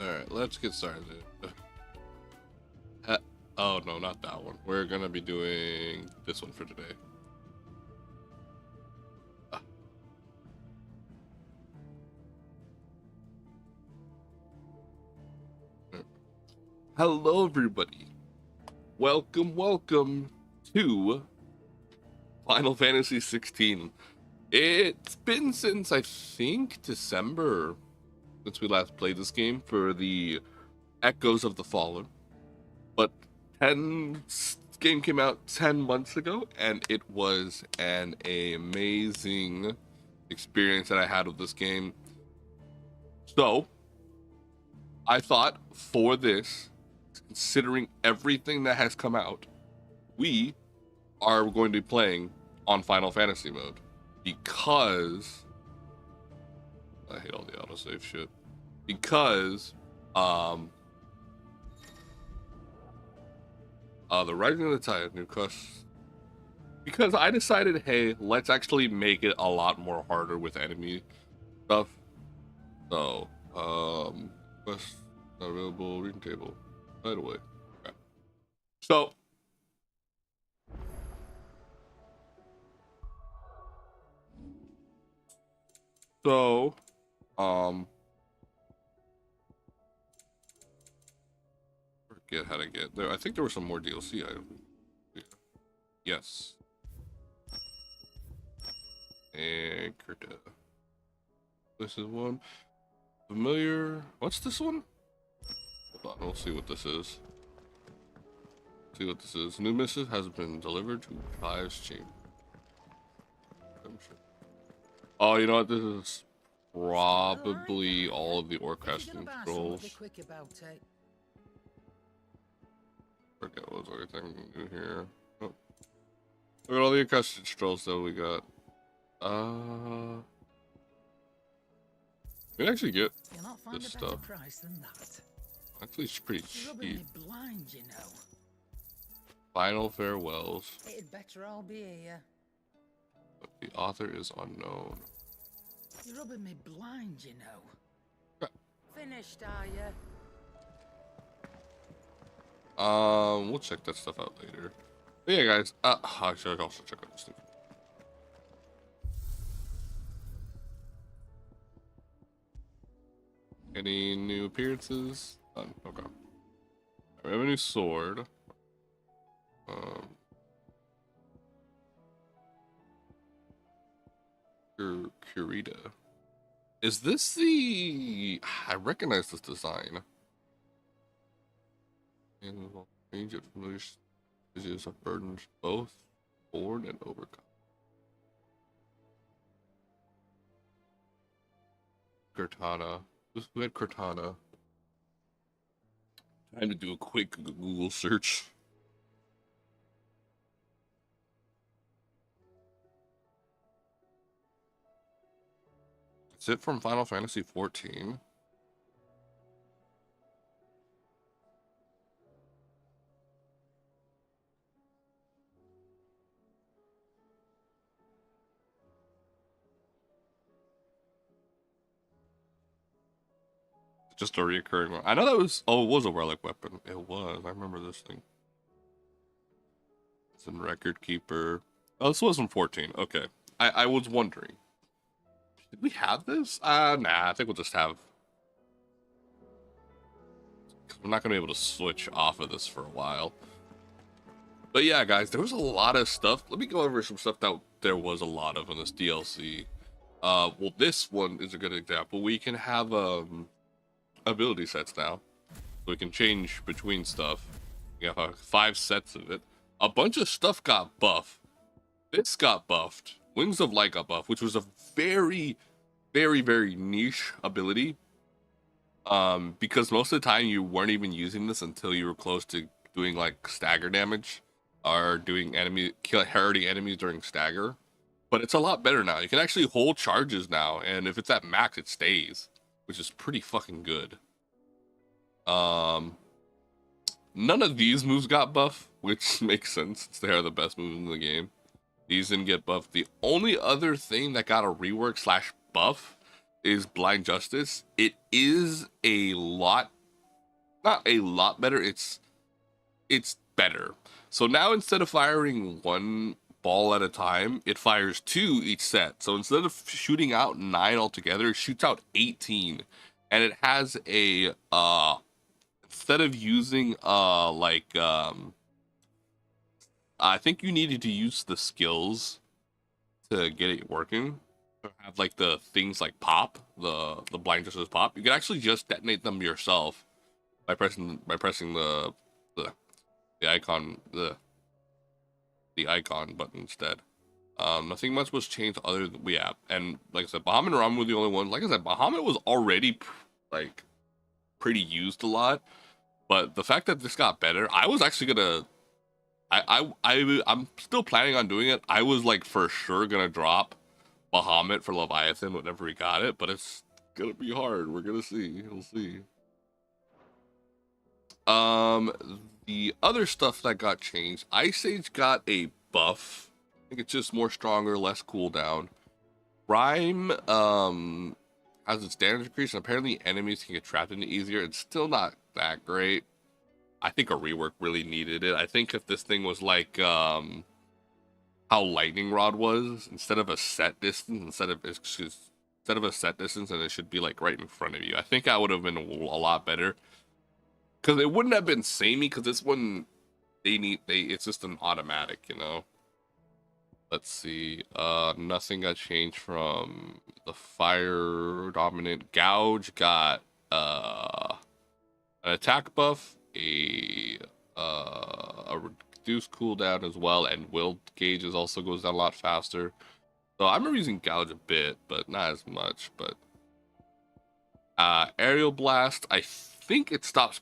Alright, let's get started. Uh, oh no, not that one. We're gonna be doing this one for today. Ah, Hello, everybody. Welcome to Final Fantasy 16. It's been since I think December since we last played this game for the Echoes of the Fallen. But 10 game came out 10 months ago, and it was an amazing experience that I had with this game. So I thought for this, considering everything that has come out, we are going to be playing on Final Fantasy mode because I hate all the autosave shit. Because the Rising of the Tide new quest. Because I decided, hey, let's actually make it a lot more harder with enemy stuff. So, quest not available, reading table. By the way. Okay. So, um, forget how to get there. I think there was some more DLC items. Yes. And Kurta. This is one. Familiar. What's this one? Hold on, we'll see what this is. See what this is. New missive has been delivered to Clive's chamber. Oh, you know what? This is probably all of the Orchestral scrolls. Forget what was everything new here. Oh. Look at all the Orchestral scrolls that we got. We can actually get this stuff. Actually, it's pretty cheap. Blind, you know. Final farewells. It'd better all be here. But the author is unknown. You're rubbing me blind, you know. Finished, are you? We'll check that stuff out later. But yeah, guys. I should also check out this thing. Any new appearances? None. Okay. We have a new sword. Kurita. Is this the... I recognize this design. And range of familiar stages of burdens both born and overcome. Cortana. Who had Cortana? Time to do a quick Google search. Is it from Final Fantasy 14? Just a reoccurring one. I know that was... Oh, it was a relic weapon. It was. I remember this thing. It's in Record Keeper. Oh, this wasn't 14. Okay. I was wondering. Did we have this? Nah, I think we'll just have... We're not going to be able to switch off of this for a while. But yeah, guys, there was a lot of stuff. Let me go over some stuff that there was a lot of in this DLC. Well, this one is a good example. We can have ability sets now. So we can change between stuff. We have 5 sets of it. A bunch of stuff got buffed. This got buffed. Wings of Light got buffed, which was a very, very, very niche ability. Because most of the time you weren't even using this until you were close to doing like stagger damage or doing hurting enemies during stagger. But it's a lot better now. You can actually hold charges now, and if it's at max, it stays, which is pretty fucking good. None of these moves got buff, which makes sense since they are the best moves in the game. These didn't get buffed. The only other thing that got a rework / buff is Blind Justice. It is a lot, not a lot better. It's better. So now instead of firing one ball at a time, it fires two each set. So instead of shooting out 9 altogether, it shoots out 18. And it has a instead of using I think you needed to use the skills to get it working. Have like the things like pop, the blind justice pop. You can actually just detonate them yourself by pressing the the icon the icon button instead. Nothing much was changed other than and like I said, Bahamut and Ramen were the only ones. Like I said, Bahamut was already like pretty used a lot, but the fact that this got better, I was actually gonna. I'm still planning on doing it. I was like for sure gonna drop Bahamut for Leviathan whenever we got it, but it's gonna be hard. We're gonna see. We'll see. The other stuff that got changed, Ice Age got a buff. I think it's just more stronger, less cooldown. Rime has its damage increase, and apparently enemies can get trapped in it easier. It's still not that great. I think a rework really needed it. I think if this thing was like how Lightning Rod was, instead of a set distance, instead of a set distance, and it should be like right in front of you. I think that would have been a lot better. Because it wouldn't have been samey, because this one it's just an automatic, you know. Let's see. Nothing got changed from the fire dominant. Gouge got an attack buff, a reduced cooldown as well, and will gauges also goes down a lot faster. So I remember using Gouge a bit, but not as much. But aerial blast, I think it stops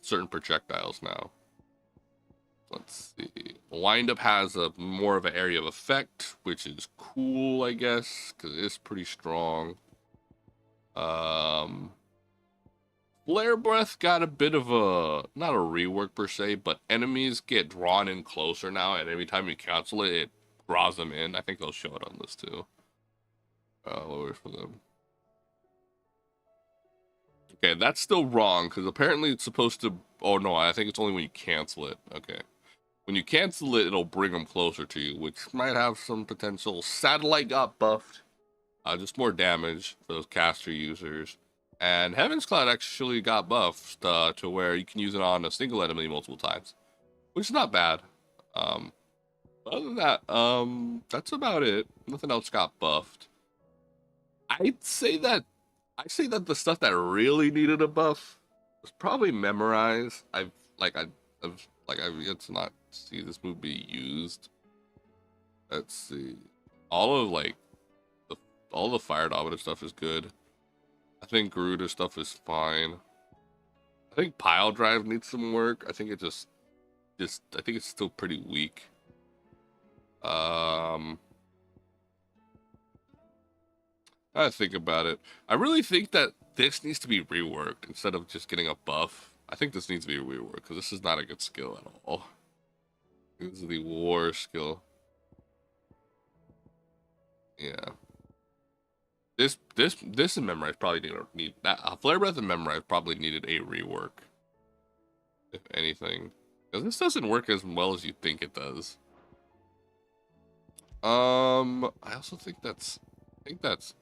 certain projectiles now. Let's see. Wind up has a more of an area of effect, which is cool, I guess, because it's pretty strong. Flare Breath got a bit of a, not a rework per se, but enemies get drawn in closer now, and every time you cancel it, it draws them in. I think they'll show it on this too. Lower for them. Okay, that's still wrong, because apparently it's supposed to... Oh, no, I think it's only when you cancel it. Okay. When you cancel it, it'll bring them closer to you, which might have some potential. Satellite got buffed. Just more damage for those caster users. And Heaven's Cloud actually got buffed to where you can use it on a single enemy multiple times, which is not bad. Other than that, that's about it. Nothing else got buffed. I'd say that the stuff that really needed a buff was probably Memorize. I've yet to not see this move be used. Let's see. All the fire dominant stuff is good. I think Garuda stuff is fine. I think Pile Drive needs some work. I think it I think it's still pretty weak. I think about it. I really think that this needs to be reworked instead of just getting a buff. I think this needs to be reworked because this is not a good skill at all. This is the war skill. Yeah. This and Memorize probably need that. Flare Breath and Memorize probably needed a rework, if anything, because this doesn't work as well as you think it does. I also think that's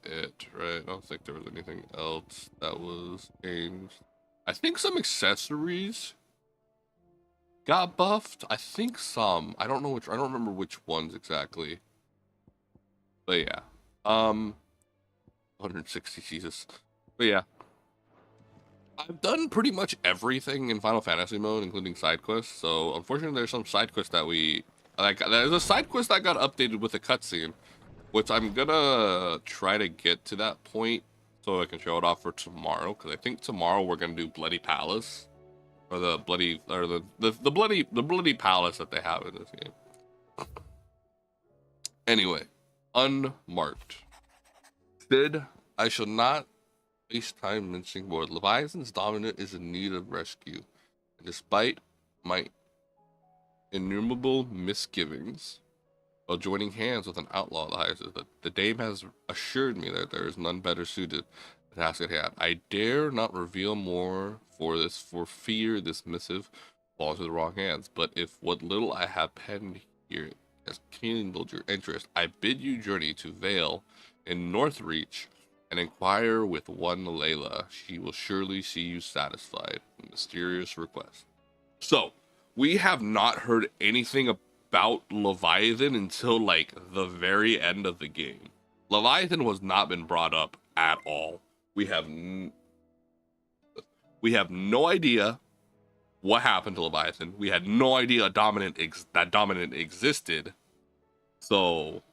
it, right? I don't think there was anything else that was changed. I think some accessories got buffed. I think some. I don't know which. I don't remember which ones exactly. But yeah. 160, Jesus. But yeah. I've done pretty much everything in Final Fantasy mode, including side quests. So unfortunately, there's some side quests that we like. There's a side quest that got updated with a cutscene, which I'm gonna try to get to that point so I can show it off for tomorrow. Because I think tomorrow we're gonna do Bloody Palace, or the bloody palace that they have in this game. Anyway, unmarked. Sid, I shall not waste time mincing more. Leviathan's dominant is in need of rescue, and despite my innumerable misgivings, while joining hands with an outlaw. The higher says that the dame has assured me that there is none better suited to the task at hand. I dare not reveal more for fear this missive falls into the wrong hands. But if what little I have penned here has kindled your interest, I bid you journey to Vale in Northreach and inquire with one Layla. She will surely see you satisfied. Mysterious request. So, we have not heard anything about Leviathan until like the very end of the game. Leviathan was not been brought up at all. We have no idea what happened to Leviathan. We had no idea that dominant existed. So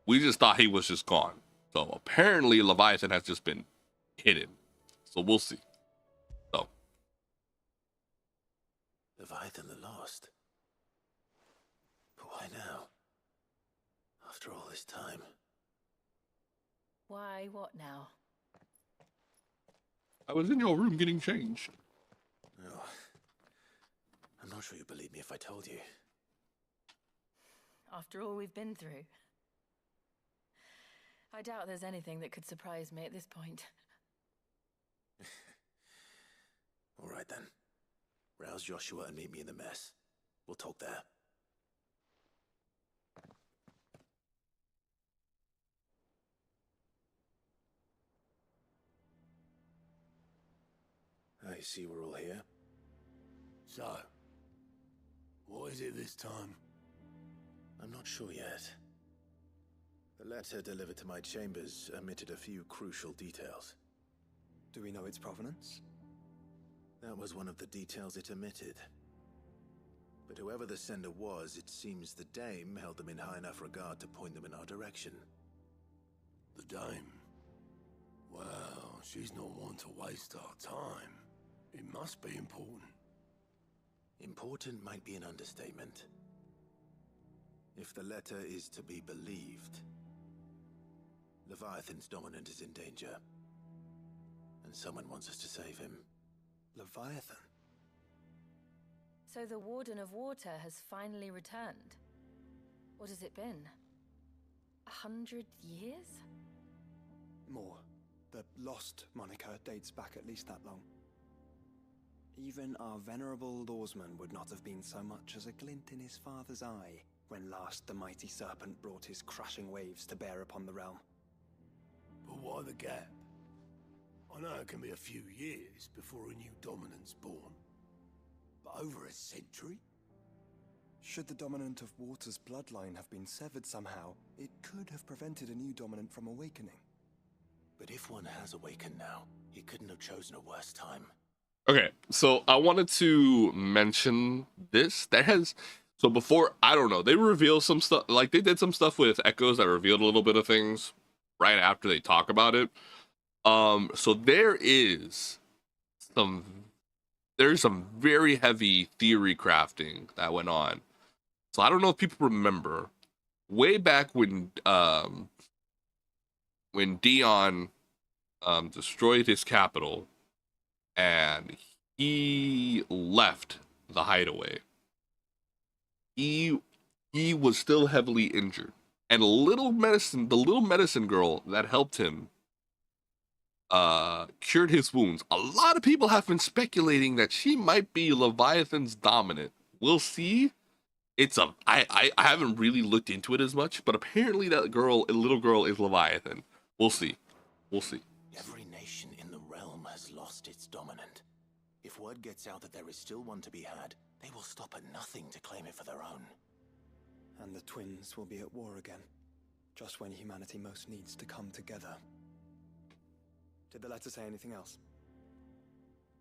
we just thought he was just gone. So apparently Leviathan has just been hidden. So we'll see. So Leviathan the Lost. But why now? After all this time. Why, what now? I was in your room getting changed. Oh, I'm not sure you'd believe me if I told you. After all we've been through. I doubt there's anything that could surprise me at this point. All right then. Rouse Joshua and meet me in the mess. We'll talk there. I see we're all here. So, what is it this time? I'm not sure yet. The letter delivered to my chambers omitted a few crucial details. Do we know its provenance? That was one of the details it omitted. But whoever the sender was, it seems the dame held them in high enough regard to point them in our direction. The dame? Well, she's not one to waste our time. It must be important. Important might be an understatement. If the letter is to be believed, Leviathan's dominant is in danger. And someone wants us to save him. Leviathan? So the Warden of Water has finally returned. What has it been? 100 years? More. The Lost moniker dates back at least that long. Even our venerable lawsman would not have been so much as a glint in his father's eye when last the mighty serpent brought his crushing waves to bear upon the realm. But why the gap? I know it can be a few years before a new dominant's born. But over a century? Should the dominant of Water's bloodline have been severed somehow, it could have prevented a new dominant from awakening. But if one has awakened now, he couldn't have chosen a worse time. Okay, so I wanted to mention this. So before, I don't know, they reveal some stuff, like they did some stuff with Echoes that revealed a little bit of things right after they talk about it. So there's some very heavy theory crafting that went on. So I don't know if people remember way back when Dion destroyed his capital and he left the hideaway. He was still heavily injured, and the little medicine girl that helped him cured his wounds. A lot of people have been speculating that she might be Leviathan's dominant. We'll see. I haven't really looked into it as much, but apparently that little girl is Leviathan. We'll see. Every nation in the realm has lost its dominant. If word gets out that there is still one to be had, they will stop at nothing to claim it for their own. And the twins will be at war again, just when humanity most needs to come together. Did the letter say anything else?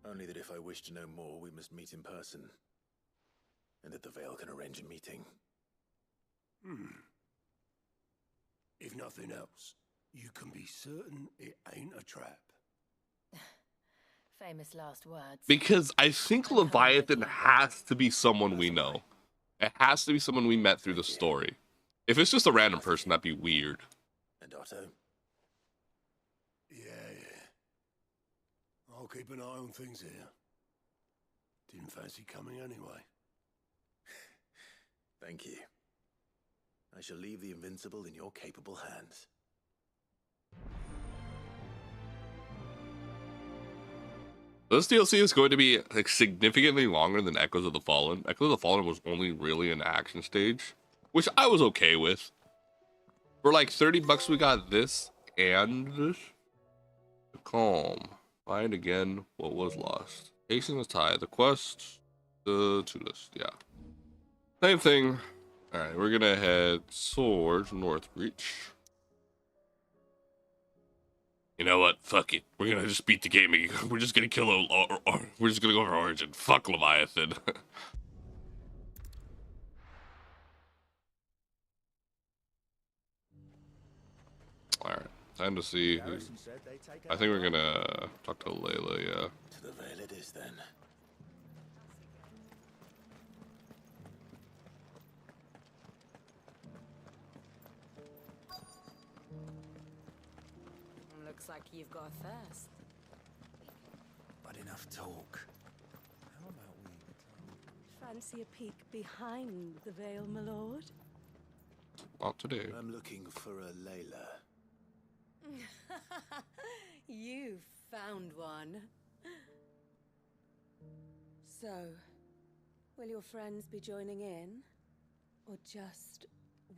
Only that if I wish to know more, we must meet in person. And that the Vale can arrange a meeting. If nothing else, you can be certain it ain't a trap. Famous last words. Because I think Leviathan has to be someone we know. It has to be someone we met through the story. If it's just a random person, that'd be weird. And Otto? Yeah. I'll keep an eye on things here. Didn't fancy coming anyway. Thank you. I shall leave the Invincible in your capable hands. This DLC is going to be like significantly longer than Echoes of the Fallen. Echoes of the Fallen was only really an action stage, which I was okay with. For like $30, we got this and this. Calm. Find again what was lost. Chasing the Tide. The quest. The to-list. Yeah. Same thing. Alright, we're gonna head towards Northreach. You know what? Fuck it. We're gonna just beat the game. We're just gonna kill we're just gonna go for Origin. Fuck Leviathan. Alright. Time to see who... I think we're gonna talk to Layla, yeah. To the Vale it is then. Looks like you've got a thirst. But enough talk. How about we Fancy a peek behind the veil, my lord? Not today. I'm looking for a Layla. You found one. So, will your friends be joining in? Or just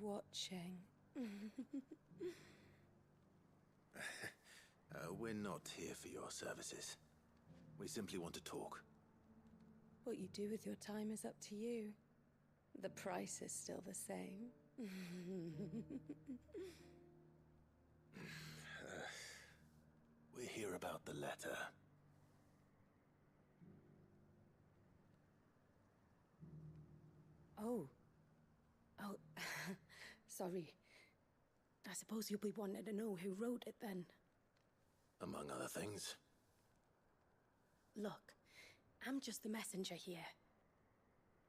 watching? We're not here for your services. We simply want to talk. What you do with your time is up to you. The price is still the same. We're here about the letter. Oh. Sorry. I suppose you'll be wanting to know who wrote it then. Among other things. Look, I'm just the messenger here.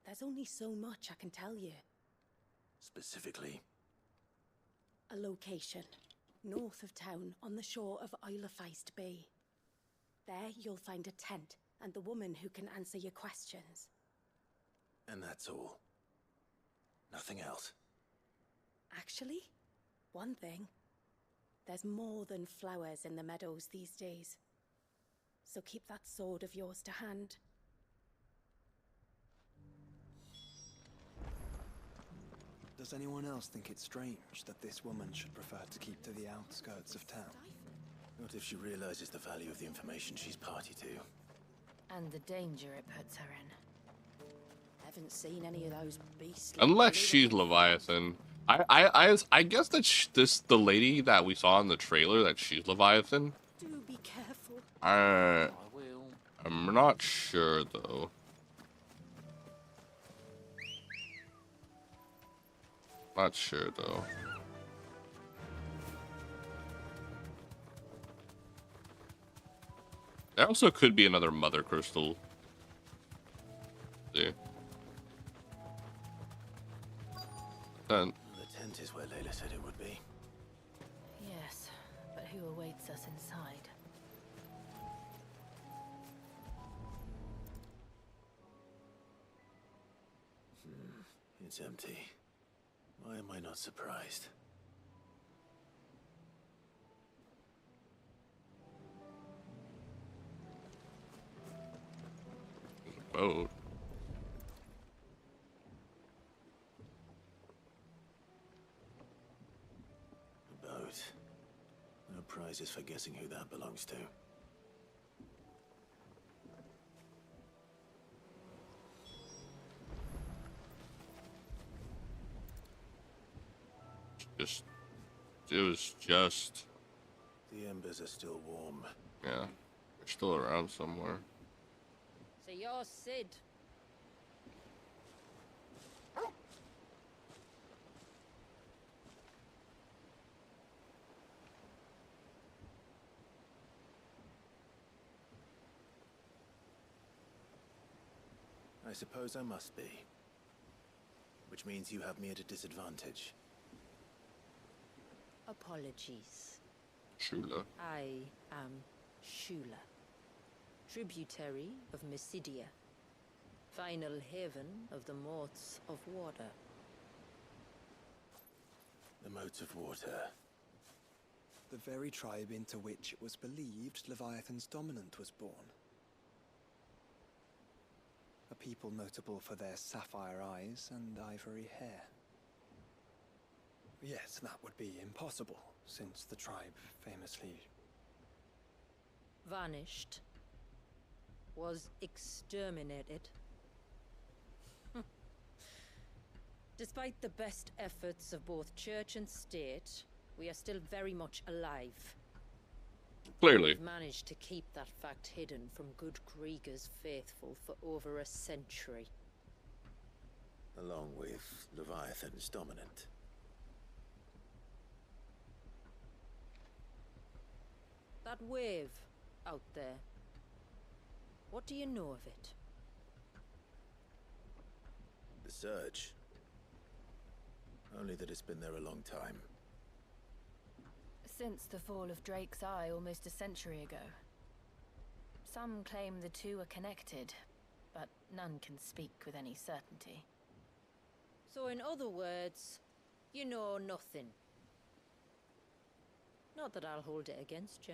There's only so much I can tell you. Specifically. A location, north of town, on the shore of Isle of Feist Bay. There you'll find a tent and the woman who can answer your questions. And that's all. Nothing else. Actually, one thing. There's more than flowers in the meadows these days. So keep that sword of yours to hand. Does anyone else think it's strange that this woman should prefer to keep to the outskirts of town? What if she realizes the value of the information she's party to? And the danger it puts her in. Haven't seen any of those beasts. Unless she's Leviathan. I guess that the lady that we saw in the trailer, that she's Leviathan. Do be careful. I will. I'm not sure though. Not sure though. There also could be another Mother Crystal. See. Then The tent is where Layla said it would be. Yes, but who awaits us inside? It's empty. Why am I not surprised? boat. A boat. No prizes for guessing who that belongs to. It was just. The embers are still warm. Yeah, they're still around somewhere. So you're Sid. I suppose I must be. Which means you have me at a disadvantage. Apologies. Shula. I am Shula, tributary of Mysidia, final haven of the Morts of Water. The moats of water. The very tribe into which it was believed Leviathan's dominant was born. A people notable for their sapphire eyes and ivory hair. Yet that would be impossible, since the tribe famously... vanished. Was exterminated. Despite the best efforts of both church and state, we are still very much alive. Clearly. We've managed to keep that fact hidden from good Krieger's faithful for over a century. Along with Leviathan's dominant. That wave out there. What do you know of it? The Surge. Only that it's been there a long time. Since the fall of Drake's Eye almost a century ago. Some claim the two are connected, but none can speak with any certainty. So in other words, you know nothing. Not that I'll hold it against you.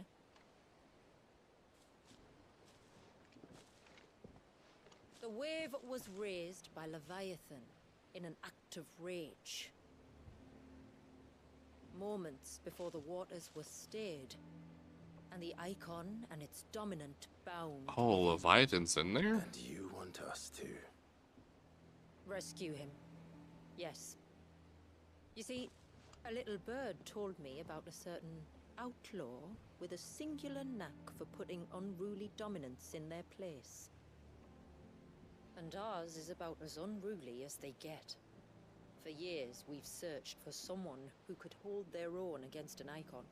The wave was raised by Leviathan in an act of rage. Moments before the waters were stayed, and the icon and its dominant bound. Oh, Leviathan's in there? And you want us to... Rescue him. Yes. You see, a little bird told me about a certain outlaw with a singular knack for putting unruly dominants in their place. And ours is about as unruly as they get. For years, we've searched for someone who could hold their own against an icon.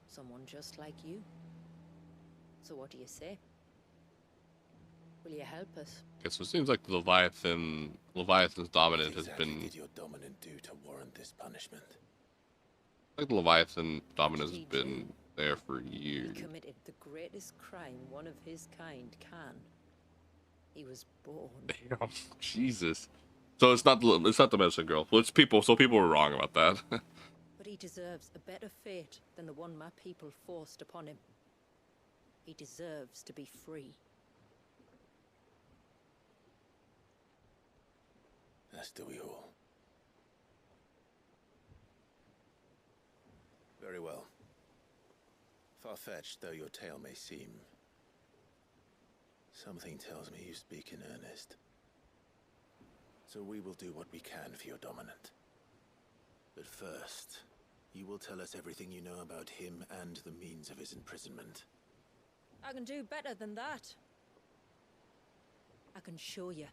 Someone just like you. So what do you say? Will you help us? Okay, so it seems like Leviathan's dominant has Exactly been... did your dominant do to warrant this punishment? Like the Leviathan dominant has He been there for He years. committed the greatest crime one of his kind can. He was born. Damn, Jesus. So it's not the medicine girl. Well, it's people. So people were wrong about that. But he deserves a better fate than the one my people forced upon him. He deserves to be free. As do we all. Very well. Far-fetched though your tale may seem, something tells me you speak in earnest. So we will do what we can for your dominant. But first, you will tell us everything you know about him and the means of his imprisonment. I can do better than that. I can show you.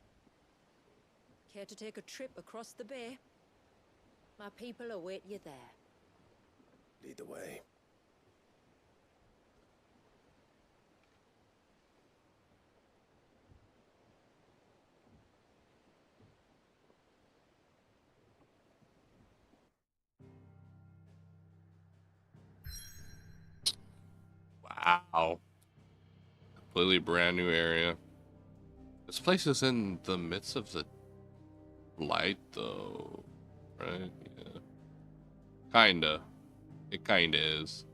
Care to take a trip across the bay? My people await you there. Lead the way. Wow. Completely brand new area. This place is in the midst of the light, though, right? Yeah. Kinda. It kinda is.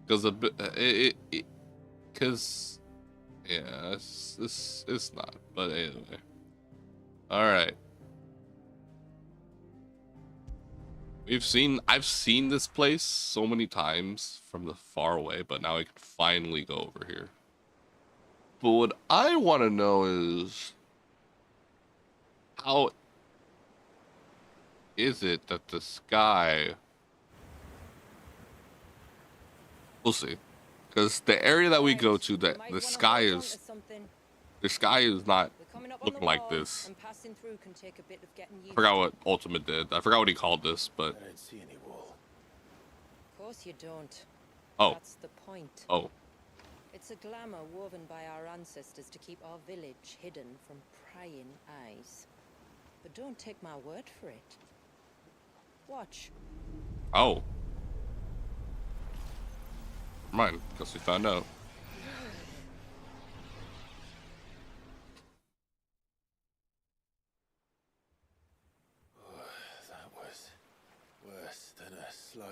Because because yeah, it's not. But anyway. All right. I've seen this place so many times from the far away, but now I can finally go over here. But what I want to know is, how is it that the sky... We'll see. Because the area that we go to, the sky is not looking like this. I forgot what Ultimate did. I forgot what he called this, but... I don't see any wall. Of course you don't. Oh. That's the point. Oh. It's a glamour woven by our ancestors to keep our village hidden from prying eyes. But don't take my word for it. Watch. Oh. Never mind, guess we found out.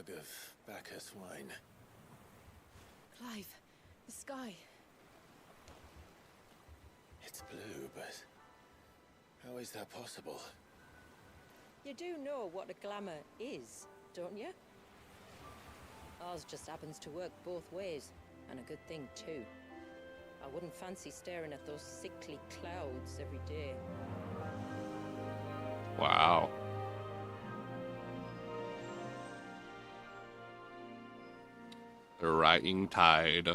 mug of Bacchus wine. Clive, the sky. It's blue, but how is that possible? You do know what a glamour is, don't you? Ours just happens to work both ways, and a good thing too. I wouldn't fancy staring at those sickly clouds every day. Wow. The rising tide.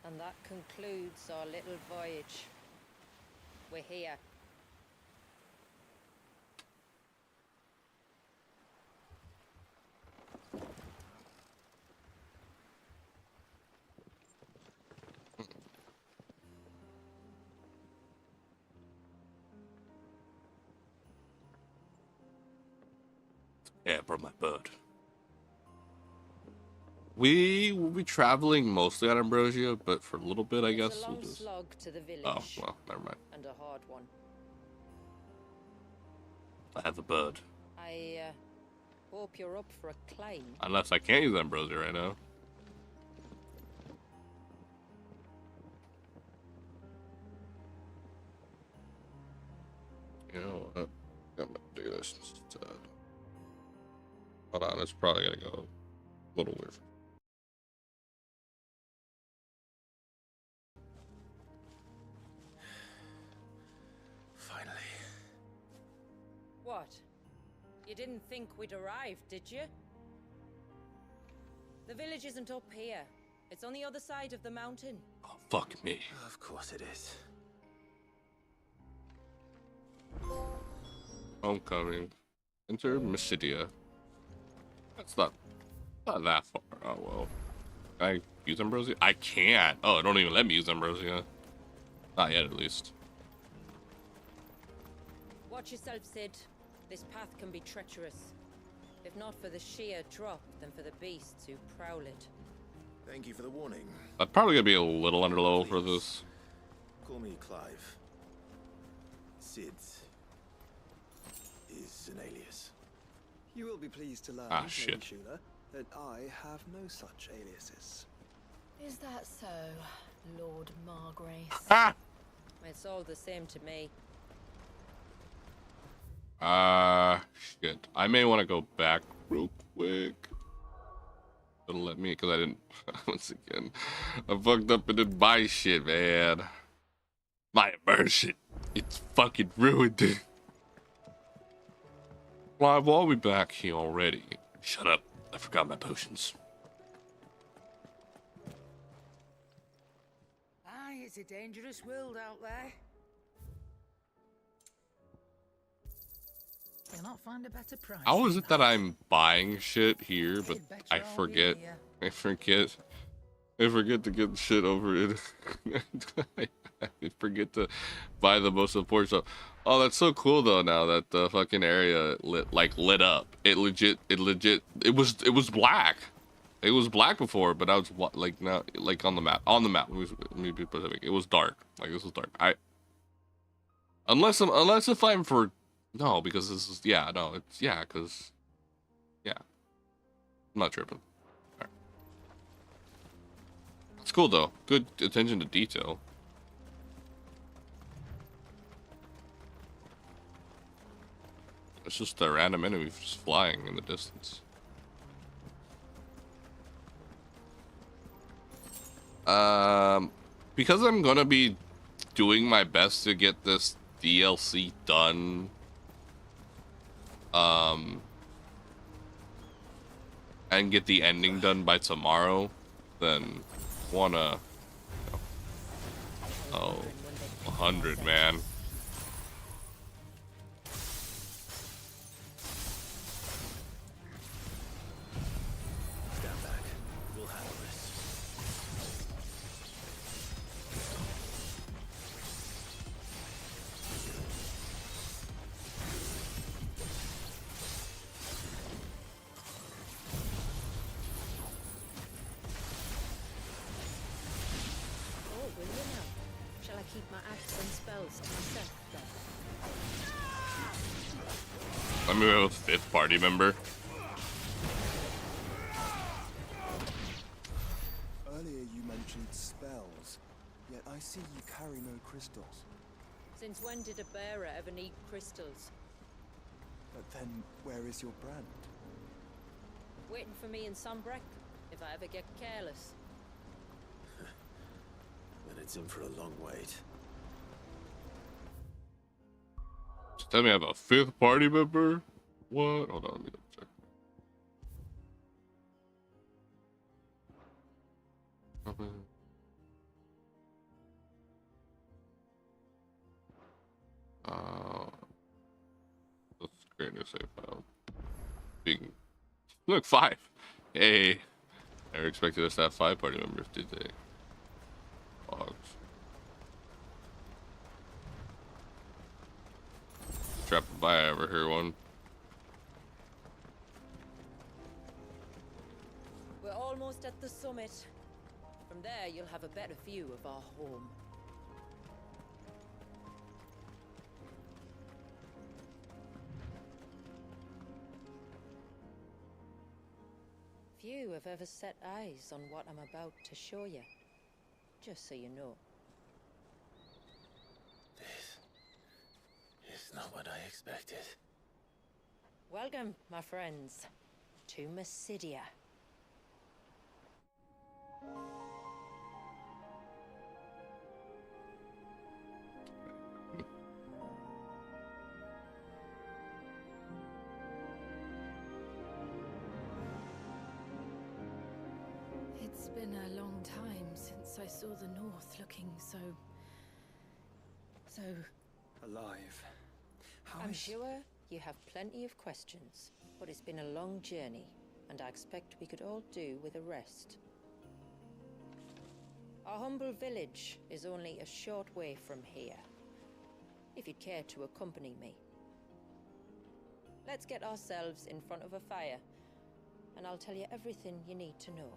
And that concludes our little voyage. We're here. Yeah, I brought my bird. We will be traveling mostly on Ambrosia, but for a little bit, I guess It's a we'll long just. slog to the village. Oh well, never mind. And a hard one. I have a bird. I hope you're up for a climb. Unless I can't use Ambrosia right now. You know what? I'm gonna do this instead. Hold on, it's probably gonna go a little weird. Finally. What? You didn't think we'd arrived, did you? The village isn't up here. It's on the other side of the mountain. Oh, fuck me. Of course it is. Homecoming. Enter Mysidia. That's not that far. Oh well. Can I use Ambrosia? I can't. Oh, it don't even let me use Ambrosia. Not yet, at least. Watch yourself, Sid. This path can be treacherous. If not for the sheer drop, then for the beasts who prowl it. Thank you for the warning. I'm probably gonna be a little under level for this. Call me Clive. Sid is an alias. You will be pleased to learn, Ah, Lady shit. Shula, that I have no such aliases. Is that so, Lord Margrace? Ah! It's all the same to me. Shit. I may want to go back real quick. It'll let me, because I didn't. Once again, I fucked up and didn't buy shit, man. My immersion. It's fucking ruined it. Clive, why are we back here already? Shut up. I forgot my potions. Aye, it's a dangerous world out there. You'll not find a better price. How is than it that I'm buying shit here, but You'd better I all be forget? here. I forget to get shit over it. I forget to buy the most important stuff. Oh, that's so cool though. Now that the fucking area lit up, it was black. It was black before, but I was like now like on the map. Let me be specific. It was dark. Like this was dark. Unless if I'm for no, because this is because I'm not tripping. Alright. It's cool though. Good attention to detail. It's just a random enemy just flying in the distance. Because I'm gonna be doing my best to get this DLC done. And get the ending done by tomorrow, then wanna. Oh, 100, man. Stand back. We'll handle this. keep my axe and spells to myself then. Let me have a fifth party member. Earlier you mentioned spells, yet I see you carry no crystals. Since when did a bearer ever need crystals? But then, where is your brand? Waiting for me in Sunbreck, if I ever get careless. Then it's in for a long wait. Just tell me I have a fifth party member. What? Hold on, let me double check. Let's create a new save file. Being look 5. Hey, never expected us to have 5 party members, did they? Dogs. Trapped if I ever hear one. We're almost at the summit. From there, you'll have a better view of our home. Few have ever set eyes on what I'm about to show you. Just so you know. This is not what I expected. Welcome, my friends, to Mysidia. It's been a long time since I saw the North looking so Alive. How I'm is- sure you have plenty of questions, but it's been a long journey, and I expect we could all do with a rest. Our humble village is only a short way from here, if you'd care to accompany me. Let's get ourselves in front of a fire, and I'll tell you everything you need to know.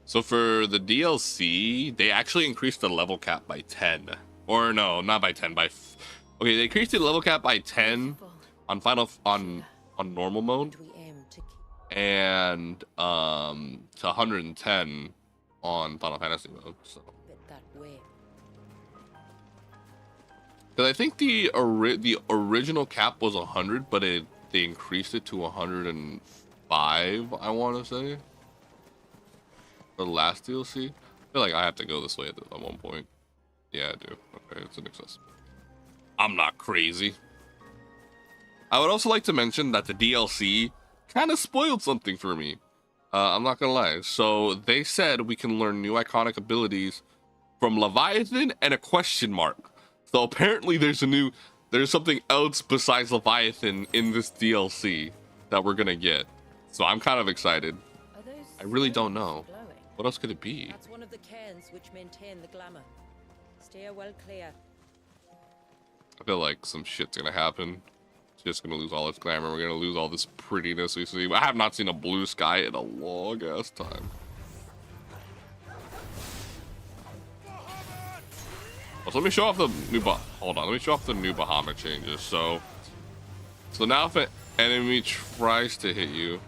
So for the DLC, they actually increased the level cap by 10. Or no, not by 10, okay, they increased the level cap by 10 on on normal mode We aim to keep and to 110 on Final Fantasy mode. So it that way. because I think the original cap was 100, but they increased it to 105, I want to say. For the last DLC, I feel like I have to go this way at one point. Yeah, I do. Okay, it's inaccessible. I'm not crazy. I would also like to mention that the DLC kind of spoiled something for me. I'm not gonna lie. So they said we can learn new iconic abilities from Leviathan and a question mark. So apparently there's something else besides Leviathan in this DLC that we're gonna get. So I'm kind of excited. Are those I really don't flames know. glowing? What else could it be? That's one of the cairns which maintain the glamour. Steer well clear. I feel like some shit's gonna happen. It's just gonna lose all its glamour. We're gonna lose all this prettiness we see. I have not seen a blue sky in a long ass time. So let me show off the new hold on, let me show off the new Bahamut changes. So now if an enemy tries to hit you,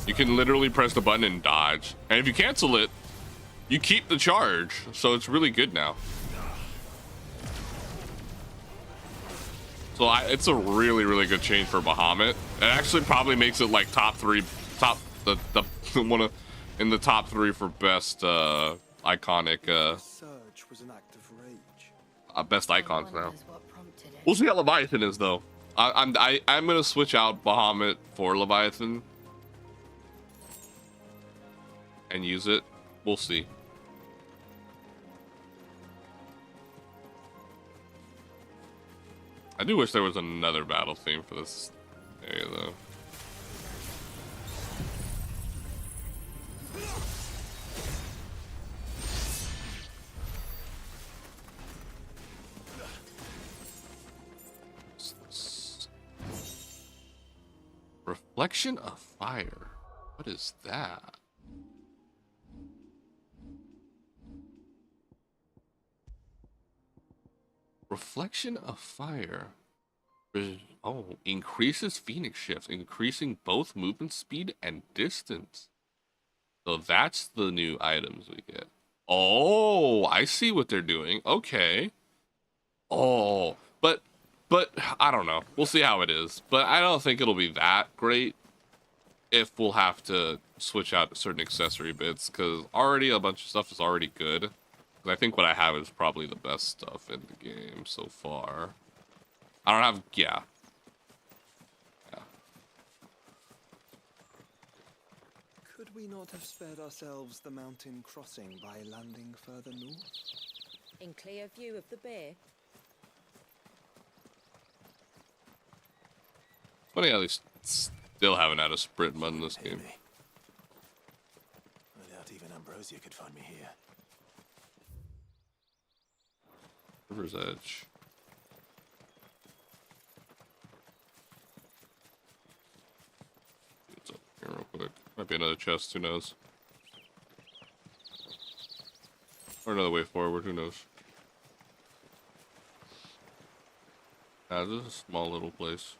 you can literally press the button and dodge. And if you cancel it, you keep the charge. So it's really good now. So it's a really, really good change for Bahamut. It actually probably makes it like in the top 3 for best iconic Surge was an act of rage. best icons now. wonders what prompted it. We'll see how Leviathan is though. I'm gonna switch out Bahamut for Leviathan and use it. We'll see. I do wish there was another battle theme for this area though. Reflection of fire. What is that? Reflection of fire. Oh, increases Phoenix shift, increasing both movement speed and distance. So that's the new items we get. Oh, I see what they're doing. Okay. Oh, but I don't know. We'll see how it is. But I don't think it'll be that great if we'll have to switch out certain accessory bits, because already a bunch of stuff is already good. 'Cause I think what I have is probably the best stuff in the game so far. I don't have, yeah. Could we not have spared ourselves the mountain crossing by landing further north? In clear view of the bay. Funny how they still haven't had a sprint mud in this game. Me. I doubt even Ambrosia could find me here. River's Edge. What's up here real quick? Might be another chest, who knows? Or another way forward, who knows? This is a small little place.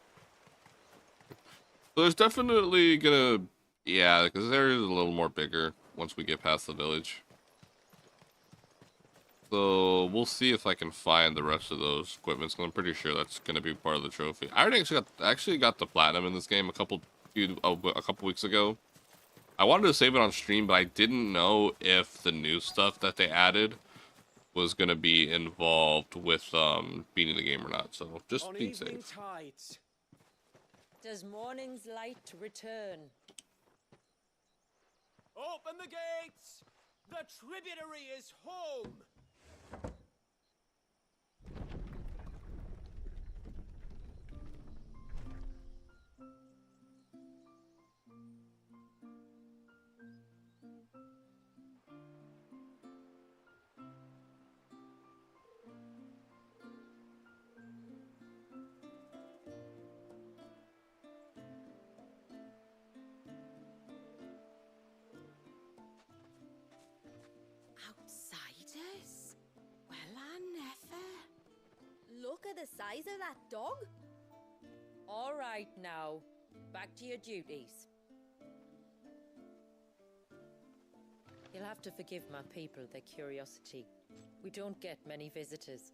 So there's definitely gonna... Yeah, because this area is a little more bigger once we get past the village. So we'll see if I can find the rest of those equipments, because I'm pretty sure that's gonna be part of the trophy. I already actually got the platinum in this game a couple weeks ago. I wanted to save it on stream, but I didn't know if the new stuff that they added was gonna be involved with beating the game or not. So just being safe. Tides. Does morning's light return? Open the gates! The tributary is home! Outsiders? Well, I never. Look at the size of that dog. All right now, back to your duties. You'll have to forgive my people their curiosity. We don't get many visitors.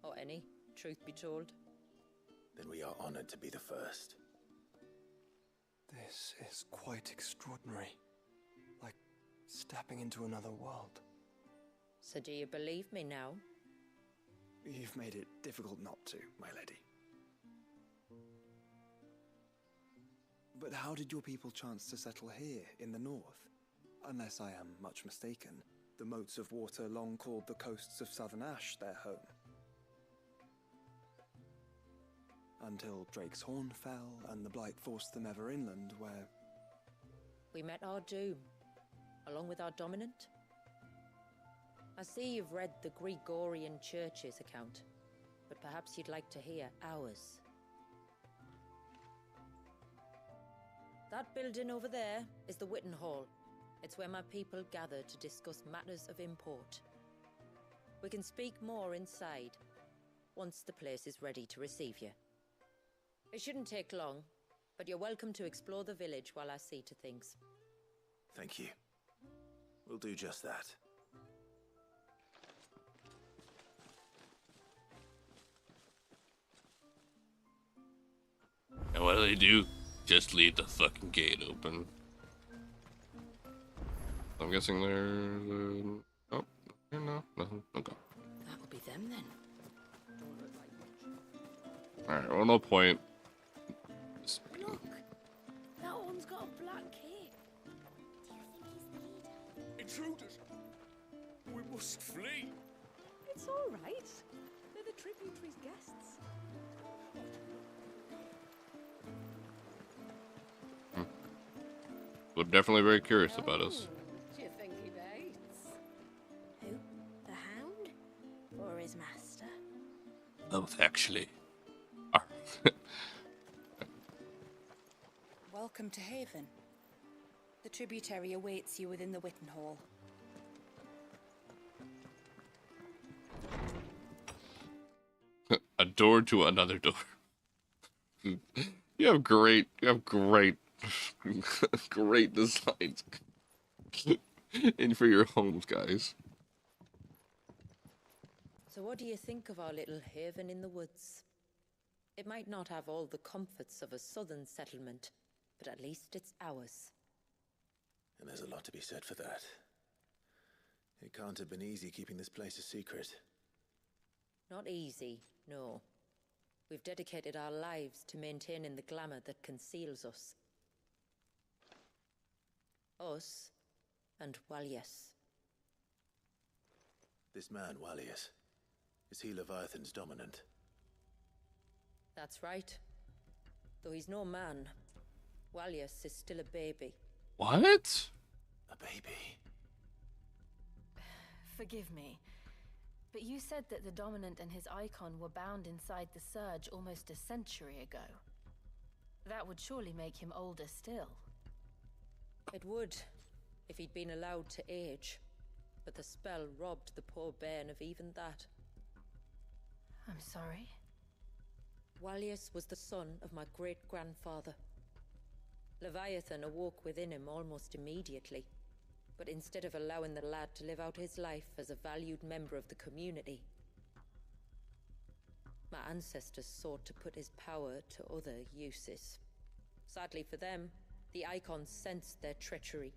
Or any, truth be told. Then we are honored to be the first. This is quite extraordinary. Like stepping into another world. So do you believe me now? You've made it difficult not to, my lady. But how did your people chance to settle here in the north? Unless I am much mistaken, the moats of water long called the coasts of Southern Ash their home. Until Drake's Horn fell and the Blight forced them ever inland, where... We met our doom, along with our dominant. I see you've read the Gregorian Church's account, but perhaps you'd like to hear ours. That building over there is the Witten Hall. It's where my people gather to discuss matters of import. We can speak more inside, once the place is ready to receive you. It shouldn't take long, but you're welcome to explore the village while I see to things. Thank you. We'll do just that. And what do? Just leave the fucking gate open. I'm guessing there's oh, no, nothing. Okay. That'll be them then. Alright, well, no point. Look, that one's got a black cape. Do you think he's the leader? Intruders! We must flee! It's all right. They're the tributary's guests. We're definitely very curious about us. Do you think he bites? Who? The Hound? Or his master? Both, actually. Welcome to Haven. The tributary awaits you within the Witten Hall. A door to another door. You have great great designs in for your homes, guys. So what do you think of our little haven in the woods? It might not have all the comforts of a southern settlement, but at least it's ours. And there's a lot to be said for that. It can't have been easy keeping this place a secret. Not easy, no. We've dedicated our lives to maintaining the glamour that conceals us. Us and Walyas. This man, Walyas, is he Leviathan's dominant? That's right. Though he's no man, Walyas is still a baby. What? A baby? Forgive me, but you said that the Dominant and his icon were bound inside the Surge almost a century ago. That would surely make him older still. It would, if he'd been allowed to age. But the spell robbed the poor bairn of even that. I'm sorry? Walyas was the son of my great-grandfather. Leviathan awoke within him almost immediately. But instead of allowing the lad to live out his life as a valued member of the community, my ancestors sought to put his power to other uses. Sadly for them, the Icons sensed their treachery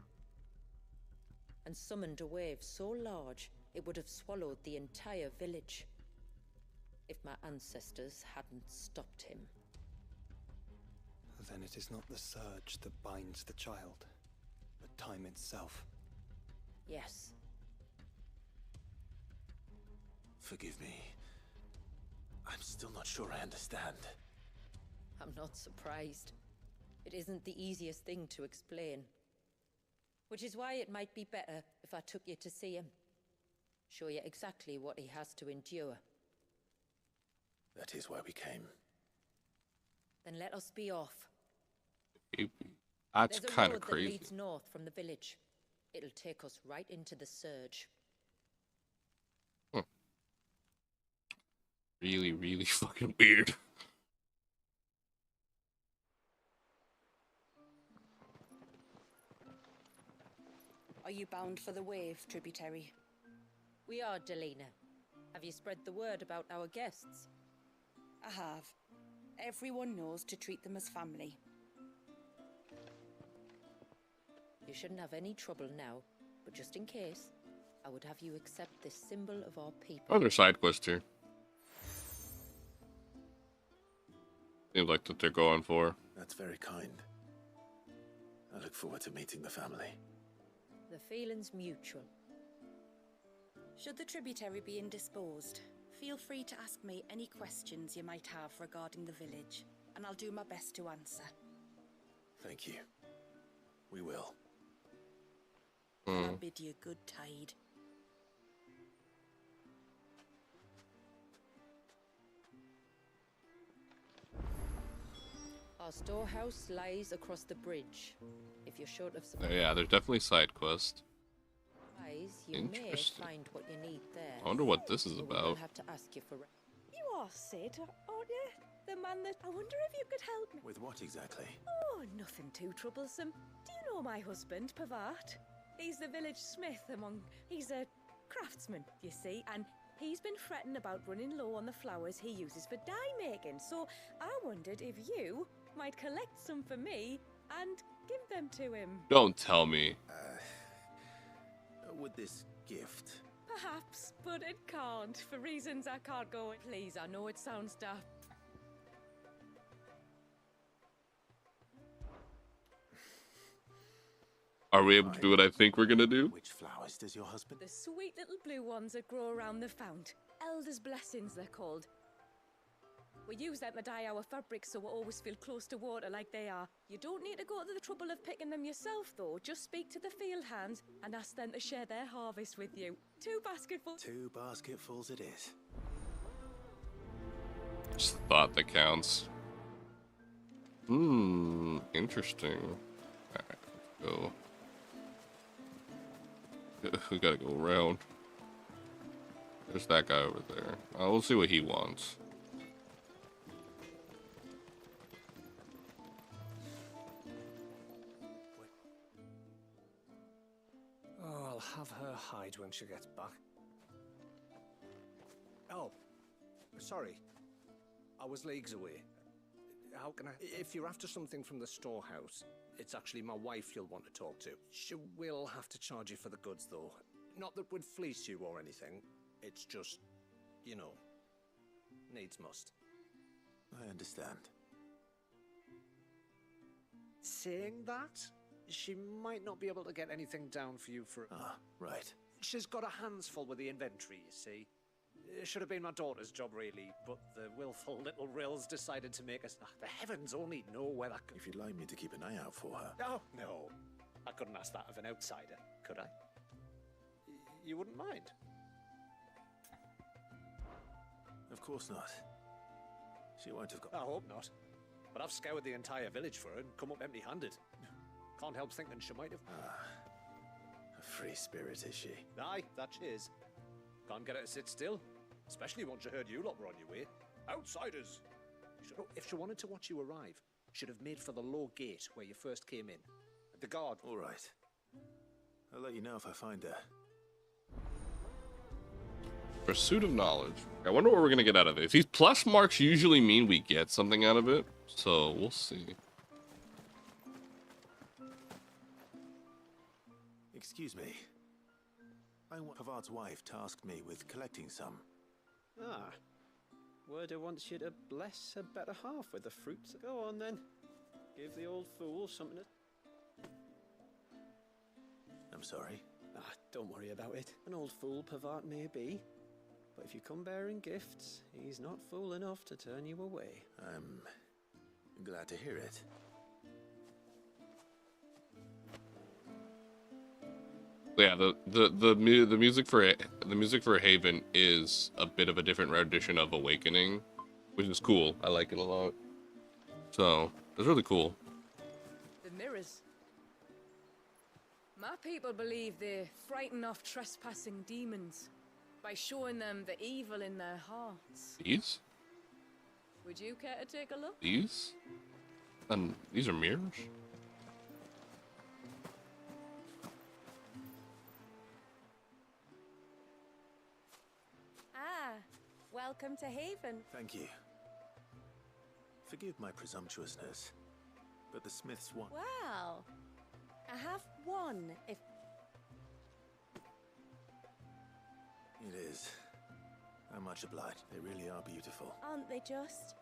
and summoned a wave so large it would have swallowed the entire village if my ancestors hadn't stopped him. Then it is not the Surge that binds the child, but time itself. Yes. Forgive me. I'm still not sure I understand. I'm not surprised. It isn't the easiest thing to explain. Which is why it might be better if I took you to see him. Show you exactly what he has to endure. That is why we came. Then let us be off. That's There's a kind road of that crazy. leads north from the village. It'll take us right into the Surge. Really, really fucking weird. Are you bound for the Wave, tributary? We are, Delina. Have you spread the word about our guests? I have. Everyone knows to treat them as family. You shouldn't have any trouble now, but just in case, I would have you accept this symbol of our people. Other side quest here. Seems like that they're going for. That's very kind. I look forward to meeting the family. The feeling's mutual. Should the tributary be indisposed, feel free to ask me any questions you might have regarding the village, and I'll do my best to answer. Thank you. We will. And I bid you good tide. Our storehouse lies across the bridge. If you're short of supplies, Yeah, there's definitely side quest. you may Interesting. find what you need there. I wonder what this is But we will about. have to ask you for. You are Sid, aren't you? The man that... I wonder if you could help me. With what exactly? Oh, nothing too troublesome. Do you know my husband, Pavat? He's the village smith He's a craftsman, you see, and he's been fretting about running low on the flowers he uses for dye making. So I wondered if you might collect some for me and give them to him. Don't tell me. With this gift. Perhaps, but it can't, for reasons I can't go in. Please, I know it sounds daft. Are we able to do what I think we're gonna do? Which flowers does your husband? The sweet little blue ones that grow around the fount. Elder's blessings, they're called. We use them to dye our fabrics so we always feel close to water like they are. You don't need to go to the trouble of picking them yourself, though. Just speak to the field hands and ask them to share their harvest with you. 2 basketfuls. 2 basketfuls it is. Just thought that counts. Interesting. Alright, let's go. we gotta go around. There's that guy over there. We'll see what he wants. Oh, I'll have her hide when she gets back. Oh, sorry. I was leagues away. How can I... If you're after something from the storehouse, it's actually my wife you'll want to talk to. She will have to charge you for the goods, though. Not that we'd fleece you or anything. It's just, you know, needs must. I understand. Saying that, she might not be able to get anything down for you for... Ah, right. She's got her hands full with the inventory, you see. It should have been my daughter's job, really, but the willful little Rills decided to make us... the heavens only know where that... If you'd like me to keep an eye out for her. Oh, no. I couldn't ask that of an outsider, could I? You wouldn't mind? Of course not. She won't have got... I hope not. But I've scoured the entire village for her and come up empty-handed. Can't help thinking she might have... a free spirit, is she? Aye, that she is. Can't get her to sit still. Especially once she heard you lot were on your way. Outsiders! If she wanted to watch you arrive, she'd have made for the low gate where you first came in. The guard... All right. I'll let you know if I find her. Pursuit of knowledge. I wonder what we're gonna get out of this. These plus marks usually mean we get something out of it, so we'll see. Excuse me. Pavard's wife tasked me with collecting some. Ah. Werder wants you to bless her better half with the fruits. Go on then. Give the old fool something to... I'm sorry. Ah, don't worry about it. An old fool Pavard may be. But if you come bearing gifts, he's not fool enough to turn you away. I'm glad to hear it. Yeah, the music for Haven is a bit of a different rendition of Awakening, which is cool. I like it a lot. So it's really cool. The mirrors. My people believe they frighten off trespassing demons by showing them the evil in their hearts. These? Would you care to take a look? These? And these are mirrors? Welcome to Haven. Thank you. Forgive my presumptuousness, but the Smiths want... Well, I have one, if... It is. I'm much obliged. They really are beautiful. Aren't they just?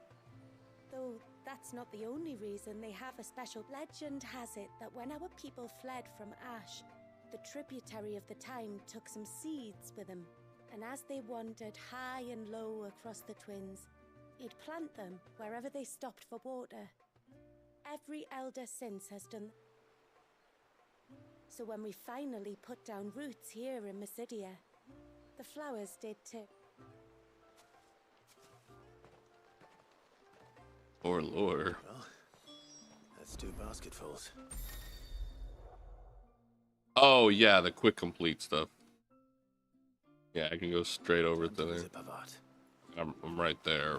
Though that's not the only reason they have a special... Legend has it that when our people fled from Ash, the tributary of the Tyne took some seeds with them. And as they wandered high and low across the Twins, he'd plant them wherever they stopped for water. Every elder since has done. So when we finally put down roots here in Mysidia, the flowers did too. Or lore. Well, that's 2 basketfuls. Oh yeah, the quick complete stuff. Yeah, I can go straight over to there. I'm right there.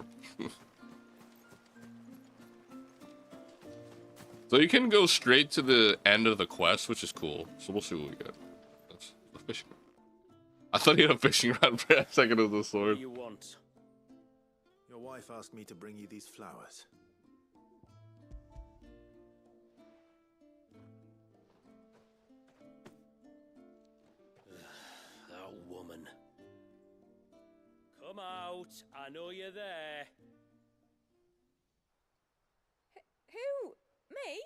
So you can go straight to the end of the quest, which is cool. So we'll see what we get. That's the fishing. I thought he had a fishing rod for a second of the sword. What do you want? Your wife asked me to bring you these flowers. That woman. Come out. I know you're there. Who? Me?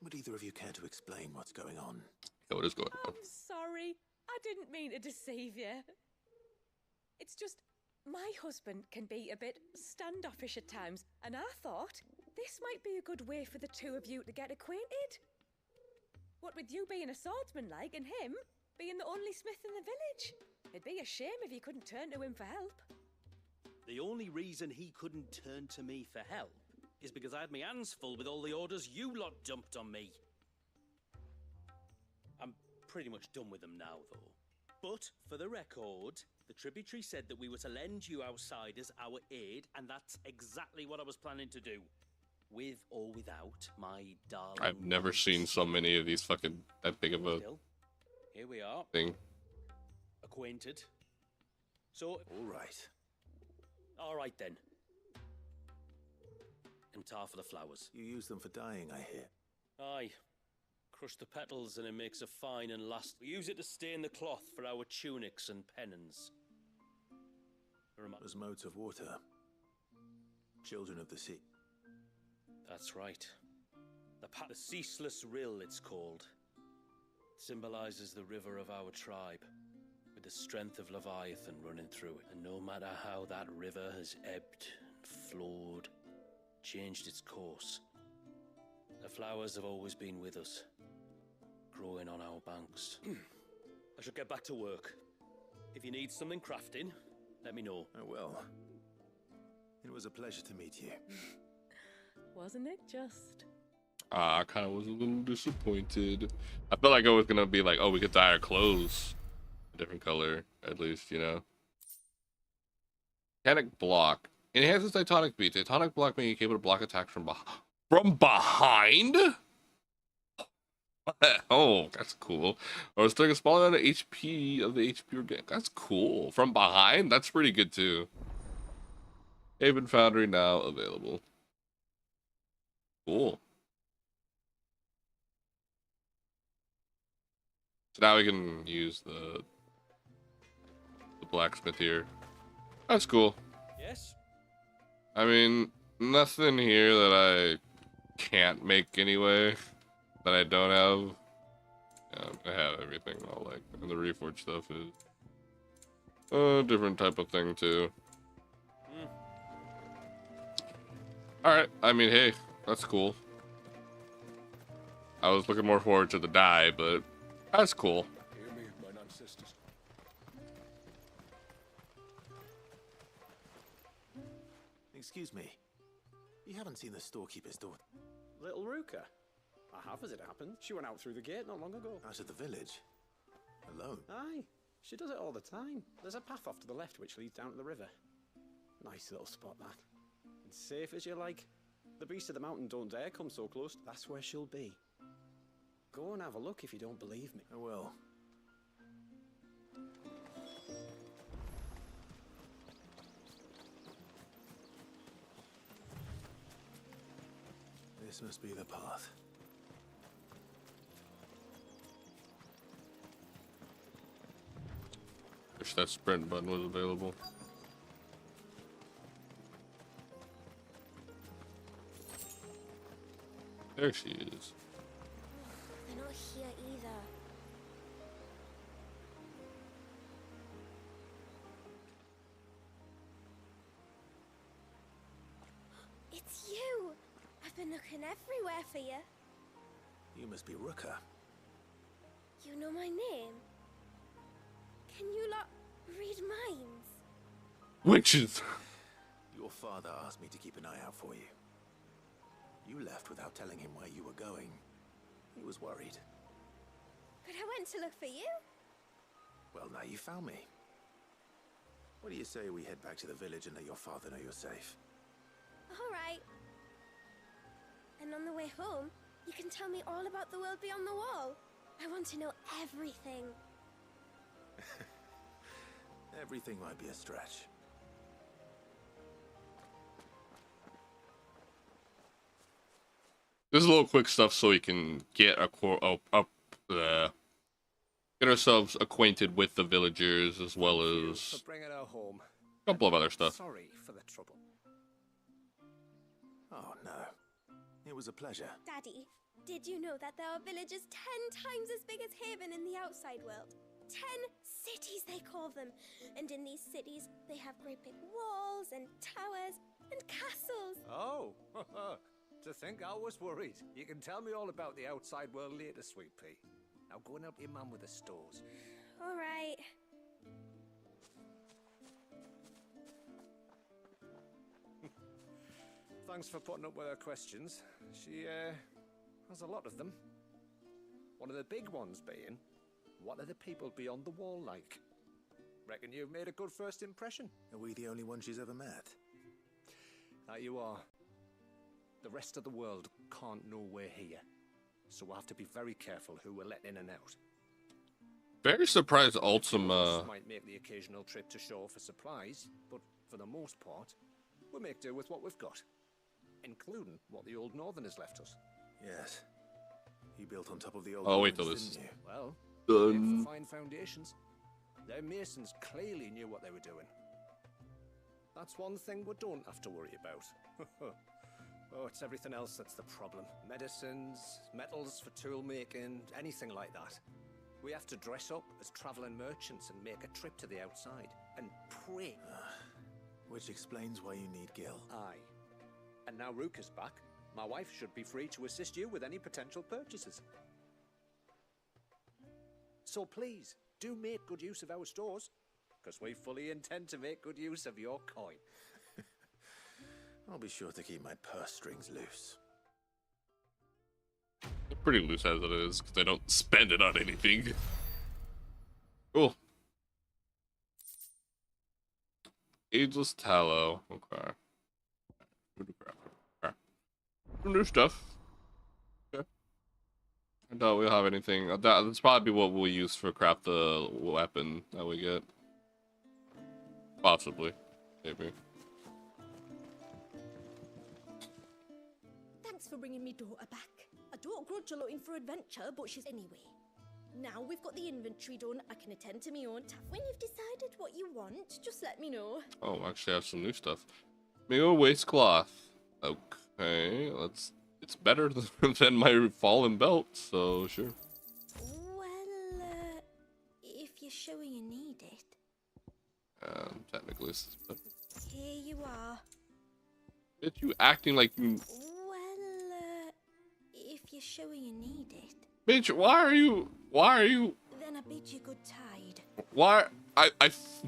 Would either of you care to explain what's going on? Yeah, what is going on? I'm sorry. I didn't mean to deceive you. It's just my husband can be a bit standoffish at times, and I thought this might be a good way for the two of you to get acquainted. What with you being a swordsman like, and him being the only smith in the village. It'd be a shame if you couldn't turn to him for help. The only reason he couldn't turn to me for help is because I had my hands full with all the orders you lot dumped on me. I'm pretty much done with them now, though. But, for the record, the Tributary said that we were to lend you outsiders our aid, and that's exactly what I was planning to do. With or without my darling... I've never seen so many of these fucking... that big of a... Still, here we are. Thing. Acquainted. So... All right then. And tar for the flowers. You use them for dyeing, I hear. Aye. Crush the petals and it makes a fine and last. We use it to stain the cloth for our tunics and pennons. As modes of water. Children of the sea. That's right. The Ceaseless Rill, it's called. It symbolizes the river of our tribe, with the strength of Leviathan running through it. And no matter how that river has ebbed and flowed, changed its course, the flowers have always been with us, growing on our banks. I should get back to work. If you need something crafting, let me know. I will. It was a pleasure to meet you. Wasn't it just? I kind of was a little disappointed. I felt like it was gonna be like, oh, we could dye our clothes a different color, at least, you know. Titanic block enhances Titanic beat. Titanic block being capable to block attacks from behind. Oh, that's cool. Or it's taking a smaller amount of HP of the HP we're getting. That's cool. From behind, that's pretty good too. Haven Foundry now available. Cool. So now we can use the blacksmith here. That's cool. Yes? I mean, nothing here that I can't make anyway. That I don't have. Yeah, I have everything all like, and the Reforged stuff is a different type of thing too. Alright, I mean, hey, that's cool. I was looking more forward to the dye, but that's cool. Hear me, mine ancestors. Excuse me. You haven't seen the storekeeper's daughter? Little Ruka? I have, as it happened. She went out through the gate not long ago. Out of the village? Alone? Aye. She does it all the time. There's a path off to the left which leads down to the river. Nice little spot, that. And safe as you like. The beasts of the mountain don't dare come so close. That's where she'll be. Go and have a look if you don't believe me. I will. This must be the path. Wish that sprint button was available. There she is. They're not here either. It's you! I've been looking everywhere for you. You must be Ruka. You know my name? Can you lot read minds? Witches. Your father asked me to keep an eye out for you. You left without telling him where you were going. He was worried. But I went to look for you. Well, now you found me. What do you say we head back to the village and let your father know you're safe? All right. And on the way home, you can tell me all about the world beyond the wall. I want to know everything. Everything might be a stretch. This is a little quick stuff so we can get get ourselves acquainted with the villagers as well as For bringing her home. a couple of other stuff. Sorry for the trouble. Oh, no. It was a pleasure. Daddy, did you know that there are villages 10 times as big as Haven in the outside world? 10 cities, they call them. And in these cities, they have great big walls and towers and castles. Oh, to think I was worried. You can tell me all about the outside world later, Sweet Pea. Now go and help your mum with the stores. All right. Thanks for putting up with her questions. She, has a lot of them. One of the big ones being, what are the people beyond the wall like? Reckon you've made a good first impression. Are we the only one she's ever met? That you are. The rest of the world can't know we're here, so we'll have to be very careful who we're letting in and out. Very surprised Ultima. Might make the occasional trip to shore for supplies, but for the most part, we'll make do with what we've got, including what the old Northerners left us. Yes. He built on top of the old. Oh, wait till ruins, this. didn't you? Well, Done. for fine foundations. Their masons clearly knew what they were doing. That's one thing we don't have to worry about. Oh, it's everything else that's the problem. Medicines, metals for tool making, anything like that. We have to dress up as traveling merchants and make a trip to the outside and pray. Which explains why you need Gil. Aye. And now Rook is back. My wife should be free to assist you with any potential purchases. So please, do make good use of our stores, because we fully intend to make good use of your coin. I'll be sure to keep my purse strings loose. They're pretty loose as it is, because they don't spend it on anything. Cool. Ageless Tallow. Okay. Okay. Some new stuff. Okay. I doubt we'll have anything. That's probably what we'll use for craft the weapon that we get. Possibly. Maybe. Thanks for bringing me daughter back. I don't grudge her looking for adventure, but she's anyway. Now we've got the inventory done, I can attend to my own tasks. When you've decided what you want, just let me know. Oh, actually I have some new stuff. Mego waistcloth. Okay, it's better than my fallen belt, so sure. Well, if you're sure you need it. Technically this is better. Here you are. Bitch, you acting like you... Well, if you're sure you need it. Bitch, why are you... Then I bid you good tide. Why...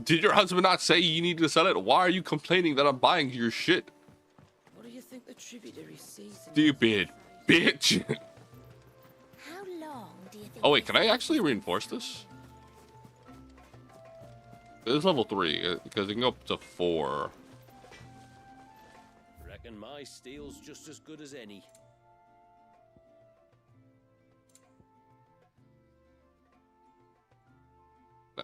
Did your husband not say you need to sell it? Why are you complaining that I'm buying your shit? What do you think the tributary sees? Stupid bitch. How long do you think? Oh wait, can I actually reinforce this? This is level 3, because it can go up to 4. Reckon my steel's just as good as any. No.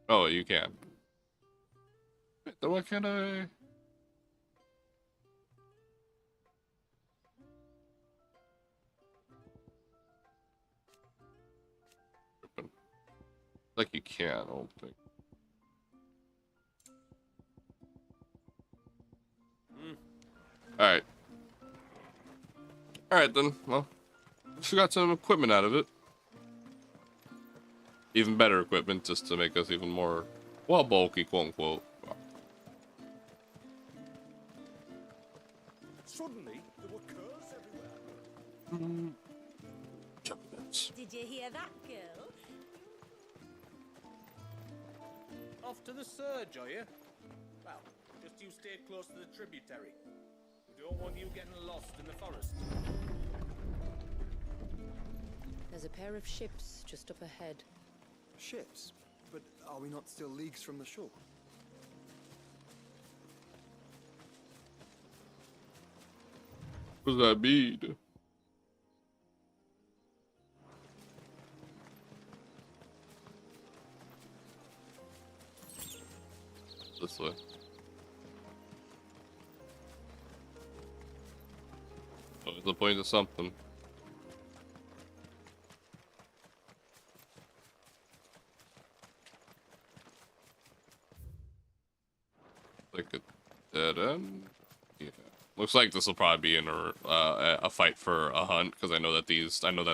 Oh, you can. Then why can't I? Like you can, I don't think. Alright. Alright then, well. She got some equipment out of it. Even better equipment, just to make us even more, well, bulky, quote unquote. Suddenly, there were curs everywhere. Did you hear that, girl? Off to the surge, are you? Well, just you stay close to the tributary. We don't want you getting lost in the forest. There's a pair of ships just up ahead. Ships? But are we not still leagues from the shore? What does that mean? This way. Oh, it's the point of something. Like a dead end. Yeah. Looks like this will probably be in a fight for a hunt, because I know that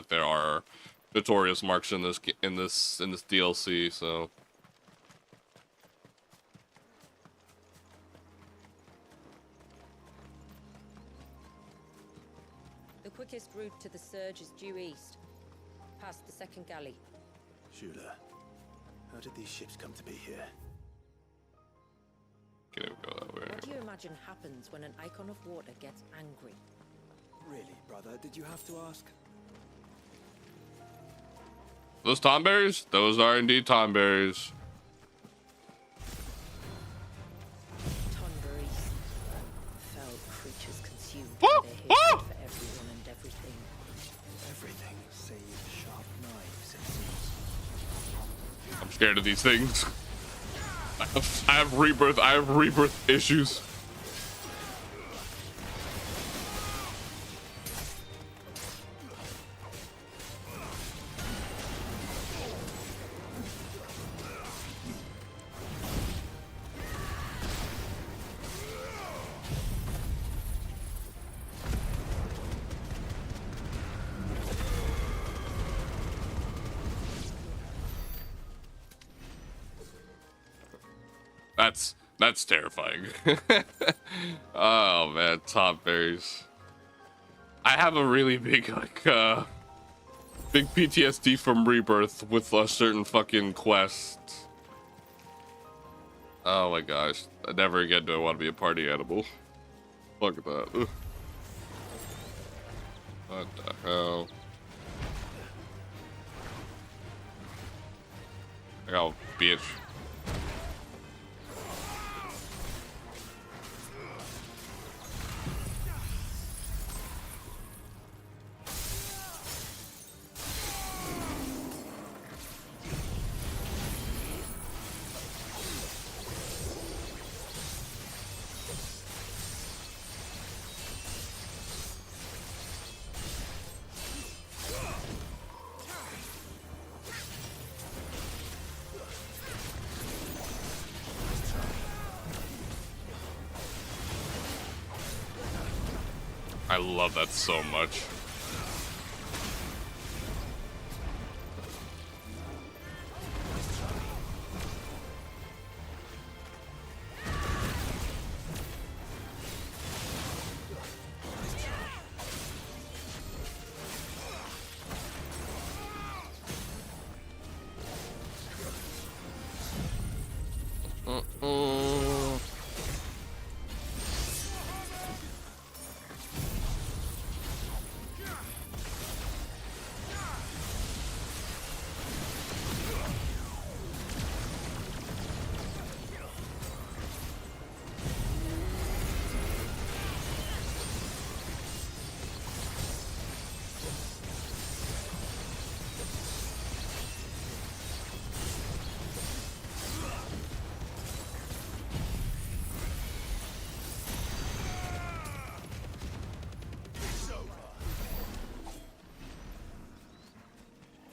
there are notorious marks in this DLC. So. The quickest route to the surge is due east, past the second galley. Shula, how did these ships come to be here? Can it go that way? What do you imagine happens when an icon of water gets angry? Really, brother? Did you have to ask? Those tomberries? Those are indeed tomberries. Tonberries. Foul creatures consumed by their hatred for everyone and everything. Everything save sharp knives, it seems. I'm scared of these things. I have rebirth issues. That's terrifying. Oh man, top berries. I have a really big big PTSD from Rebirth with a certain fucking quest. Oh my gosh, never again do I want to be a party animal. Fuck that. Ugh. What the hell? I got bitch. I love that so much.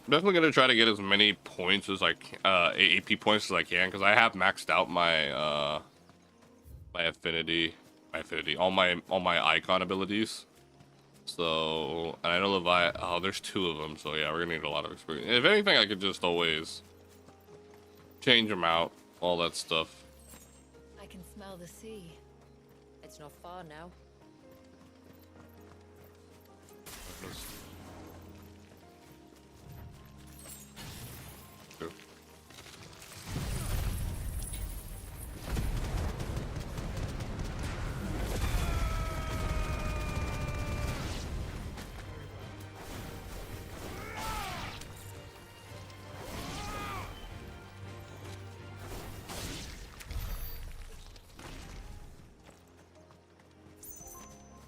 Definitely gonna try to get as many points as I can, AP points as I can, because I have maxed out my my affinity, all my icon abilities. So, and I know Levi. Oh, there's 2 of them. So yeah, we're gonna need a lot of experience. If anything, I could just always change them out, all that stuff. I can smell the sea. It's not far now.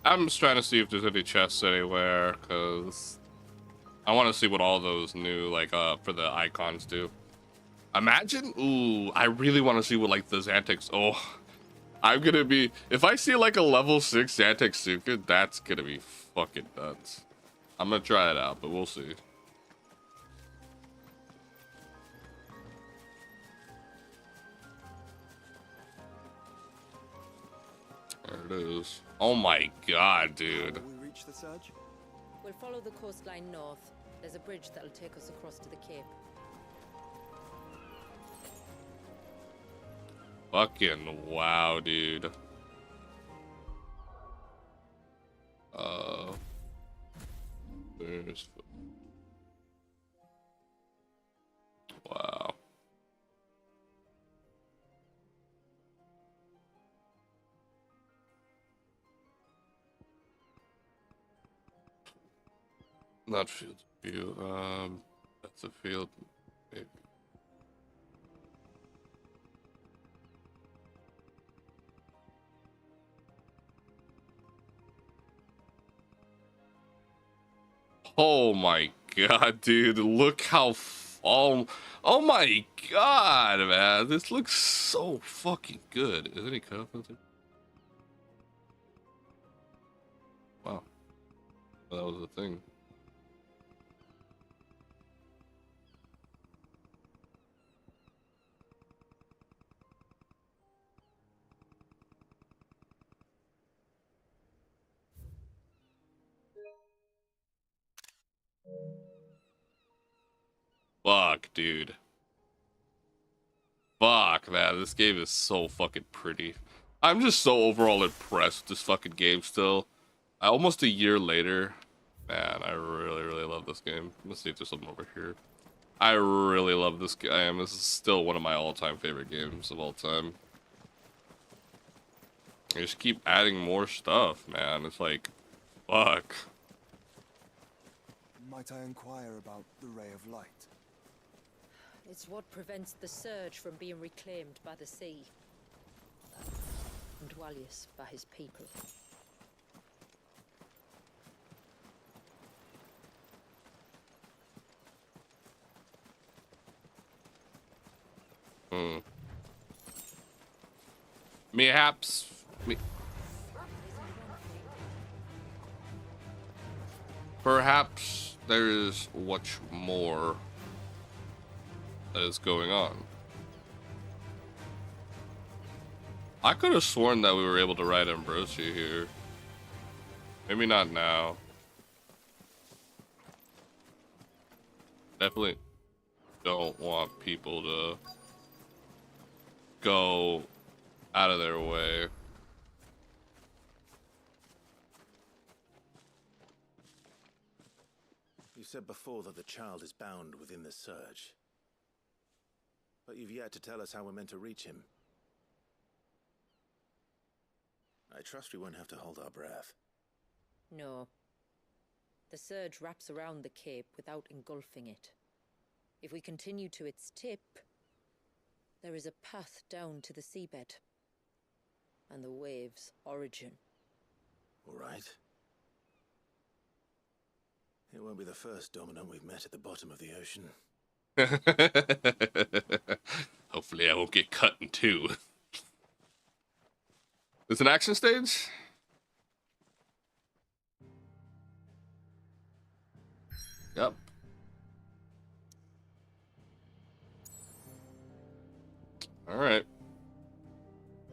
I'm just trying to see if there's any chests anywhere, because I want to see what all those new, like, for the icons do. Imagine, ooh, I really want to see what, like, the Xantix, oh, I'm gonna be, if I see, like, a level 6 Xantix Suka, that's gonna be fucking nuts. I'm gonna try it out, but we'll see. There it is. Oh my god, dude. Will we reach the surge? We'll follow the coastline north. There's a bridge that'll take us across to the cape. Fucking wow, dude. Here's... Wow. Not field view. That's a field. Maybe. Oh my god, dude! Look how oh my god, man! This looks so fucking good. Is any cut off filter? Wow, that was the thing. Fuck, dude. Fuck, man. This game is so fucking pretty. I'm just so overall impressed with this fucking game still. Almost a year later. Man, I really, really love this game. Let's see if there's something over here. I really love this game. This is still one of my all-time favorite games of all time. They just keep adding more stuff, man. It's like, fuck. Might I inquire about the Ray of Light? It's what prevents the surge from being reclaimed by the sea. And Dwalius by his people. Perhaps there is much more that is going on. I could have sworn that we were able to ride Ambrosia here. Maybe not now. Definitely don't want people to go out of their way. You said before that the child is bound within the surge. But you've yet to tell us how we're meant to reach him. I trust we won't have to hold our breath. No. The surge wraps around the cape without engulfing it. If we continue to its tip, there is a path down to the seabed. And the wave's origin. All right. It won't be the first dominant we've met at the bottom of the ocean. Hopefully I won't get cut in two. It's an action stage? Yep. Alright.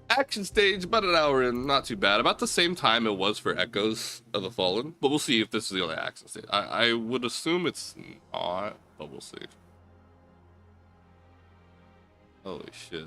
Action stage, about an hour in, not too bad. About the same time it was for Echoes of the Fallen. But we'll see if this is the only action stage. I would assume it's not, but we'll see. Holy shit.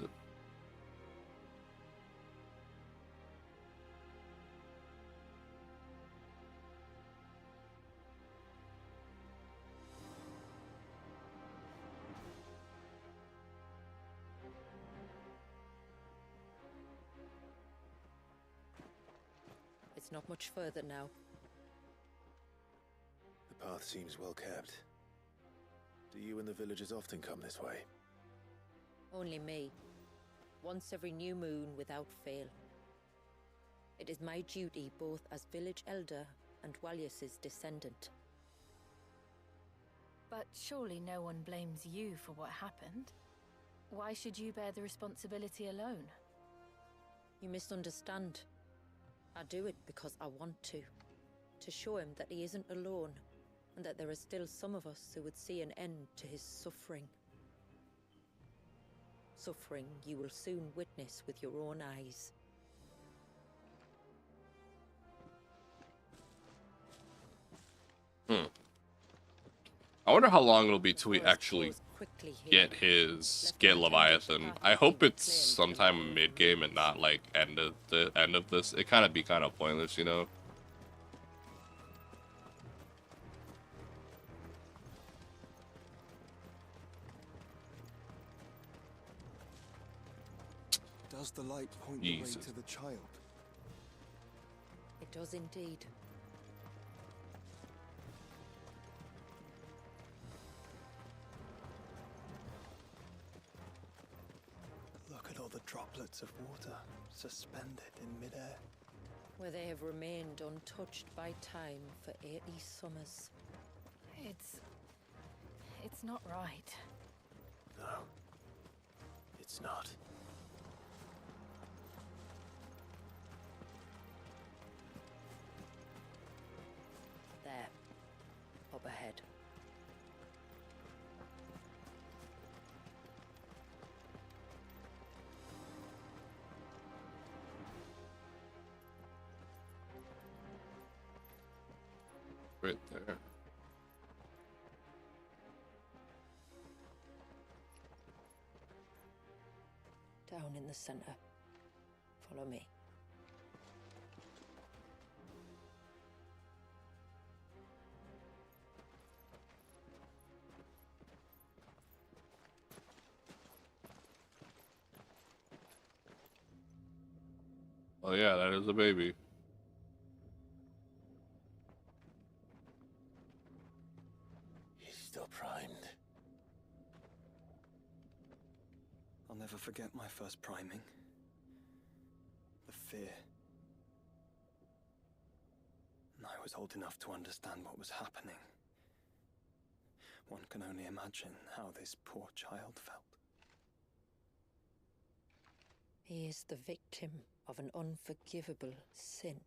It's not much further now. The path seems well kept. Do you and the villagers often come this way? Only me. Once every new moon without fail. It is my duty both as village elder and Dwalius's descendant. But surely no one blames you for what happened. Why should you bear the responsibility alone? You misunderstand. I do it because I want to. To show him that he isn't alone, and that there are still some of us who would see an end to his suffering. Suffering you will soon witness with your own eyes. I wonder how long it'll be till we actually get Leviathan. I hope it's sometime mid-game and not like end of this. It kind of be kind of pointless, you know. Does the light point Jesus. the way to the child? It does indeed. Look at all the droplets of water suspended in midair. Where they have remained untouched by time for 80 summers. It's not right. No, it's not. There. Up ahead. Right there. Down in the center. Follow me. Oh yeah, that is a baby. He's still primed. I'll never forget my first priming. The fear. I was old enough to understand what was happening. One can only imagine how this poor child felt. He is the victim of an unforgivable sin.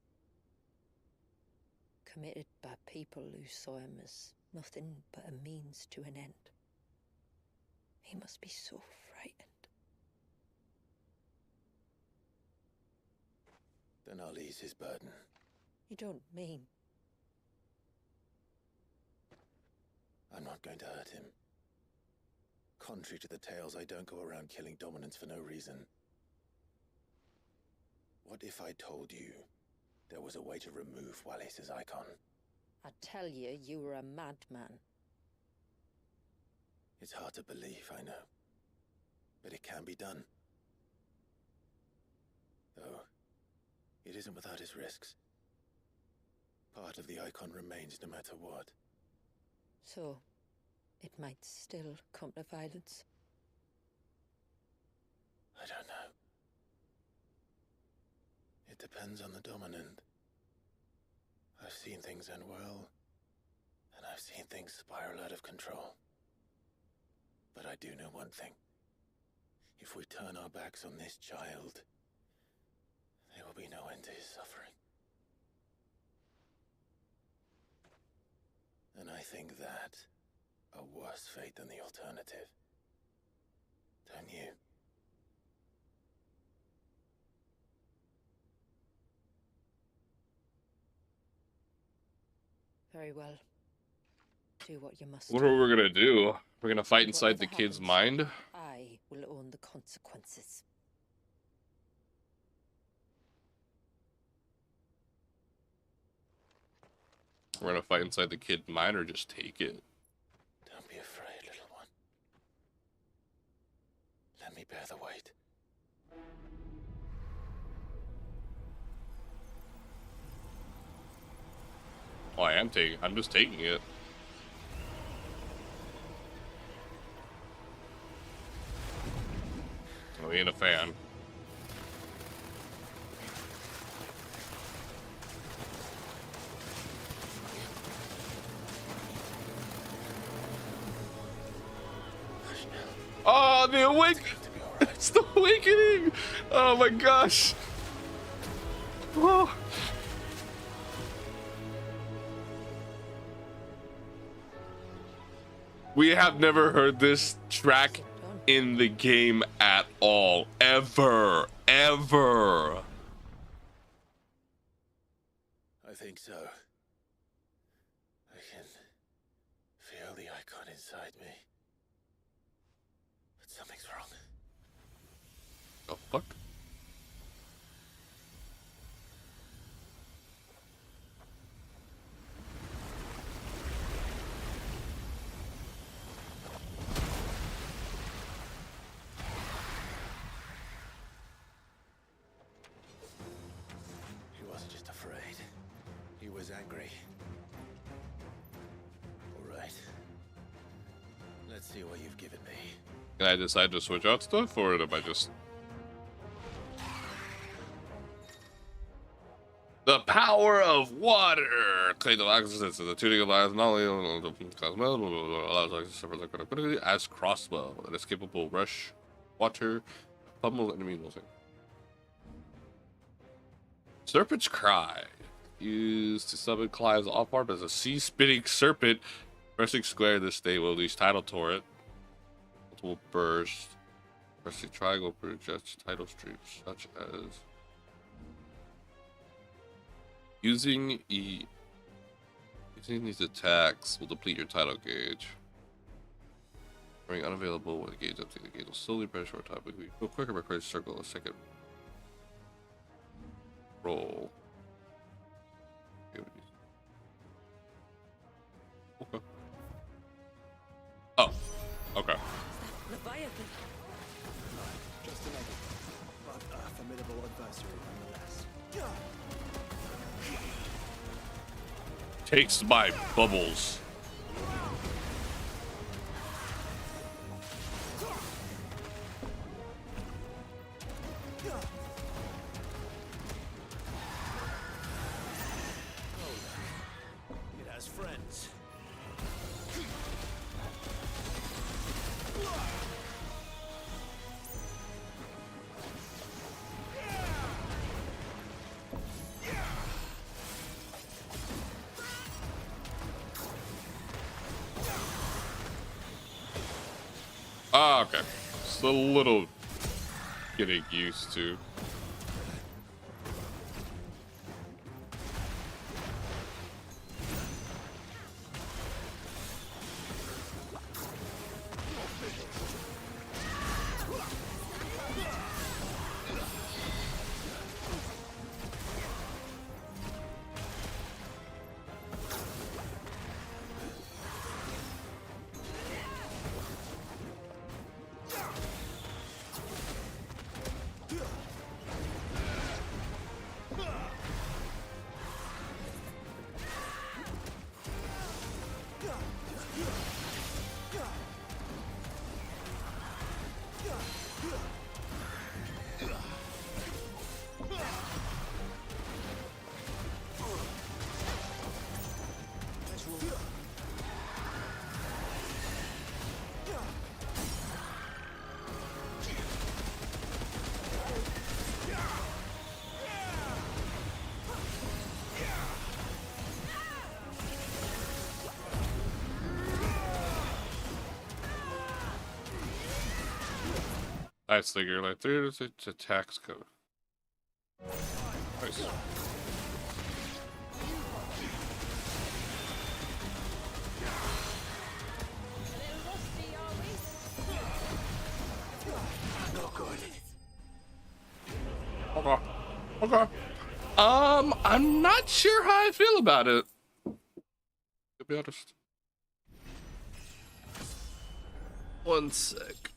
Committed by people who saw him as nothing but a means to an end. He must be so frightened. Then I'll ease his burden. You don't mean? I'm not going to hurt him. Contrary to the tales, I don't go around killing dominants for no reason. What if I told you there was a way to remove Wallace's icon? I tell you, you were a madman. It's hard to believe, I know. But it can be done. Though, it isn't without its risks. Part of the icon remains no matter what. So, it might still come to violence. I don't know. It depends on the dominant. I've seen things end well, and I've seen things spiral out of control. But I do know one thing. If we turn our backs on this child, there will be no end to his suffering. And I think that a worse fate than the alternative. Don't you? Very well. Do what you must. What are we gonna do? We're gonna fight inside the Whatever kid's happens, mind? I will own the consequences. We're gonna fight inside the kid's mind or just take it? Don't be afraid, little one. Let me bear the weight. Oh, I'm just taking it. Oh, he ain't a fan. Oh, the It's the awakening! Oh my gosh! Oh. We have never heard this track in the game at all. Ever. Ever. I think so. I can feel the icon inside me. But something's wrong. Oh, fuck. angry. All right. Let's see what you've given me. Can I decide to switch out stuff, or am I just... The power of water! Claim the access to the tuning of lives not only allows access to further credibility as crossbow. An escapable rush water pummel enemy losing. Serpent's Cry. Used to summon Clive's off arm as a sea-spitting serpent. Pressing square this state will unleash tidal torrent. Multiple burst. Pressing triangle projects tidal streams such as using these attacks will deplete your tidal gauge. Remaining unavailable when the gauge empty. The gauge will slowly burn short time. We go quicker by creating circle a second roll. Okay. Oh, okay. Leviathan. Just a negative, but a formidable adversary nonetheless. Takes my bubbles. It has friends. Ah, okay. It's a little getting used to. Nice figure, like there's its attacks code. Nice. Okay. Okay. I'm not sure how I feel about it. To be honest. One sec.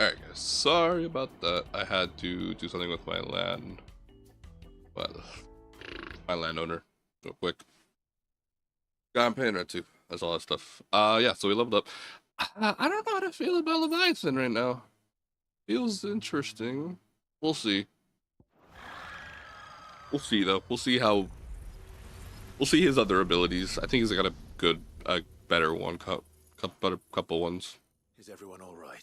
Alright guys, sorry about that. I had to do something with my land. Well, my landowner, real quick. God, I'm paying rent too. That's all that stuff. Yeah, so we leveled up. I don't know how to feel about Leviathan right now. Feels interesting. We'll see. We'll see though. We'll see his other abilities. I think he's got a better one, couple ones. Is everyone all right?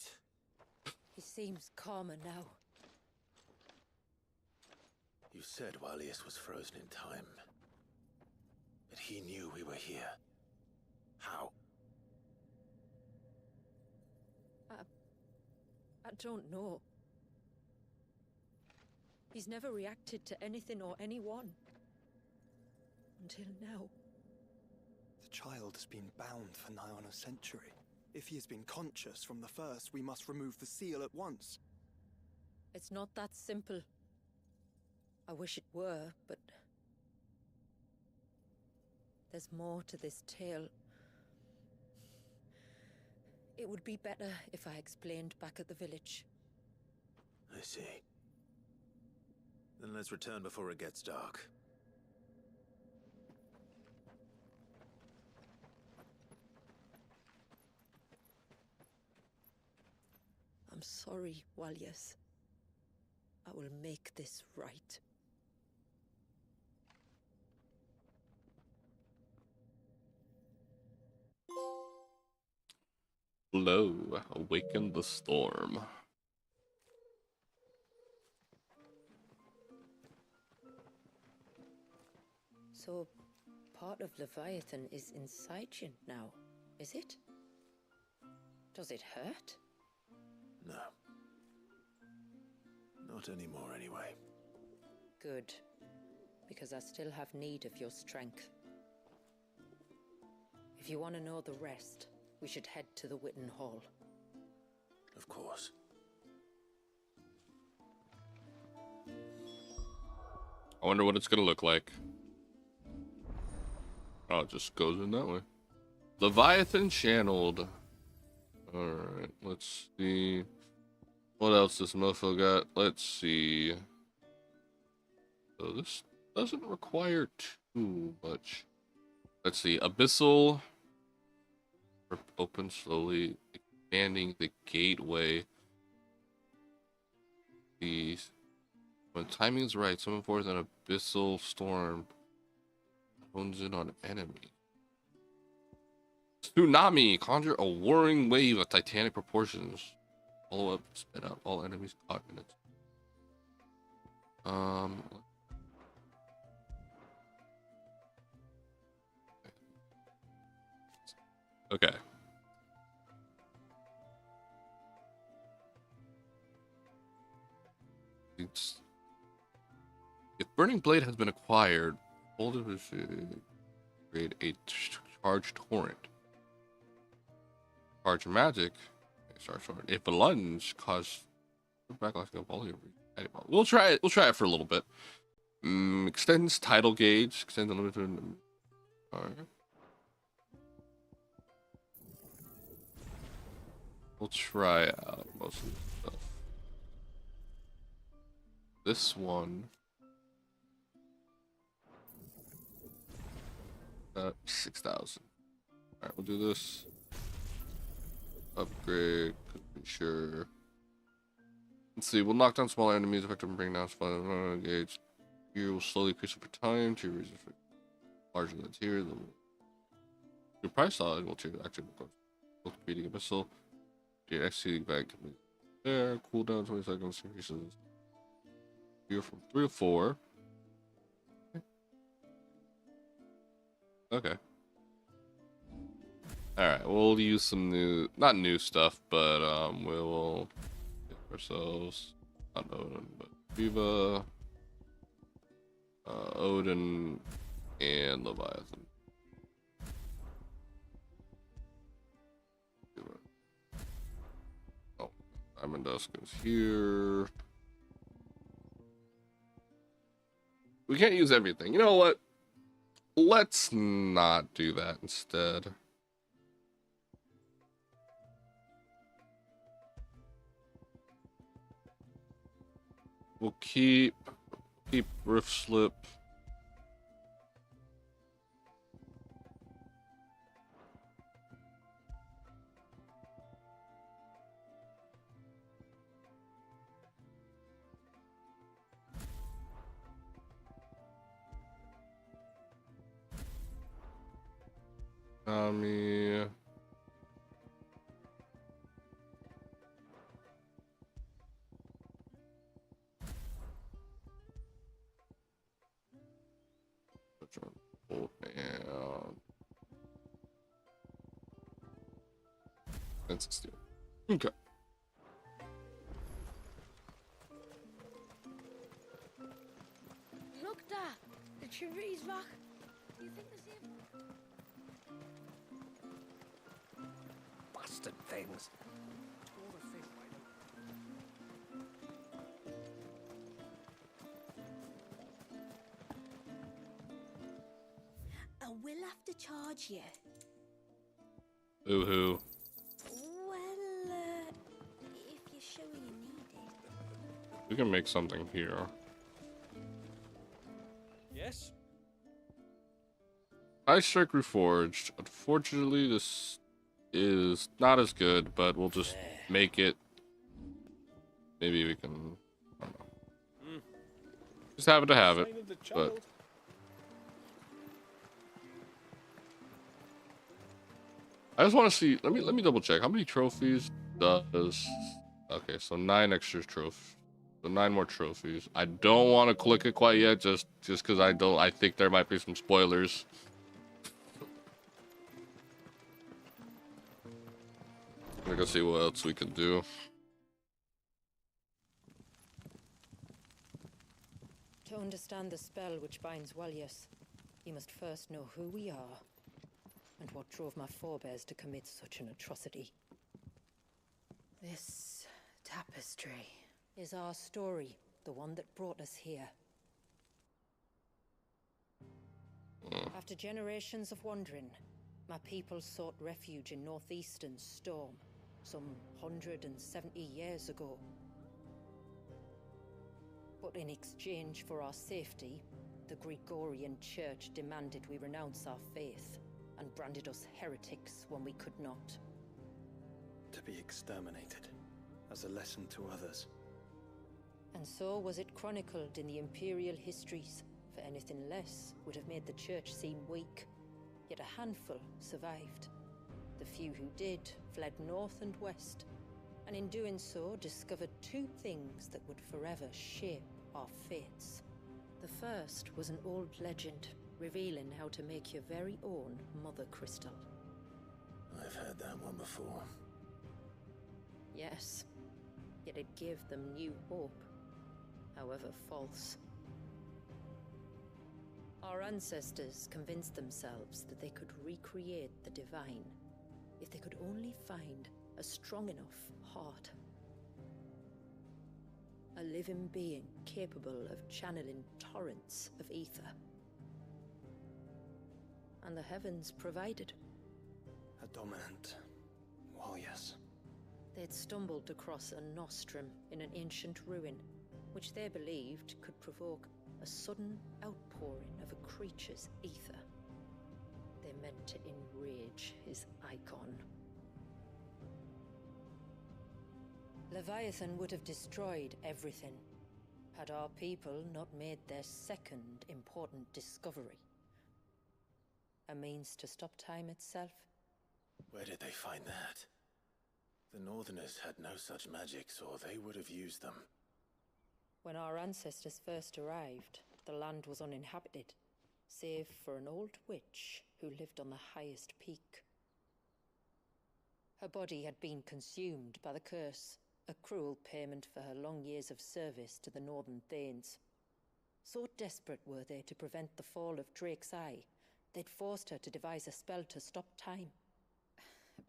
He seems calmer now. You said Walius was frozen in time. But he knew we were here. How? I don't know. He's never reacted to anything or anyone. Until now. The child has been bound for nigh on a century. If he has been conscious from the first, we must remove the seal at once. It's not that simple. I wish it were, but... there's more to this tale. It would be better if I explained back at the village. I see. Then let's return before it gets dark. I'm sorry, Walius. I will make this right. Blow, awaken the storm. So, part of Leviathan is inside you now, is it? Does it hurt? No. Not anymore, anyway. Good. Because I still have need of your strength. If you want to know the rest, we should head to the Witten Hall. Of course. I wonder what it's gonna look like. Oh, it just goes in that way. Leviathan channeled. Alright, let's see. What else this mofo got? Let's see. So this doesn't require too much. Let's see. Abyssal. Open slowly. Expanding the gateway. These. When timing's right, summon forth an abyssal storm. Hones in on enemy. Tsunami! Conjure a warring wave of titanic proportions. Follow up, spit out all enemies caught in it. Okay. If Burning Blade has been acquired, hold it create a charge torrent. Charge magic. If a lunge cause backlash of all your we'll try it. We'll try it for a little bit. Extends tidal gauge. Extends unlimited. Alright. We'll try out most of this stuff. This one. 6,000. Alright, we'll do this. Upgrade, could be sure. Let's see, we'll knock down smaller enemies, effective and bring down smaller engage. Here will slowly increase over time. Tier reasons for larger than tier. Your price solid will tier actually both creating a missile. Your exceeding back there. Cooldown 20 seconds increases. Here from 3 to 4. Okay. Alright, we'll use some new, not new stuff, but we'll get ourselves, not Odin, but Viva, Odin, and Leviathan. Oh, Diamond Dusk is here. We can't use everything. You know what? Let's not do that instead. We'll keep Rift Slip. Me. And 60. Okay. Look, Dad, the tree's back. You think the same? Bastard things. I will have to charge you. Boo-hoo. Well, if you're sure you need it. We can make something here. Yes? Ice Strike Reforged. Unfortunately, this is not as good, but we'll just make it. Maybe we can. I don't know. Just happen to have it, but. I just want to see. Let me double check. How many trophies does? Okay, so 9 extra trophies. So 9 more trophies. I don't want to click it quite yet, just because I don't. I think there might be some spoilers. We're gonna see what else we can do. To understand the spell which binds Walyas, you must first know who we are, and what drove my forebears to commit such an atrocity. This tapestry is our story, the one that brought us here. After generations of wandering, my people sought refuge in northeastern Storm, some 170 years ago. But in exchange for our safety, the Gregorian Church demanded we renounce our faith, and branded us heretics when we could not. To be exterminated, as a lesson to others. And so was it chronicled in the Imperial histories, for anything less would have made the Church seem weak. Yet a handful survived. The few who did fled north and west, and in doing so discovered 2 things that would forever shape our fates. The first was an old legend, revealing how to make your very own Mother Crystal. I've heard that one before. Yes, yet it gave them new hope, however false. Our ancestors convinced themselves that they could recreate the divine if they could only find a strong enough heart. A living being capable of channeling torrents of ether. And the heavens provided. A dominant. Well, yes. They'd stumbled across a nostrum in an ancient ruin, which they believed could provoke a sudden outpouring of a creature's ether. They meant to enrage his icon. Leviathan would have destroyed everything, had our people not made their second important discovery. A means to stop time itself. Where did they find that? The Northerners had no such magics, or they would have used them. When our ancestors first arrived, the land was uninhabited, save for an old witch who lived on the highest peak. Her body had been consumed by the curse, a cruel payment for her long years of service to the Northern Thanes. So desperate were they to prevent the fall of Drake's Eye, they'd forced her to devise a spell to stop time.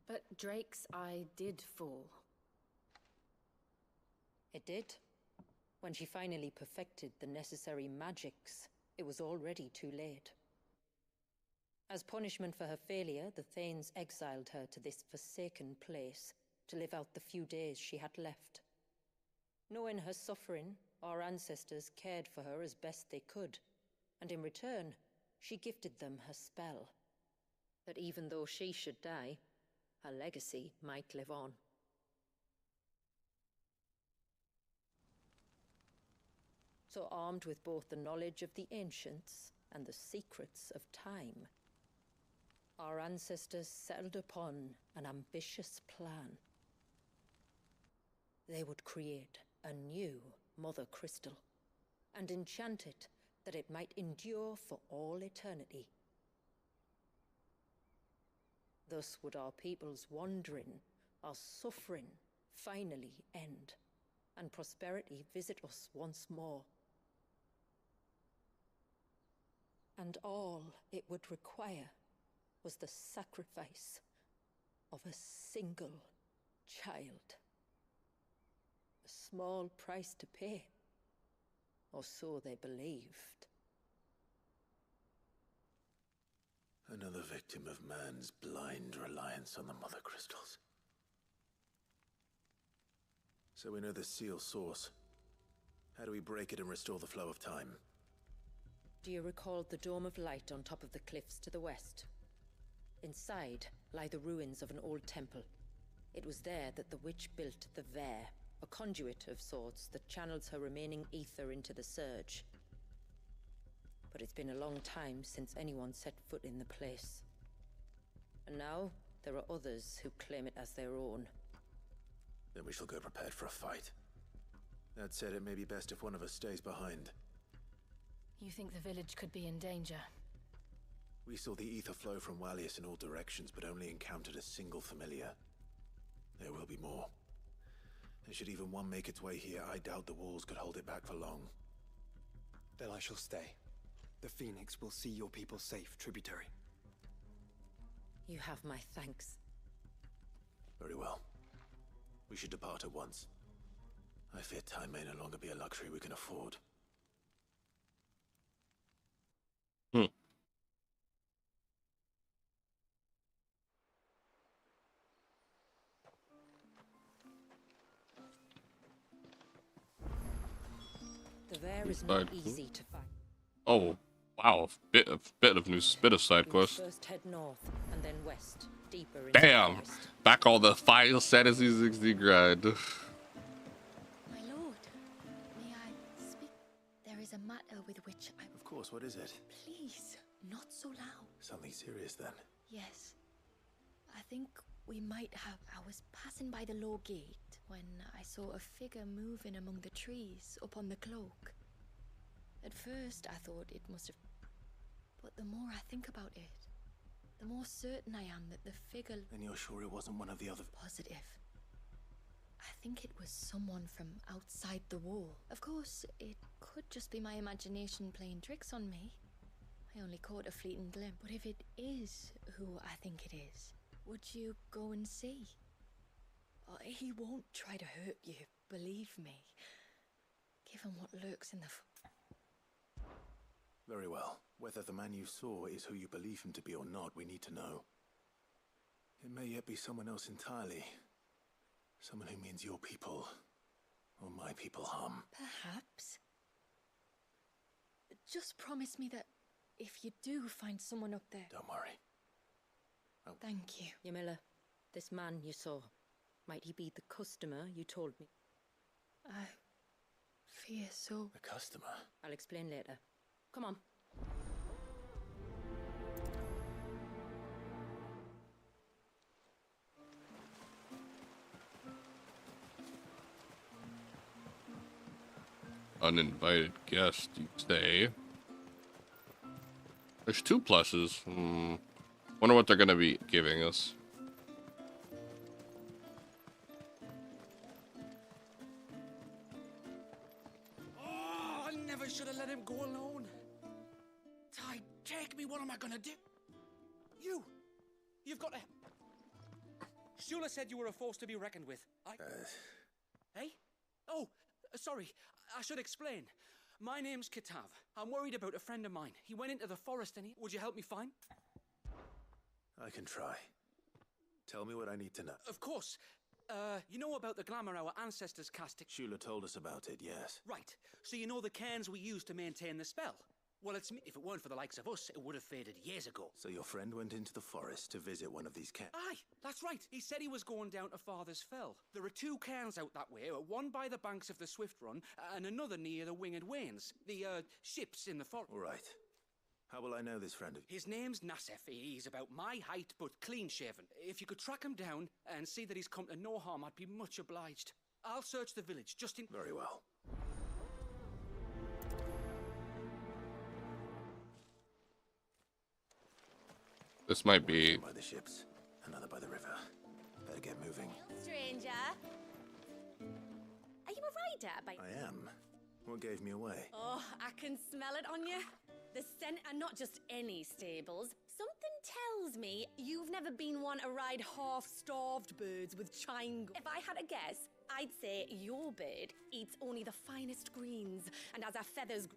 But Drake's Eye did fall. It did. When she finally perfected the necessary magics, it was already too late. As punishment for her failure, the Thanes exiled her to this forsaken place to live out the few days she had left. Knowing her suffering, our ancestors cared for her as best they could, and in return, she gifted them her spell. That even though she should die, her legacy might live on. So armed with both the knowledge of the ancients and the secrets of time, our ancestors settled upon an ambitious plan. They would create a new Mother Crystal, and enchant it that it might endure for all eternity. Thus would our people's wandering, our suffering, finally end, and prosperity visit us once more. And all it would require was the sacrifice of a single child. A small price to pay, or so they believed. Another victim of man's blind reliance on the Mother Crystals. So we know the seal source. How do we break it and restore the flow of time? Do you recall the Dome of Light on top of the cliffs to the west? Inside lie the ruins of an old temple. It was there that the witch built the Vare, a conduit of sorts that channels her remaining ether into the Surge. But it's been a long time since anyone set foot in the place. And now, there are others who claim it as their own. Then we shall go prepared for a fight. That said, it may be best if one of us stays behind. You think the village could be in danger? We saw the ether flow from Wallius in all directions, but only encountered a single familiar. There will be more. And should even one make its way here, I doubt the walls could hold it back for long. Then I shall stay. The Phoenix will see your people safe, tributary. You have my thanks. Very well. We should depart at once. I fear time may no longer be a luxury we can afford. The Vare is not easy to find. Oh, wow! Bit of side quest. First head north and then west, deeper into Damn! the forest. Back all the Final Fantasy 60 grind. My lord, may I speak? There is a matter with which I... Of course, what is it? Please, not so loud. Something serious then. Yes. I think we might have... I was passing by the low gate when I saw a figure moving among the trees up on the cloak. At first, I thought it must have... But the more I think about it, the more certain I am that the figure... And you're sure it wasn't one of the other... Positive. I think it was someone from outside the wall. Of course, it could just be my imagination playing tricks on me. I only caught a fleeting glimpse. But if it is who I think it is, would you go and see? Oh, he won't try to hurt you, believe me. Given what lurks in the... Very well. Whether the man you saw is who you believe him to be or not, we need to know. It may yet be someone else entirely. Someone who means your people, or my people, harm. Perhaps. Just promise me that if you do find someone up there... Don't worry. Oh. Thank you. Yamila, this man you saw, might he be the customer you told me? I fear so. The customer? I'll explain later. Come on. Uninvited guest, you say? There's 2 pluses. Wonder what they're gonna be giving us. Oh, I never should have let him go alone. Ty, take me. What am I gonna do? You've got to... Shula said you were a force to be reckoned with. Hey? Oh, sorry. I should explain. My name's Kitav. I'm worried about a friend of mine. He went into the forest and Would you help me find? I can try. Tell me what I need to know. Of course. You know about the glamour our ancestors cast? Shula told us about it, yes. Right. So you know the cairns we use to maintain the spell? Well, if it weren't for the likes of us, it would have faded years ago. So your friend went into the forest to visit one of these cairns? Aye, that's right. He said he was going down to Father's Fell. There are 2 cairns out that way, one by the banks of the Swift Run, and another near the Winged Wains, the, ships in the forest. All right. How will I know this friend of yours? His name's Nassef. He's about my height, but clean-shaven. If you could track him down and see that he's come to no harm, I'd be much obliged. I'll search the village, just in... Very well. This might be... One by the ships, another by the river. Better get moving. Stranger. Are you a rider I am. What gave me away? Oh, I can smell it on you. The scent, and not just any stables. Something tells me you've never been one to ride half-starved birds with chine. If I had a guess, I'd say your bird eats only the finest greens and has her feathers...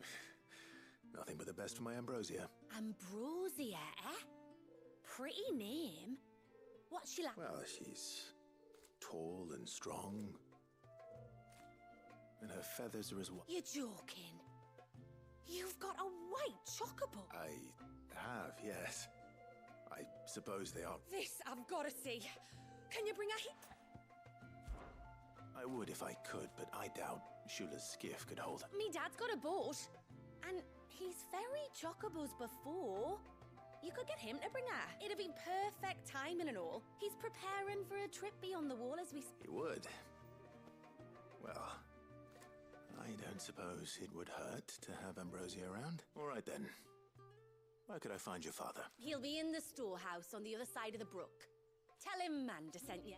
Nothing but the best for my ambrosia. Ambrosia, eh? Pretty name. What's she like? Well, she's tall and strong. And her feathers are as white. You're joking. You've got a white chocobo. I have, yes. I suppose they are. This I've got to see. Can you bring a I would if I could, but I doubt Shula's skiff could hold her. Me dad's got a boat. And he's ferried chocobos before. You could get him to bring her. It'd be perfect timing and all. He's preparing for a trip beyond the wall as we... He would. Well, I don't suppose it would hurt to have Ambrosia around. All right then. Where could I find your father? He'll be in the storehouse on the other side of the brook. Tell him Manda sent you.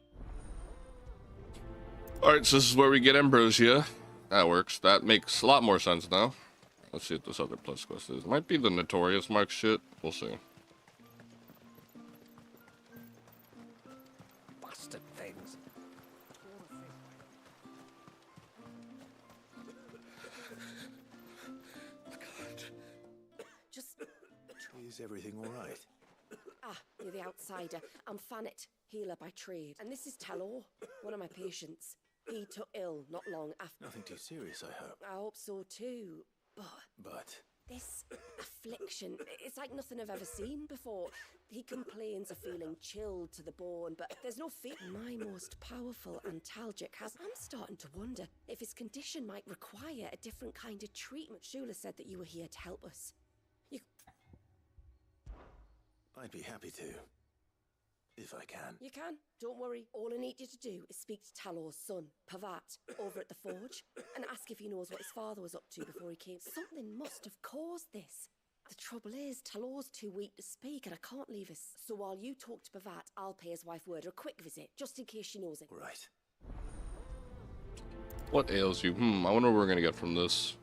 Alright, so this is where we get Ambrosia. That works. That makes a lot more sense now. Let's see what this other plus quest is. Might be the Notorious Mark shit. We'll see. Bastard things. Just... Is everything all right? Ah, you're the outsider. I'm Fanit, healer by trade. And this is Talor, one of my patients. He took ill not long after. Nothing too serious, I hope. I hope so too, But... this affliction, it's like nothing I've ever seen before. He complains of feeling chilled to the bone, but there's no fear. My most powerful antalgic has... I'm starting to wonder if his condition might require a different kind of treatment. Shula said that you were here to help us. I'd be happy to. If I can. You can. Don't worry. All I need you to do is speak to Talor's son, Pavat, over at the forge, and ask if he knows what his father was up to before he came. Something must have caused this. The trouble is, Talor's too weak to speak, and I can't leave us. So while you talk to Pavat, I'll pay his wife word a quick visit, just in case she knows it. Right. What ails you? I wonder what we're gonna get from this.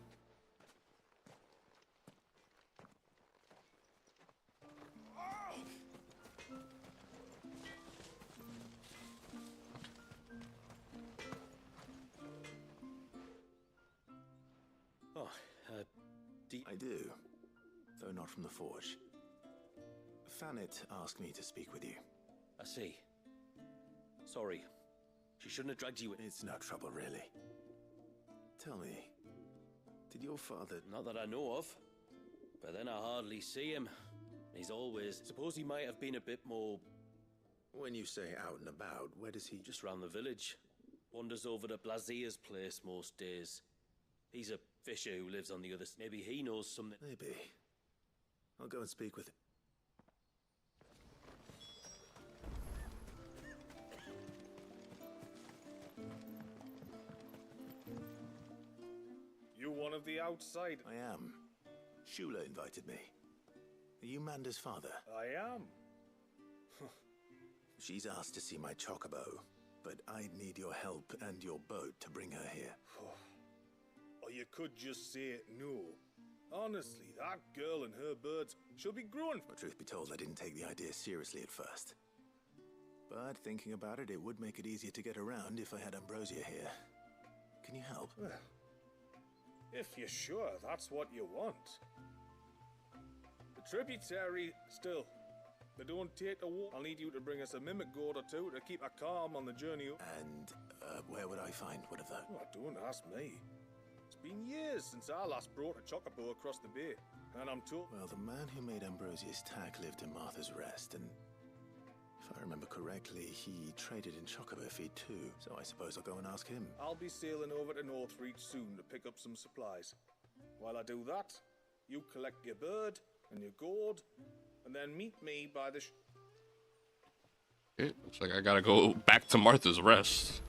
I do, though not from the forge. Fanit asked me to speak with you. I see. Sorry. She shouldn't have dragged you in. It's no trouble, really. Tell me, did your father... Not that I know of. But then I hardly see him. He's always... Suppose he might have been a bit more... When you say out and about, where does he... Just round the village. Wanders over to Blazier's place most days. He's a fisher who lives on the other... Maybe he knows something... Maybe. I'll go and speak with him. You one of the outside? I am. Shula invited me. Are you Manda's father? I am. She's asked to see my chocobo, but I'd need your help and your boat to bring her here. Or you could just say no. Honestly, that girl and her birds, she'll be growing. Well, truth be told, I didn't take the idea seriously at first. But thinking about it, it would make it easier to get around if I had Ambrosia here. Can you help? Well, if you're sure that's what you want. The tributary, still, They don't take the walk. I'll need you to bring us a mimic goat or two to keep her calm on the journey up. And where would I find one of those? Oh, don't ask me. It's been years since I last brought a chocobo across the bay, and I'm told... Well, the man who made Ambrosius tack lived in Martha's Rest, and if I remember correctly, he traded in chocobo feed too, so I suppose I'll go and ask him. I'll be sailing over to Northreach soon to pick up some supplies. While I do that, you collect your bird and your gourd, and then meet me by the... Okay, looks like I gotta go back to Martha's Rest.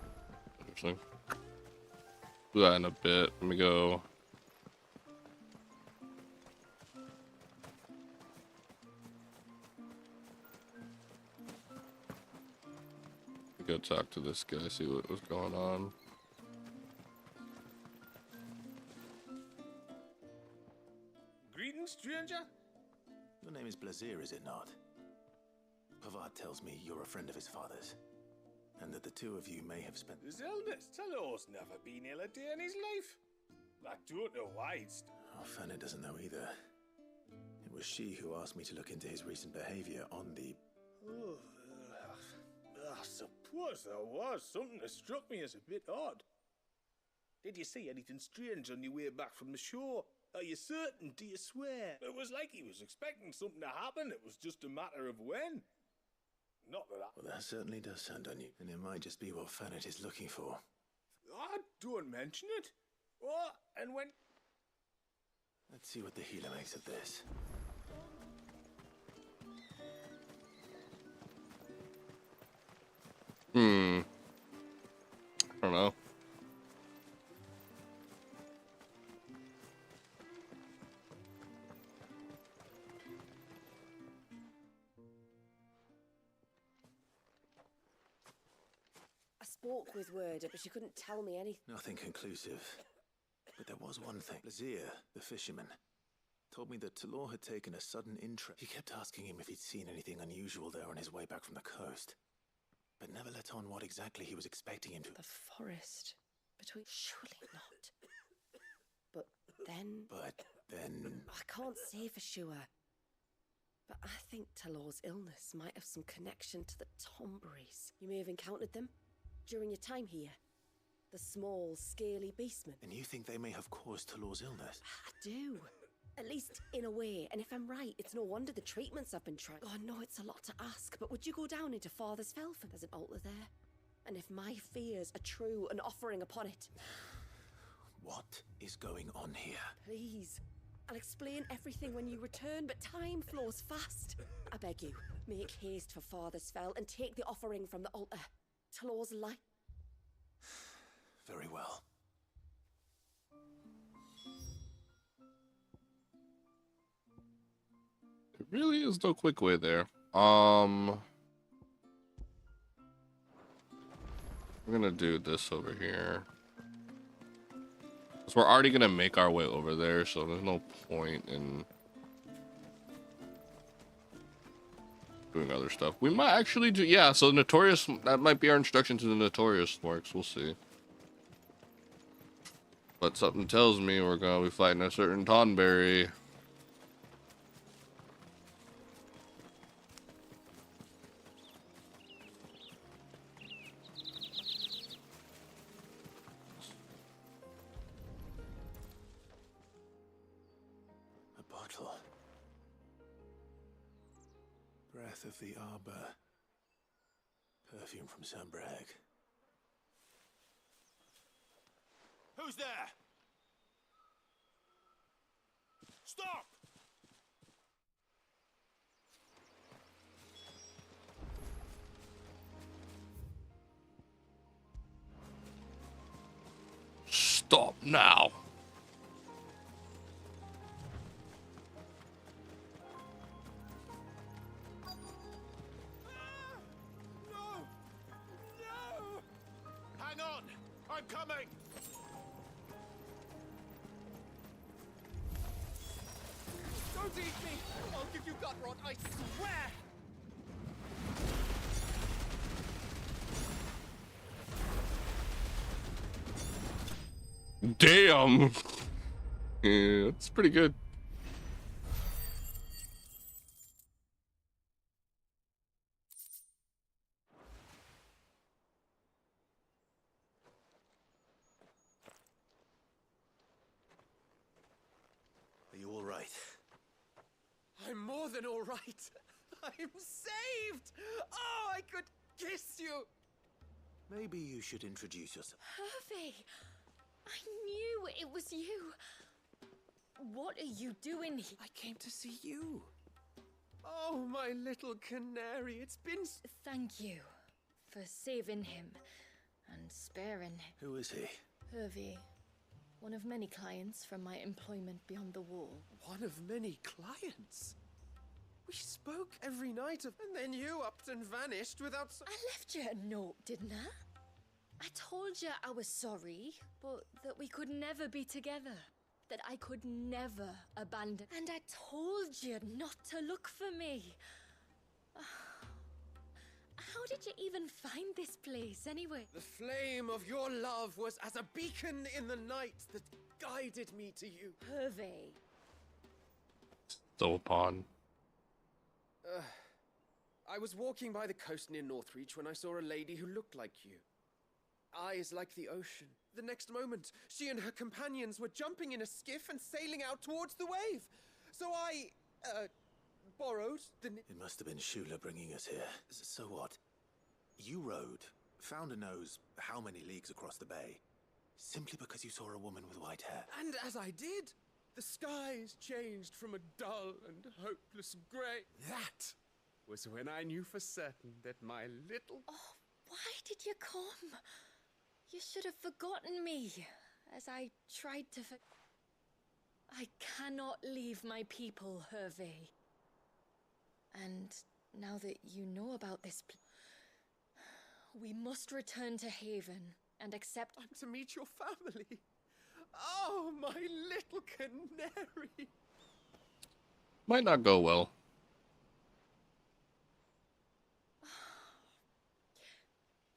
Interesting. Do that in a bit. Let me go. Go talk to this guy, see what was going on. Greetings, stranger. Your name is Blazir, is it not? Pavad tells me you're a friend of his father's, and that the two of you may have spent... His eldest Talos never been ill a day in his life. I don't know why it's... Oh, Fanny doesn't know either. It was she who asked me to look into his recent behavior on the... Oh, I suppose there was something that struck me as a bit odd. Did you see anything strange on your way back from the shore? Are you certain? Do you swear? It was like he was expecting something to happen. It was just a matter of when. Not that I... Well, that certainly does sound on you, and it might just be what Fanet is looking for. Don't mention it. What? And when... Let's see what the healer makes of this. I don't know. I spoke with Word, but she couldn't tell me anything. Nothing conclusive. But there was one thing. Blazir, the fisherman, told me that Talor had taken a sudden interest. He kept asking him if he'd seen anything unusual there on his way back from the coast, but never let on what exactly he was expecting him to... The forest. Between... Surely not. But then... I can't say for sure. But I think Talor's illness might have some connection to the Tomberries. You may have encountered them during your time here. The small, scaly beastmen. And you think they may have caused Talor's illness? I do. At least in a way. And if I'm right, it's no wonder the treatments I've been trying. Oh, I know it's a lot to ask, but would you go down into Father's Felfen? There's an altar there. And if my fears are true, an offering upon it. What is going on here? Please. I'll explain everything when you return, but time flows fast. I beg you, make haste for Father's Fell and take the offering from the altar. Talor's life. Very well. There really is no quick way there. We're gonna do this over here. So we're already gonna make our way over there, so there's no point in doing other stuff. We might actually do, yeah, so Notorious, that might be our introduction to the Notorious works, we'll see. But something tells me we're gonna be fighting a certain Tonberry. A bottle. Breath of the Arbor. Perfume from Sambrag. Who's there? Stop! Stop now. Hang on! I'm coming! Don't eat me! I'll give you gut rot, I swear! Damn. Yeah, that's pretty good. more than all right. I'm saved! Oh, I could kiss you! Maybe you should introduce yourself. Hervey! I knew it was you. What are you doing here? I came to see you. Oh, my little canary, it's been... Thank you for saving him and sparing him. Who is he? Hervey, one of many clients from my employment beyond the wall. One of many clients? We spoke every night, and then you upped and vanished without... I left you a note, didn't I? I told you I was sorry, but that we could never be together. That I could never abandon. And I told you not to look for me. How did you even find this place, anyway? The flame of your love was as a beacon in the night that guided me to you. Hervey. So upon. I was walking by the coast near Northreach when I saw a lady who looked like you. Eyes like the ocean. The next moment, she and her companions were jumping in a skiff and sailing out towards the wave. So I, borrowed the... It must have been Shula bringing us here. So what? You rowed, found a nose how many leagues across the bay, simply because you saw a woman with white hair. And as I did, the skies changed from a dull and hopeless grey. That was when I knew for certain that my little... Oh, why did you come? You should have forgotten me, as I tried to I cannot leave my people, Hervey. And now that you know about this, we must return to Haven and accept... I'm to meet your family. Oh, my little canary. Might not go well.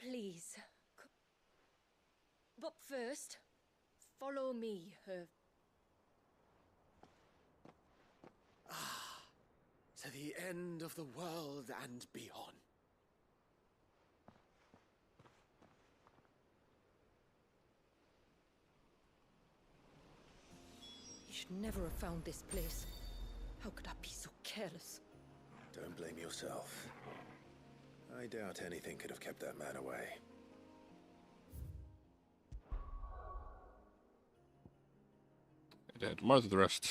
Please. But first, follow me, Herv. To the end of the world and beyond. You should never have found this place. How could I be so careless? Don't blame yourself. I doubt anything could have kept that man away. Dead. Martha the rest.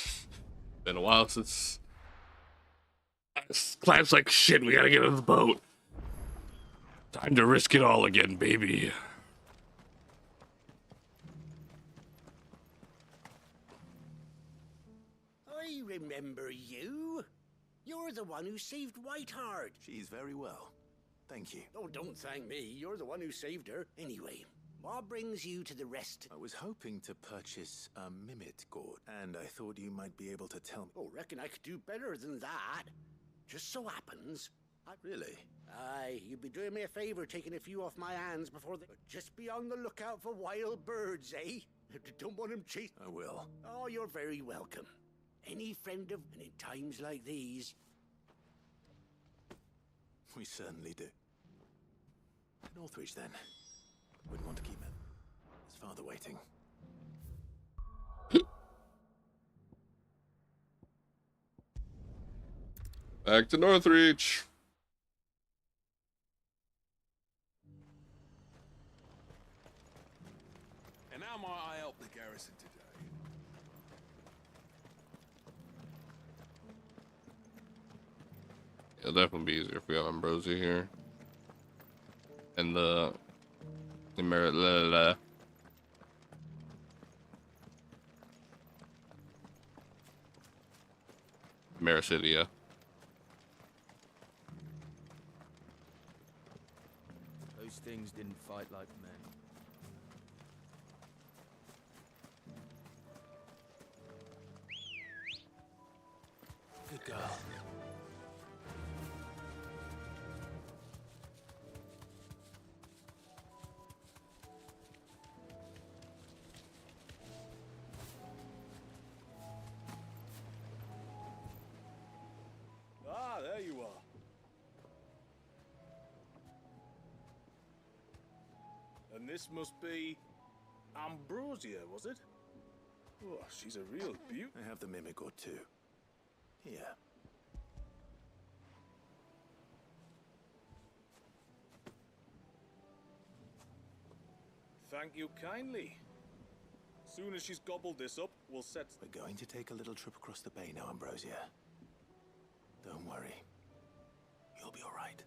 Been a while since. Clive's like, shit, we gotta get on the boat. Time to risk it all again, baby. I remember you. You're the one who saved Whiteheart. She's very well. Thank you. Oh, don't thank me. You're the one who saved her. Anyway, what brings you to the rest? I was hoping to purchase a Mimit gourd, and I thought you might be able to tell me. Oh, reckon I could do better than that. Just so happens... Really? Aye, you'd be doing me a favor taking a few off my hands before they... But just be on the lookout for wild birds, eh? Don't want them chased. I will. Oh, you're very welcome. Any friend of... And in times like these... We certainly do. Northreach, then. Wouldn't want to keep his father waiting. Back to Northreach. And how might I help the garrison today? It'll definitely be easier if we have Ambrosia here. And the Mericidia. Those things didn't fight like men. Good girl. Ah, there you are. And this must be Ambrosia, was it? Oh, she's a real beaut. I have the Mimic gourd too. Here. Thank you kindly. Soon as she's gobbled this up, we'll set... We're going to take a little trip across the bay now, Ambrosia. Don't worry. You'll be all right.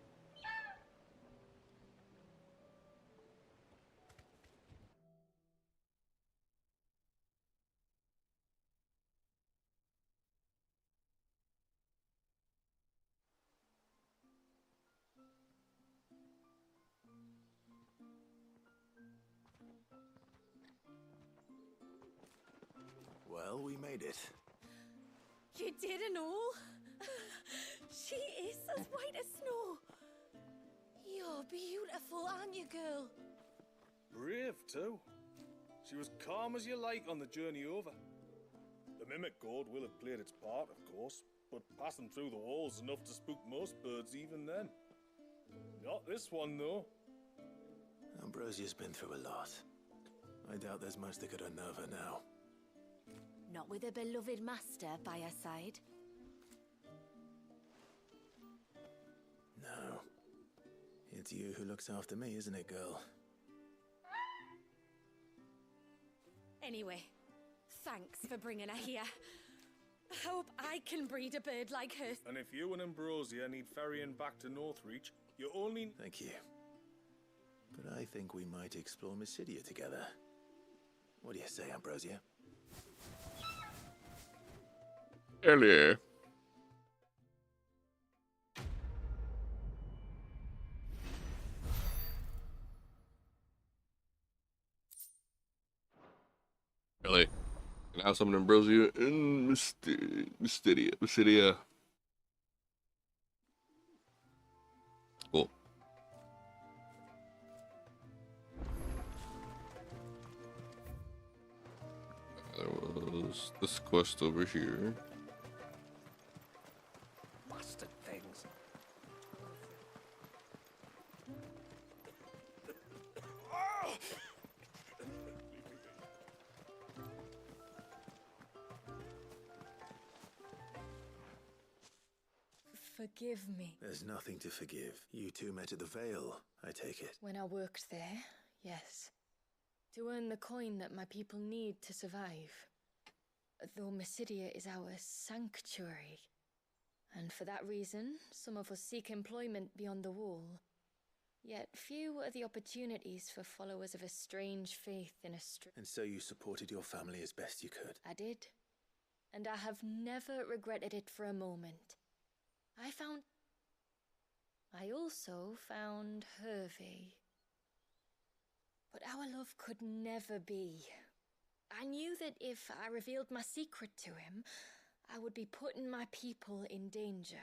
Well, we made it. You didn't all? She is as white as snow. You're beautiful, aren't you, girl? Brave, too. She was calm as you like on the journey over. The mimic gourd will have played its part, of course, but passing through the walls enough to spook most birds even then. Not this one, though. Ambrosia's been through a lot. I doubt there's much that could unnerve her now. Not with a beloved master by her side. No. It's you who looks after me, isn't it, girl? Anyway, thanks for bringing her here. I hope I can breed a bird like her. And if you and Ambrosia need ferrying back to Northreach, you only... Thank you. But I think we might explore Mysidia together. What do you say, Ambrosia? Earlier. Really? Now summon Ambrosia in Mysidia. Cool. There was this quest over here. Bastard things. Forgive me. There's nothing to forgive. You two met at the Vale, I take it. When I worked there, yes. To earn the coin that my people need to survive. Though Mysidia is our sanctuary. And for that reason, some of us seek employment beyond the wall. Yet few are the opportunities for followers of a strange faith in a And so you supported your family as best you could. I did. And I have never regretted it for a moment. I also found Hervey. But our love could never be. I knew that if I revealed my secret to him, I would be putting my people in danger.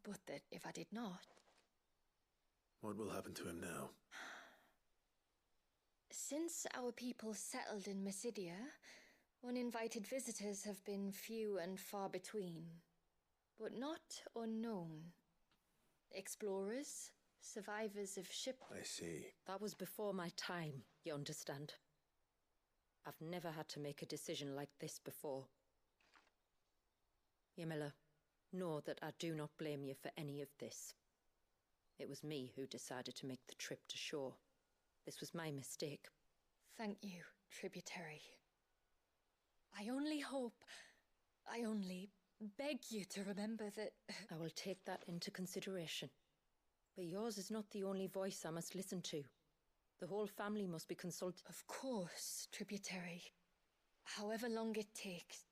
But that if I did not... What will happen to him now? Since our people settled in Mysidia, uninvited visitors have been few and far between. But not unknown. Explorers, survivors of ship... I see. That was before my time, you understand? I've never had to make a decision like this before. Ymila, know that I do not blame you for any of this. It was me who decided to make the trip to shore. This was my mistake. Thank you, tributary. I only beg you to remember that... I will take that into consideration. But yours is not the only voice I must listen to. The whole family must be consulted. Of course, tributary. However long it takes.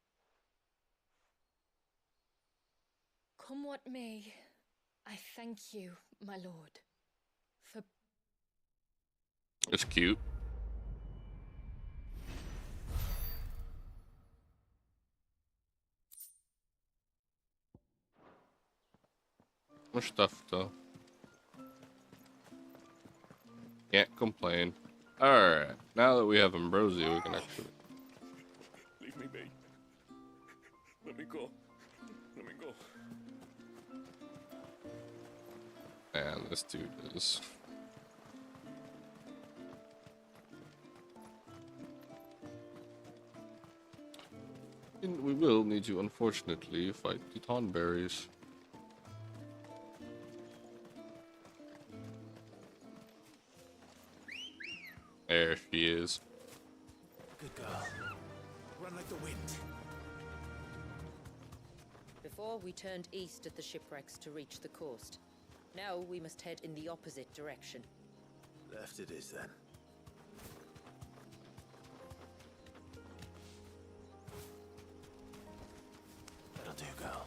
Come what may, I thank you, my lord, for... It's cute. Much stuff though. Can't complain. Alright, now that we have Ambrosia, we can actually... Leave me be. Let me go. Let me go. Man, this dude is... And we will need to, unfortunately, fight the Tonberries. There she is. Good girl. Run like the wind. Before, we turned east at the shipwrecks to reach the coast. Now we must head in the opposite direction. Left it is then. That'll do, girl.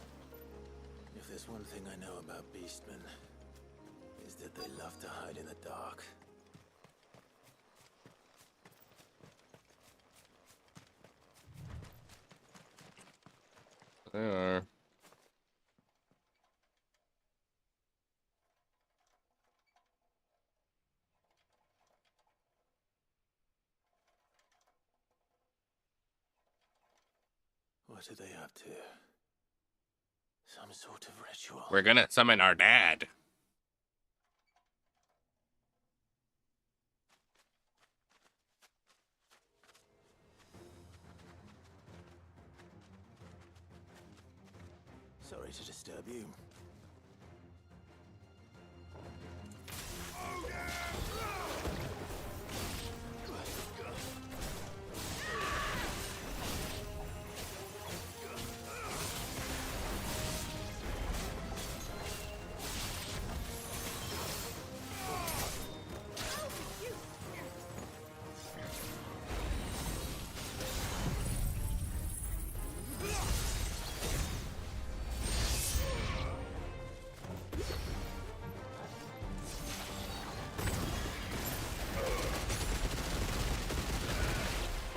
If there's one thing I know about beastmen, is that they love to hide in the dark. They are. What are they up to? Some sort of ritual. We're gonna summon our dad. Sorry to disturb you.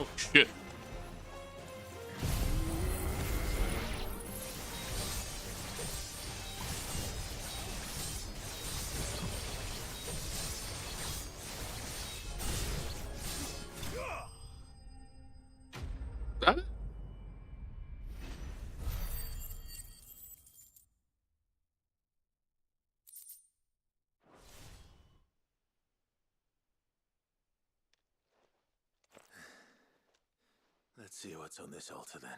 Oh shit. That it? Let's see what's on this altar then.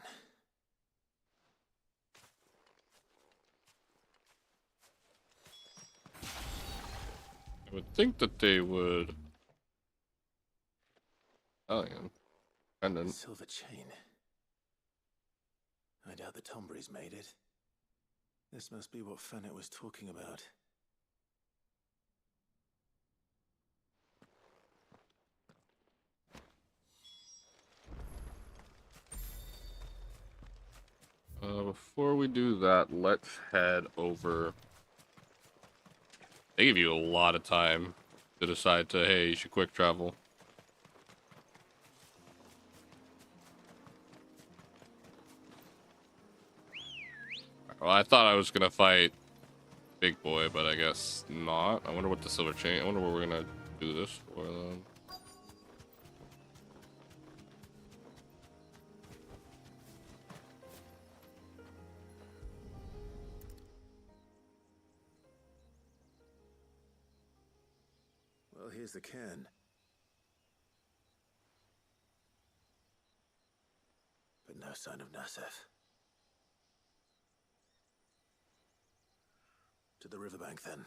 I would think that they would. Oh yeah. And then Silver chain. I doubt the Tombries made it. This must be what Fennec was talking about. before we do that, let's head over. They give you a lot of time to decide to, hey, you should quick travel. Well, I thought I was gonna fight Big Boy, but I guess not. I wonder what the silver chain. I wonder what we're gonna do this for then. Well, here's the cairn. But no sign of Nasef. To the riverbank, then.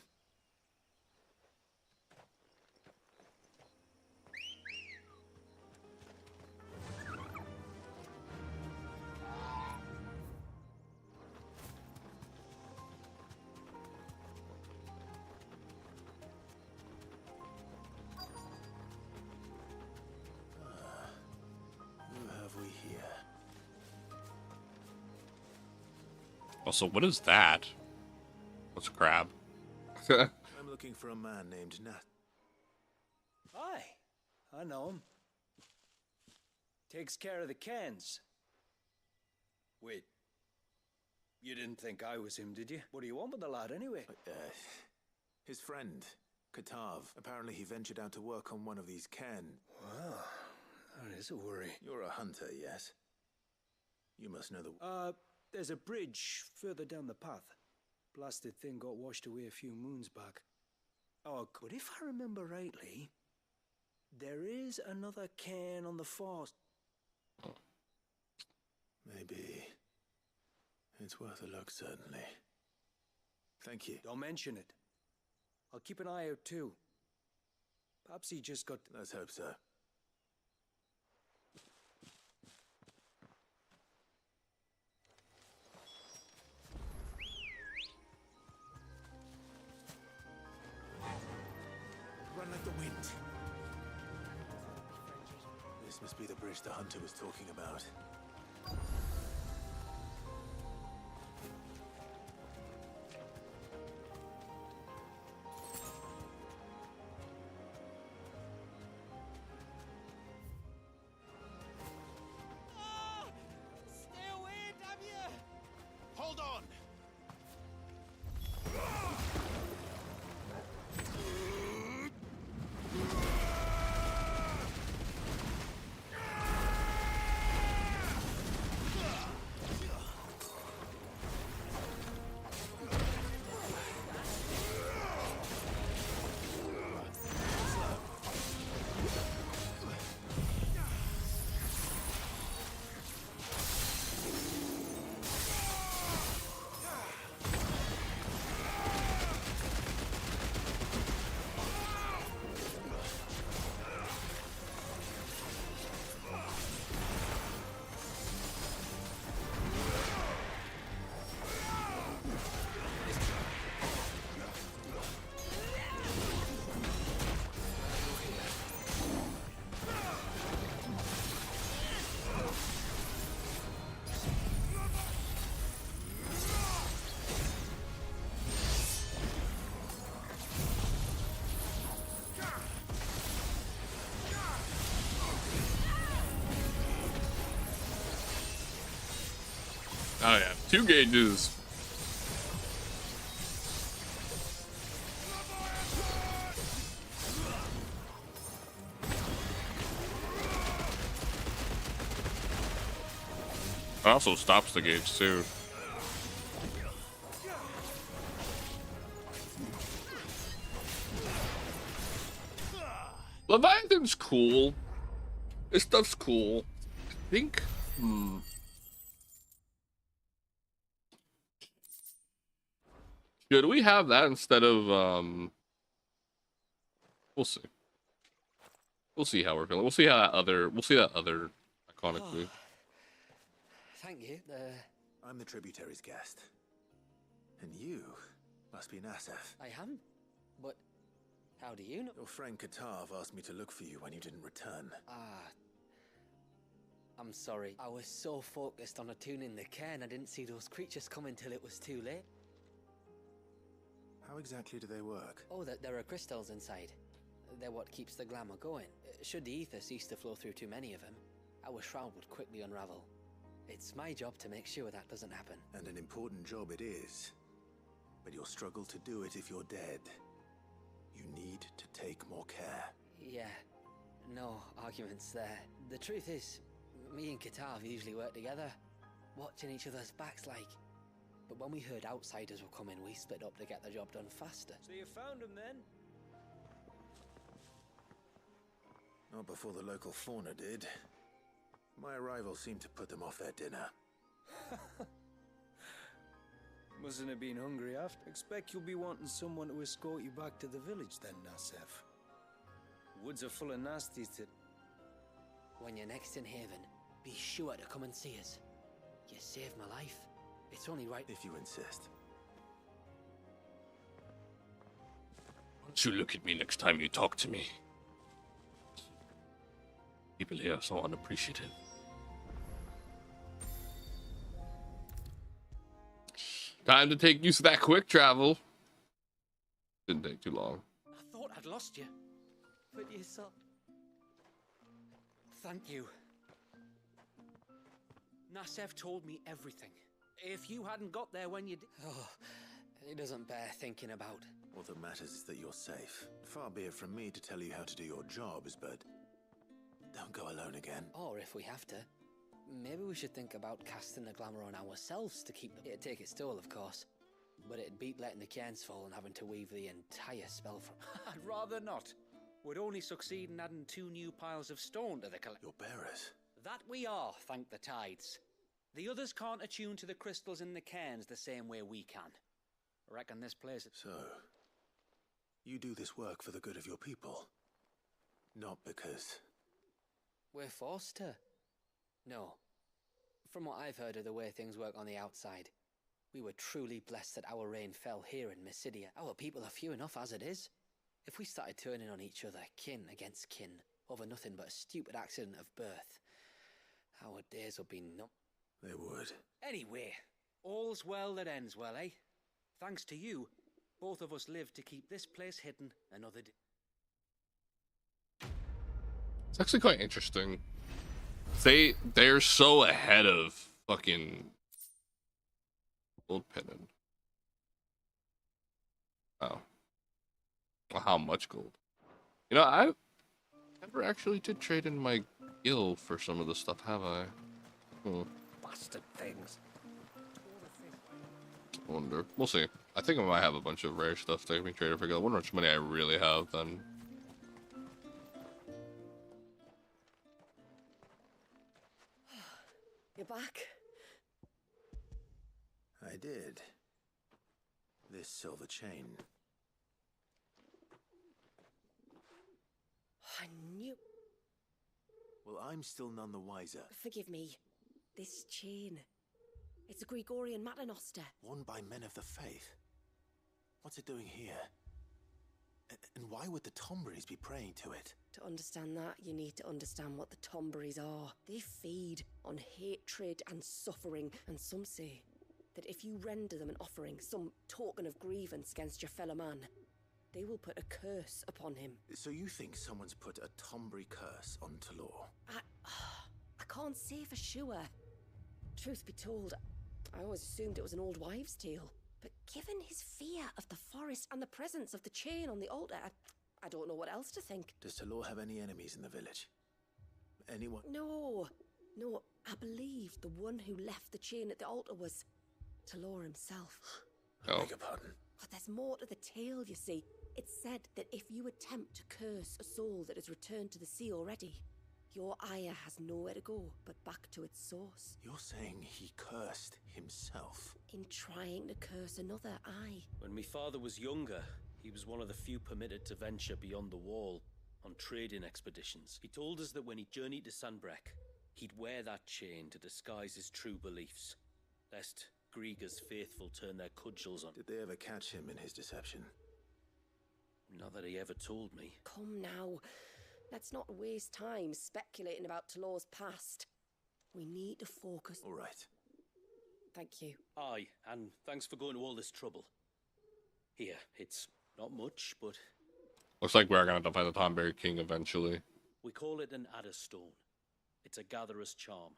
Who have we here? Also, what is that? What's a crab? I'm looking for a man named Nat. Aye, I know him. Takes care of the cans. Wait, you didn't think I was him, did you? What do you want with the lad, anyway? His friend, Katav. Apparently he ventured out to work on one of these cairn. Wow, that is a worry. You're a hunter, yes? You must know the... There's a bridge further down the path. Blasted thing got washed away a few moons back. Oh, but if I remember rightly, there is another cairn on the far... Maybe. It's worth a look, certainly. Thank you. Don't mention it. I'll keep an eye out too. Perhaps he just got... Let's hope so. must be the bridge the hunter was talking about. Stay away, damn you! Hold on! Oh yeah, 2 gauges. It also stops the gauge too. Leviathan's cool. This stuff's cool. I think. Should we have that instead of we'll see. We'll see how we're feeling. We'll see how that other iconic move. Thank you. I'm the tributary's guest. And you must be Nasef. I am? But how do you know? Your friend Katav asked me to look for you when you didn't return. I'm sorry. I was so focused on attuning the cairn, I didn't see those creatures coming till it was too late. How exactly do they work? Oh, there are crystals inside. They're what keeps the glamour going. Should the ether cease to flow through too many of them, our shroud would quickly unravel. It's my job to make sure that doesn't happen. And an important job it is. But you'll struggle to do it if you're dead. You need to take more care. Yeah, no arguments there. The truth is, me and Katav usually work together, watching each other's backs like. But when we heard outsiders were coming, we split up to get the job done faster. So you found him then? Not before the local fauna did. My arrival seemed to put them off their dinner. Mustn't have been hungry after. Expect you'll be wanting someone to escort you back to the village then, Nasef. Woods are full of nasties to... When you're next in Haven, be sure to come and see us. You saved my life. It's only right... If you insist. Why don't you look at me next time you talk to me? People here are so unappreciative. Time to take use of that quick travel. Didn't take too long. I thought I'd lost you. But you saw... Thank you. Nasef told me everything. If you hadn't got there when you did... Oh, it doesn't bear thinking about. All that matters is that you're safe. Far be it from me to tell you how to do your jobs, but... don't go alone again. Or if we have to, maybe we should think about casting the glamour on ourselves to keep the... It'd take its toll, of course. But it'd beat letting the cairns fall and having to weave the entire spell from... I'd rather not. We'd only succeed in adding 2 new piles of stone to the collection. Your bearers? That we are, thank the tides. The others can't attune to the crystals in the cairns the same way we can. I reckon this place... So, you do this work for the good of your people? Not because... We're forced to. No. From what I've heard of the way things work on the outside, we were truly blessed that our rain fell here in Mysidia. Our people are few enough as it is. If we started turning on each other, kin against kin, over nothing but a stupid accident of birth, our days would be They would. Anyway, all's well that ends well, eh? Thanks to you, both of us live to keep this place hidden another day. It's actually quite interesting. They're so ahead of fucking gold pinning. Oh. Well, how much gold? You know, I never actually did trade in my gil for some of the stuff, have I? Bastard things. I wonder. We'll see. I think I might have a bunch of rare stuff that can be traded for gil. I wonder how much money I really have then. You're back? I did. This silver chain. I knew. Well, I'm still none the wiser. Forgive me. This chain. It's a Gregorian Maternoster. Worn by men of the faith. What's it doing here? And why would the Tomberries be praying to it? To understand that, you need to understand what the Tomberries are. They feed on hatred and suffering, and some say that if you render them an offering, some token of grievance against your fellow man, they will put a curse upon him. So you think someone's put a Tombury curse on Talor? I can't say for sure. Truth be told, I always assumed it was an old wives' tale. But given his fear of the forest and the presence of the chain on the altar, I don't know what else to think. Does Talor have any enemies in the village? Anyone? No, I believe the one who left the chain at the altar was Talor himself. I beg your pardon. But there's more to the tale, you see. It's said that if you attempt to curse a soul that has returned to the sea already, your ire has nowhere to go but back to its source. You're saying he cursed himself? In trying to curse another, aye. When my father was younger, he was one of the few permitted to venture beyond the wall on trading expeditions. He told us that when he journeyed to Sanbreque, he'd wear that chain to disguise his true beliefs, lest Grieger's faithful turn their cudgels on. Did they ever catch him in his deception? Not that he ever told me. Come now. Let's not waste time speculating about Talor's past. We need to focus. All right. Thank you. Aye, and thanks for going to all this trouble. Here, it's not much, but Looks like we're gonna have to find the Tomberry King eventually. we call it an Adderstone. It's a gatherer's charm.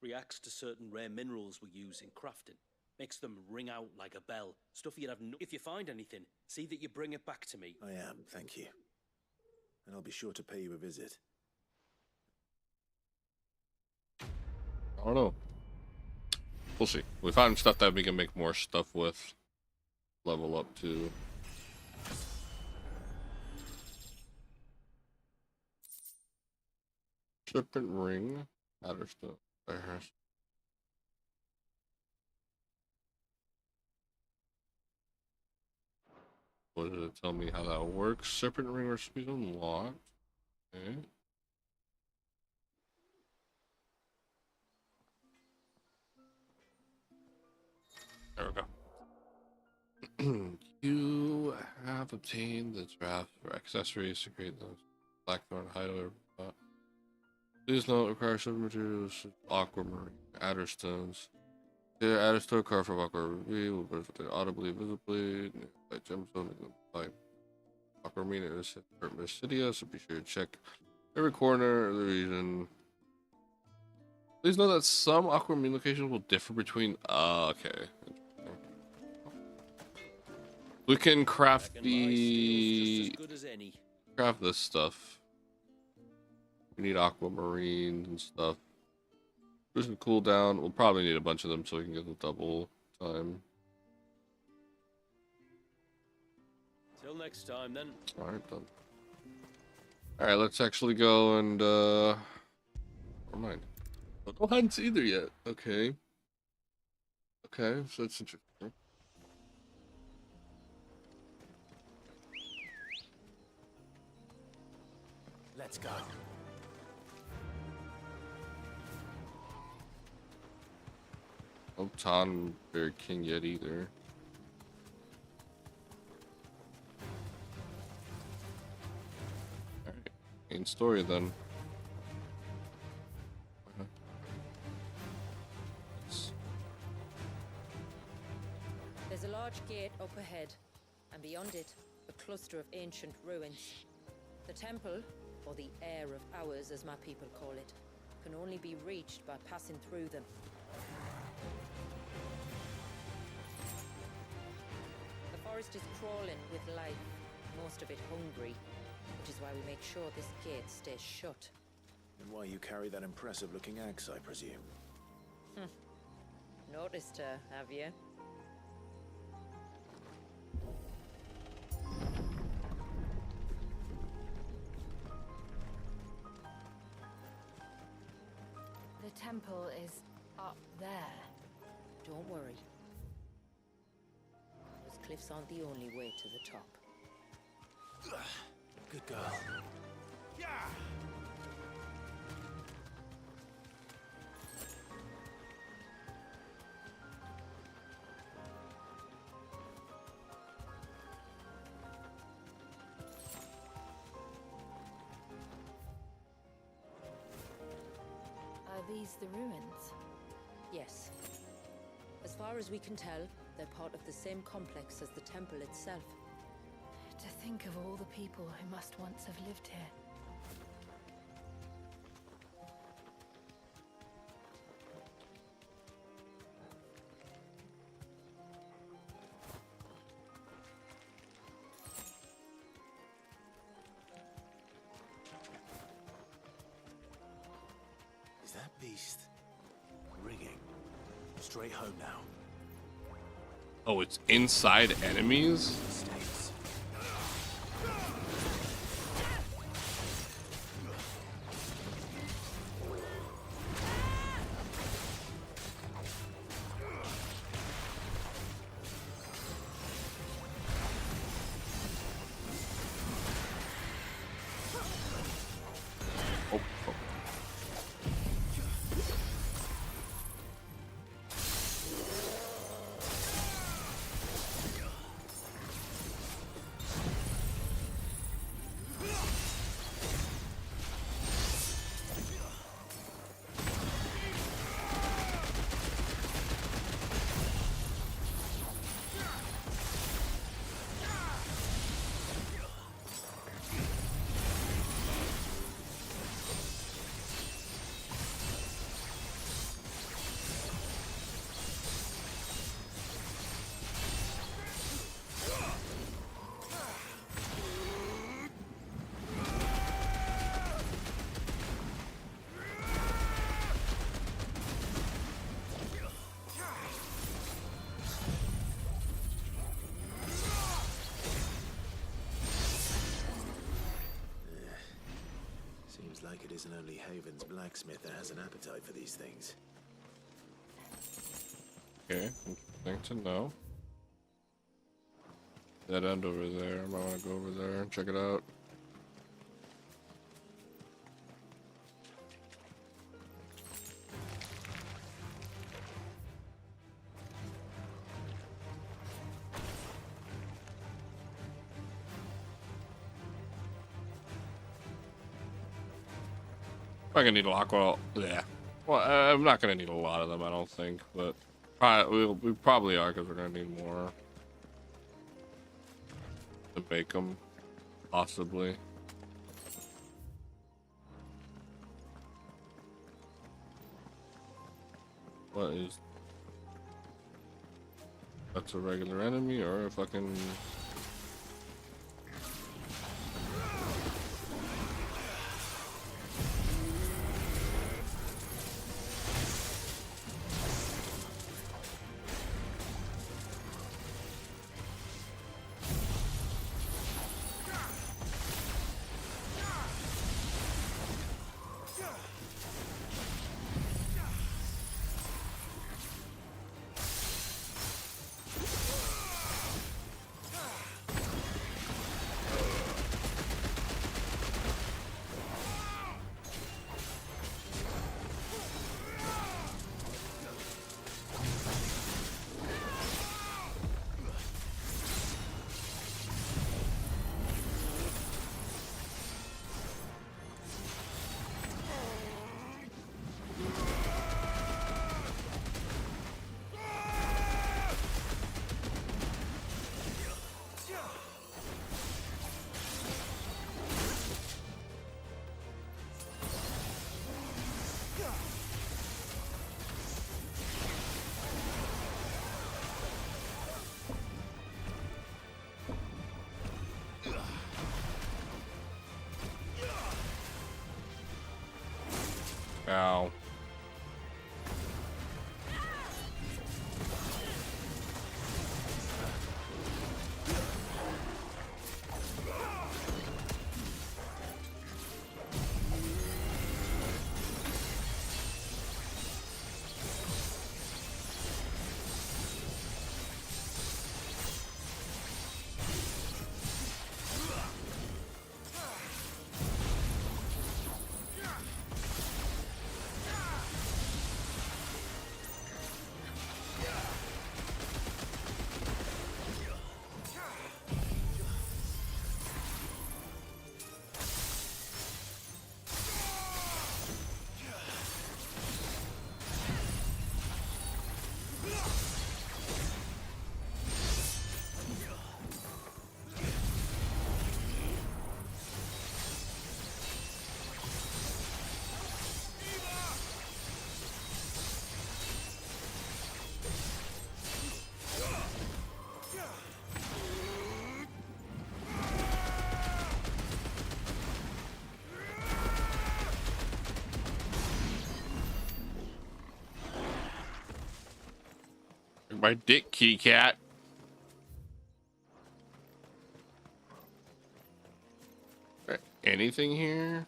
Reacts to certain rare minerals we use in crafting. Makes them ring out like a bell. Stuff you'd have no... If you find anything, see that you bring it back to me. I am, thank you. And I'll be sure to pay you a visit. I don't know. We'll see. We found stuff that we can make more stuff with. Level up to. Serpent ring. Adderstone. What did it tell me how that works? Serpent ring recipe unlocked. Okay. There we go. You have obtained the draft for accessories to create those blackthorn hideout. Please note, require certain materials, aquamarine, adderstones. Here, adderstone carved from aquamarine will benefit audibly, visibly, by gemstone, by aquamarine is Mercidia, so be sure to check every corner of the region. Please know that some aquamarine locations will differ between. Okay. We can craft the. Craft this stuff. We need aquamarine and stuff. There's some cooldown. We'll probably need a bunch of them so we can get the double time. Till next time, then. Alright, done. Alright, let's actually go and, never mind. No hunts either yet. Okay. Okay, so that's interesting. Let's go. No Tomberry King yet either. Alright. Main story then. There's a large gate up ahead, and beyond it, a cluster of ancient ruins. The temple, or the Heir of Hours as my people call it, can only be reached by passing through them. The forest is crawling with life, most of it hungry, which is why we make sure this gate stays shut. And why you carry that impressive-looking axe, I presume. Noticed her, have you? The temple is up there. Don't worry. Those cliffs aren't the only way to the top. Good girl. Are these the ruins? Yes. As far as we can tell, they're part of the same complex as the temple itself. To think of all the people who must once have lived here. Is that beast rigging? Straight home now. Oh, it's inside enemies? Seems like it isn't only Haven's blacksmith that has an appetite for these things. Okay, interesting to know. That end over there, I might want to go over there and check it out. I'm gonna need a lot. Well, yeah. Well, I'm not gonna need a lot of them, I don't think, but we probably are because we're gonna need more to make them, possibly. What is? That's a regular enemy or a fucking? Ow. My dick, kitty cat. Anything here?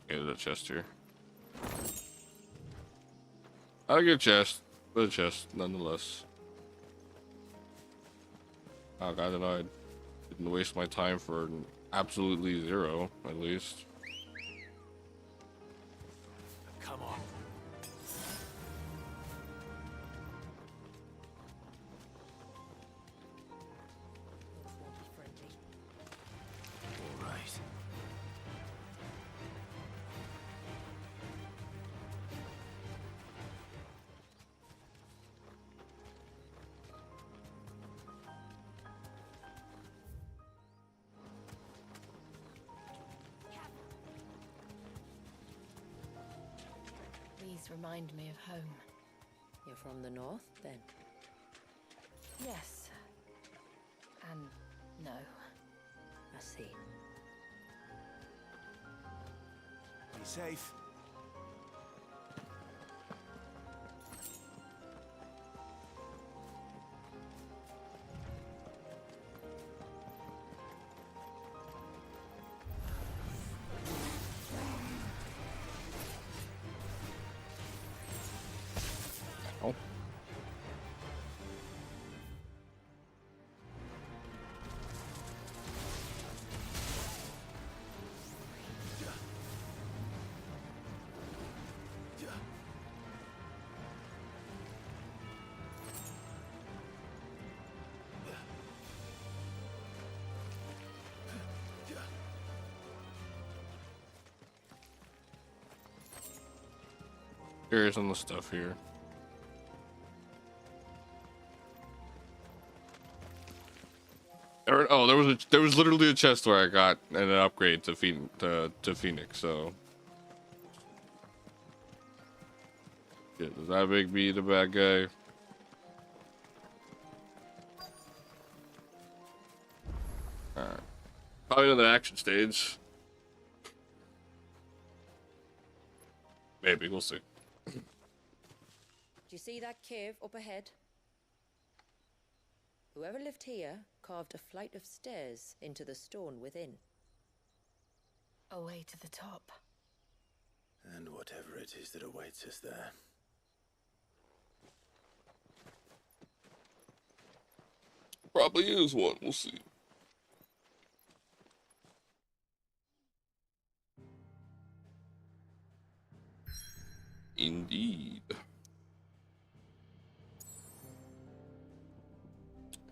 Yeah, there's a chest here. I'll get a chest, but a chest nonetheless. Oh god, then I didn't waste my time for absolutely zero, at least. Come on. All right. These remind me of home. You're from the north, then? Yes. And no. I see. Be safe. Oh. Curious on the stuff here. Oh, there was literally a chest where I got an upgrade to Phoenix. So, yeah, does that make me the bad guy? Alright, probably another action stage. Maybe we'll see. Do you see that cave up ahead? Whoever lived here carved a flight of stairs into the stone within. A way to the top. And whatever it is that awaits us there. Probably is one. We'll see. Indeed.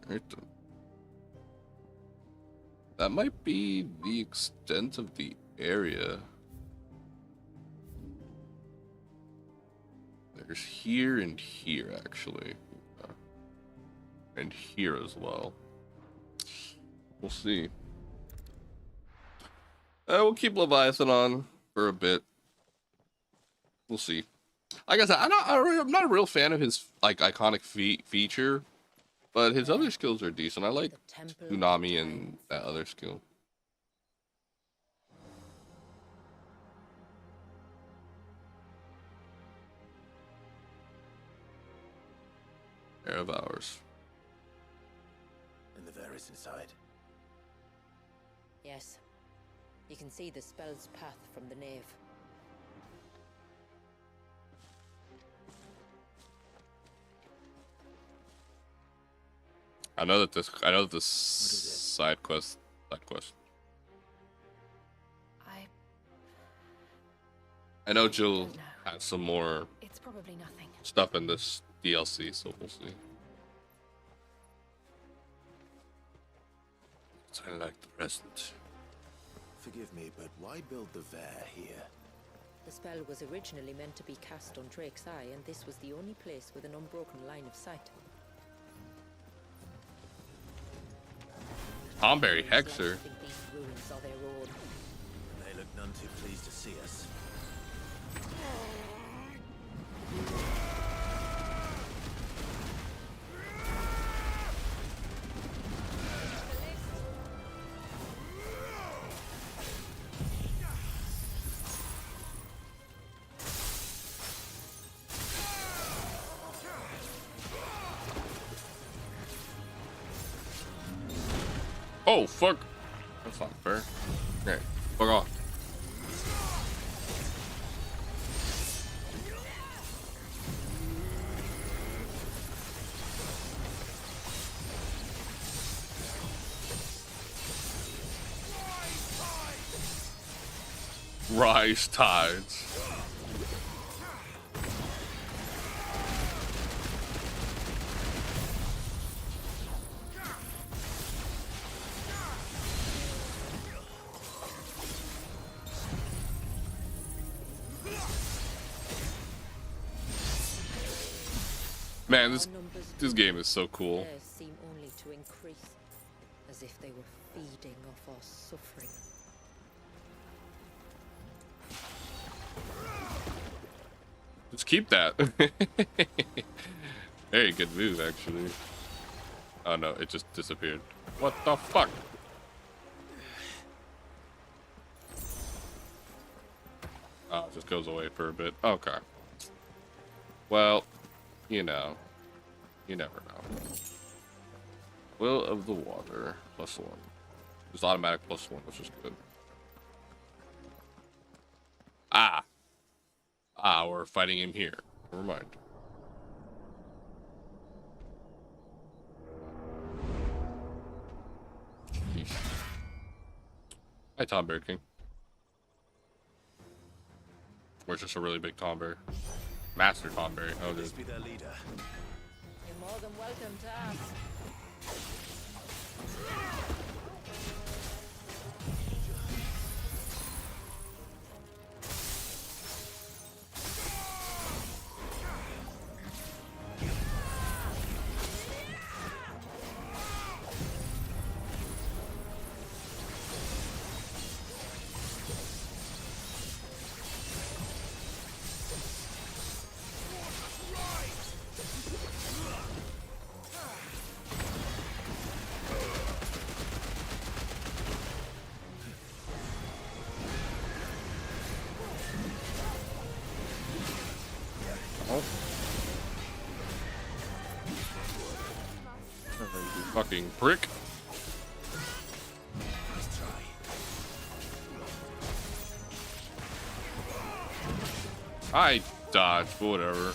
Right then. That might be the extent of the area. There's here and here, actually. And here as well. We'll see. We'll keep Leviathan on for a bit. We'll see. Like I said, I'm not a real fan of his like iconic feature, but his other skills are decent. I like Tsunami and that other skill. Pair of hours. And the Varys inside. Yes. You can see the spell's path from the nave. I know that this side quest. I know Jill has some more It's probably nothing. stuff in this DLC, so we'll see. It's kind of like the present. Forgive me, but why build the Vare here? The spell was originally meant to be cast on Drake's Eye, and this was the only place with an unbroken line of sight. Tomberry Hexer. I think these ruins are their own. They look none too pleased to see us. Oh, fuck. That's not fair. Okay, fuck off. Rise tides. Man, this game is so cool. Theirs seem only to increase, as if they were feeding off our suffering. Just keep that. Very good move, actually. Oh no, it just disappeared. What the fuck? Oh, it just goes away for a bit. Okay. Well, you know. You never know. Will of the Water. +1. Just automatic +1, which is good. Ah, we're fighting him here. Never mind. Yeesh. Hi, Tomberry King. We're just a really big Tomberry. Master Tomberry. Oh, dude. Be their leader. You're more than welcome to ask. Fucking prick. I dodged, whatever.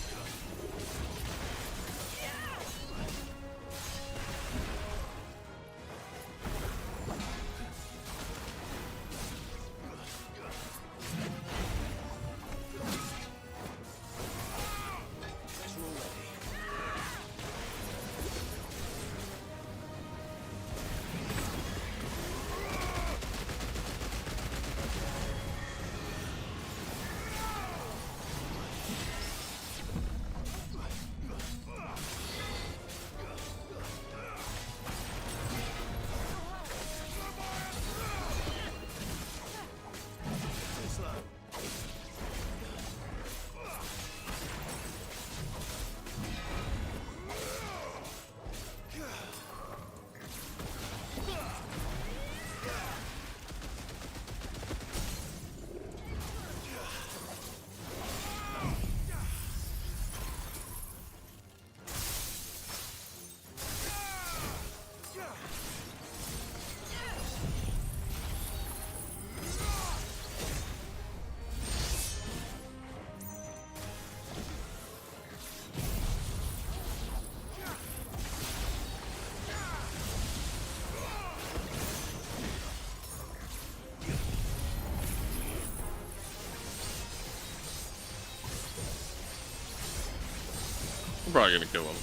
I'm probably gonna kill him.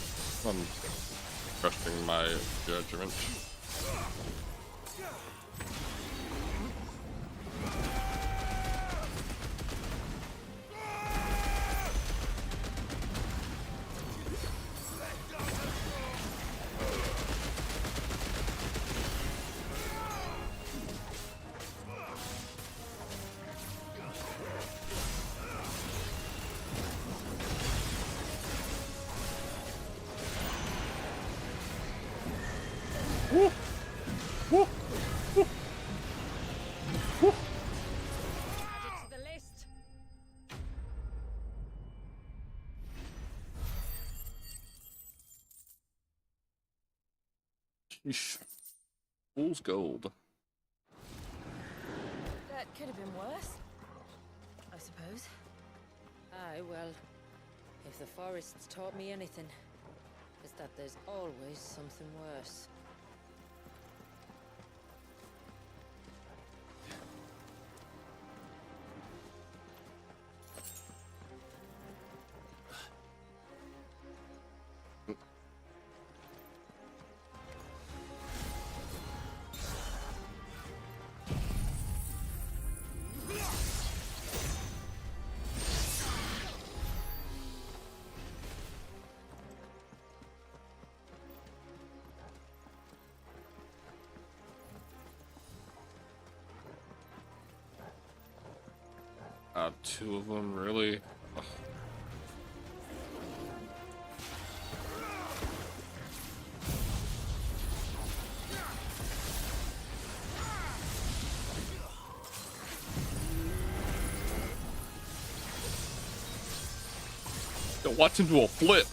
I'm trusting my judgment. Woo! Woo! Woo! Woo! Add it to the list. Sheesh. Fool's gold. That could have been worse, I suppose. Aye, well, if the forest's taught me anything, it's that there's always something worse. Two of them, really? Ugh. Yo, watch him do a flip.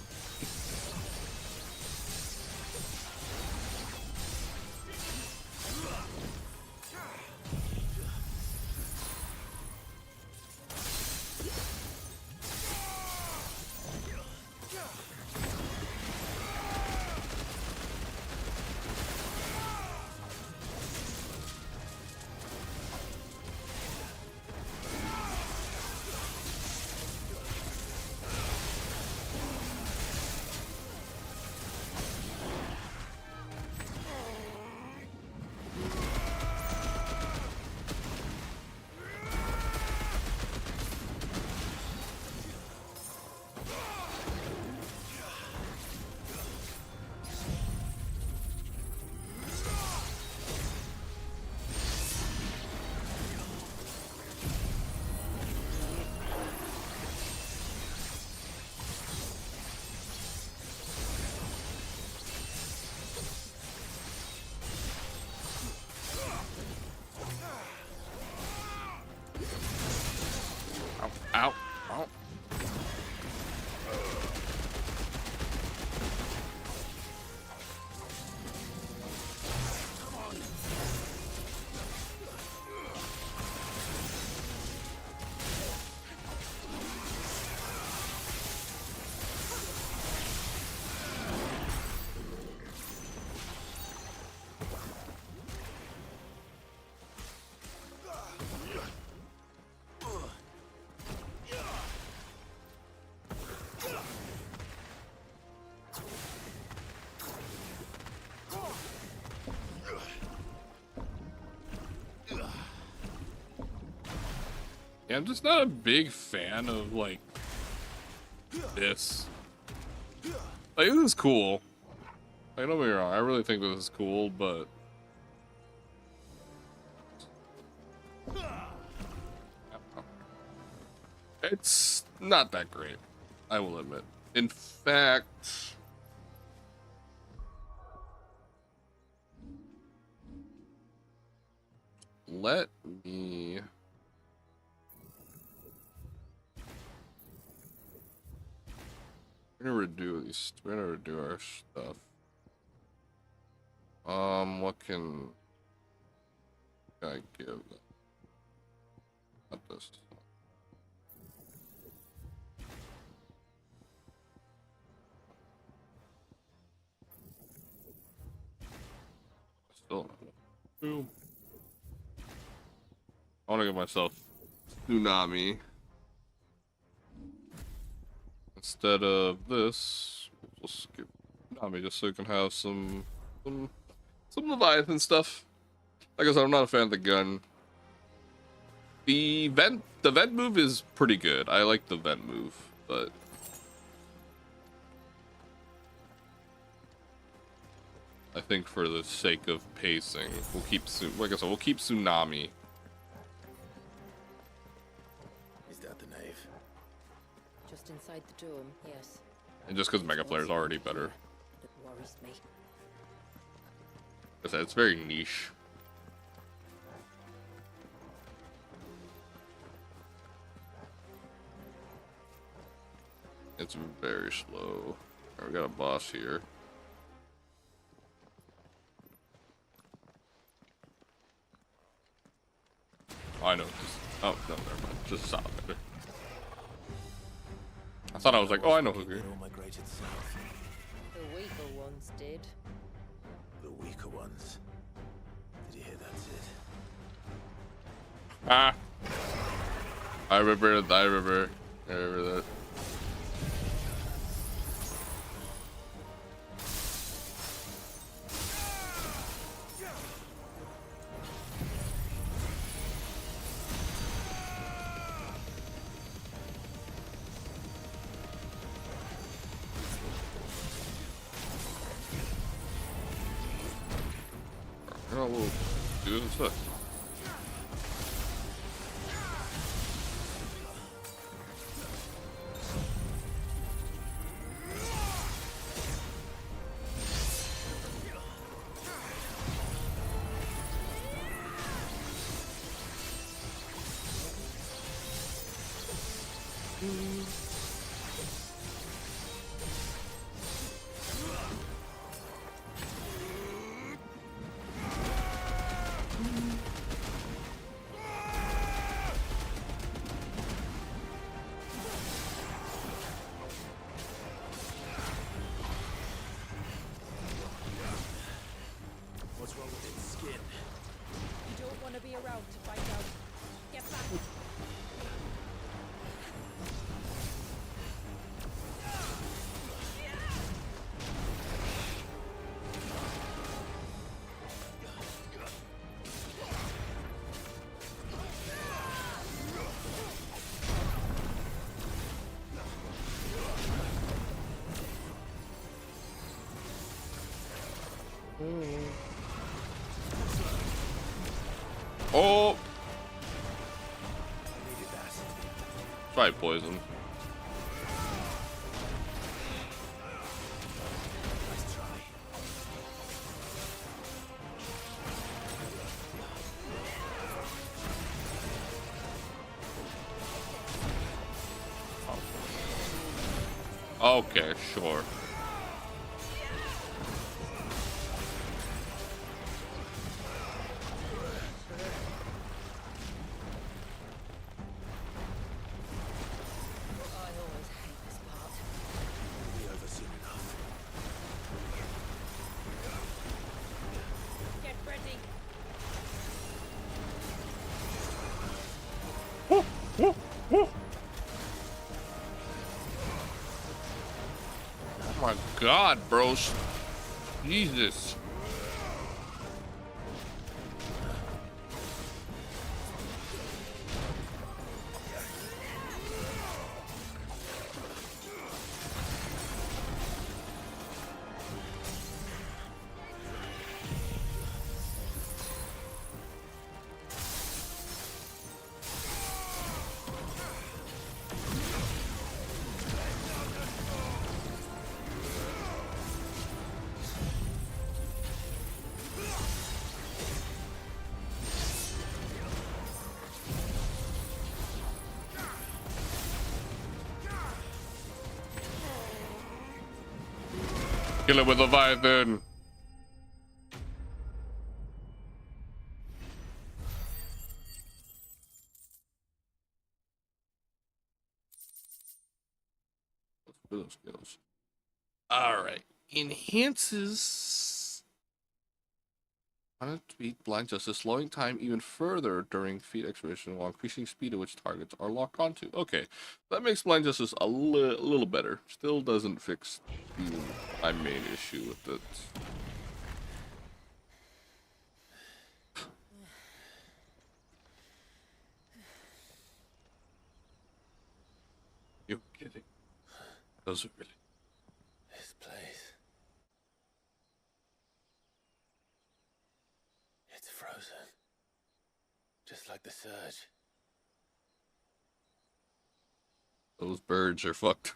Ow. Ow. Yeah, I'm just not a big fan of, like, this. Like, this is cool. Like, don't get me wrong, I really think this is cool, but... it's not that great, I will admit. In fact... let me... we're gonna redo these. We're gonna redo our stuff. What can I give them? Not this. Still not. I want to give myself Tsunami instead of this. We'll skip Nami just so we can have some Leviathan stuff. Like I said, I'm not a fan of the gun. The vent move is pretty good. I like the vent move, but I think for the sake of pacing, we'll keep like I said, we'll keep Tsunami. Is that the nave? Just inside the dome, yes. And just because Mega Flare is already better. It worries me. Like I said, it's very niche. It's very slow. Alright, we got a boss here. Oh, I know. Oh, no, never mind. Just stop it. I thought I was like, oh, I know who you're. The weaker ones did. The weaker ones. Did you hear that, Sid? Ah! I remember that. Oh, we'll do this stuff. What's wrong with its skin? You don't want to be around to find out. Get back. Oh! Try poison. Okay, sure. Get ready. Oh my god, bros. Jesus. Kill it with Leviathan. Building skills. All right. Enhances On to beat Blind Justice, slowing time even further during feat expiration while increasing speed at which targets are locked onto. Okay, that makes Blind Justice a little better. Still doesn't fix my main issue with it. You're kidding. Those are really... This place. It's frozen. Just like the surge. Those birds are fucked.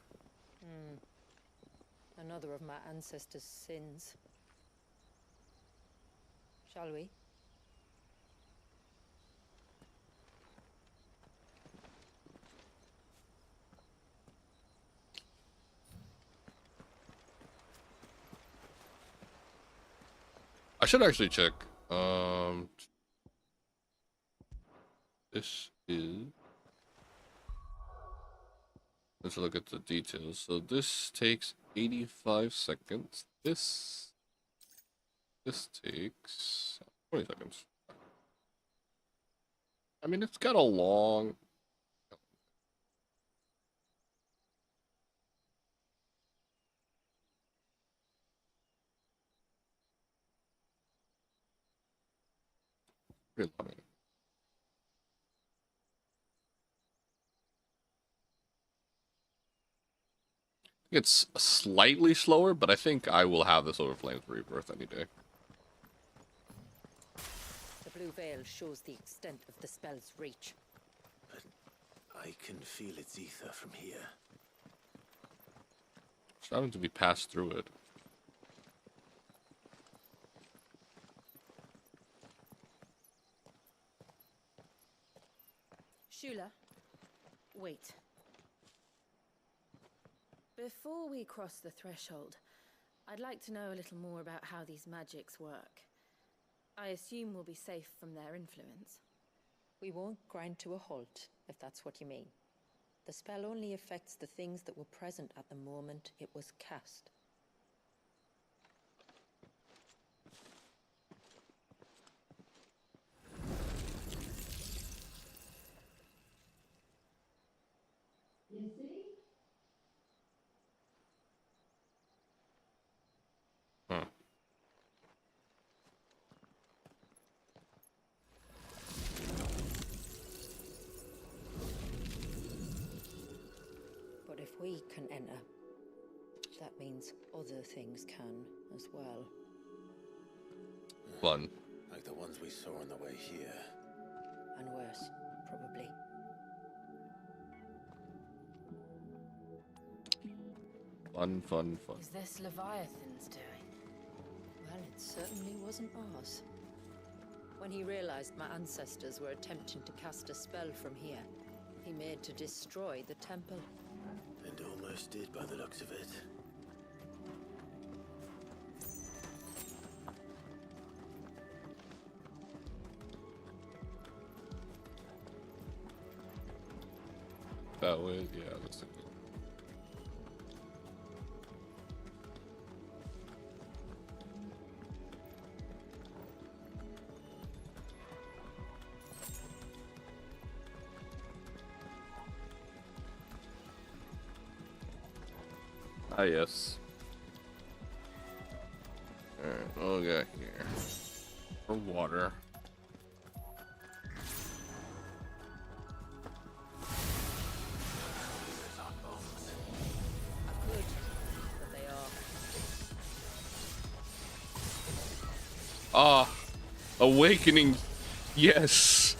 Another of my ancestors' sins. Shall we? I should actually check. This is... Let's look at the details. So this takes 85 seconds. This takes 20 seconds. I mean, it's got a long... Pretty long. It's slightly slower, but I think I will have this over Flames of Rebirth any day. The blue veil shows the extent of the spell's reach. But I can feel its ether from here. It's having to be passed through it. Shula, wait. Before we cross the threshold, I'd like to know a little more about how these magics work. I assume we'll be safe from their influence. We won't grind to a halt, if that's what you mean. The spell only affects the things that were present at the moment it was cast. You see? Huh. But if we can enter, that means other things can as well. Fun. Like the ones we saw on the way here. And worse, probably. Fun, fun, fun. Is this Leviathan's doing? Well, it certainly wasn't ours. When he realized my ancestors were attempting to cast a spell from here, he made to destroy the temple. And almost did by the looks of it. That way, yeah, that's the good. Ah, yes. Alright, what we got here? For water. Good, but they are. Ah, awakening. Yes.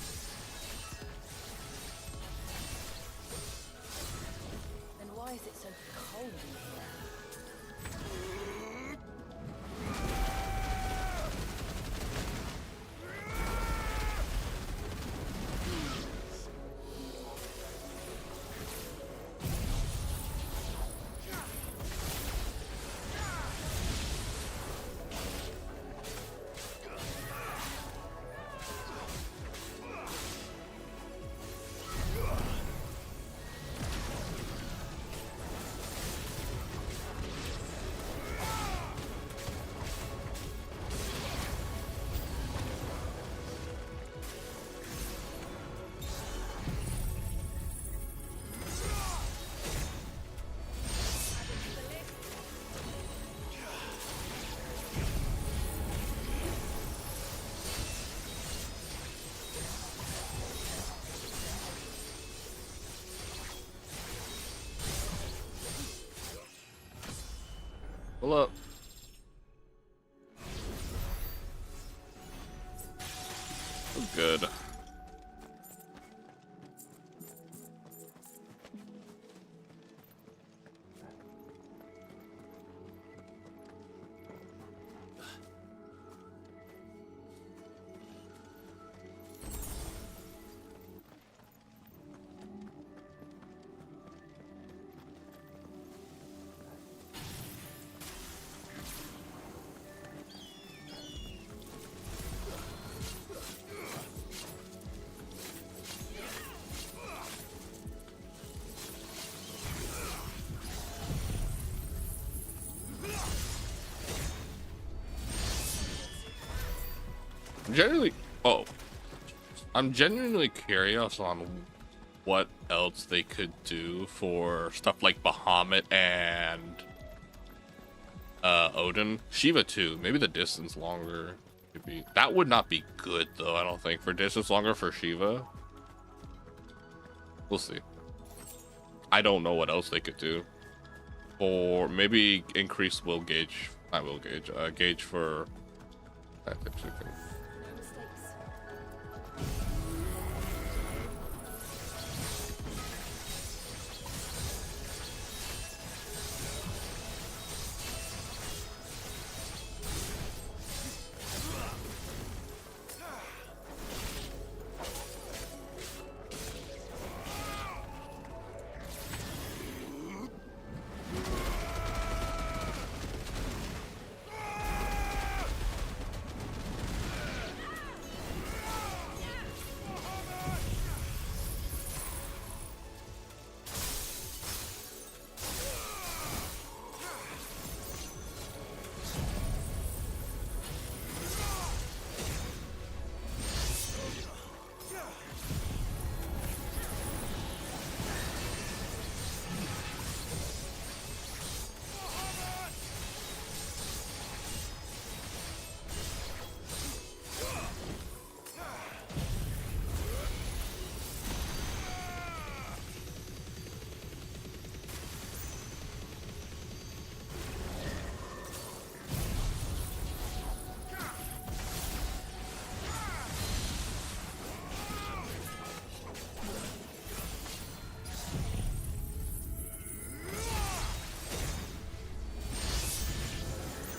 Then why is it so cold in here? Pull up. Oh, good. I'm genuinely curious on what else they could do for stuff like Bahamut and Odin. Shiva too. Maybe the distance longer could be. That would not be good though, I don't think. For distance longer for Shiva. We'll see. I don't know what else they could do. Or maybe increase will gauge. Not will gauge. Gauge for that type of thing.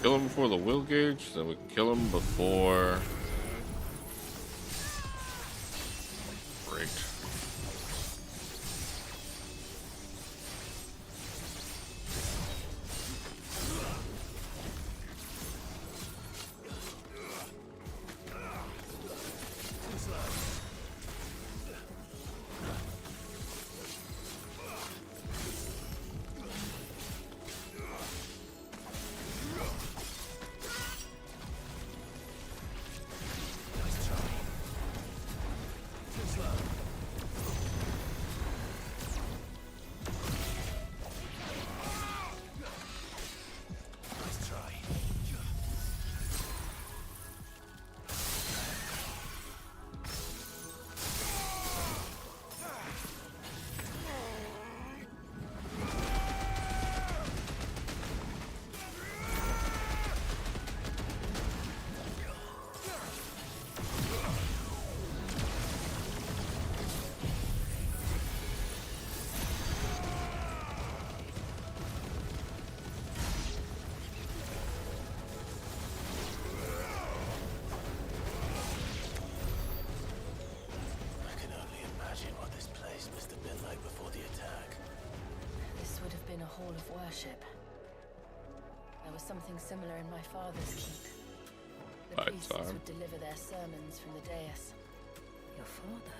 Kill him before the will gauge, then we kill him before. Great. A hall of worship. There was something similar in my father's keep. The priests would deliver their sermons from the dais. Your father?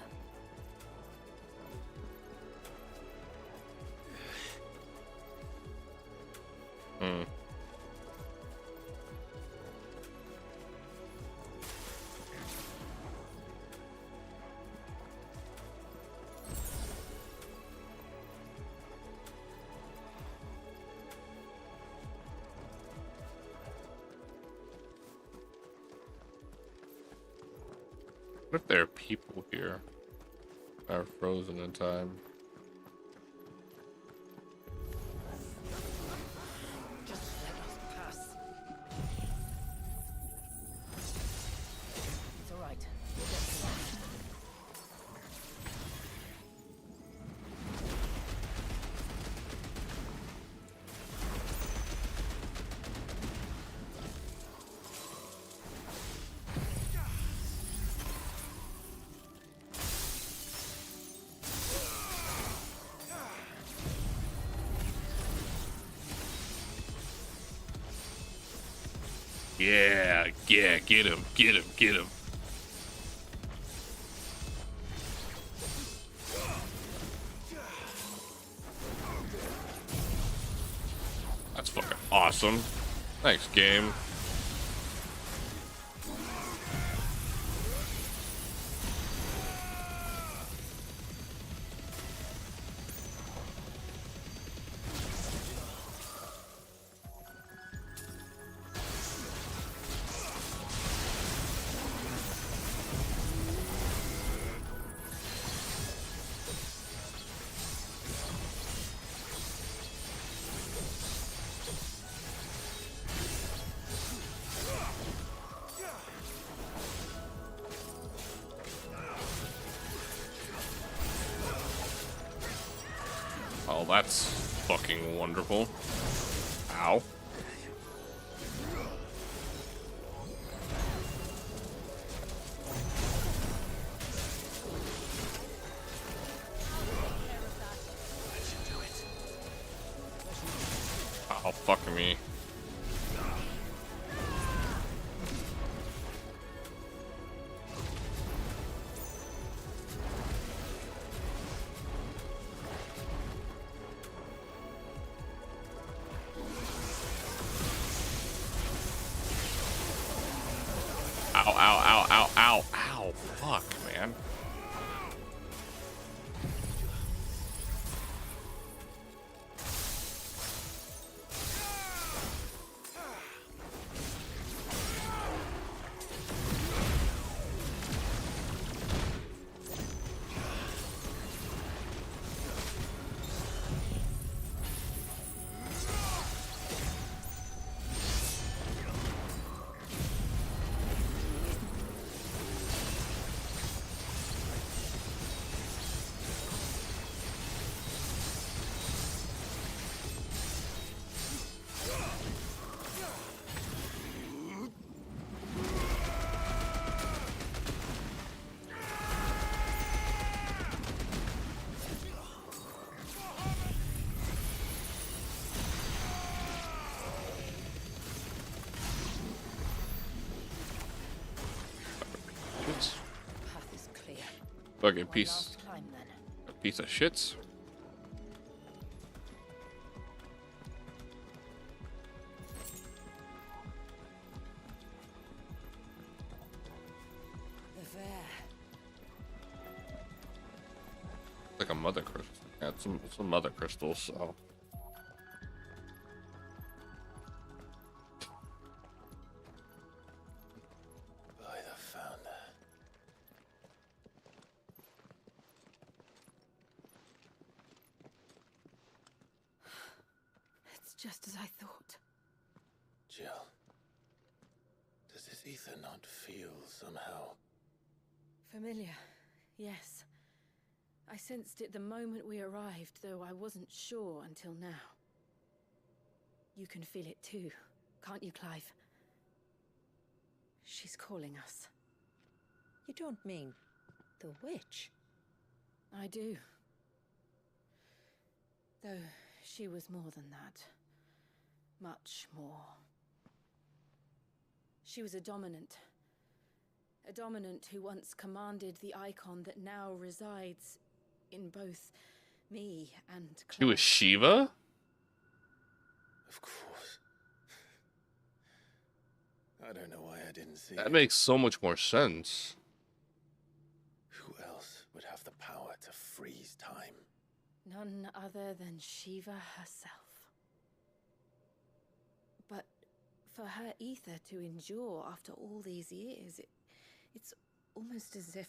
What if there are people here that are frozen in time? Just let us Yeah, yeah, get him, get him, get him. That's fucking awesome. Thanks, game. Oh, that's fucking wonderful. Ow. Oh, fuck me. Ow, ow, ow, ow, ow, ow. Fuck, man. Fucking piece of shits. Like a mother crystal. Yeah, it's some mother crystals, so. By the founder. It's just as I thought. Jill, does this ether not feel somehow? Familiar, yes. I sensed it the moment we arrived, though I wasn't sure until now. You can feel it too, can't you, Clive? She's calling us. You don't mean the witch? I do. Though she was more than that. Much more. She was a dominant. A dominant who once commanded the icon that now resides in both me and Clive. She was Shiva? Of course. I don't know why I didn't see That it. makes so much more sense. Who else would have the power to freeze time? None other than Shiva herself. But for her ether to endure after all these years, it's almost as if...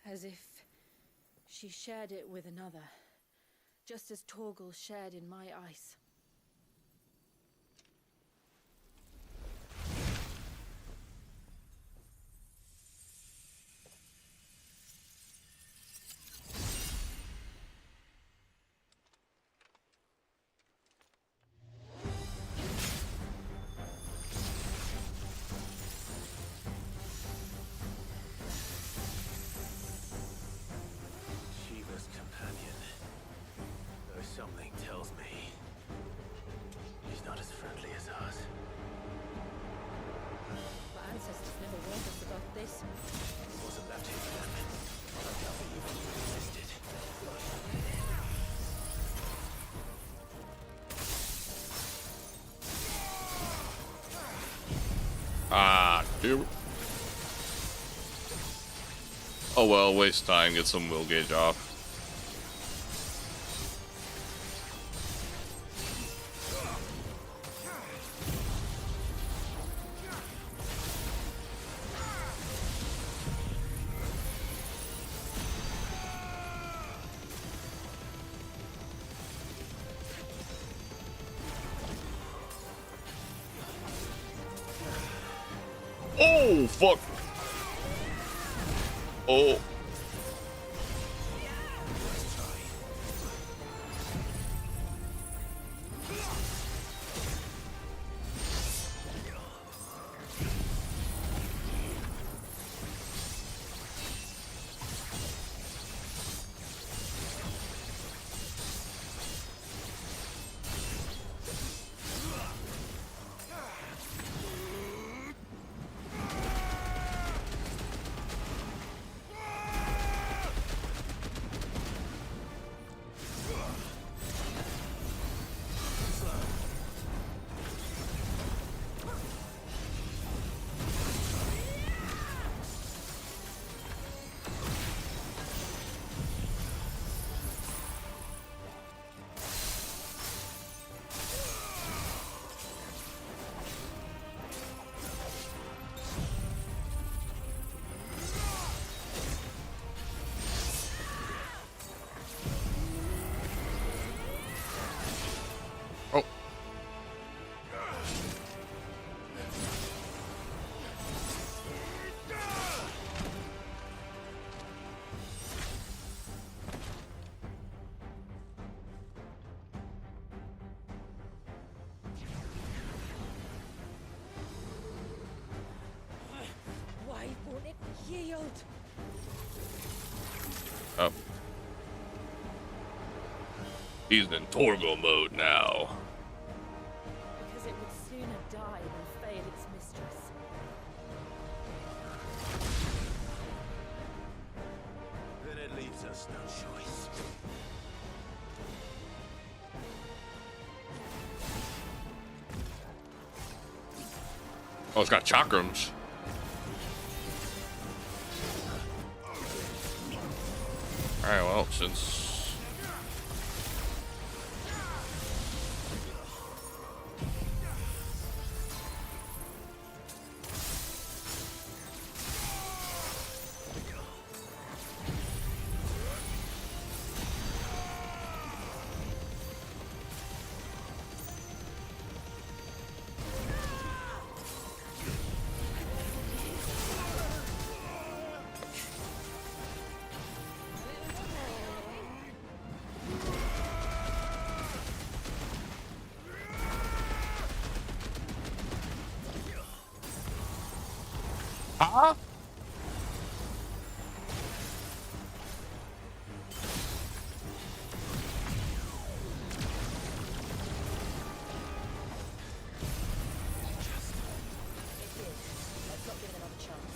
As if she shared it with another, just as Torgal shared in my ice. this. Wasn't left here for them. I doubt they even existed. Ah, dude. Oh well, waste time, get some will gauge off. Oh, fuck. Oh. Why won't it yield? Oh. He's in Torgo mode now. Because it would sooner die than fail its mistress. Then it leaves us no choice. Oh, it's got chakrams. Alright, well, since... Huh? Let's not give it another chance.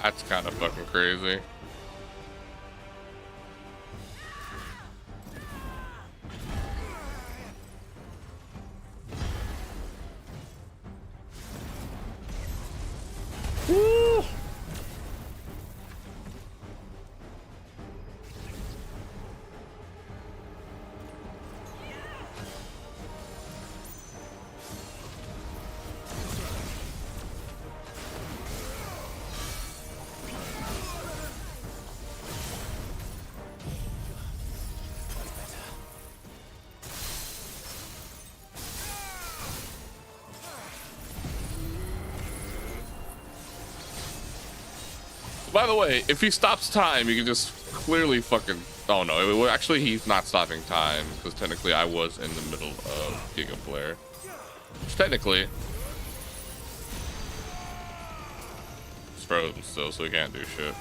That's kind of fucking crazy. Woo! By the way, if he stops time, you can just clearly fucking... Oh no, actually he's not stopping time, because technically I was in the middle of Giga Flare. Which technically... It's frozen still, so he can't do shit.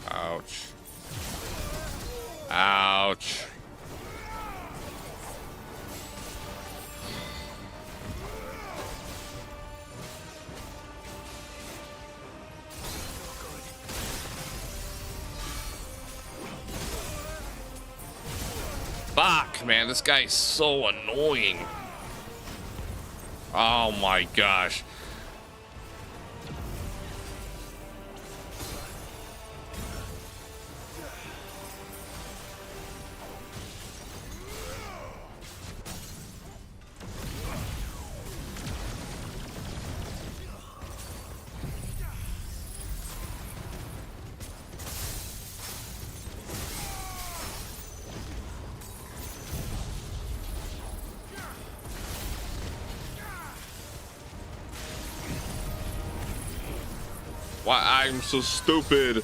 Ouch. Ouch. Fuck, man, this guy's so annoying. Oh my gosh. Why I'm so stupid.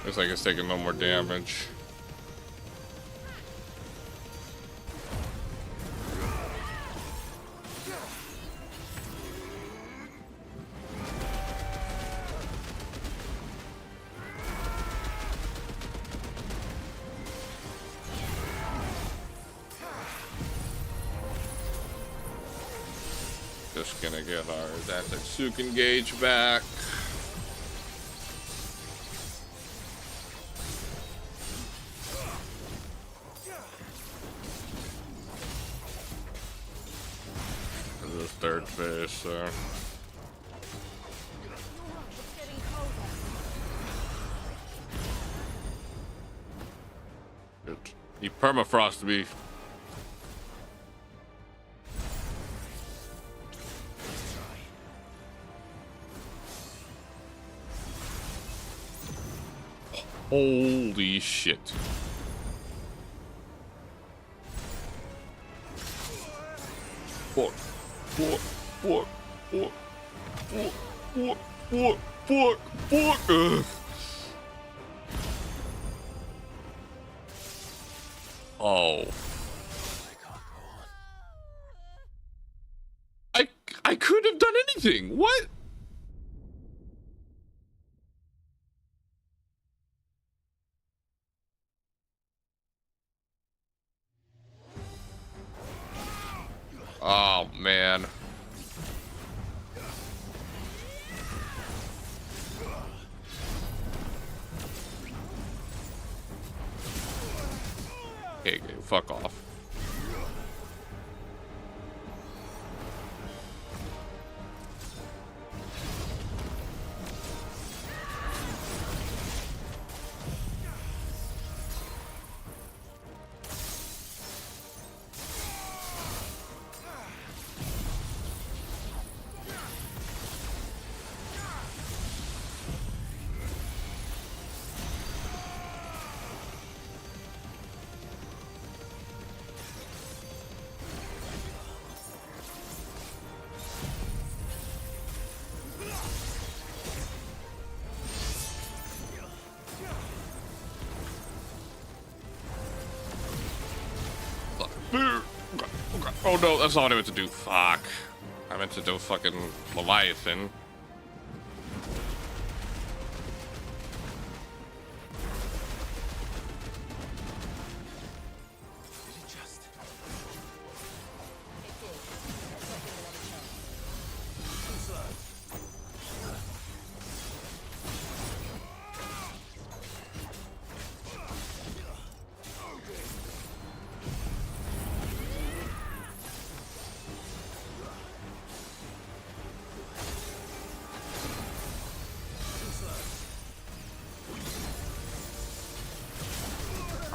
Looks like it's taking no more damage. Just gonna get our Datsukun gauge back. This is third phase, so. He permafrost me. Holy shit. Fuck. Fuck. Fuck. Fuck. Fuck. Fuck. Fuck. Fuck. Fuck. Ugh. Oh. I couldn't have done anything. What? Oh, man. Okay, fuck off. Oh no, that's not what I meant to do. Fuck. I meant to do fucking Leviathan.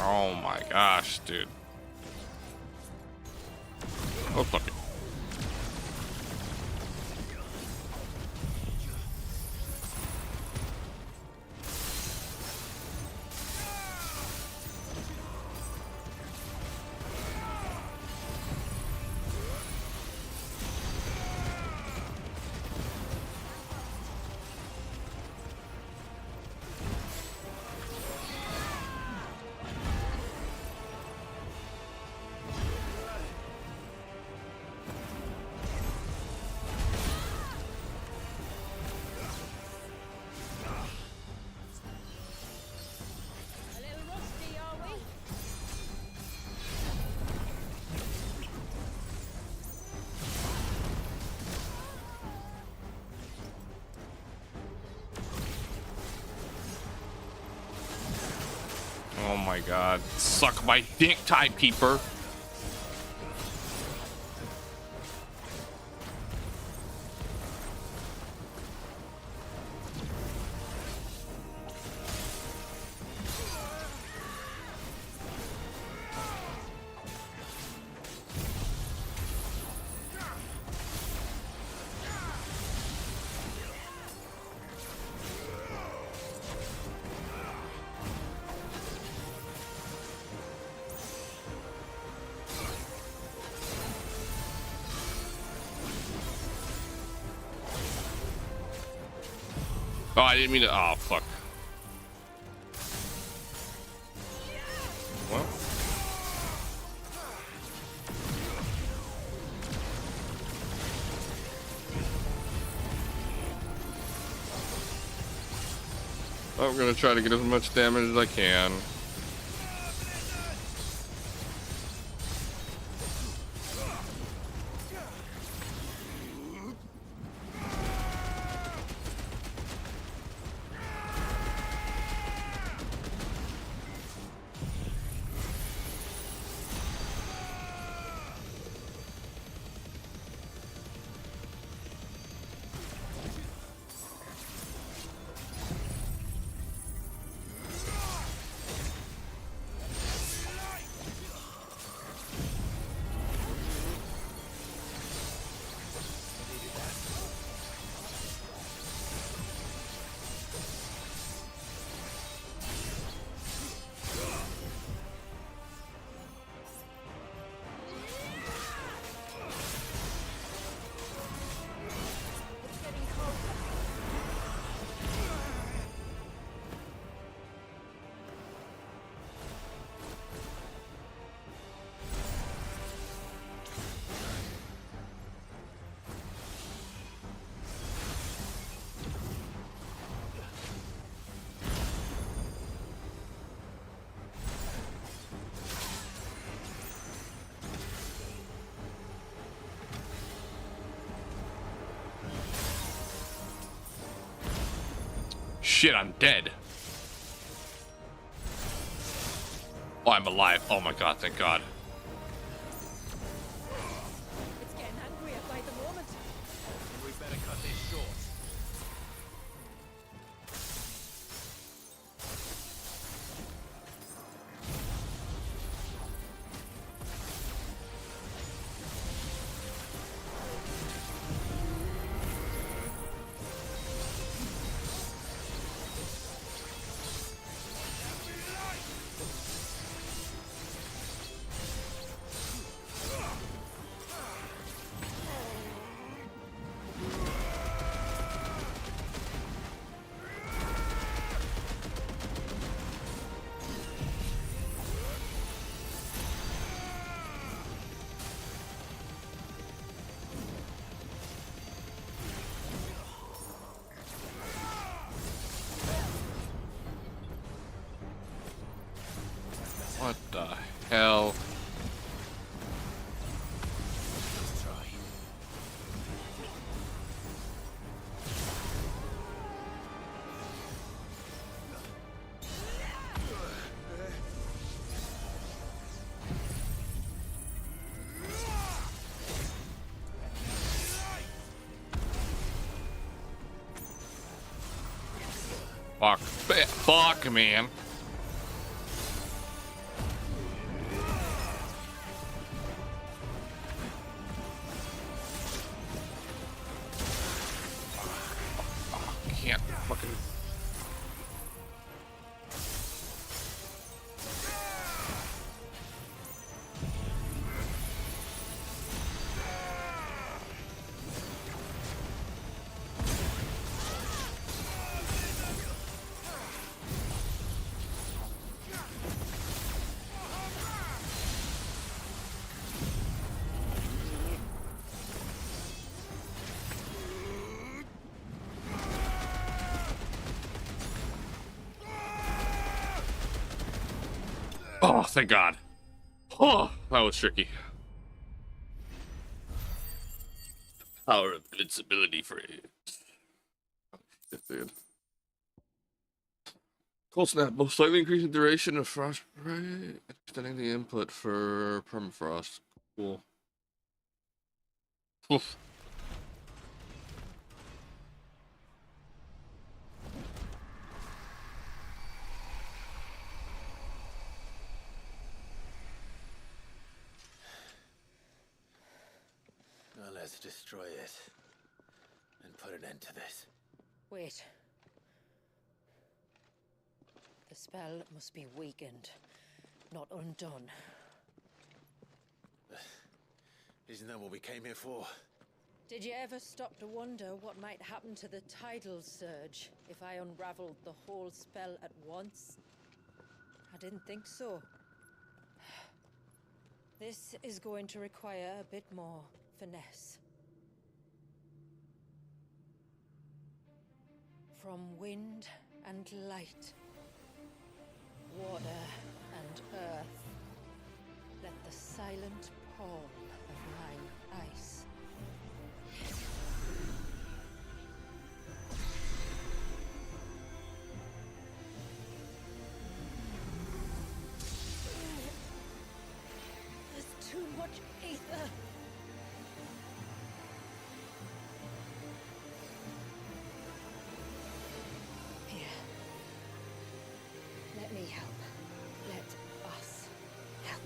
Oh my gosh, dude. Oh, fuck it. Oh my god. Suck my dick, Timekeeper. Oh, I didn't mean to. Oh, fuck. Well. I'm gonna try to get as much damage as I can. Shit, I'm dead. Oh, I'm alive. Oh my god, thank god. It's getting angrier by the moment. We better cut this short. Fuck. Fuck, man. Can't fucking... Oh, thank God. Oh, that was tricky. Power of invincibility for it. Dude. Cold snap. Most slightly increasing duration of frostbite, extending the input for permafrost. Cool. Oof. Now let's destroy it and put an end to this. Wait. The spell must be weakened, not undone. Isn't that what we came here for? Did you ever stop to wonder what might happen to the tidal surge if I unraveled the whole spell at once? I didn't think so. This is going to require a bit more finesse. From wind and light, water and earth, let the silent palm of mine ice. There's too much ether. Here. Let me help. Let us help.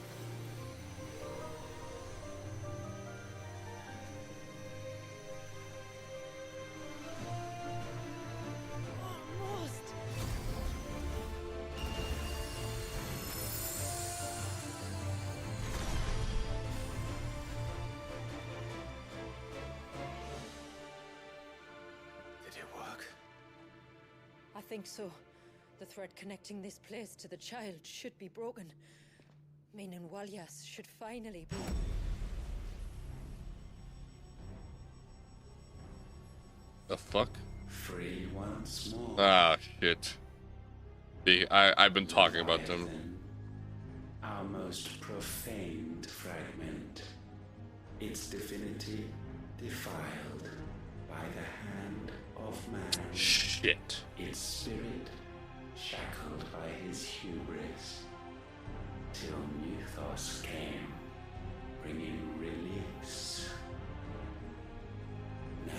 Almost. Did it work? I think so. The thread connecting this place to the child should be broken. Meaning Walyas should finally be... The fuck? Free once more. Ah, shit. See, I've been talking about them. Our most profaned fragment. Its divinity defiled by the hand of man. Shit. Its spirit shackled by his hubris. Till Mythos came, bringing release. Now,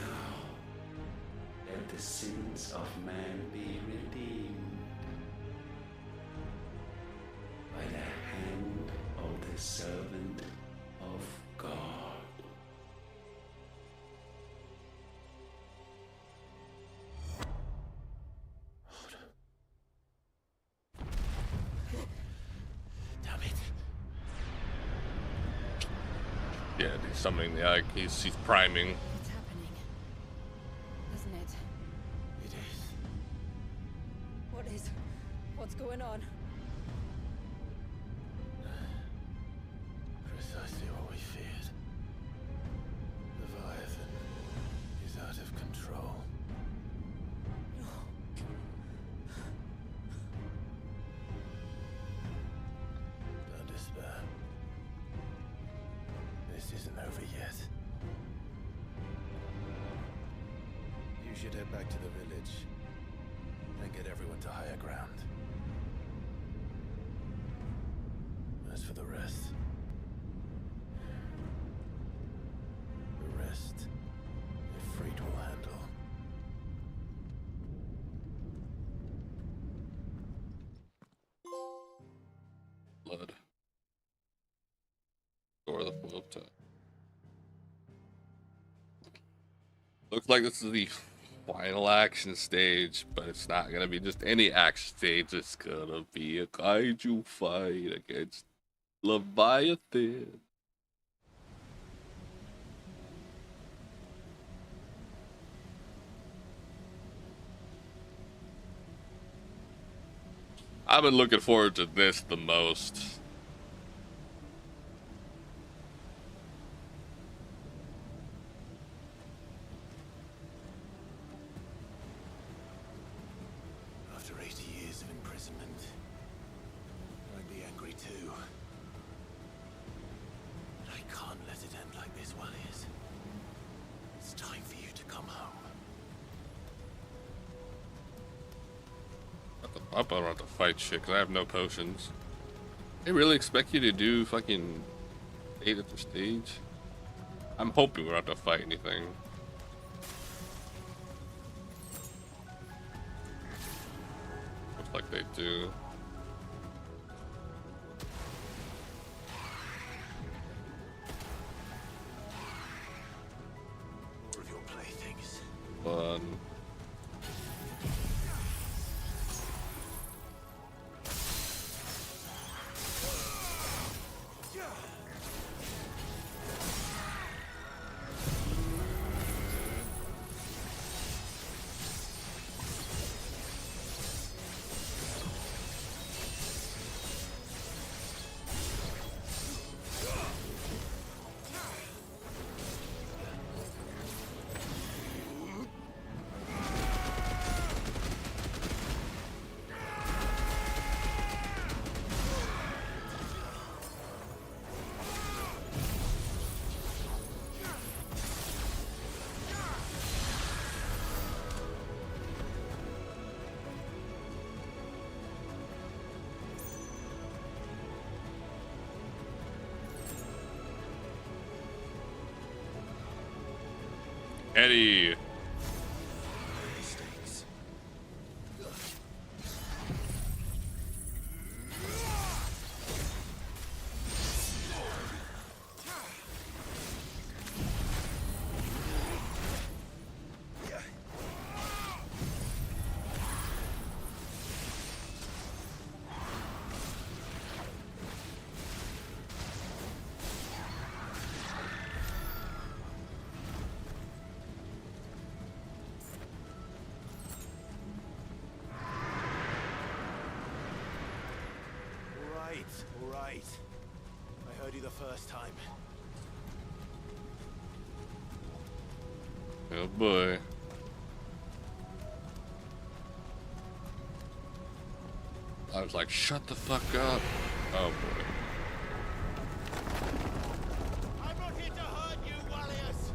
let the sins of man be redeemed by the hand of the servant of God. Damn it. Yeah, he's summoning the egg. He's priming. It's happening, isn't it? It is. What is... What's going on? Precisely what we feared. Leviathan is out of control. Don't despair. This isn't over yet. You should head back to the village and get everyone to higher ground. As for the rest, Ifrit will handle. blood. Or the flow of time. Looks like this is the final action stage, but it's not gonna be just any action stage. It's gonna be a kaiju fight against Leviathan. I've been looking forward to this the most. After 80 years of imprisonment, I'd be angry too. But I can't let it end like this, Warriors. It's time for you to come home. I don't have to fight shit because I have no potions. They really expect you to do fucking 8 at the stage? I'm hoping we don't have to fight anything. Looks like they do. More of your playthings. Fun. Eddie. All right. I heard you the first time. Oh boy. I was like, shut the fuck up. Oh boy. I'm not here to hurt you, Warriors.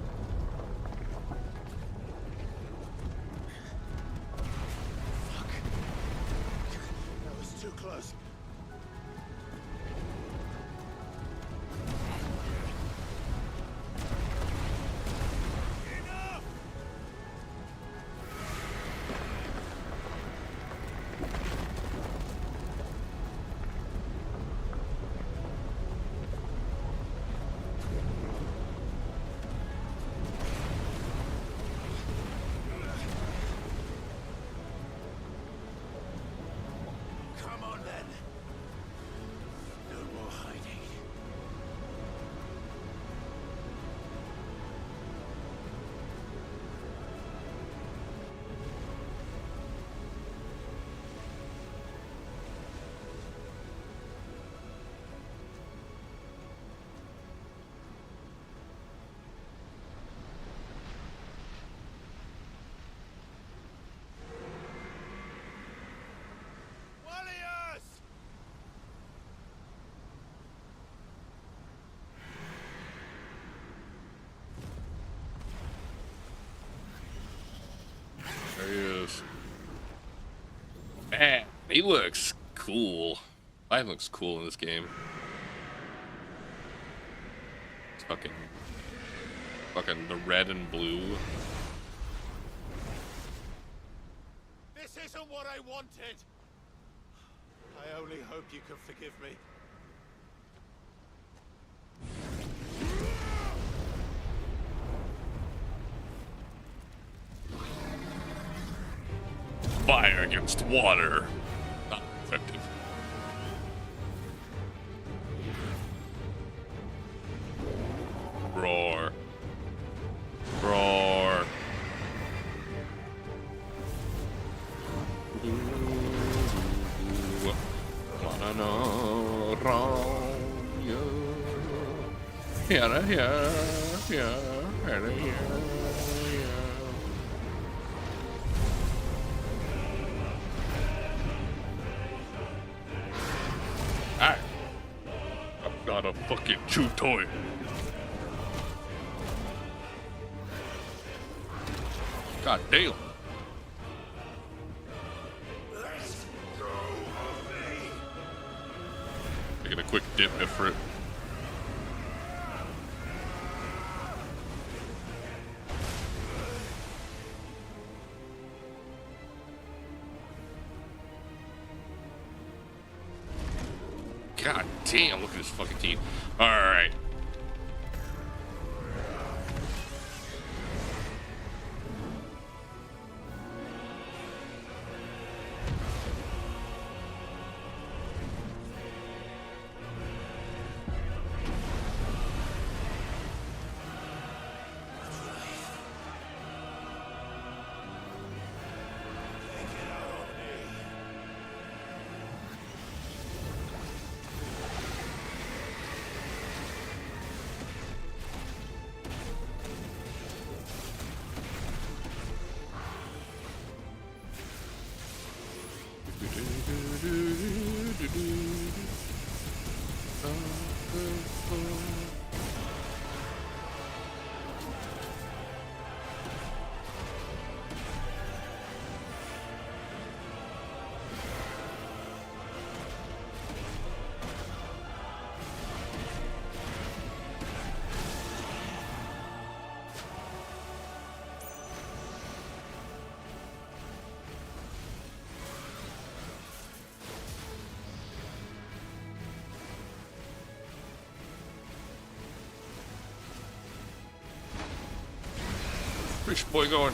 Fuck. That was too close. Come on then. No more hiding. Warriors! There he is. Man, he looks cool. Lion looks cool in this game. It's fucking the red and blue. This isn't what I wanted. I only hope you can forgive me. fire against water. Not effective. Roar. Roar. Wanna know wrong you. Here, here, here, here. I'm not a fucking chew toy. God damn. Taking a quick dip effort. God damn, look at this fucking team. Alright. Where's your boy going?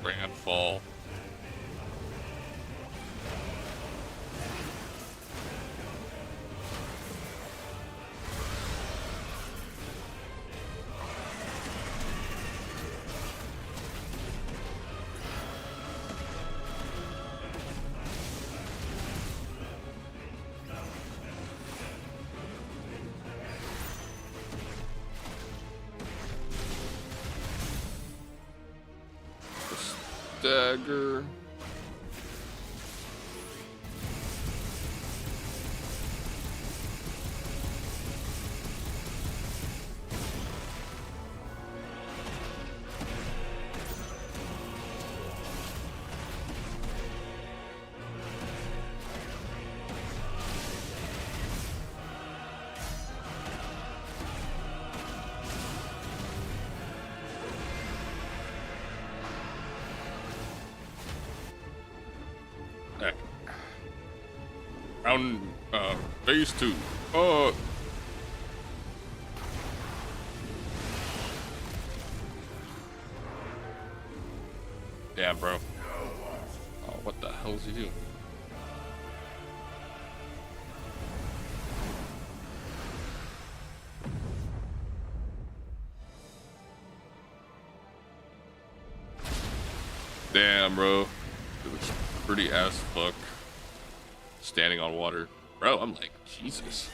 Grandfall. Dagger. Round, phase 2. Damn, bro. Oh, what the hell is he doing? Damn, bro. It looks pretty as fuck. standing on water. Bro, I'm like, Jesus.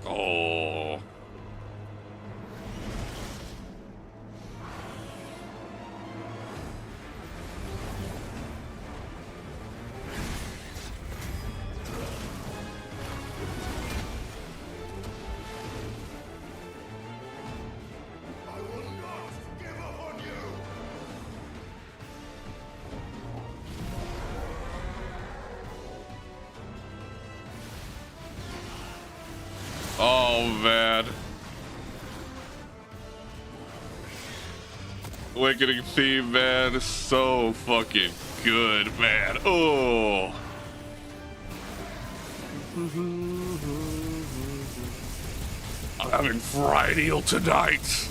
Oh. Oh man. Awakening theme, man, is so fucking good, man. Oh. I'm having fried eel tonight.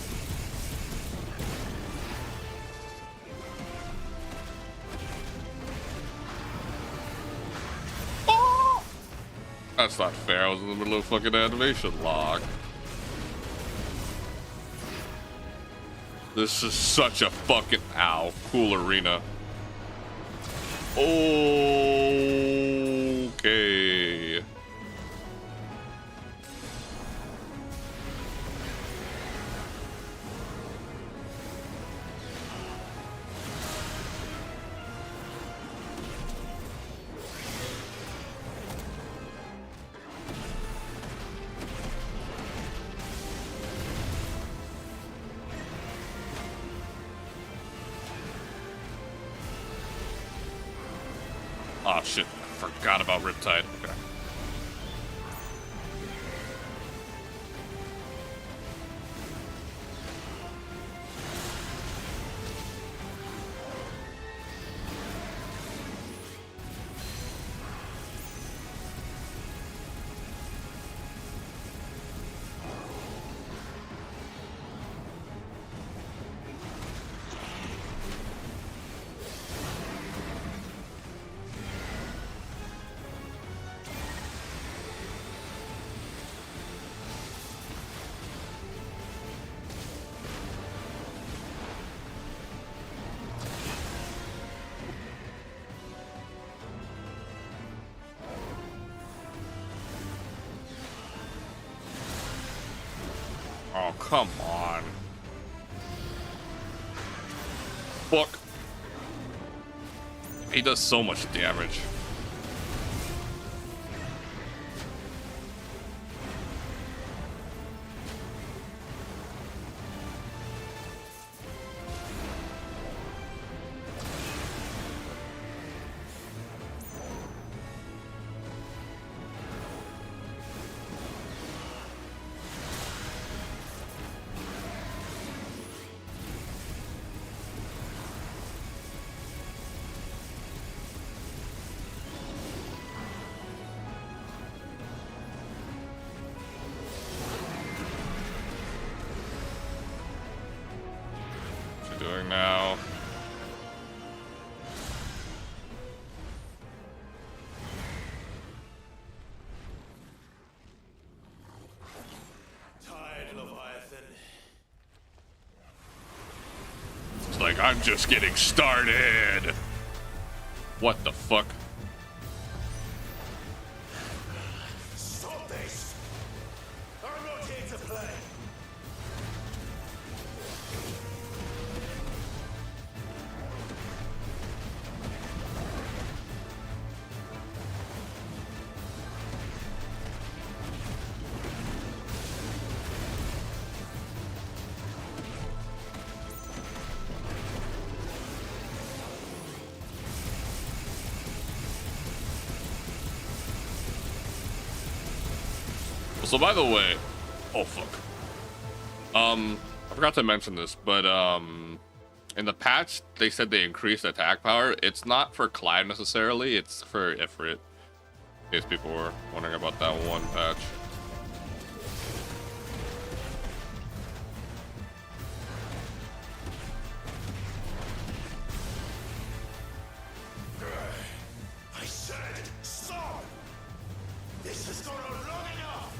That's not fair. I was in the middle of a fucking animation log. This is such a fucking ow. Cool arena. Okay. Oh shit, I forgot about Riptide. Okay. Oh, come on. Fuck. He does so much damage. Doing now. Tired, Leviathan. It's like I'm just getting started. What the fuck? Stop this! I'm not here to play. So by the way, oh fuck. I forgot to mention this, but in the patch they said they increased attack power. It's not for Clive necessarily, it's for Ifrit. In case people were wondering about that one patch. I said, stop! This has gone on long enough!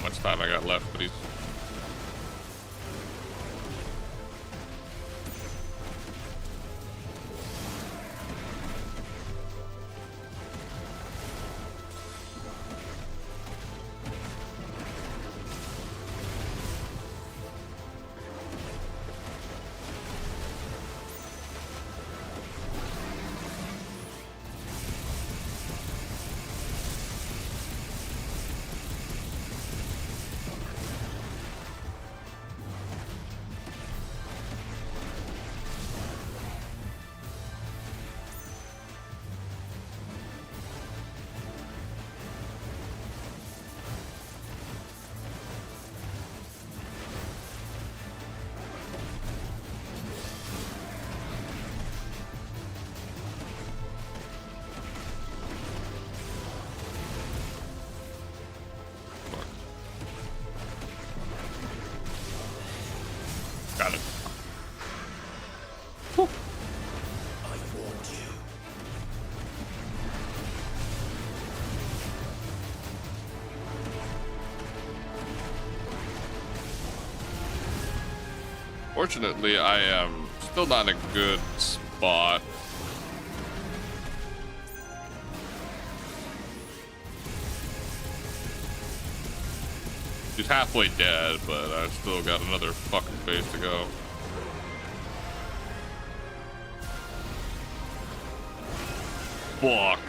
much time I got left, but he's... Got it. Whew. I warned you. Fortunately, I am still not in a good spot. She's halfway dead, but I still got another fucking phase to go. Fuck.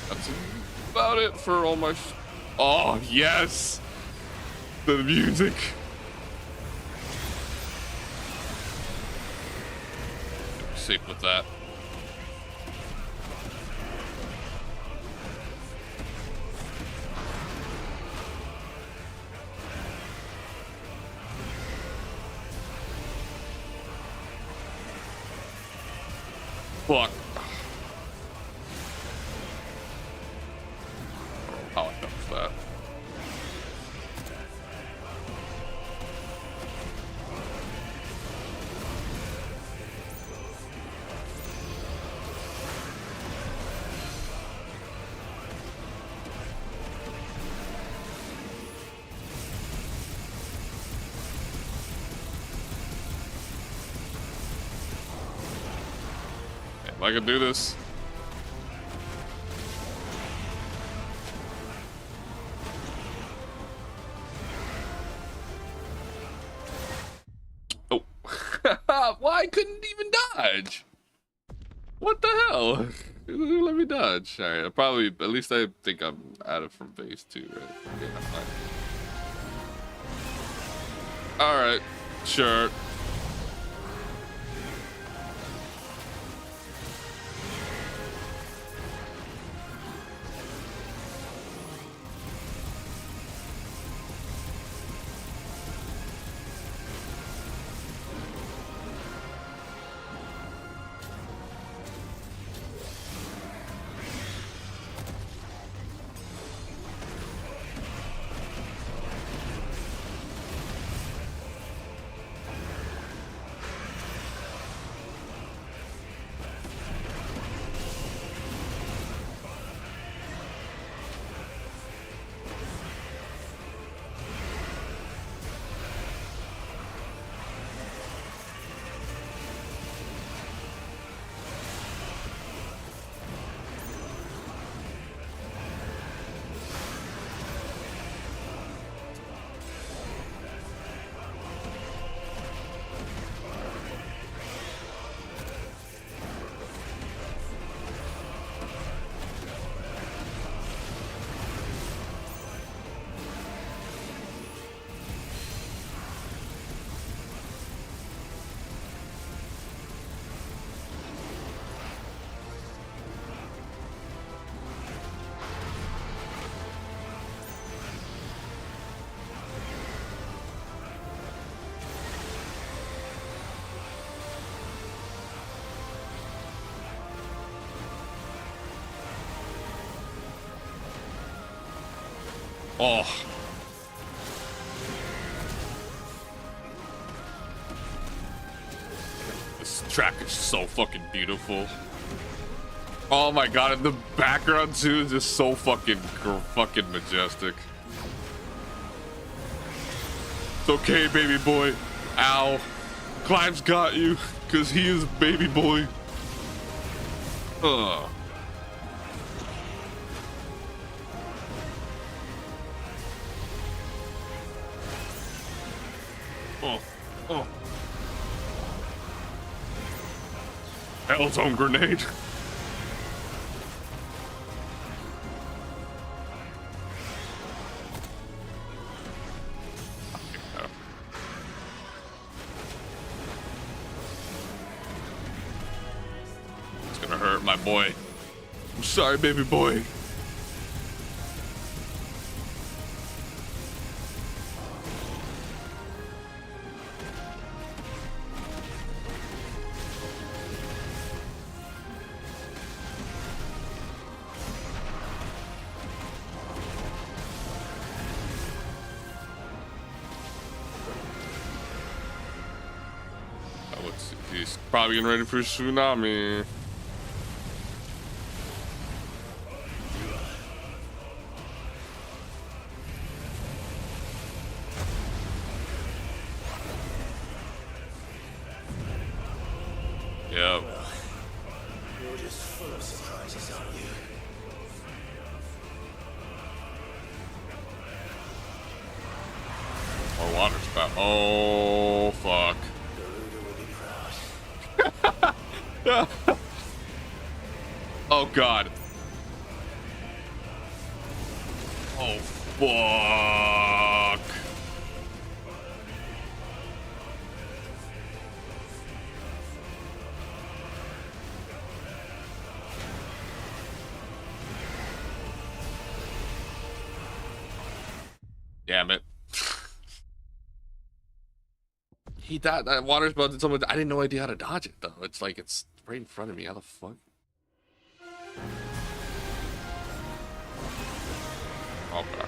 That's about it for all my... Oh, yes! The music. Safe with that. Fuck. How I dodged that. I can do this. Oh. Well, I couldn't even dodge. What the hell? Let me dodge. Alright, probably, at least I think I'm out of from phase 2, right? Yeah, fine. Alright, sure. Oh. This track is so fucking beautiful. Oh my god, and the background too is just so fucking majestic. It's okay, baby boy. Ow. Clive's got you, cause he is baby boy. Ugh. Oh. Hellzone grenade. It's gonna hurt, my boy. I'm sorry, baby boy. He's probably getting ready for tsunami. Yep. You're just full of surprises, aren't you? More water spout. Oh fuck. Oh god. Oh fuck. Damn it. He died. That water's about to someone. I didn't know idea how to dodge it though. It's like it's right in front of me. How the fuck? Okay.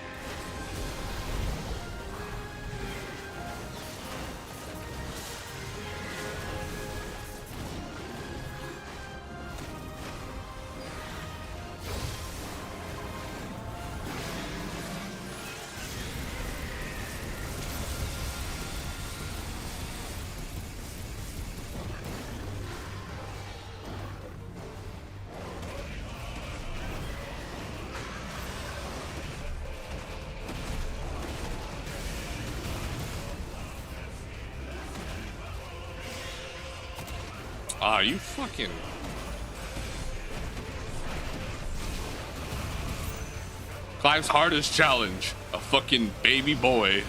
Ah, you fucking... Clive's hardest challenge. A fucking baby boy.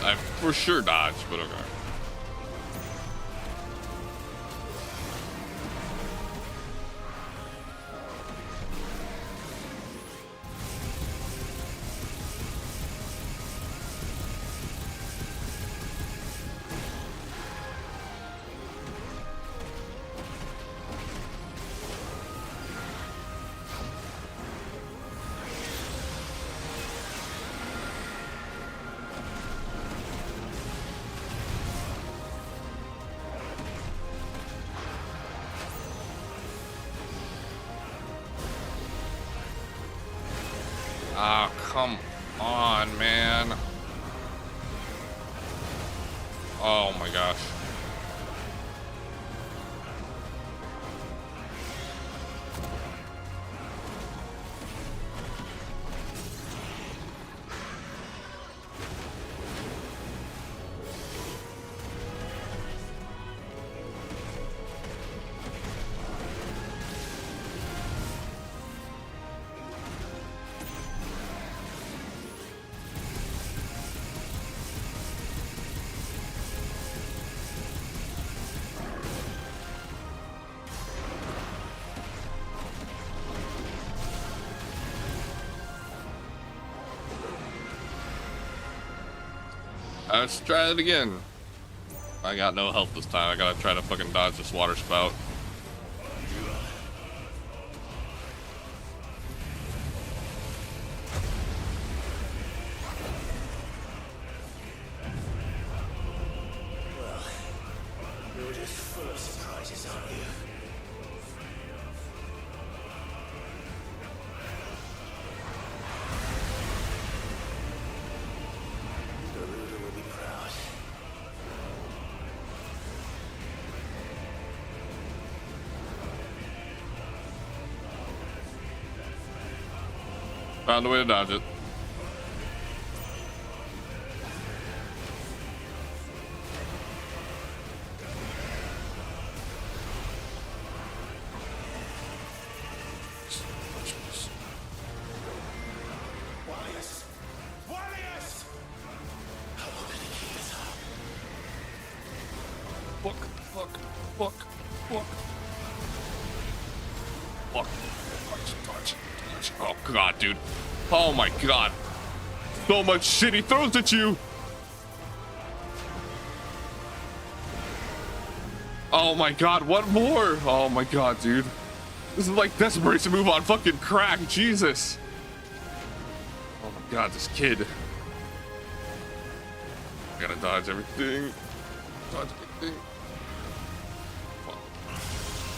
I for sure dodged, but okay. Ah, come on, man. Oh my gosh. Let's try it again. I got no health this time. I gotta try to fucking dodge this water spout. Well, you're just full of surprises, aren't you? Garuda will be proud. Found a way to dodge it. Warriors! Warriors! How long can you keep this up? Fuck, fuck, fuck, fuck. Fuck. Dodge, dodge. Oh god, dude. Oh my god. So much shit he throws at you. Oh my god, what more? Oh my god, dude. This is like Desperation move on fucking crack. Jesus. Oh my god, this kid. I gotta dodge everything. Dodge everything.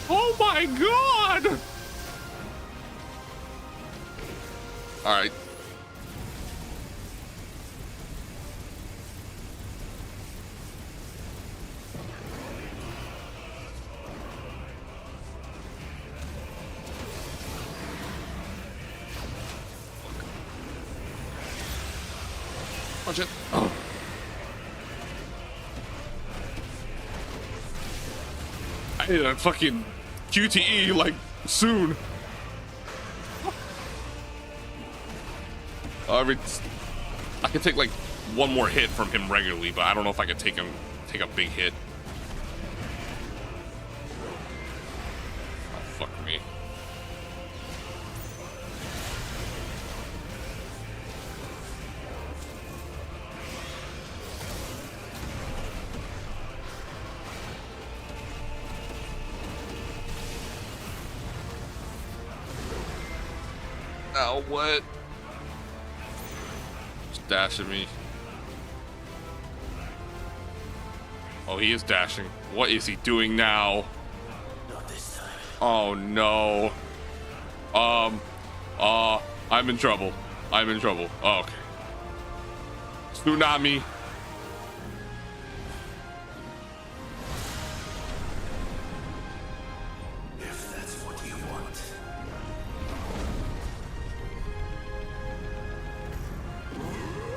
Oh my god! Alright. Watch it. Oh. I need a fucking QTE like soon. I can take like one more hit from him regularly, but I don't know if I can take a big hit. Oh, fuck me. Now what? Just dashing me. Oh, he is dashing. What is he doing now? Not this time. Oh no. I'm in trouble. I'm in trouble. Oh, okay. Tsunami. If that's what you want.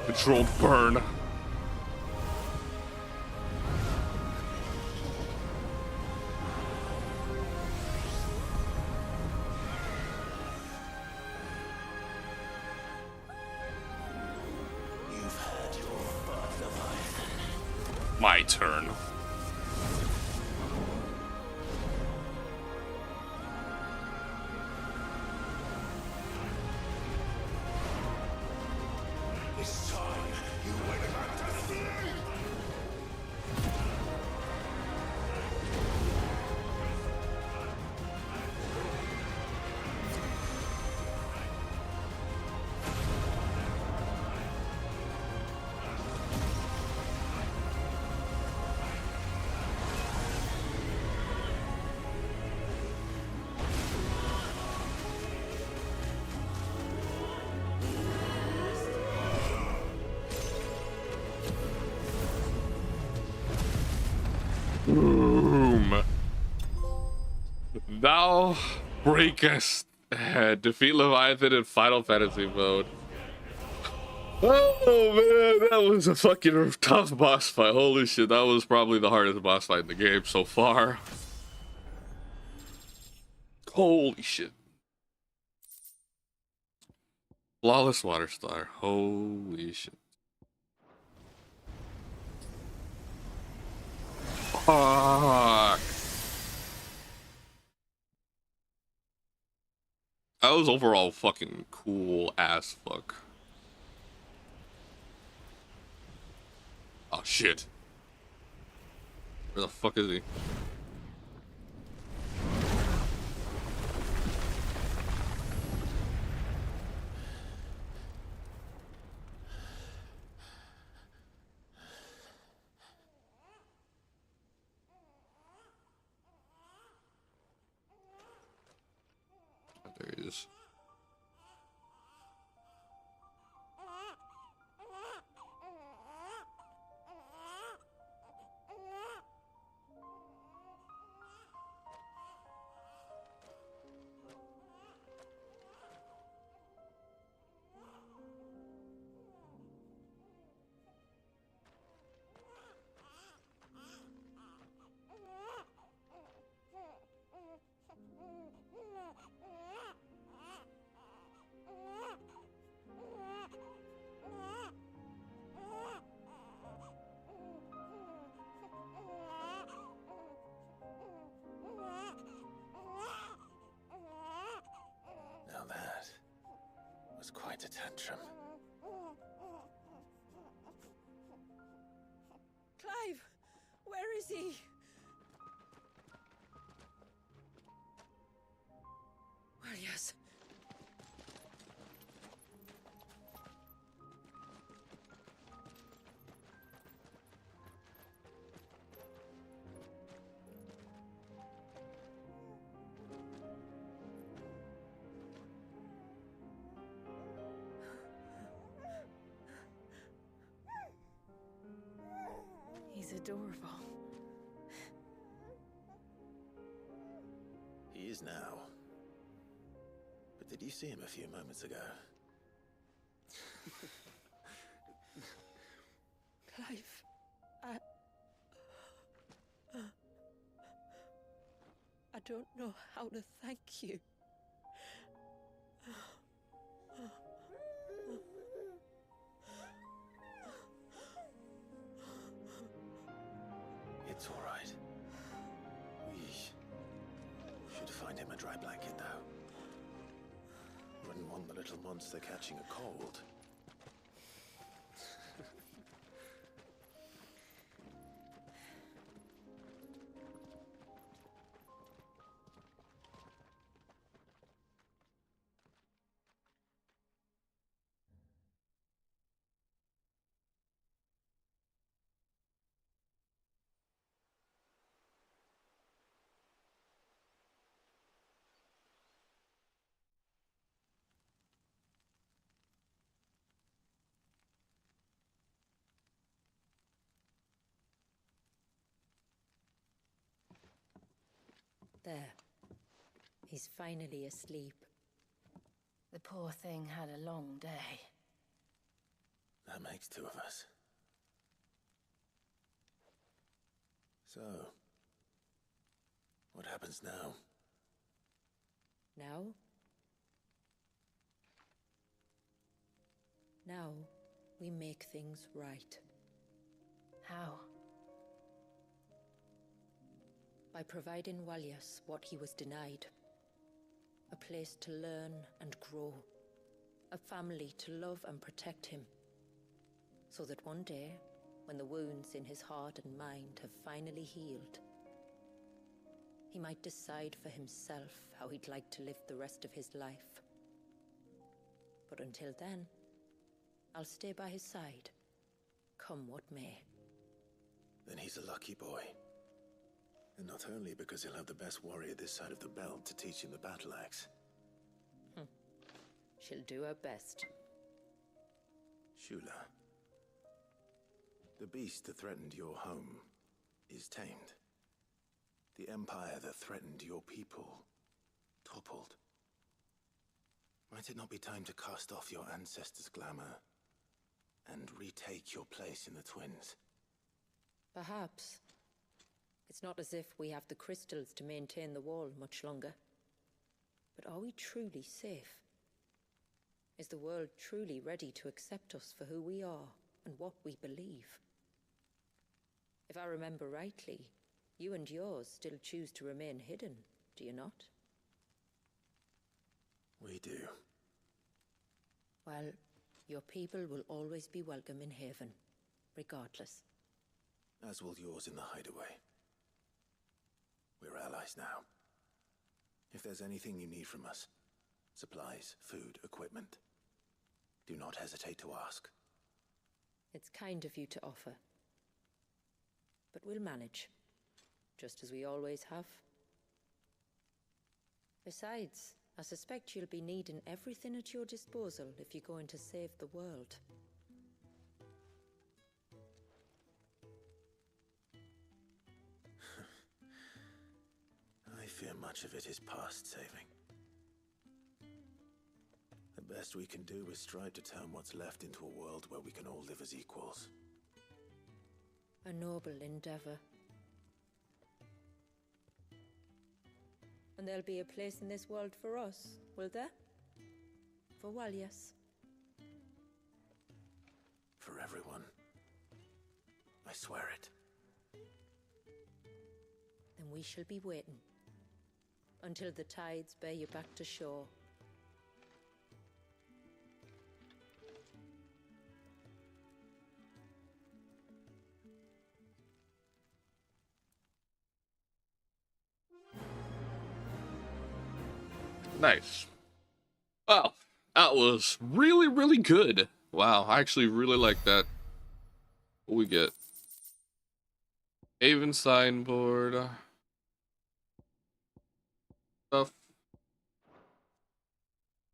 Controlled burn. You've had your fun, Leviathan. My turn. It's time you went back to sleep. Boom. Thou breakest. Defeat Leviathan in Final Fantasy mode. Oh man, that was a fucking tough boss fight. Holy shit, that was probably the hardest boss fight in the game so far. Holy shit. Flawless Water Star. Holy shit. Fuck. That was overall fucking cool as fuck. Oh shit. Where the fuck is he? There he is. Now that was quite a tantrum. Clive, where is he? Well, yes. He's adorable. He is now. But did you see him a few moments ago? Clive, I don't know how to thank you. It's all right. We should find him a dry blanket, though. Wouldn't want the little monster catching a cold. There. He's finally asleep. The poor thing had a long day. That makes two of us. So, what happens now? Now? Now, we make things right. How? By providing Walyas what he was denied. A place to learn and grow. A family to love and protect him. So that one day, when the wounds in his heart and mind have finally healed, he might decide for himself how he'd like to live the rest of his life. But until then, I'll stay by his side, come what may. Then he's a lucky boy. And not only because he'll have the best warrior this side of the belt to teach him the battle axe. She'll do her best. Shula, the beast that threatened your home is tamed. The empire that threatened your people toppled. Might it not be time to cast off your ancestors' glamour and retake your place in the Twins? Perhaps. It's not as if we have the crystals to maintain the wall much longer. But are we truly safe? Is the world truly ready to accept us for who we are and what we believe? If I remember rightly, you and yours still choose to remain hidden, do you not? We do. Well, your people will always be welcome in Haven, regardless. as will yours in the hideaway. We're allies now. If there's anything you need from us, supplies, food, equipment, do not hesitate to ask. It's kind of you to offer. But we'll manage, just as we always have. Besides, I suspect you'll be needing everything at your disposal if you're going to save the world. I fear much of it is past saving. The best we can do is strive to turn what's left into a world where we can all live as equals. A noble endeavor. And there'll be a place in this world for us, will there? For Walias. For everyone. I swear it. Then we shall be waiting. Until the tides bear you back to shore. Nice. Well, that was really, really good. Wow, I actually really like that. What we get? Haven signboard. Stuff.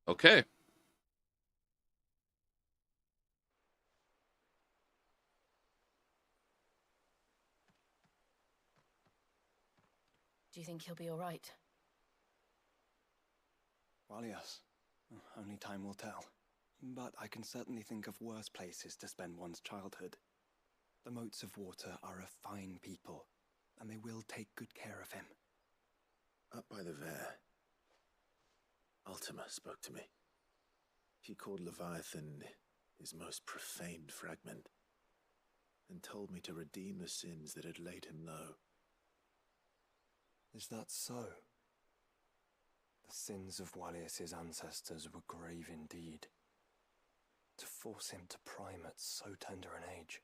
Okay. Do you think he'll be all right? Well, yes. Only time will tell. But I can certainly think of worse places to spend one's childhood. The Moats of Water are a fine people, and they will take good care of him. Up by the Vare, Ultima spoke to me. She called Leviathan his most profaned fragment, and told me to redeem the sins that had laid him low. Is that so? The sins of Walias's ancestors were grave indeed. To force him to prime at so tender an age.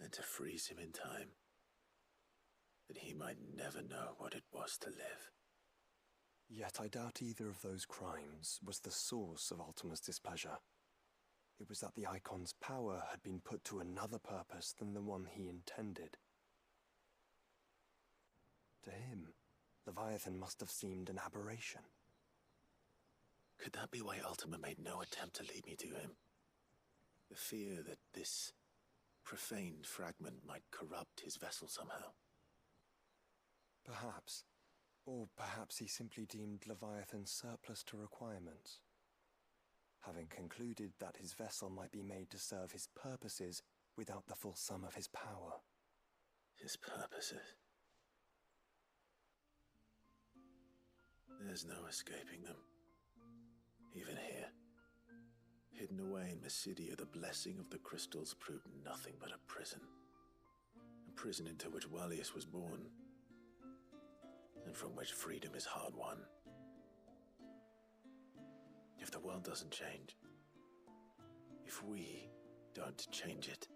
And to freeze him in time, that he might never know what it was to live. Yet I doubt either of those crimes was the source of Ultima's displeasure. It was that the Icon's power had been put to another purpose than the one he intended. To him, Leviathan must have seemed an aberration. Could that be why Ultima made no attempt to lead me to him? The fear that this profaned fragment might corrupt his vessel somehow. Perhaps. Or perhaps he simply deemed Leviathan surplus to requirements. Having concluded that his vessel might be made to serve his purposes without the full sum of his power. His purposes? There's no escaping them. Even here. Hidden away in Mysidia, the blessing of the crystals proved nothing but a prison. A prison into which Walias was born, and from which freedom is hard won. If the world doesn't change, if we don't change it,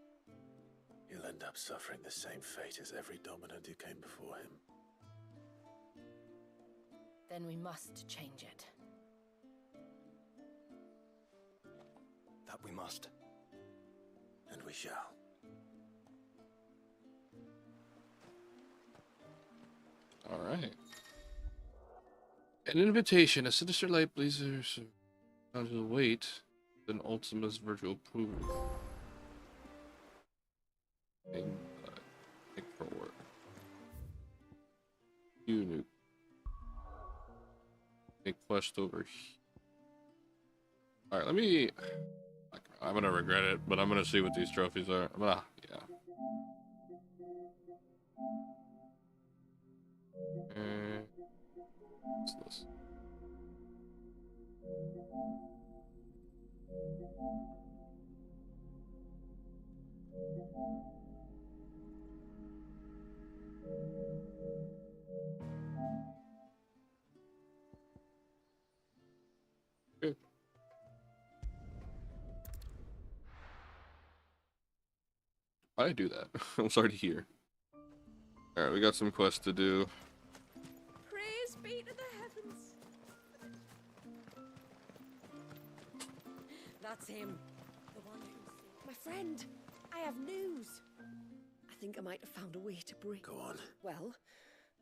he'll end up suffering the same fate as every dominant who came before him. Then we must change it. That we must. And we shall. All right. An invitation. A sinister light blazes down to the weight. Then Ultima's virtual approval. Think forward. Unit. Take quest over here. All right, let me. I'm gonna regret it, but I'm gonna see what these trophies are. Yeah. What's this? Okay. Why did I do that? I'm sorry to hear. Alright, we got some quests to do. Praise be to the heavens. That's him. The one who's... My friend, I have news. I think I might have found a way to break... Go on. Well,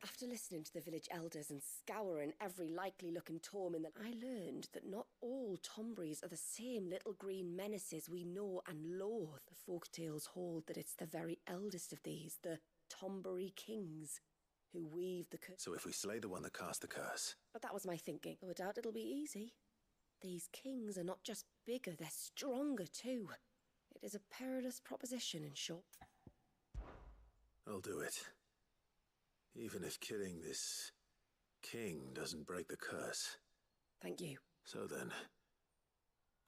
after listening to the village elders and scouring every likely-looking tome in the... I learned that not all Tomburys are the same little green menaces we know and loathe. The folktales hold that it's the very eldest of these, the Tombury kings, who weave the curse. So if we slay the one that cast the curse... But that was my thinking. Though I doubt it'll be easy. These kings are not just bigger, they're stronger too. It is a perilous proposition, in short. I'll do it. Even if killing this king doesn't break the curse. Thank you. So then,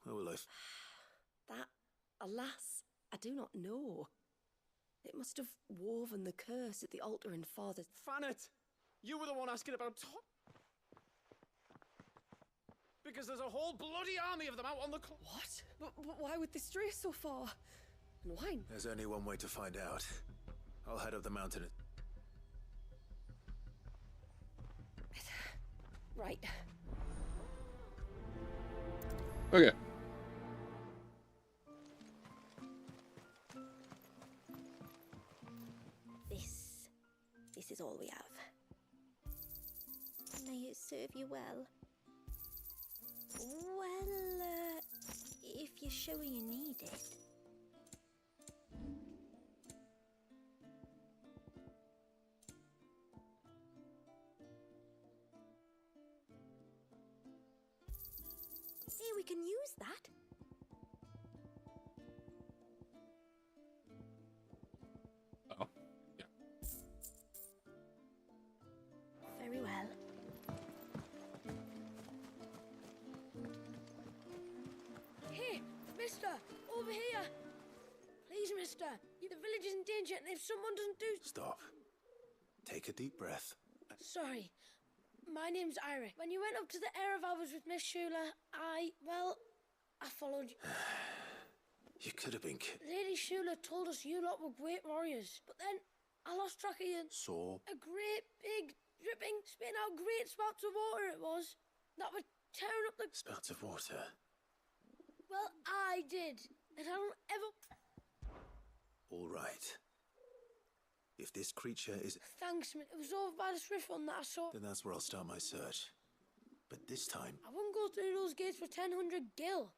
where will I... That, alas, I do not know. It must have woven the curse at the altar in Father's... Fanet! You were the one asking about Tom. Because there's a whole bloody army of them out on the... What? But why would they stray so far? And why? There's only one way to find out. I'll head up the mountain. Right. Okay. This is all we have. May it serve you well. Well, if you're sure you need it. See, we can use that. Oh, yeah. Very well. Hey, mister, over here. Please, mister. The village is in danger, and if someone doesn't do... Stop. Take a deep breath. Sorry. My name's Ira. When you went up to the Erevalis with Miss Shula, I followed you. You could have been Lady Shula told us you lot were great warriors, but then I lost track of you. So? A great, big, dripping, spitting out great spouts of water it was. That were tearing up the... Spouts of water? Well, I did. And I don't ever... All right. If this creature is... Thanks, man. It was over by the Swift one that I saw. Then that's where I'll start my search. But this time... I wouldn't go through those gates for 1000 gil.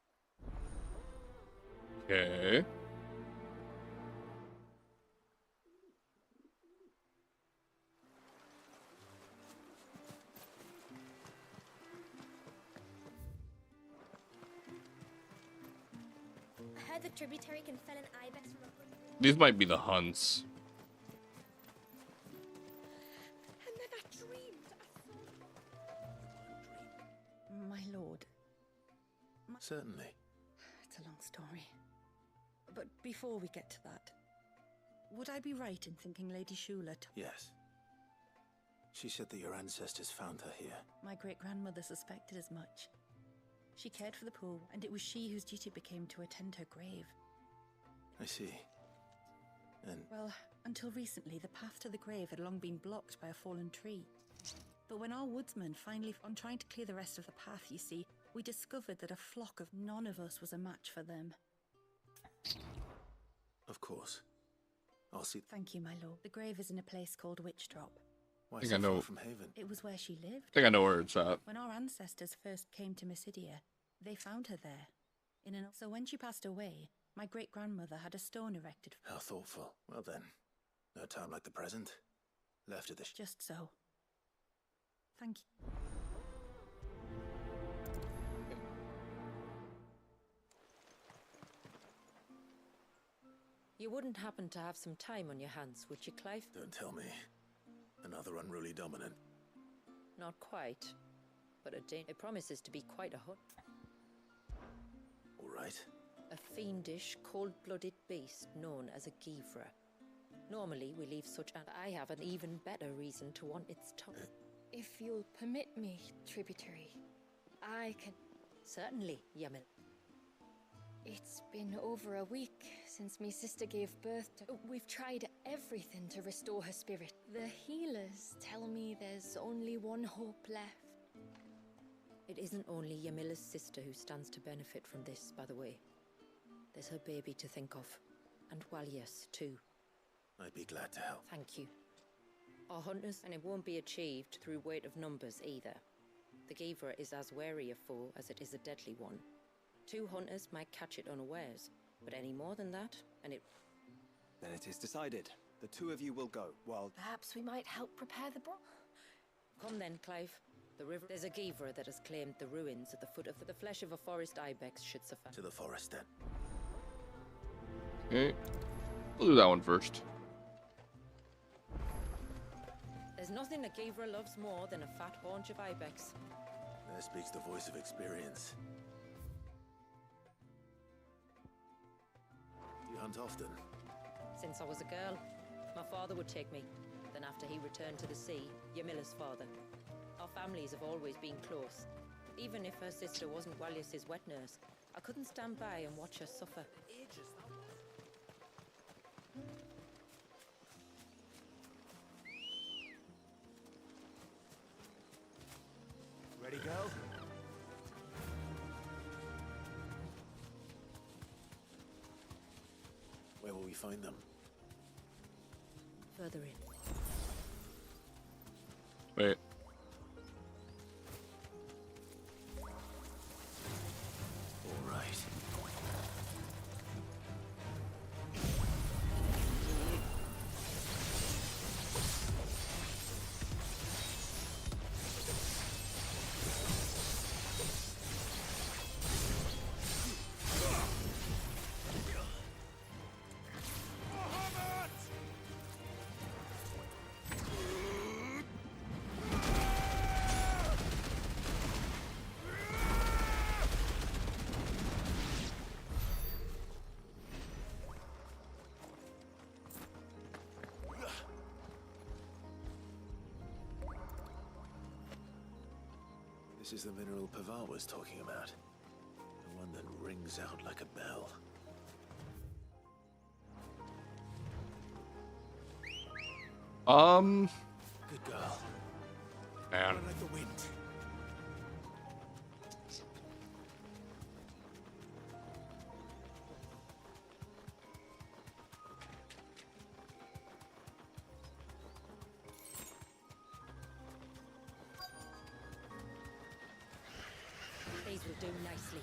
Okay. I heard the tributary can fell an ibex from a... These might be the hunts. And then I dreamed I saw... My lord. Certainly. It's a long story. But before we get to that, would I be right in thinking Lady Shula... Yes. She said that your ancestors found her here. My great-grandmother suspected as much. She cared for the poor, and it was she whose duty became to attend her grave. I see. And... Well, until recently, the path to the grave had long been blocked by a fallen tree. But when our woodsmen finally... On trying to clear the rest of the path, you see, we discovered that a flock of none of us was a match for them. Of course. I'll see... Thank you, my lord. The grave is in a place called Witchdrop. Why I think so I know. far from Haven? It was where she lived. I think I know where it's at. When our ancestors first came to Mysidia, they found her there. So when she passed away, my great-grandmother had a stone erected. How thoughtful. Well then, no time like the present. Left of the... Just so. Thank you. You wouldn't happen to have some time on your hands, would you, Clive? Don't tell me. Another unruly dominant. Not quite. But it promises to be quite a hunt. All right. A fiendish, cold-blooded beast known as a Givra. Normally, we leave such... And I have an even better reason to want its tongue. If you'll permit me, tributary, I can... Certainly, Yamil. It's been over a week since me sister gave birth to... We've tried everything to restore her spirit. The healers tell me there's only one hope left. It isn't only Yamila's sister who stands to benefit from this, by the way. There's her baby to think of. And Walias, too. I'd be glad to help. Thank you. Our hunters, and it won't be achieved through weight of numbers either. The Givra is as wary a foe as it is a deadly one. 2 hunters might catch it unawares, but any more than that, and it... Then it is decided. The 2 of you will go, while... Perhaps we might help prepare the Come then, Clive. The river... There's a Givra that has claimed the ruins at the foot of the flesh of a forest ibex should suffice. To the forest, then. Okay. We'll do that one first. There's nothing a Givra loves more than a fat haunch of ibex. There speaks the voice of experience. You hunt often? Since I was a girl, my father would take me. Then after he returned to the sea, Yamila's father. Our families have always been close. Even if her sister wasn't Walias's wet nurse, I couldn't stand by and watch her suffer. Ready, go? Where will we find them? Further in. Wait. All right. This is the mineral Pavar was talking about. The one that rings out like a bell. Good girl. Man. Run like the wind. These will do nicely.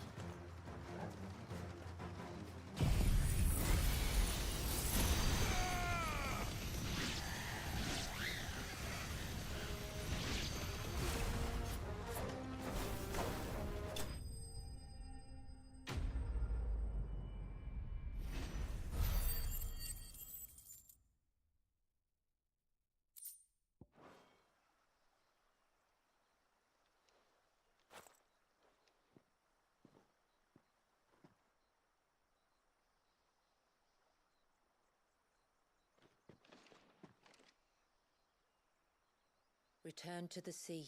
Return to the sea.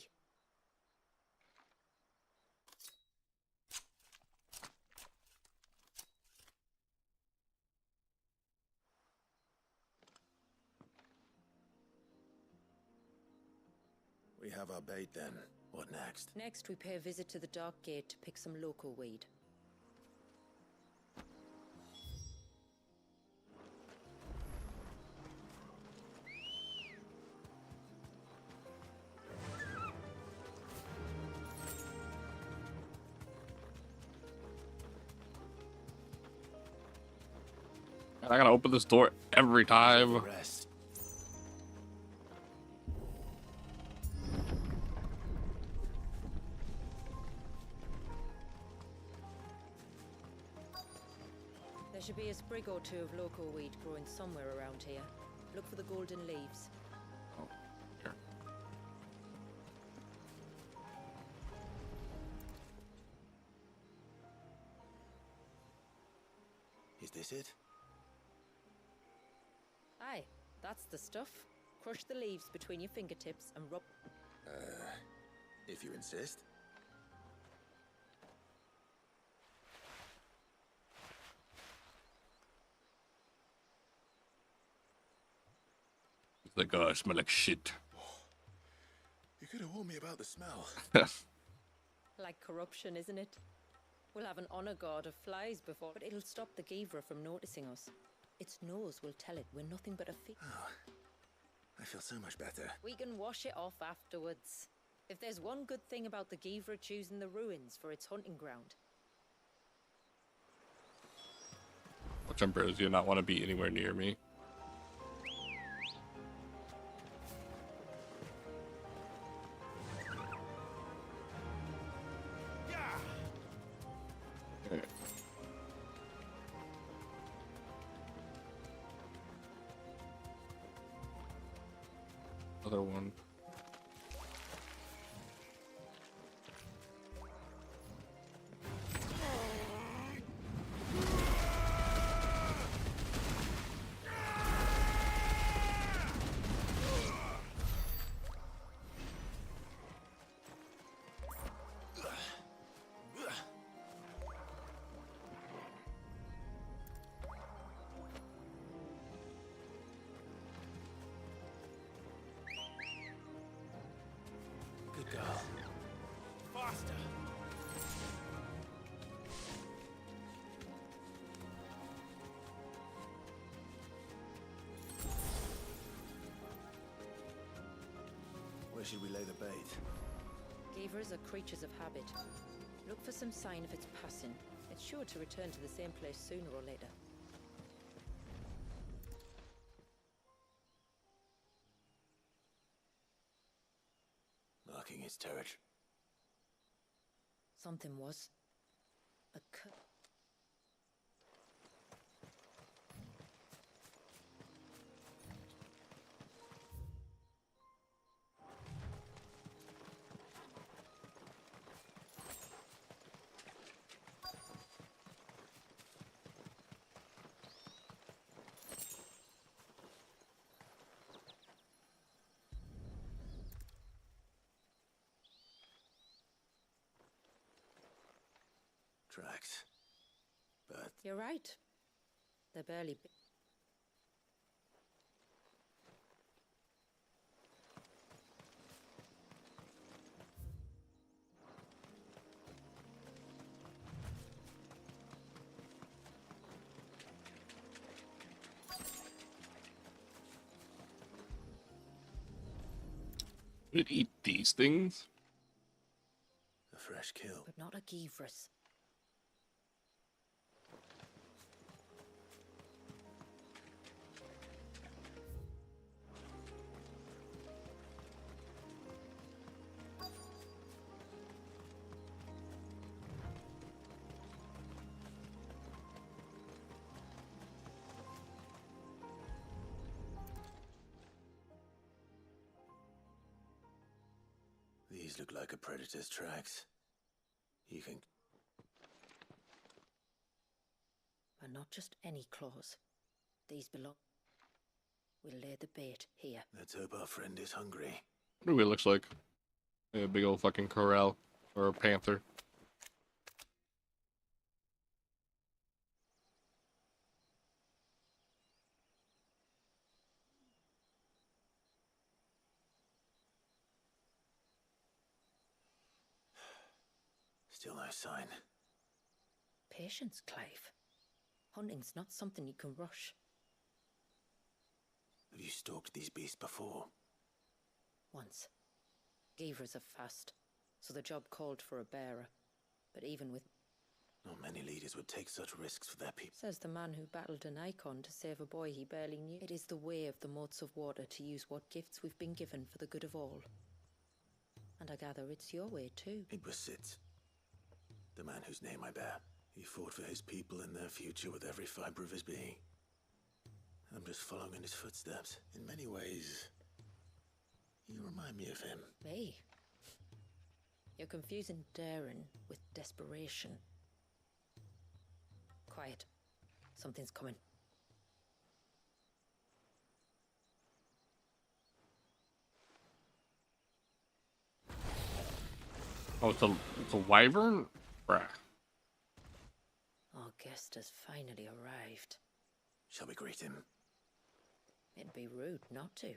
We have our bait then. What next? Next, we pay a visit to the Dark Gate to pick some local weed. I gotta open this door every time. Rest. There should be a sprig or 2 of local weed growing somewhere around here. Look for the golden leaves. Oh, here. Is this it? Aye, that's the stuff. Crush the leaves between your fingertips and rub... If you insist. Like, oh, I smell like shit. You could have warned me about the smell. Like corruption, isn't it? We'll have an honor guard of flies before, but it'll stop the Givra from noticing us. Its nose will tell it we're nothing but a fig. Oh, I feel so much better. We can wash it off afterwards. If there's one good thing about the Givra choosing the ruins for its hunting ground. Watch Ambrosia not want to be anywhere near me. Other one. Good girl. Faster. Where should we lay the bait? Givras are creatures of habit. Look for some sign of its passing. It's sure to return to the same place sooner or later. Marking its territory. Something was. A cut. Tracks. But You're right. They're barely. Would it eat these things? a fresh kill. But not a Givras. These look like a predator's tracks. You can... But not just any claws. These belong... We'll lay the bait here. Let's hope our friend is hungry. What do it looks like? A big old fucking corral. Or a panther. Still no sign. Patience, Clive. Hunting's not something you can rush. Have you stalked these beasts before? Once. Givras are fast, so the job called for a bearer. But even with... Not many leaders would take such risks for their people. Says the man who battled an icon to save a boy he barely knew. It is the way of the moats of water to use what gifts we've been given for the good of all. And I gather it's your way too. It was Sid, the man whose name I bear. He fought for his people and their future with every fiber of his being. I'm just following in his footsteps. In many ways, you remind me of him. Me? You're confusing daring with desperation. Quiet. Something's coming. Oh, it's a wyvern? Bruh. Our guest has finally arrived. Shall we greet him? It'd be rude not to.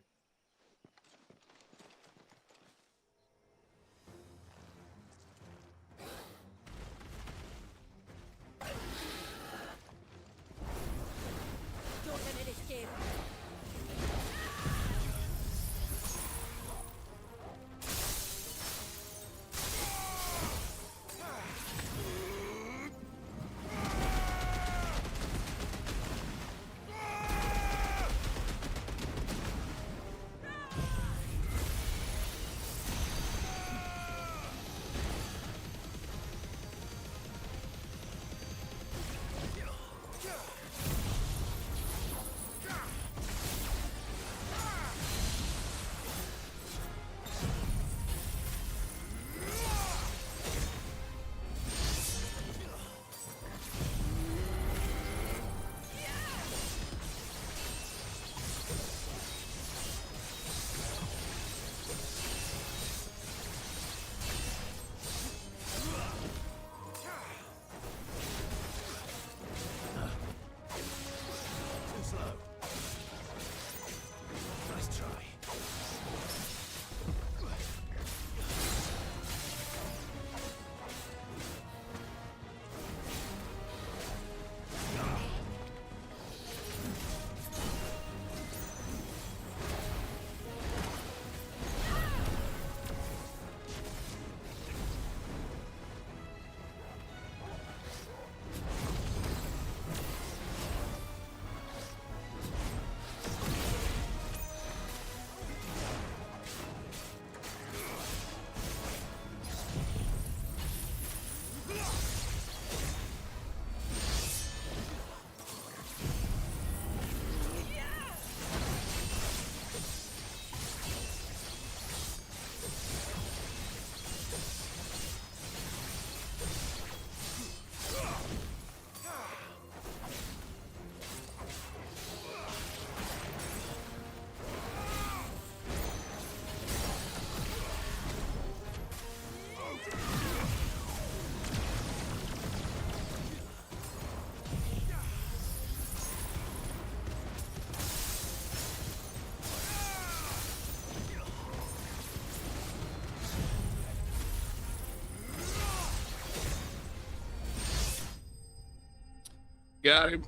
Got him.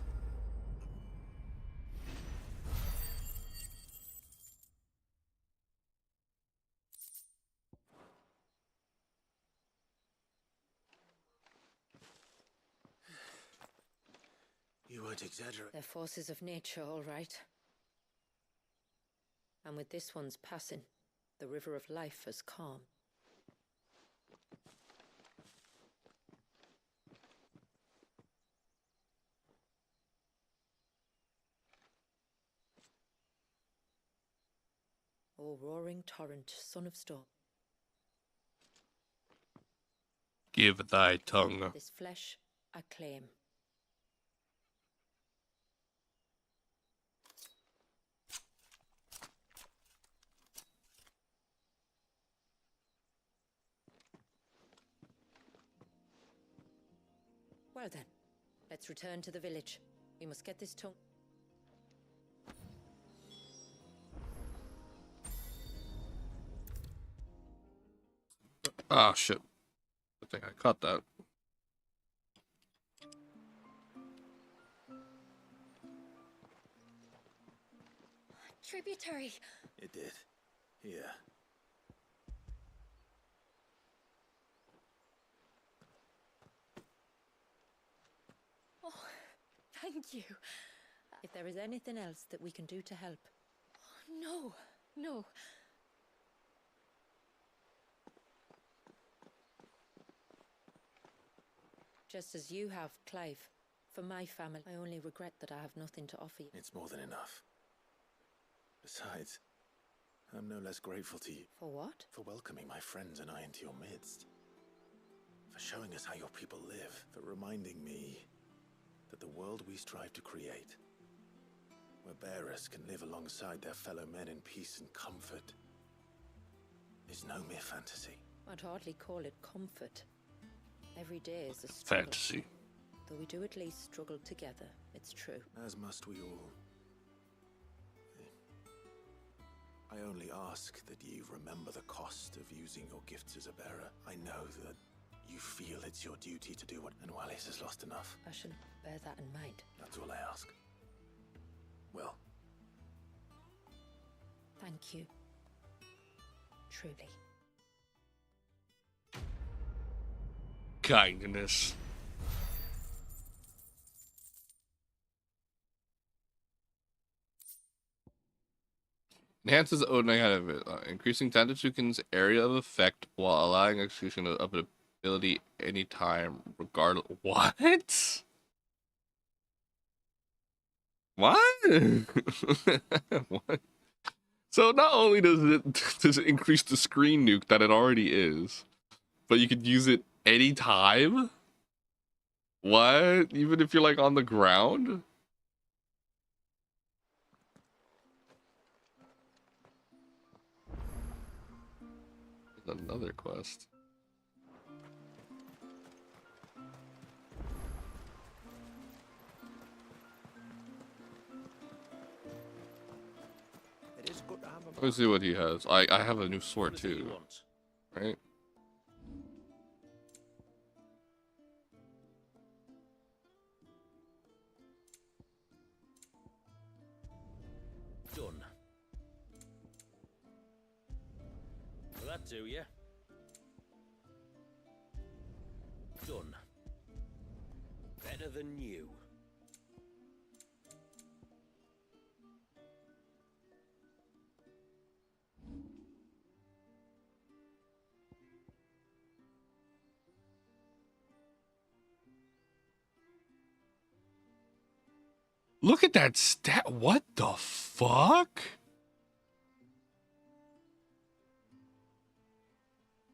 You won't exaggerate. They're forces of nature, all right. And with this one's passing, the river of life has calm. O roaring torrent, son of storm. Give thy tongue. This flesh I claim. Well then, let's return to the village. We must get this tongue. Ah, shit. I think I caught that. Tributary. It did. Here. Oh, thank you. If there is anything else that we can do to help. No, no. Just as you have, Clive. For my family, I only regret that I have nothing to offer you. It's more than enough. Besides, I'm no less grateful to you. For what? For welcoming my friends and I into your midst. For showing us how your people live. For reminding me that the world we strive to create, where bearers can live alongside their fellow men in peace and comfort, is no mere fantasy. I'd hardly call it comfort. Every day is a struggle. Fantasy. Though we do at least struggle together, it's true. As must we all. I only ask that you remember the cost of using your gifts as a bearer. I know that you feel it's your duty to do what, and Wallis has lost enough. I shall bear that in mind. That's all I ask. Well. Thank you. Truly. Kindness. Enhances the Odin out of it, increasing Tandachukin's area of effect while allowing execution of an ability anytime, regardless. What? What? What? So not only does it increase the screen nuke that it already is, but you could use it anytime? What? Even if you're like on the ground? There's another quest. It is good to have a Let's see what he has. I have a new sword too. Right? Done. Will that do you? Done. Better than you. Look at that stat. What the fuck?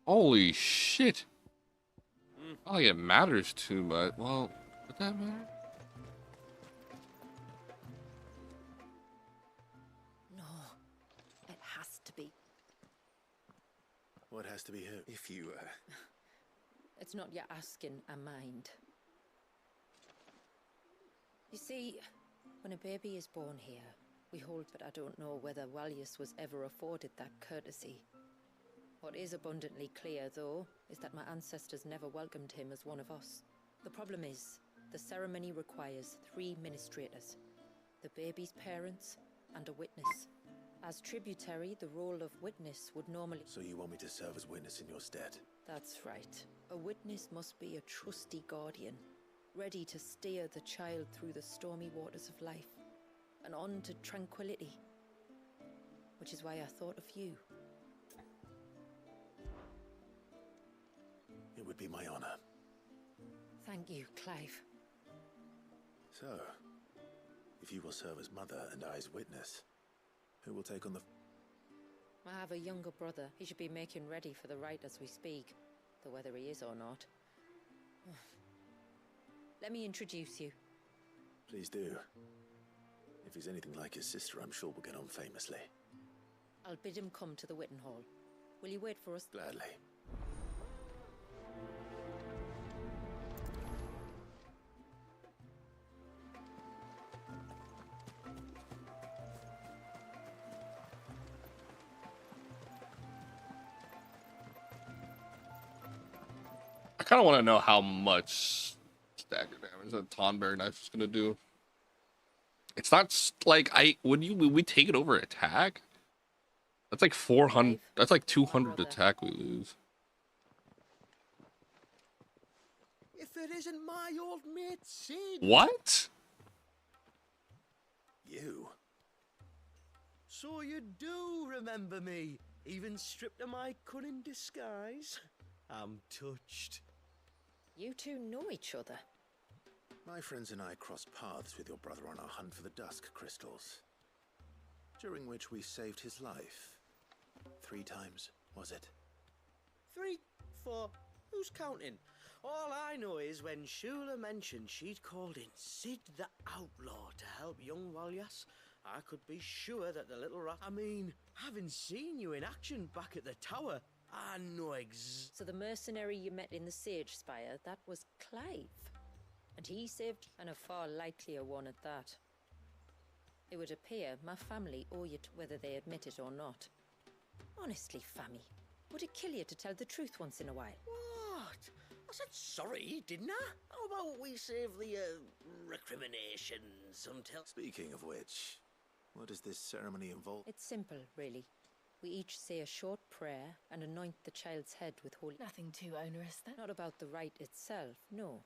Holy shit. I don't think it matters too much. Well, would that matter? No. It has to be. What has to be who? If you, It's not your asking a mind. You see, when a baby is born here, we hold, but I don't know whether Wallius was ever afforded that courtesy. What is abundantly clear, though, is that my ancestors never welcomed him as one of us. The problem is, The ceremony requires 3 ministrators, the baby's parents, and a witness. As tributary, the role of witness would normally... So you want me to serve as witness in your stead? That's right. A witness must be a trusty guardian, ready to steer the child through the stormy waters of life and on to tranquility. Which is why I thought of you. It would be my honor. Thank you, Clive. So, if you will serve as mother and I as witness, who will take on the... I have a younger brother. He should be making ready for the rite as we speak, though whether he is or not. Let me introduce you. Please do. If he's anything like his sister, I'm sure we'll get on famously. I'll bid him come to the Witten Hall. Will you wait for us? Gladly. I kind of want to know how much stagger damage that Tonberry knife is gonna do. It's not like when we take it over attack. That's like 400. That's like 200 attack we lose. If it isn't my old mate Sid. What? You? So you do remember me, even stripped of my cunning disguise? I'm touched. You two know each other. My friends and I crossed paths with your brother on our hunt for the Dusk Crystals, during which we saved his life. 3 times, was it? 3, 4, who's counting? All I know is when Shula mentioned she'd called in Sid the Outlaw to help young Walyas, I could be sure that the little rat... I mean, having seen you in action back at the tower, I know So the mercenary you met in the Sage Spire, that was Clive. And he saved, and a far likelier one at that. It would appear my family owe you whether they admit it or not. Honestly, Fammy, would it kill you to tell the truth once in a while? What? I said sorry, didn't I? How about we save the, recriminations until... Speaking of which, what does this ceremony involve? It's simple, really. We each say a short prayer and anoint the child's head with holy... Nothing too onerous, then? Not about the rite itself, no.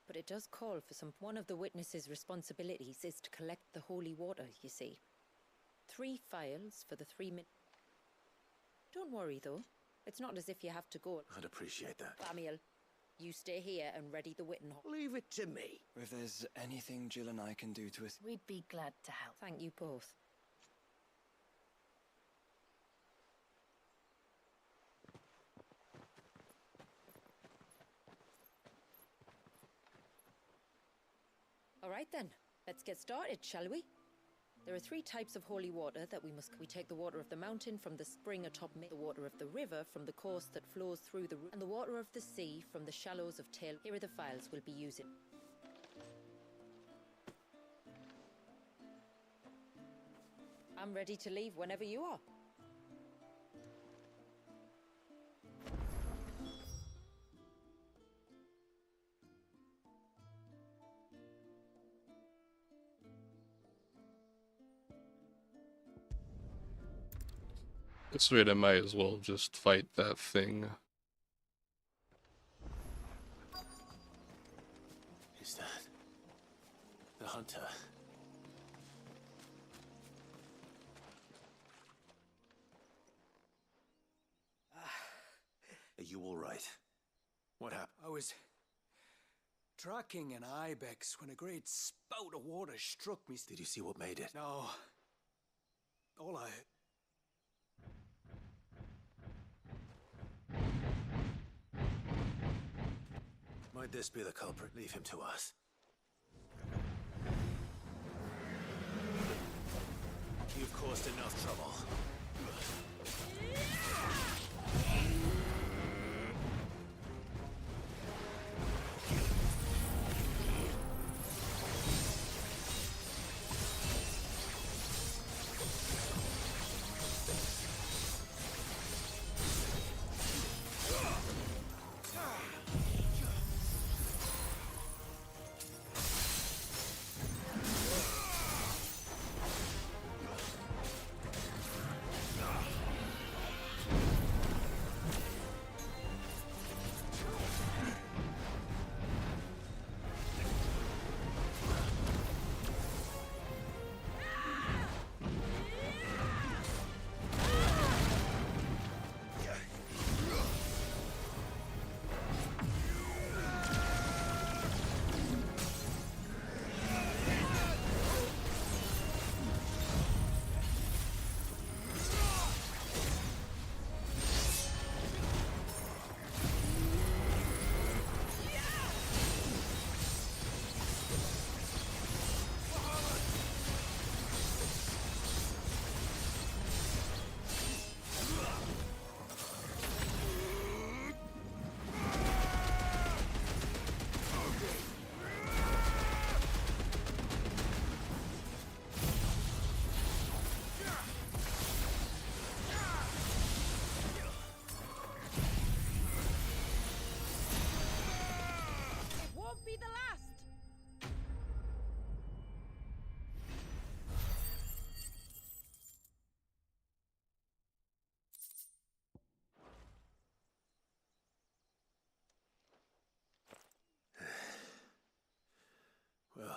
But it does call for some... One of the witnesses' responsibilities is to collect the holy water, you see. 3 phials for the 3 minutes. Don't worry, though. It's not as if you have to go. I'd appreciate that. Samuel, you stay here and ready the Witten Hall. Leave it to me. If there's anything Jill and I can do to us... We'd be glad to help. Thank you both. All right then, let's get started, shall we? There are 3 types of holy water that we take the water of the mountain from the spring atop the water of the river from the course that flows through the and the water of the sea from the shallows of Tail. Here are the files we'll be using. I'm ready to leave whenever you are. This rate I might as well just fight that thing. Is that the hunter? Are you all right? What happened? I was tracking an ibex when a great spout of water struck me. Did you see what made it? No. All I... Might this be the culprit? Leave him to us. You've caused enough trouble.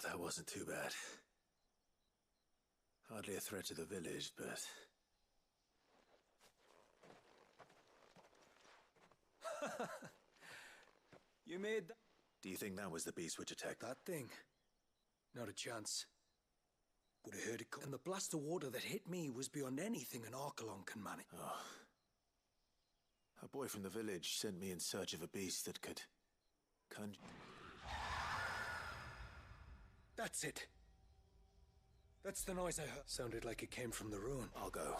that wasn't too bad. Hardly a threat to the village, but... You made that? Do you think that was the beast which attacked? That thing? Not a chance. Would have heard it come. And the blast of water that hit me was beyond anything an Archelon can manage. Oh. A boy from the village sent me in search of a beast that could... conjure... That's it. That's the noise I heard. Sounded like it came from the ruin. I'll go.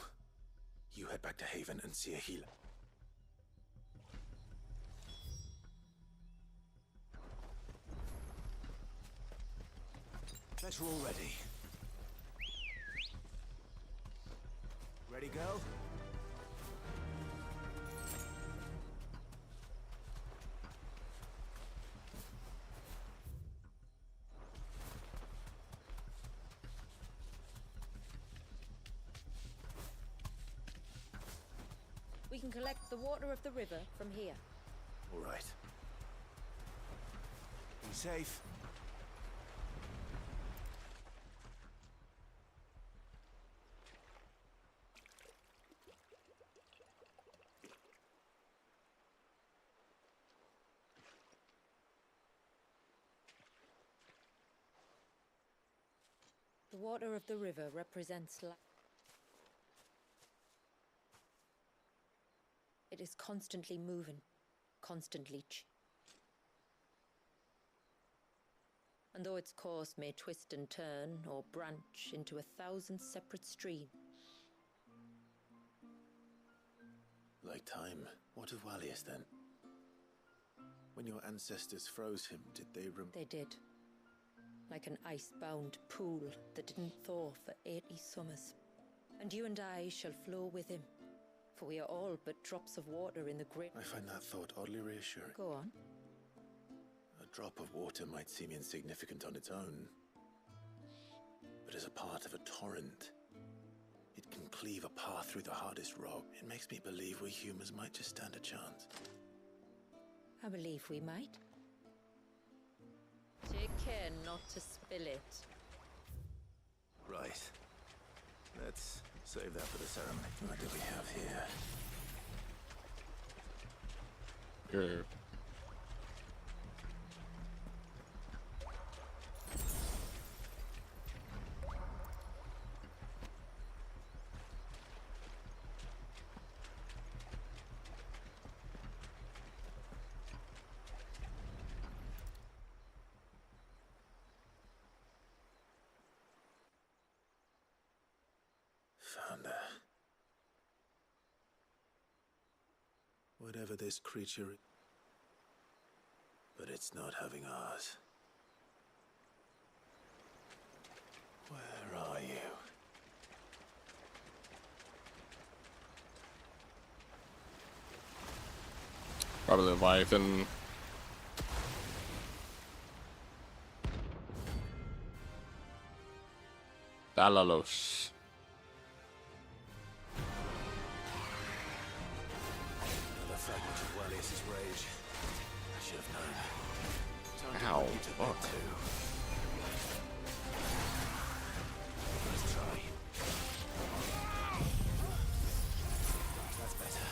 You head back to Haven and see a healer. Better already. Ready, go? We can collect the water of the river from here. All right. Be safe. The water of the river represents life. It is constantly moving, constantly and though its course may twist and turn or branch into 1,000 separate streams. Like time. What of Wallius then? When your ancestors froze him, did they They did. Like an ice-bound pool that didn't thaw for 80 summers. And you and I shall flow with him. For we are all but drops of water in the great... I find that thought oddly reassuring. Go on. A drop of water might seem insignificant on its own, but as a part of a torrent, it can cleave a path through the hardest rock. It makes me believe we humans might just stand a chance. I believe we might. Take care not to spill it. Right. Let's save that for the ceremony. What do we have here? Here. Found her. Whatever this creature is, but it's not having ours. Where are you? Probably Leviathan. Dalalos. Another fragment of Wallius's rage. I should have known. Ow, fuck. Let's try. That's better.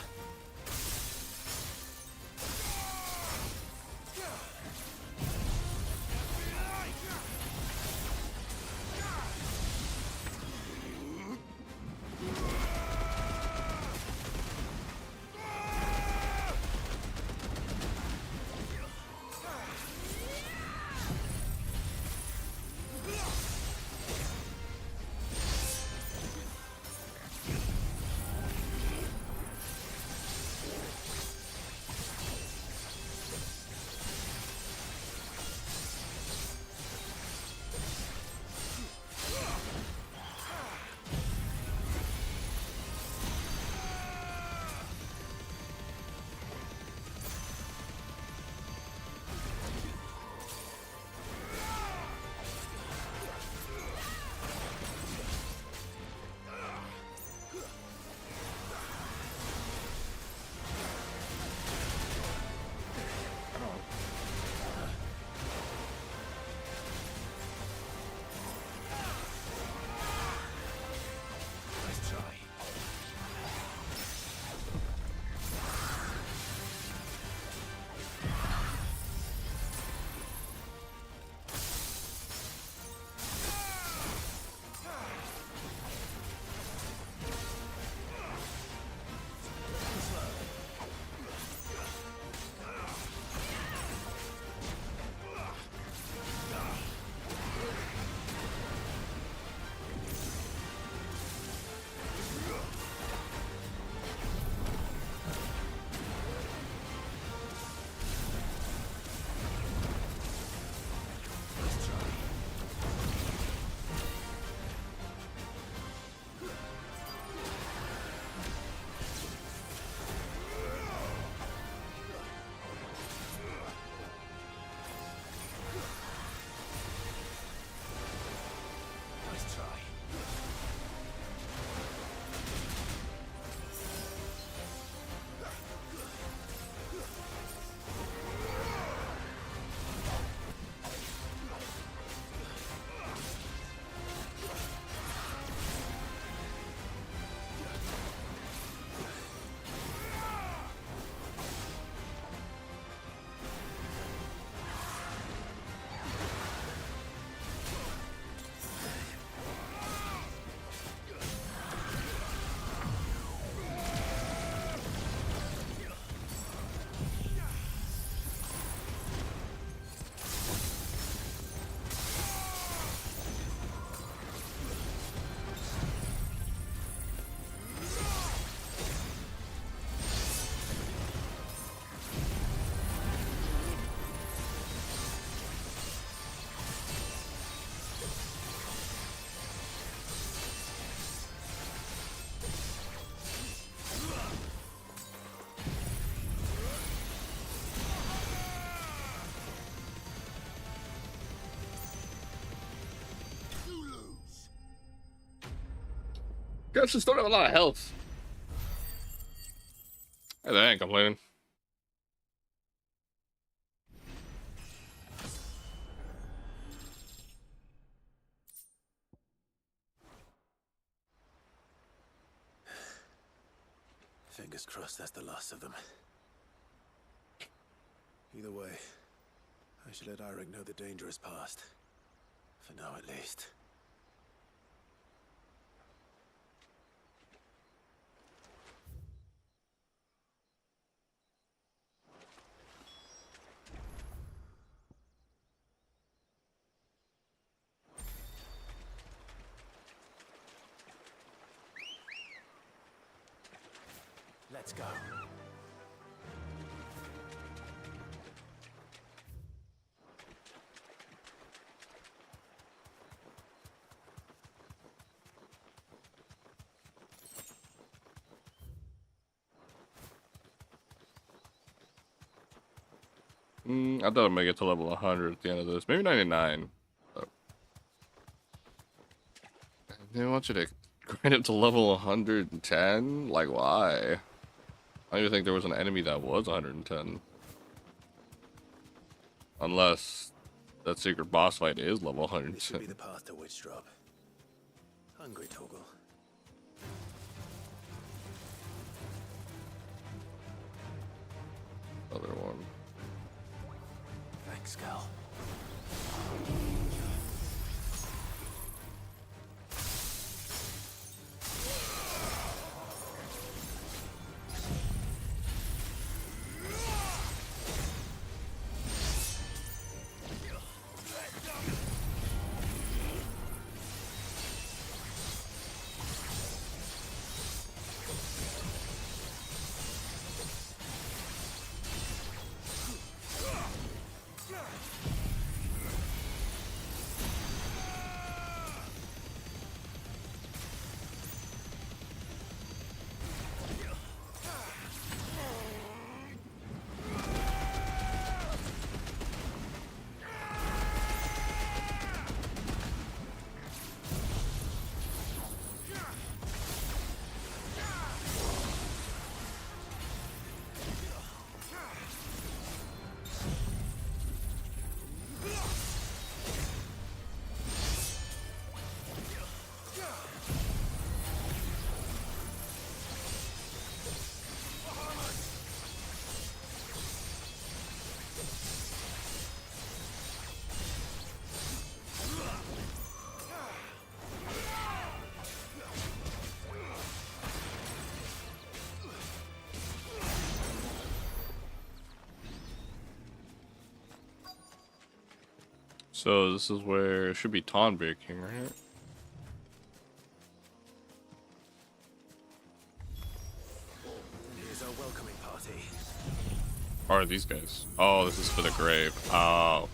Guys just don't have a lot of health. Hey, they ain't complaining. Fingers crossed that's the last of them. Either way, I should let Eirik know the danger is past. For now, at least. Let's go. I thought I'd make it to level 100 at the end of this. Maybe 99. But they want you to grind it to level 110? Like, why? I don't even think there was an enemy that was 110. Unless that secret boss fight is level 110. This should be the path to Witchdrop. Hungry, Torgal. Other one. Thanks, Cal. So this is where it should be Tonberg King, right? Here's our welcoming party. Or are these guys? Oh, this is for the grave. Oh.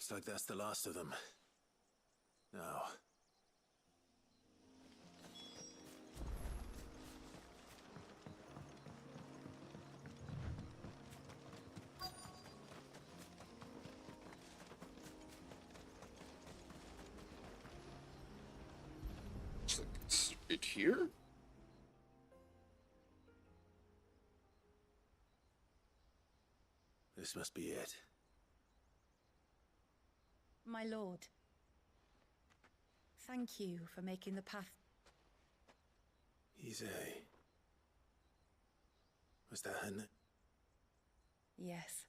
Looks like that's the last of them. Now. It's right here? This must be it. My lord, thank you for making the path. He's Was that her name? Yes.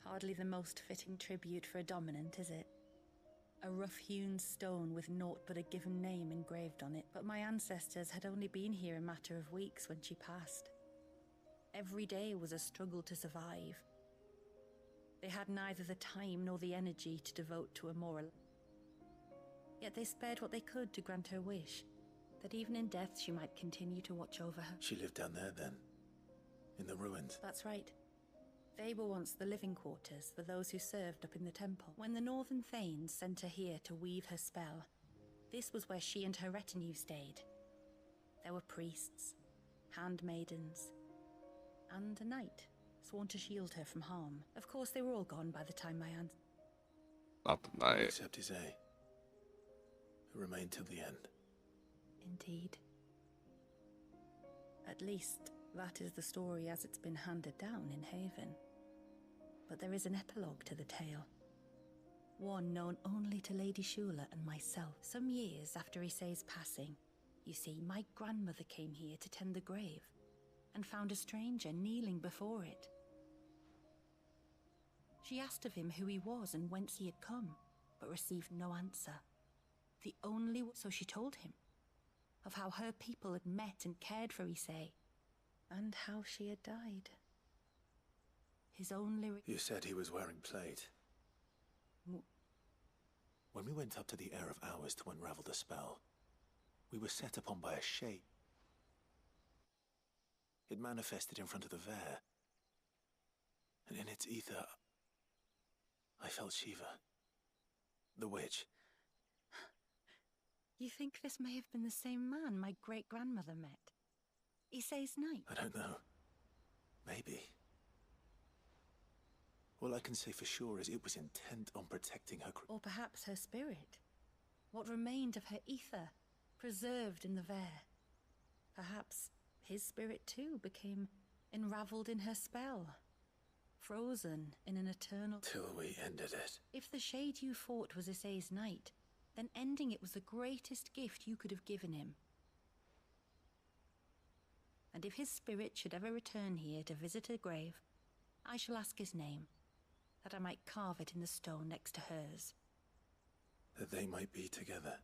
Hardly the most fitting tribute for a dominant, is it? A rough-hewn stone with naught but a given name engraved on it. But my ancestors had only been here a matter of weeks when she passed. Every day was a struggle to survive. They had neither the time nor the energy to devote to a moral. Yet they spared what they could to grant her wish, that even in death she might continue to watch over her. She lived down there then? In the ruins? That's right. They were once the living quarters for those who served up in the temple. When the Northern Thanes sent her here to weave her spell, this was where she and her retinue stayed. There were priests, handmaidens, and a knight, sworn to shield her from harm. Of course, they were all gone by the time my aunt... Not the knight. Except his who remained till the end. Indeed. At least, that is the story as it's been handed down in Haven. But there is an epilogue to the tale. One known only to Lady Shula and myself. Some years after Issei's passing, you see, my grandmother came here to tend the grave, and found a stranger kneeling before it. She asked of him who he was and whence he had come, but received no answer. So she told him of how her people had met and cared for Issei, and how she had died. His only... You said he was wearing plate. When we went up to the Air of Hours to unravel the spell, we were set upon by a shape. It manifested in front of the Vair, and in its ether, I felt Shiva, the witch. You think this may have been the same man my great-grandmother met? Issei's knight? I don't know. Maybe. All I can say for sure is it was intent on protecting her... Or perhaps her spirit. What remained of her ether, preserved in the Vair. Perhaps his spirit too became enraveled in her spell. Frozen in an eternal... Till we ended it. If the shade you fought was Issei's knight, then ending it was the greatest gift you could have given him. And if his spirit should ever return here to visit her grave, I shall ask his name, that I might carve it in the stone next to hers. That they might be together.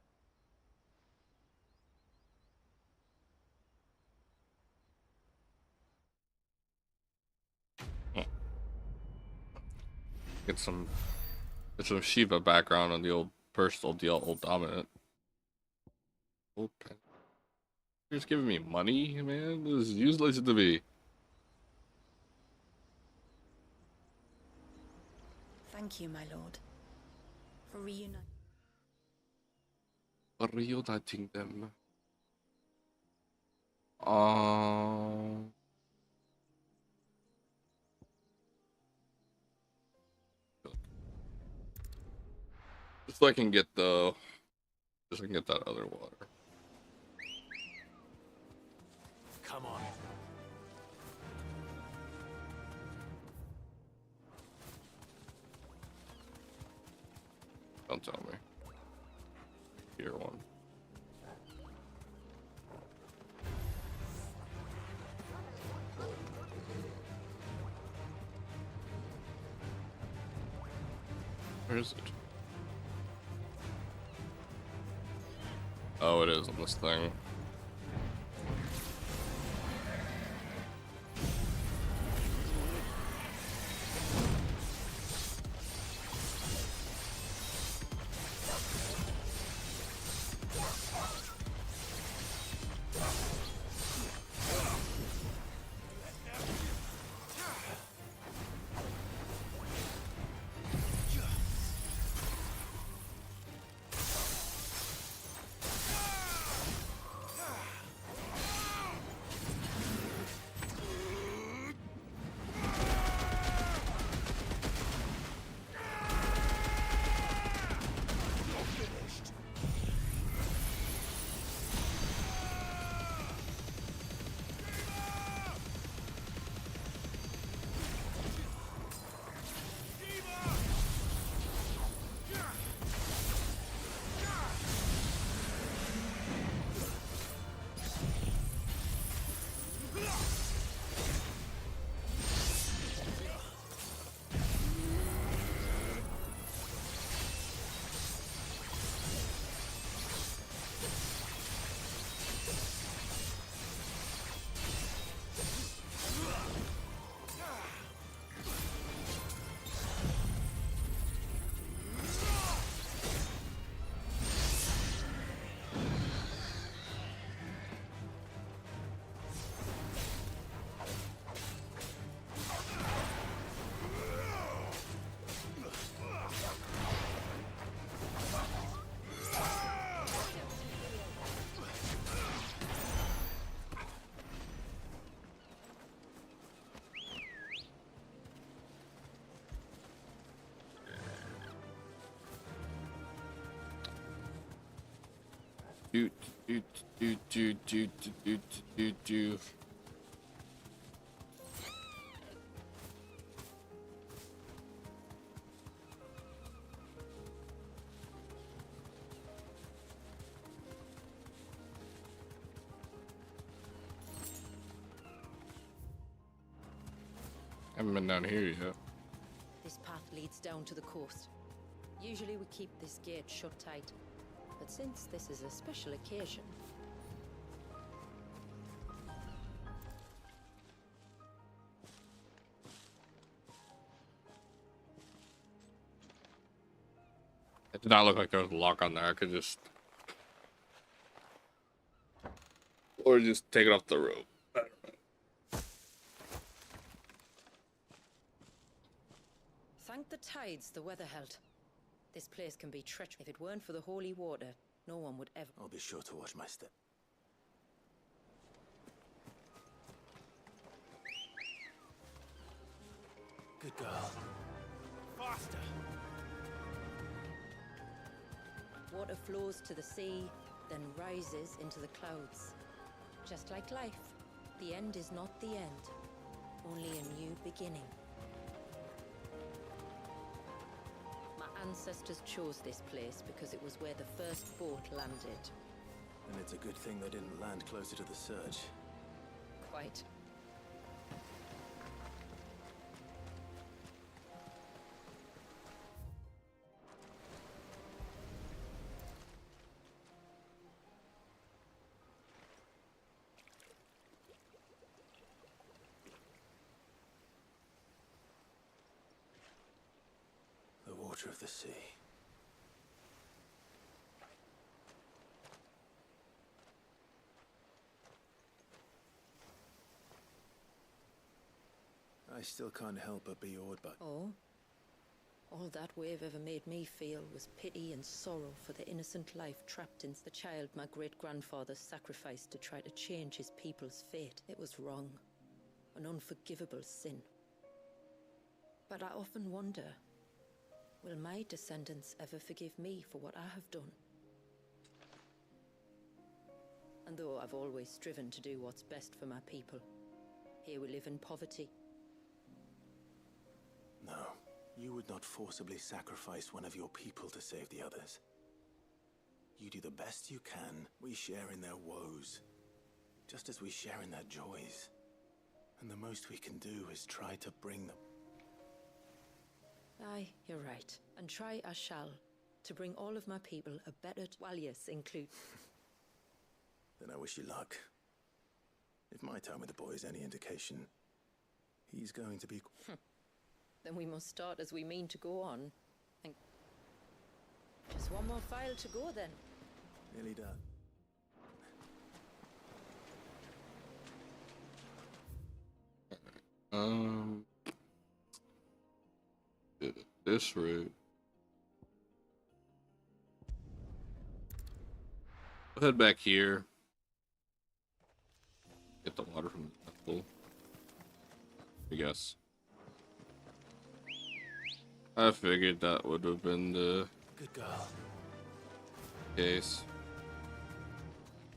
Get some Shiva background on the old personal deal, old dominant. Okay. You're just giving me money, man? This is useless to me. Thank you, my lord, for reuniting. For reuniting them. Just so I can get that other water. Come on. Don't tell me. Here one. Where is it? Oh, it is on this thing. Do do do do do do do do. Haven't been down here yet. This path leads down to the coast. Usually we keep this gate shut tight, but since this is a special occasion... It did not look like there was a lock on there. I could just... Or just take it off the rope. Thank the tides the weather held. This place can be treacherous. If it weren't for the holy water, no one would ever... I'll be sure to watch my step. Good girl. Faster! Water flows to the sea, then rises into the clouds. Just like life, the end is not the end, only a new beginning. My ancestors chose this place because it was where the first boat landed. And it's a good thing they didn't land closer to the surge. Quite. The water of the sea. I still can't help but be awed by... Oh? All that wave ever made me feel was pity and sorrow for the innocent life trapped in the child my great-grandfather sacrificed to try to change his people's fate. It was wrong. An unforgivable sin. But I often wonder, will my descendants ever forgive me for what I have done? And though I've always striven to do what's best for my people, here we live in poverty. No, you would not forcibly sacrifice one of your people to save the others. You do the best you can. We share in their woes, just as we share in their joys. And the most we can do is try to bring them... Aye, you're right. And try I shall, to bring all of my people a better... Well, yes, include... Then I wish you luck. If my time with the boy is any indication, he's going to be... Then we must start as we mean to go on. And just one more file to go then. Nearly done. This route. We'll head back here. Get the water from the temple, I guess. I figured that would have been the good girl case.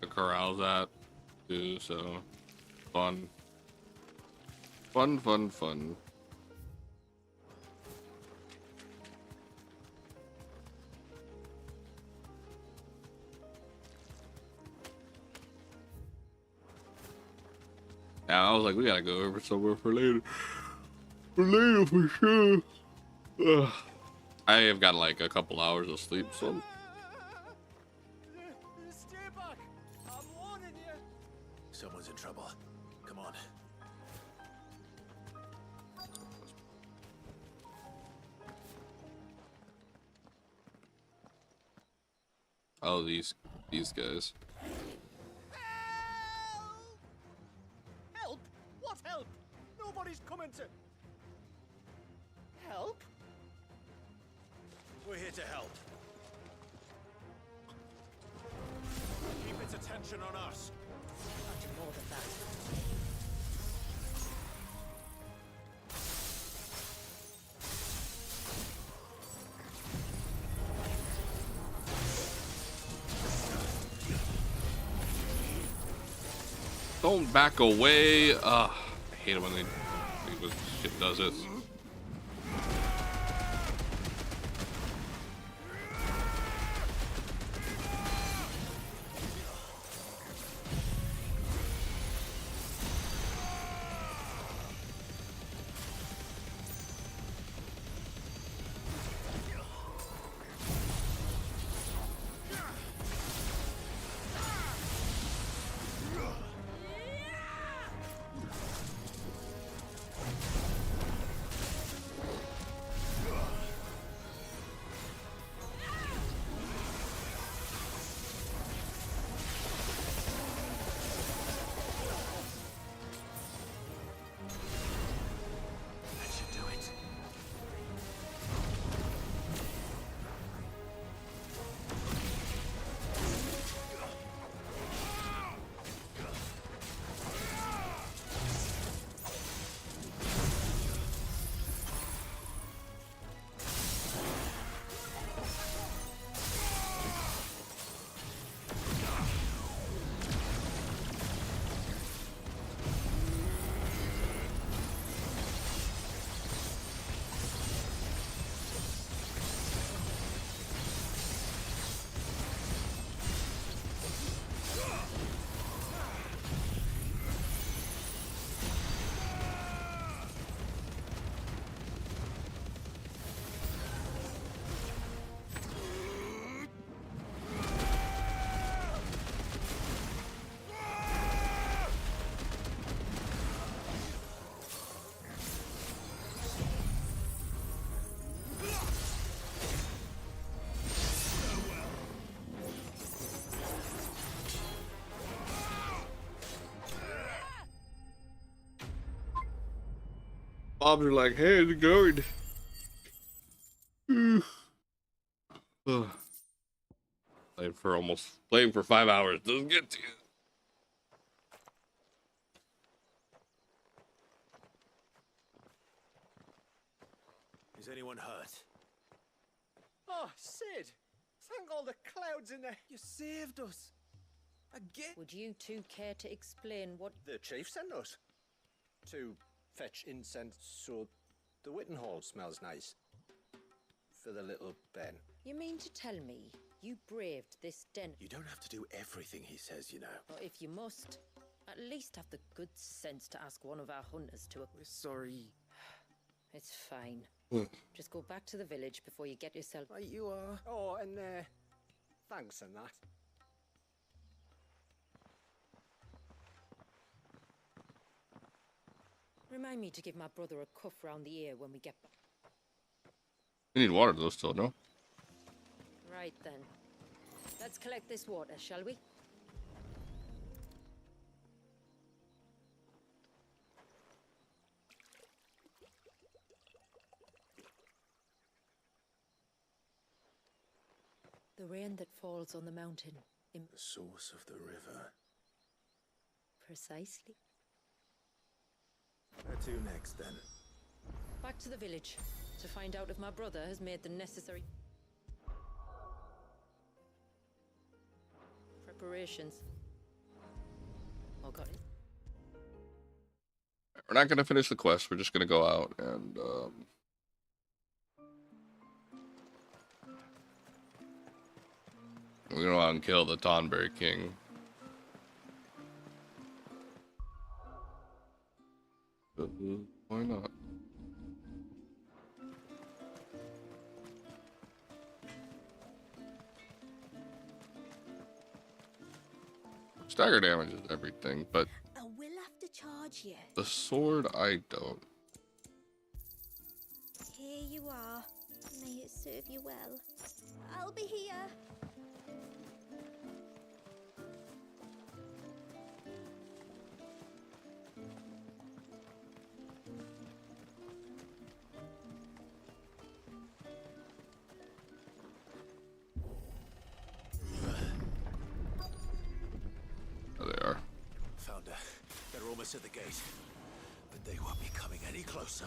The corral's at too, so fun. Fun, fun, fun. Yeah, I was like, we gotta go over somewhere for later. For later, for sure. Ugh. I have got like a couple hours of sleep, so. Stay back! I'm warning you! Someone's in trouble. Come on. Oh, these guys. Help! What help? Nobody's coming to... Help? We're here to help. Keep its attention on us. I'll do more than that. Don't back away. I hate it when shit does it. Bobs are like, hey, how's it going? Playing for 5 hours doesn't get to you. Is anyone hurt? Oh, Sid! Thank all the clouds in there. You saved us. Again. Would you two care to explain what The chief sent us to fetch incense so the Witten Hall smells nice for the little Ben. You mean to tell me you braved this den? You don't have to do everything he says, you know. Or if you must, at least have the good sense to ask one of our hunters to... We're sorry. It's fine. Just go back to the village before you get yourself... Right, you are. Oh, and thanks and that. Remind me to give my brother a cuff round the ear when we get back. We need water though still, no? Right then. Let's collect this water, shall we? The rain that falls on the mountain. The source of the river. Precisely. Where to next, then? Back to the village to find out if my brother has made the necessary preparations. Oh, got it. We're not going to finish the quest. We're just going to go out and we're going to go out and kill the Tonberry King. Why not? Stagger damage is everything, but I will have to charge you. the sword I don't. Here you are. May it serve you well. I'll be here. There they are. Found her. They're almost at the gate. But they won't be coming any closer.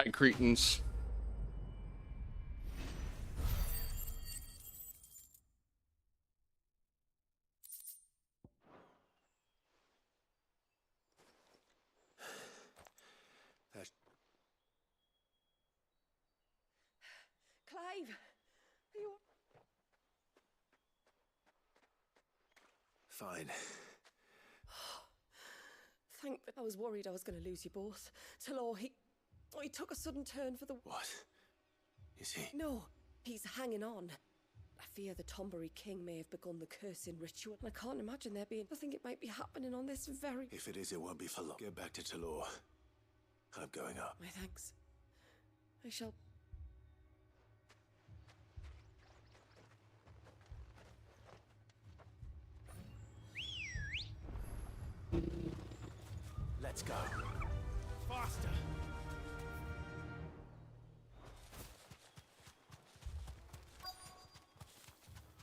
Alright, Cretans. Clive! Are you... Fine. Thank... I was worried I was going to lose you both. Talor, he took a sudden turn for the... What? Is he? No, he's hanging on. I fear the Tombury King may have begun the cursing ritual. I can't imagine there being... I think it might be happening on this very... If it is, it won't be for long. Get back to Talor. I'm going up. My thanks. I shall... Let's go. Faster!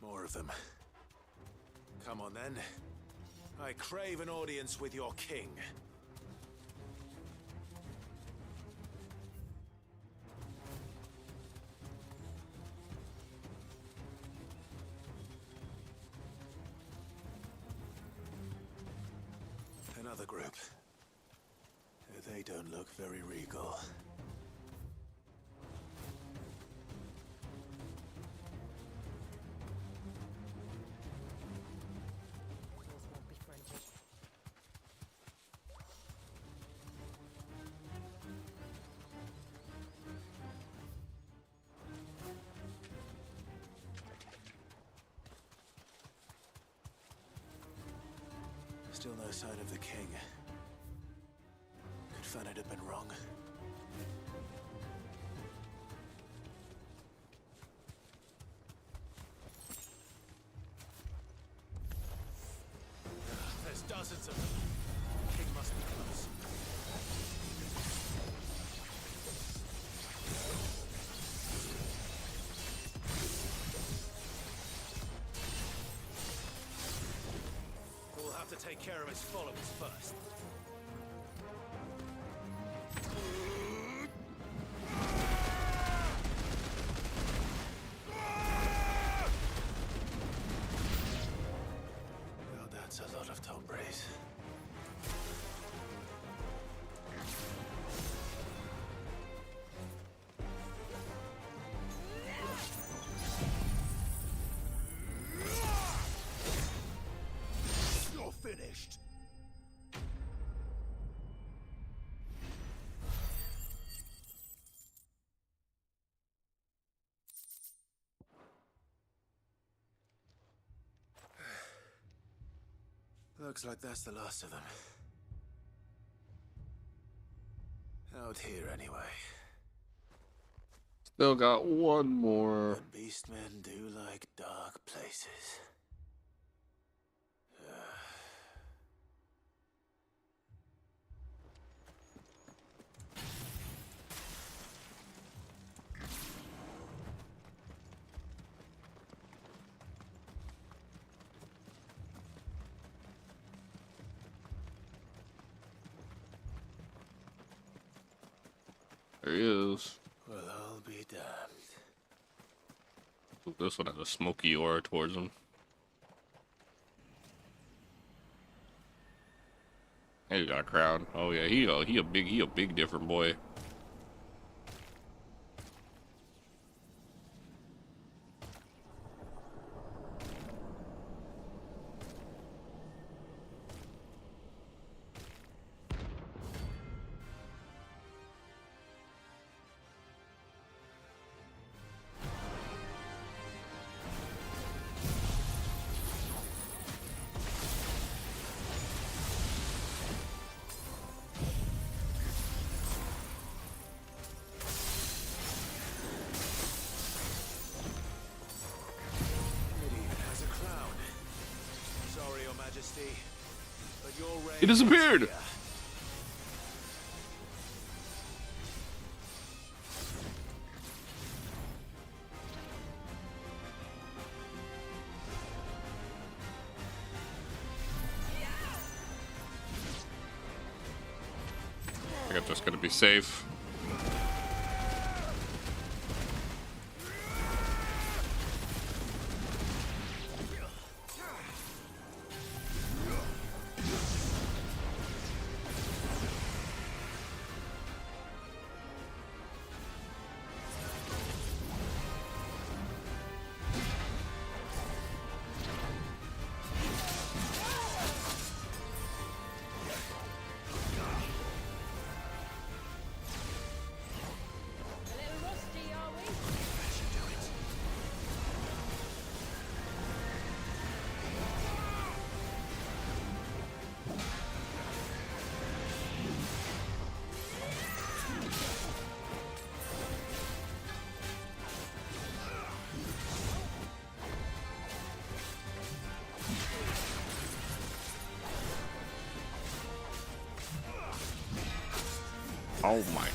More of them. Come on then. I crave an audience with your king. Another group. They don't look very regal. Still no sign of the king. Could Fanad have been wrong? There's dozens of them. King must be close. We'll have to take care of his followers first. Well, that's a lot of Tombrays. You're finished. Looks like that's the last of them. Out here, anyway. Still got one more. And beastmen do like dark places. There he is. Well, I'll be damned. Ooh, this one has a smoky aura towards him. Hey, he got a crown. Oh yeah, he a big different boy. He disappeared! I think I'm just gonna be safe. Oh my.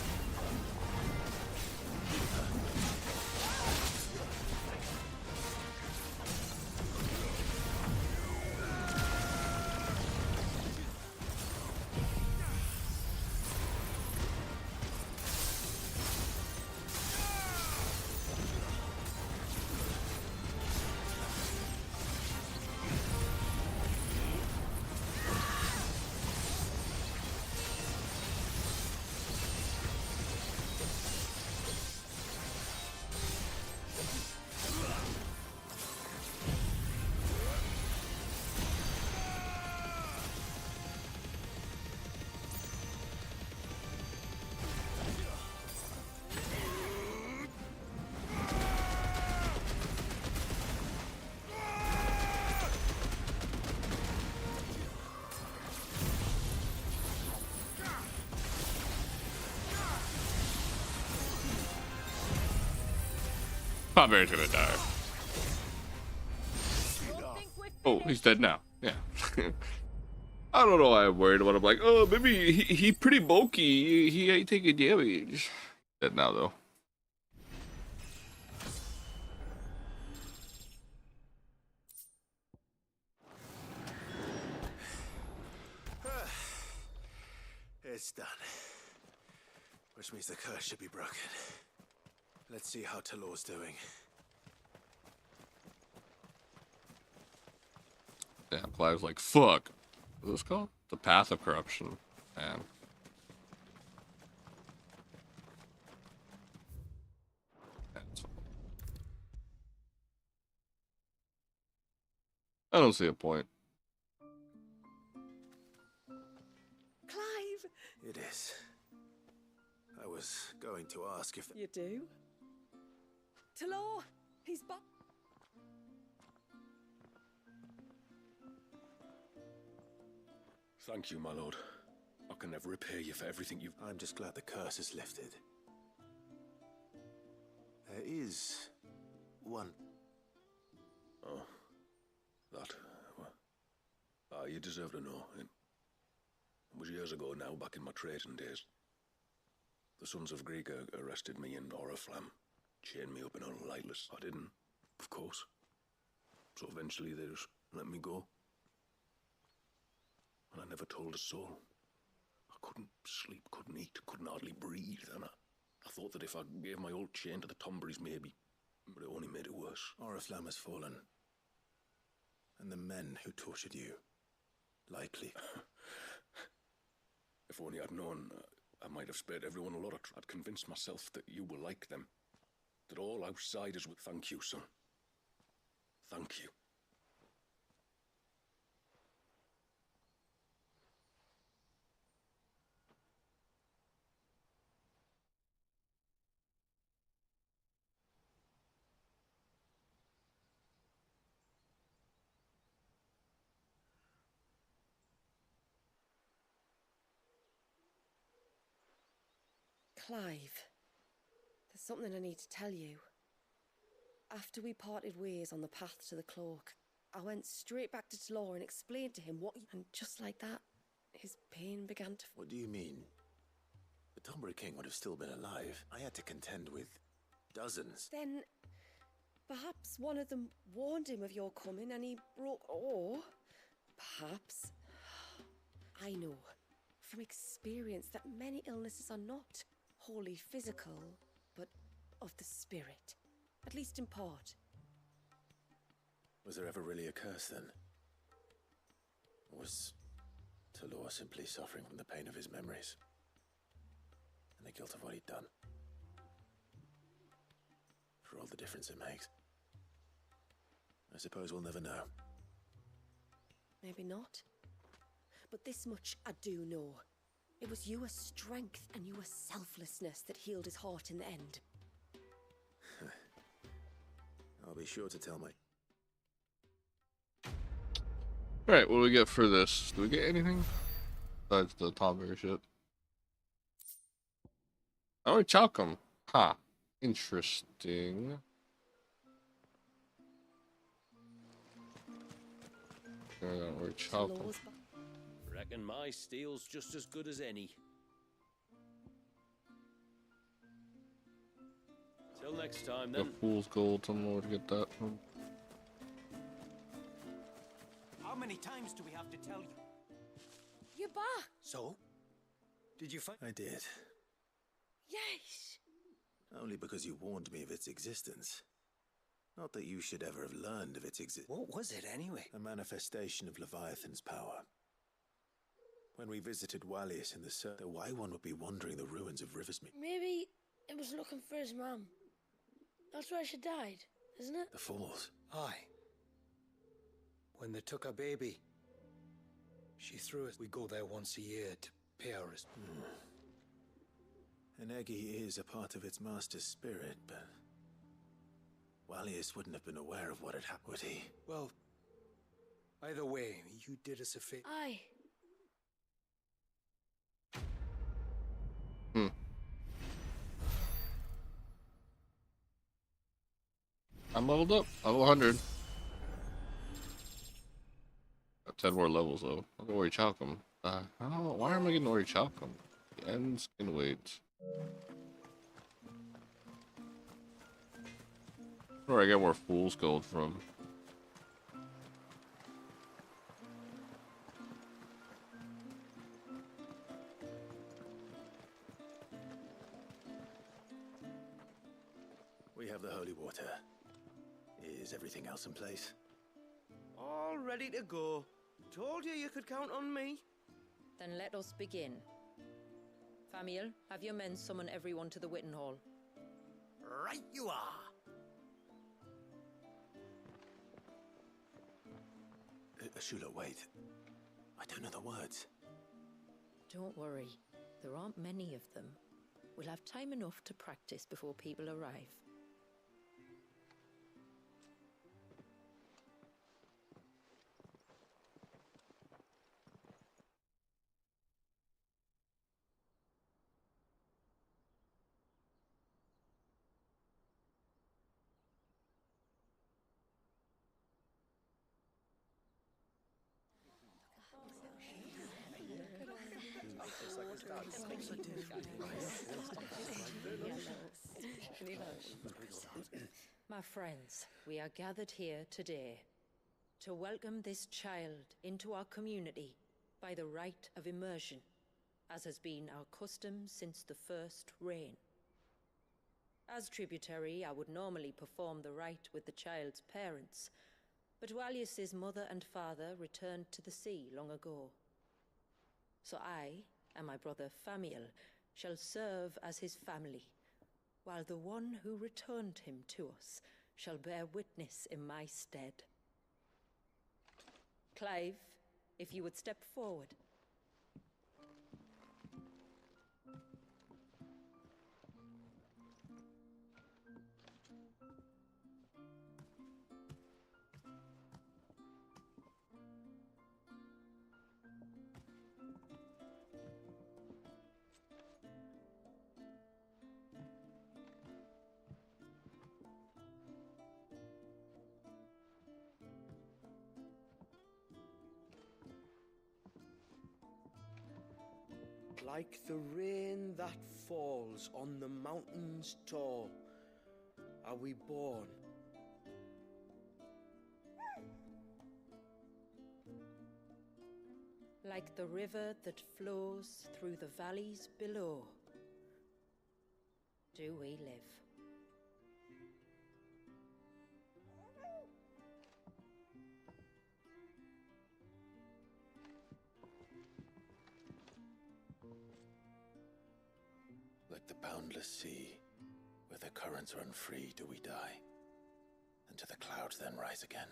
Cloudberry's gonna die. Oh, he's dead now. Yeah. I don't know why I'm worried about him. Like, oh, maybe he pretty bulky. He ain't taking damage. Dead now, though. It's done. Which means the curse should be broken. Let's see how Talor's doing. Damn, Clive's like, fuck. What's this called? The Path of Corruption. Man. I don't see a point. Clive! It is. I was going to ask if... You do? Talor! He's back! Thank you, my lord. I can never repay you for everything you've... I'm just glad the curse is lifted. There is... one... Oh. That... well... you deserve to know. It was years ago now, back in my trading days. The Sons of Greek arrested me in Oriflamme. Chained me up in a lightless. I didn't, of course. So eventually they just let me go. And I never told a soul. I couldn't sleep, couldn't eat, couldn't hardly breathe. And I thought that if I gave my old chain to the Tomberries, maybe... But it only made it worse. Oriflamme has fallen. And the men who tortured you... likely. If only I'd known, I might have spared everyone a lot of I'd convinced myself that you were like them. That all outsiders would thank you, son. Thank you. Clive, there's something I need to tell you. After we parted ways on the path to the cloak, I went straight back to Talor and explained to him what... And just like that, his pain began to... What do you mean? The Tomberry King would have still been alive. I had to contend with dozens. Then, perhaps one of them warned him of your coming and he broke... Or, perhaps... I know, from experience, that many illnesses are not wholly physical, but of the spirit. At least in part. Was there ever really a curse, then? Or was Talor simply suffering from the pain of his memories? And the guilt of what he'd done? For all the difference it makes. I suppose we'll never know. Maybe not. But this much I do know. It was your strength and your selflessness that healed his heart in the end. I'll be sure to tell my... Alright, what do we get for this? Do we get anything? Besides the Tomberry shit. Oh, Chalcom. Huh. Interesting. We're Chalcom. Reckon my steel's just as good as any. Until next time, The then. fool's gold. Tell me where to get that from. How many times do we have to tell you? You're back. So? Did you find? I did. Yes. Only because you warned me of its existence. Not that you should ever have learned of its existence. What was it anyway? A manifestation of Leviathan's power. When we visited Wallius in the why one would be wandering the ruins of Riversmeet. Maybe it was looking for his mum. That's where she died, isn't it? The Falls. Aye. When they took her baby, she threw it. We go there once a year to pay our respects. An Eggy is a part of its master's spirit, but Wallius wouldn't have been aware of what had happened, would he? Well, either way, you did us a favor. Aye. I'm leveled up. Level 100. Got 10 more levels though. I'll go Orichalcum. Why am I getting Orichalcum? The ends can wait. Where do I get more Fool's Gold from? We have the holy water. Is everything else in place? All ready to go. Told you could count on me. Then let us begin. Famiel, have your men summon everyone to the Witten Hall. Right you are. Ashula, wait. I don't know the words. Don't worry. There aren't many of them. We'll have time enough to practice before people arrive. My friends, we are gathered here today to welcome this child into our community by the rite of immersion, as has been our custom since the first reign. As tributary, I would normally perform the rite with the child's parents, but Wallius's mother and father returned to the sea long ago. So I and my brother Famiel shall serve as his family, while the one who returned him to us shall bear witness in my stead. Clive, if you would step forward. Like the rain that falls on the mountains tall, are we born. Like the river that flows through the valleys below, do we live. Like the boundless sea, where the currents run free, do we die, and to the clouds then rise again.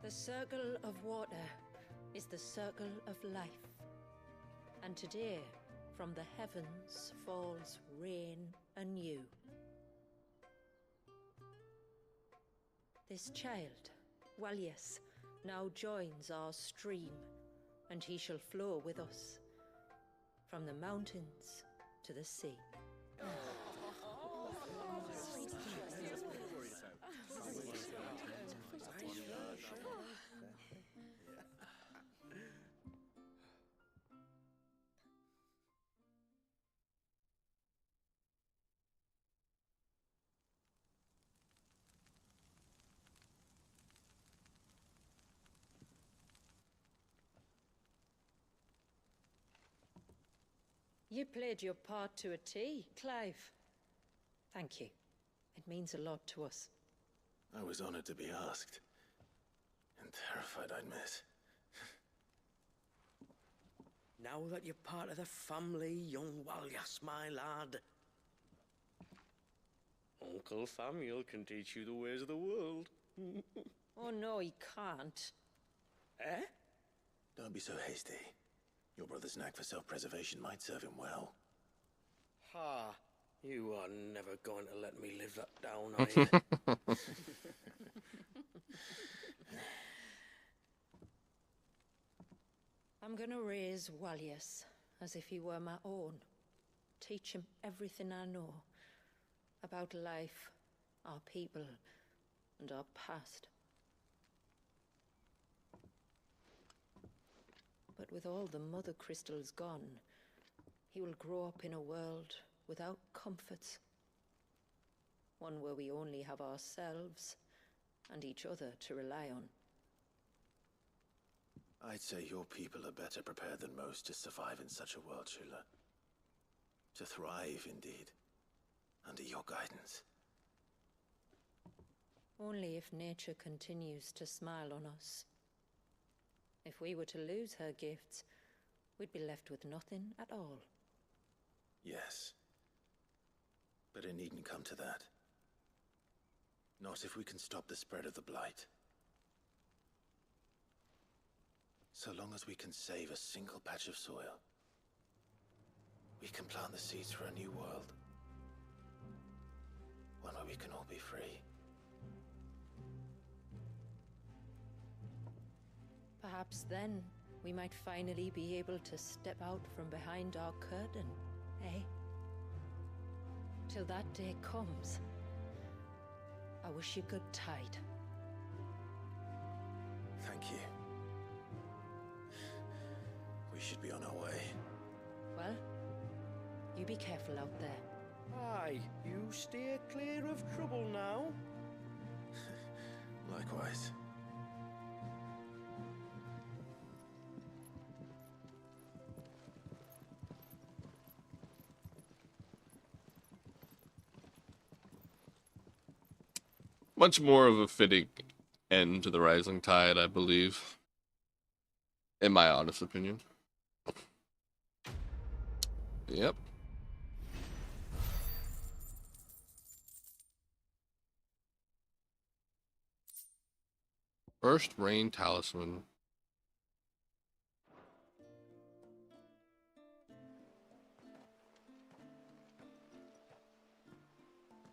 The circle of water is the circle of life. And today, from the heavens falls rain anew. This child, Wallius, now joins our stream, and he shall flow with us from the mountains to the sea. You played your part to a T, Clive. Thank you. It means a lot to us. I was honored to be asked. And terrified I'd miss. Now that you're part of the family, young Walyas, my lad. Uncle Samuel can teach you the ways of the world. Oh no, he can't. Eh? Don't be so hasty. Your brother's knack for self-preservation might serve him well. Ha! You are never going to let me live that down, are you? I'm gonna raise Walyas as if he were my own. Teach him everything I know about life, our people, and our past. But with all the mother crystals gone, he will grow up in a world without comforts. One where we only have ourselves and each other to rely on. I'd say your people are better prepared than most to survive in such a world, Shula. To thrive, indeed, under your guidance. Only if nature continues to smile on us. If we were to lose her gifts, we'd be left with nothing at all. Yes. But it needn't come to that. Not if we can stop the spread of the Blight. So long as we can save a single patch of soil, we can plant the seeds for a new world. One where we can all be free. Perhaps then we might finally be able to step out from behind our curtain, eh? Till that day comes, I wish you good tide. Thank you. We should be on our way. Well, you be careful out there. Aye, you steer clear of trouble now. Likewise. Much more of a fitting end to the Rising Tide, I believe. In my honest opinion. Yep. First Rain Talisman.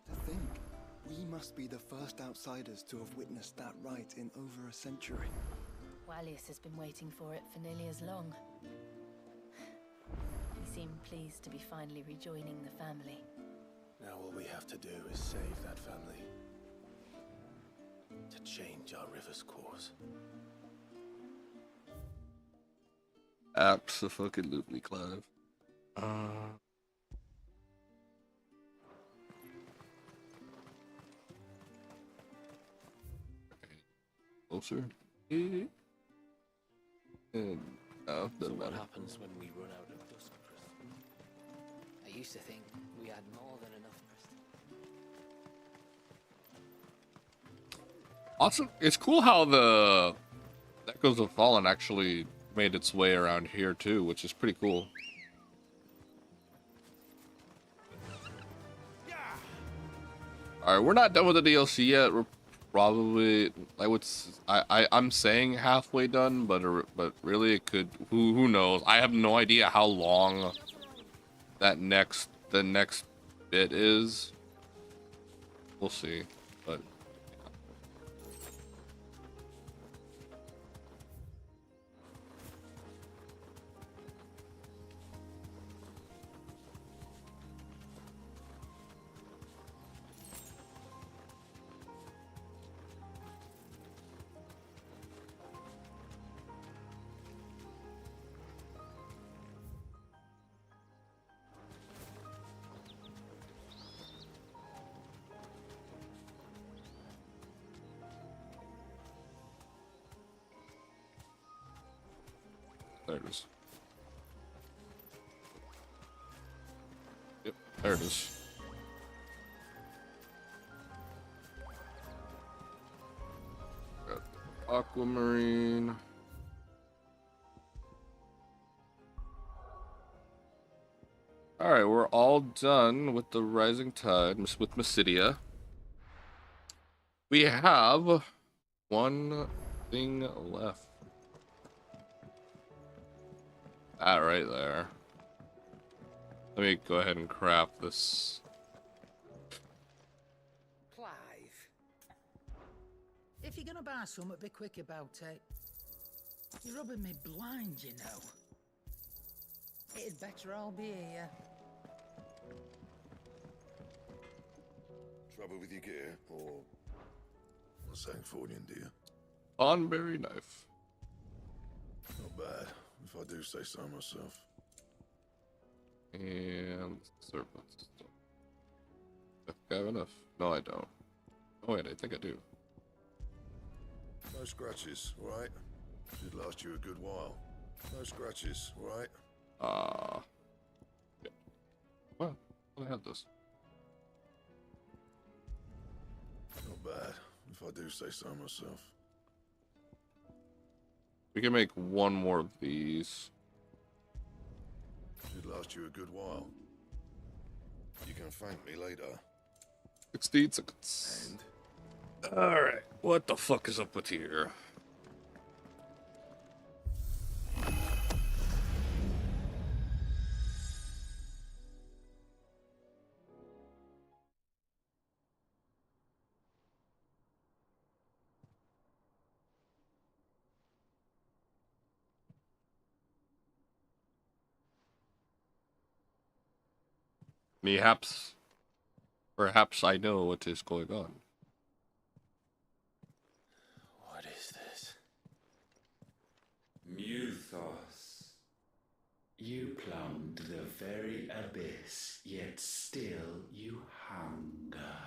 To think, we must be the first outsiders to have witnessed that rite in over a century. Walyas has been waiting for it for nearly as long. He seemed pleased to be finally rejoining the family. Now all we have to do is save that family. To change our river's course. Abso-fucking-lutely, Clive. Closer. And no, doesn't What matter. happens when we run out of dusk crystal? I used to think we had more than enough crystal. Also, it's cool how the Echoes of Fallen actually made its way around here too, which is pretty cool. Alright, we're not done with the DLC yet. We're probably, I'm saying halfway done, but really it could, who knows? I have no idea how long the next bit is. We'll see, but There it is. Yep, there it is. Got the Aquamarine. Alright, we're all done with the Rising Tide, with Mysidia. We have one thing left. That right there. Let me go ahead and craft this. Clive, if you're gonna buy something, be quick about it. You're rubbing me blind, you know. It'd better all be here. Trouble with your gear, or a Sanktfordian deer? Thornberry knife. Not bad, if I do say so myself. And serpents. I have enough. No, I don't. Oh wait, I think I do. No scratches, alright? Should last you a good while. No scratches, alright? Yeah. Well, I have this. Not bad, if I do say so myself. We can make one more of these. Should last you a good while. You can thank me later. 16 seconds. Alright, what the fuck is up with here? Perhaps I know what is going on. What is this? Muthos. You plumbed the very abyss, yet still you hunger.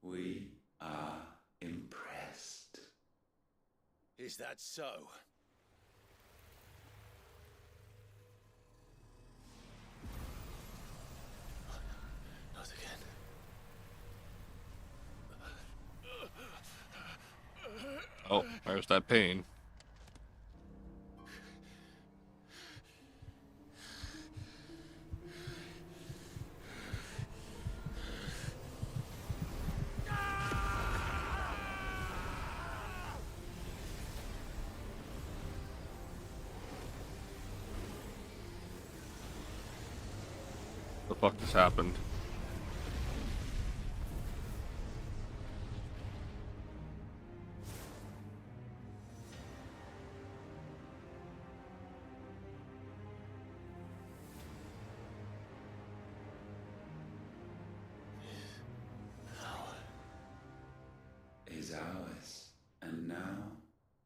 We are impressed. Is that so? Not again. Oh, there's that pain. The fuck just happened? Is ours, and now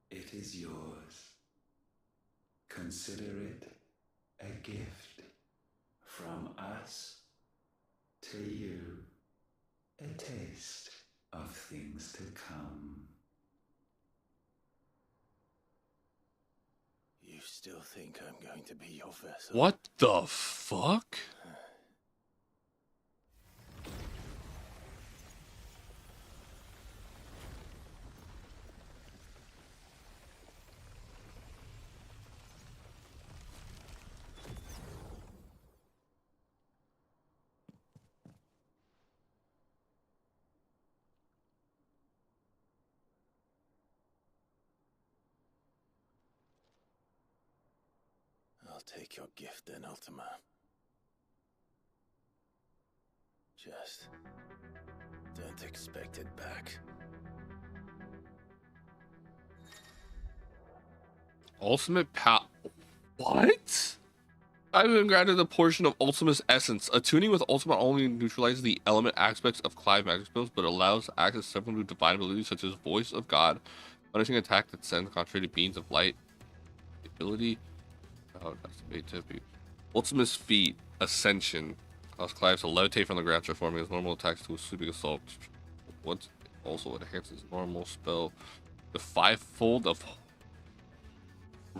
it is yours. Consider it a gift from us to you, a taste of things to come. You still think I'm going to be your vessel? What the fuck? I'll take your gift then, Ultima. Just don't expect it back. Ultimate power. What? I've been granted a portion of Ultima's essence. Attuning with Ultima only neutralizes the element aspects of Clive magic spells, but allows access to several new divine abilities such as Voice of God, punishing attack that sends concentrated beams of light. The ability. Oh, that's a big tip. Ultima's feat, Ascension, allows Clive to levitate from the ground, transforming his normal attacks to a sweeping assault. What also enhances normal spell. The fivefold of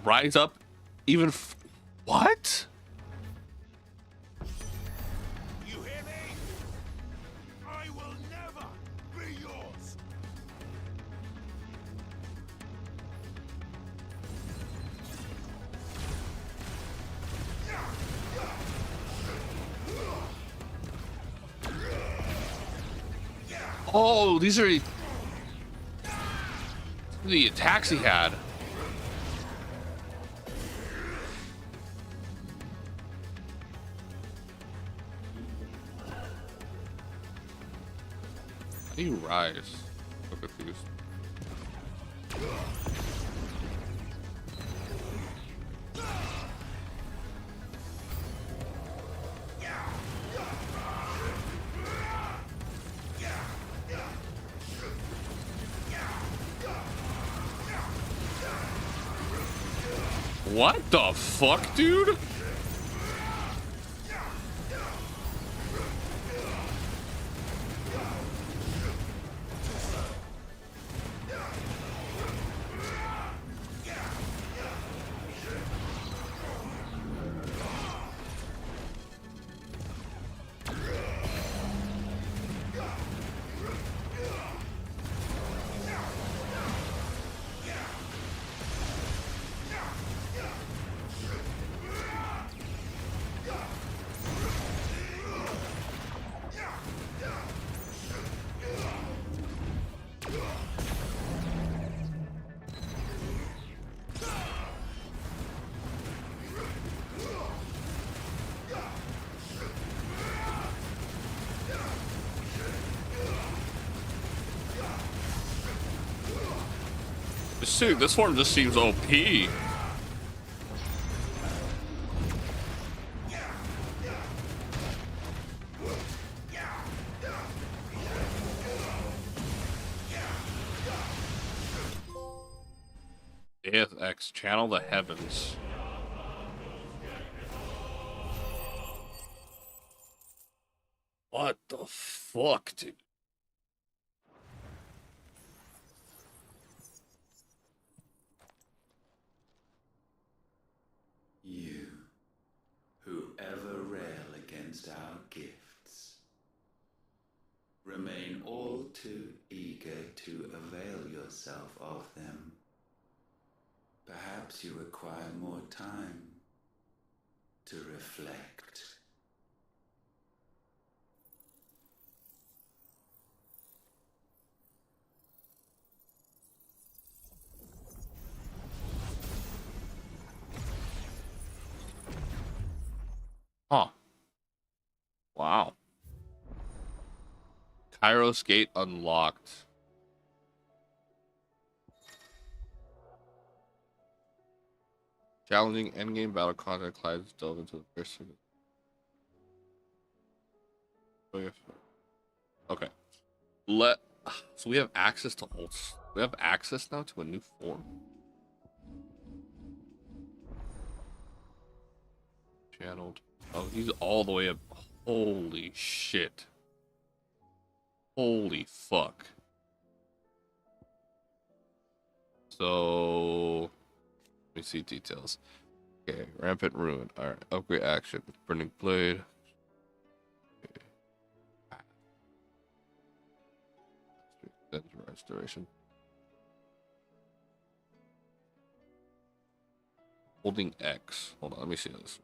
Rise Up even what? You hear me? I will never be yours. Oh, these are the attacks he had. How do you rise? I'm confused. What the fuck, dude? Dude, this form just seems OP. Death X, channel the heavens. What the fuck, dude? You, who ever rail against our gifts, remain all too eager to avail yourself of them. Perhaps you require more time to reflect. Huh. Wow. Kairos Gate unlocked. Challenging endgame battle content. Clyde's delve into the first. Okay. So we have access to ults. We have access now to a new form. Channeled. Oh, he's all the way up. Holy shit. Holy fuck. So, let me see details. Okay, Rampant Ruin. Alright, upgrade action. Burning Blade. Okay. Restoration. Holding X. Hold on, let me see this.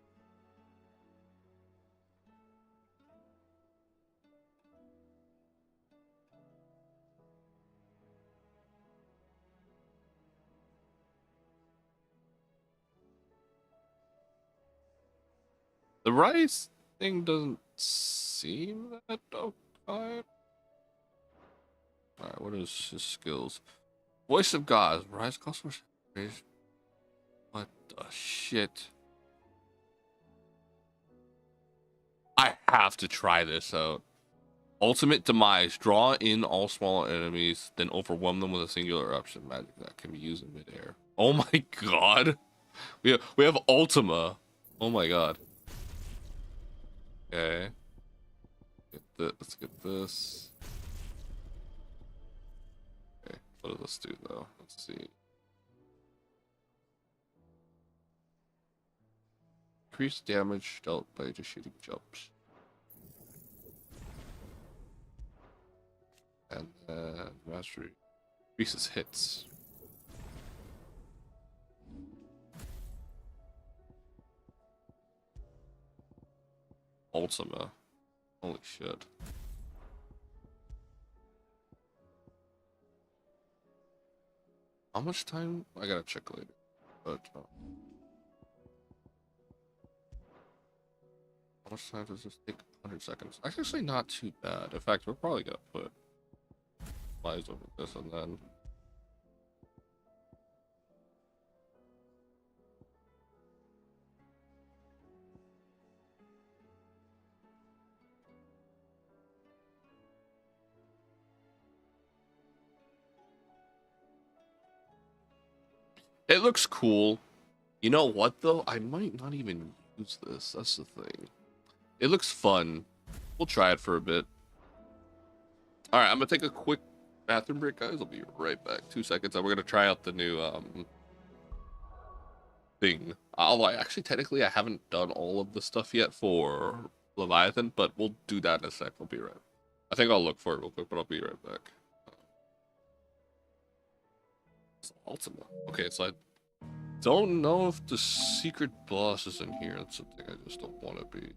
The Rise thing doesn't seem that okay. Alright, what is his skills? Voice of God. Rise customers. What the shit? I have to try this out. Ultimate Demise. Draw in all smaller enemies, then overwhelm them with a singular eruption magic that can be used in midair. Oh my god. We have Ultima. Oh my god. Okay. Let's get this. Okay, what does this do though? Let's see. increased damage dealt by initiating jumps. And then mastery increases hits. Ultima. Holy shit. How much time? I gotta check later. But how much time does this take? 100 seconds. Actually, not too bad. In fact, we're probably gonna put flies over this and then. It looks cool. You know what though? I might not even use this. That's the thing. It looks fun. We'll try it for a bit. Alright, I'm gonna take a quick bathroom break, guys. I'll be right back. 2 seconds. And we're gonna try out the new thing. Although actually technically I haven't done all of the stuff yet for Leviathan, but we'll do that in a sec. I'll be right. I think I'll look for it real quick, but I'll be right back. Ultima. Okay, so I don't know if the secret boss is in here. That's something I just don't want to be.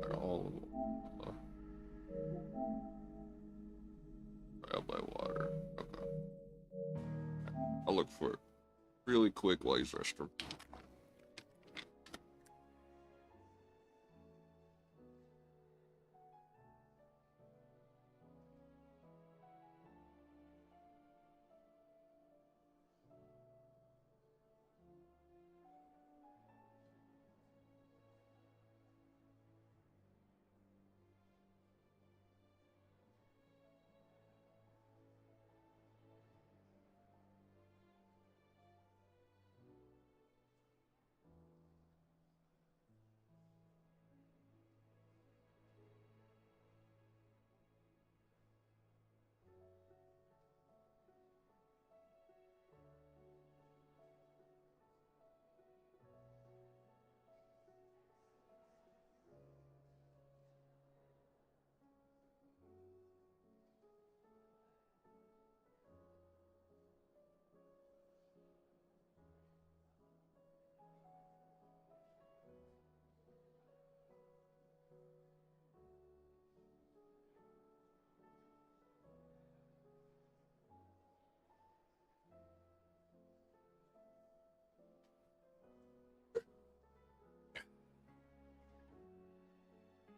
Trial by water. Okay. I'll look for it really quick while he's restroom.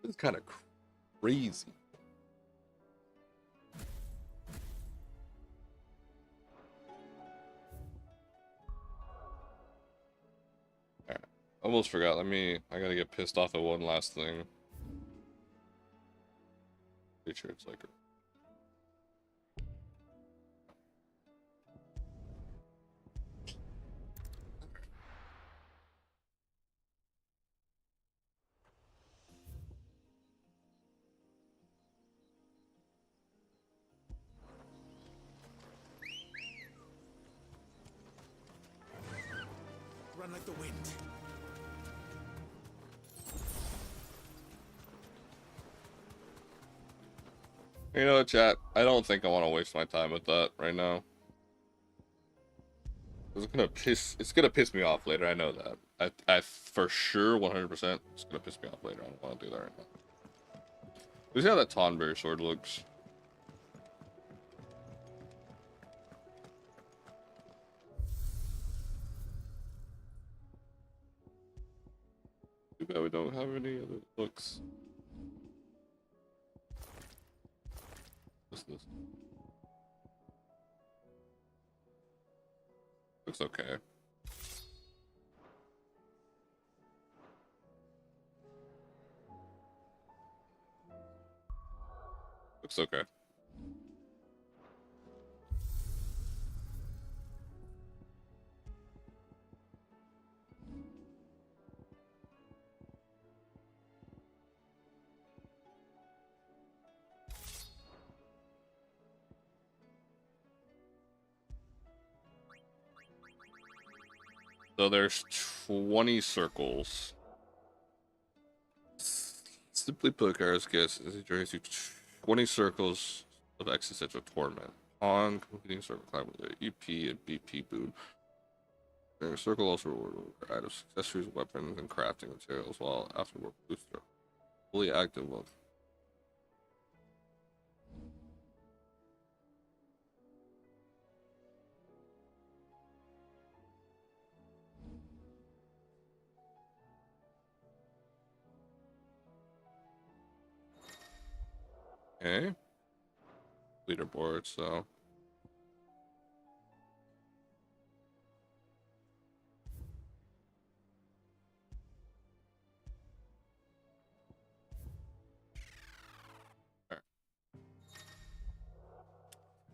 This is kind of crazy. Alright. Almost forgot. I gotta get pissed off at one last thing. Pretty sure it's like a... Run like the wind. You know, chat, I don't think I want to waste my time with that right now. It's gonna piss me off later, I know that. I for sure, 100%, it's gonna piss me off later. I don't want to do that right now. Let's see how that Tonberry sword looks. Too bad we don't have any other looks. What's this? Looks okay. Looks okay. So there's 20 circles. Simply put, Garrus gets as he journeys through 20 circles of existential torment. On completing circle climb with an EP and BP boon. The circle also reward items, accessories, weapons, and crafting materials, while afterward booster. Fully active mode. Okay. Leaderboard, so.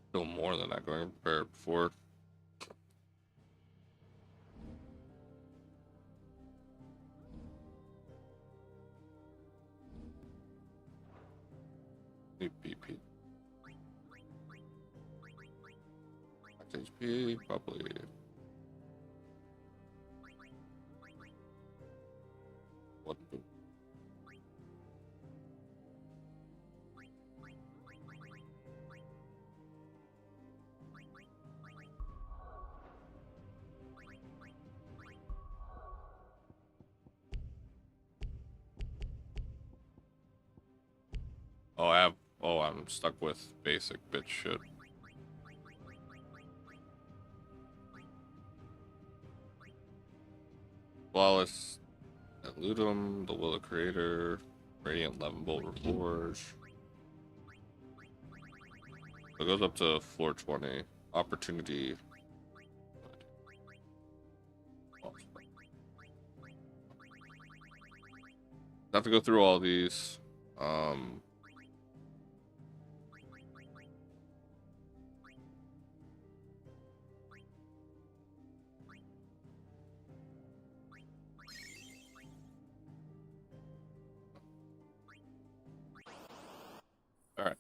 Still more than that going before. BP. HP, probably. What? I'm stuck with basic bitch shit. Flawless at Ludum, the Will of Creator, Radiant 11 Bolt Rewards. So it goes up to floor 20. Opportunity. I have to go through all these. All right.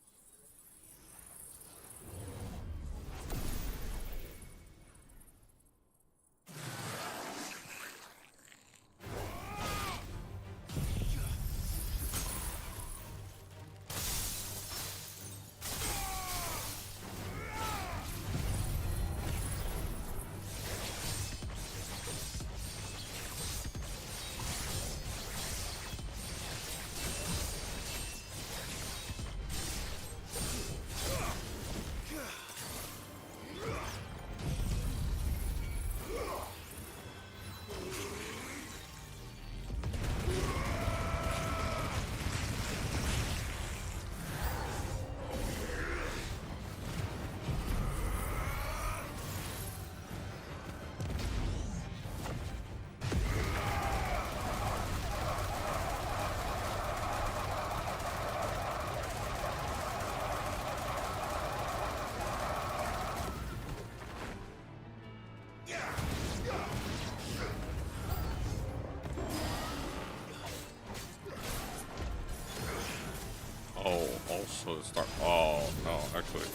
Oh, also start. Oh no, actually.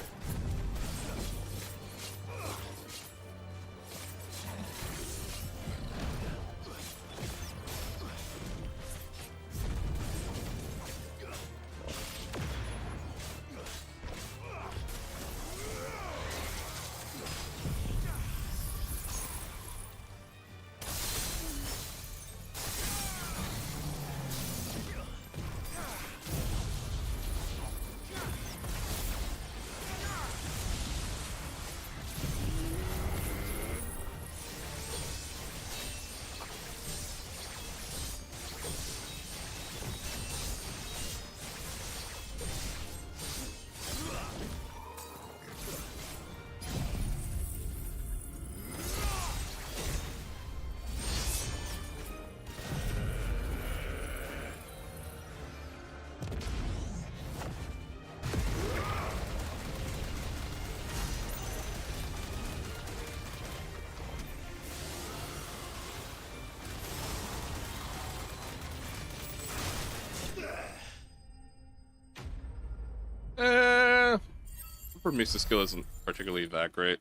Misa skill isn't particularly that great.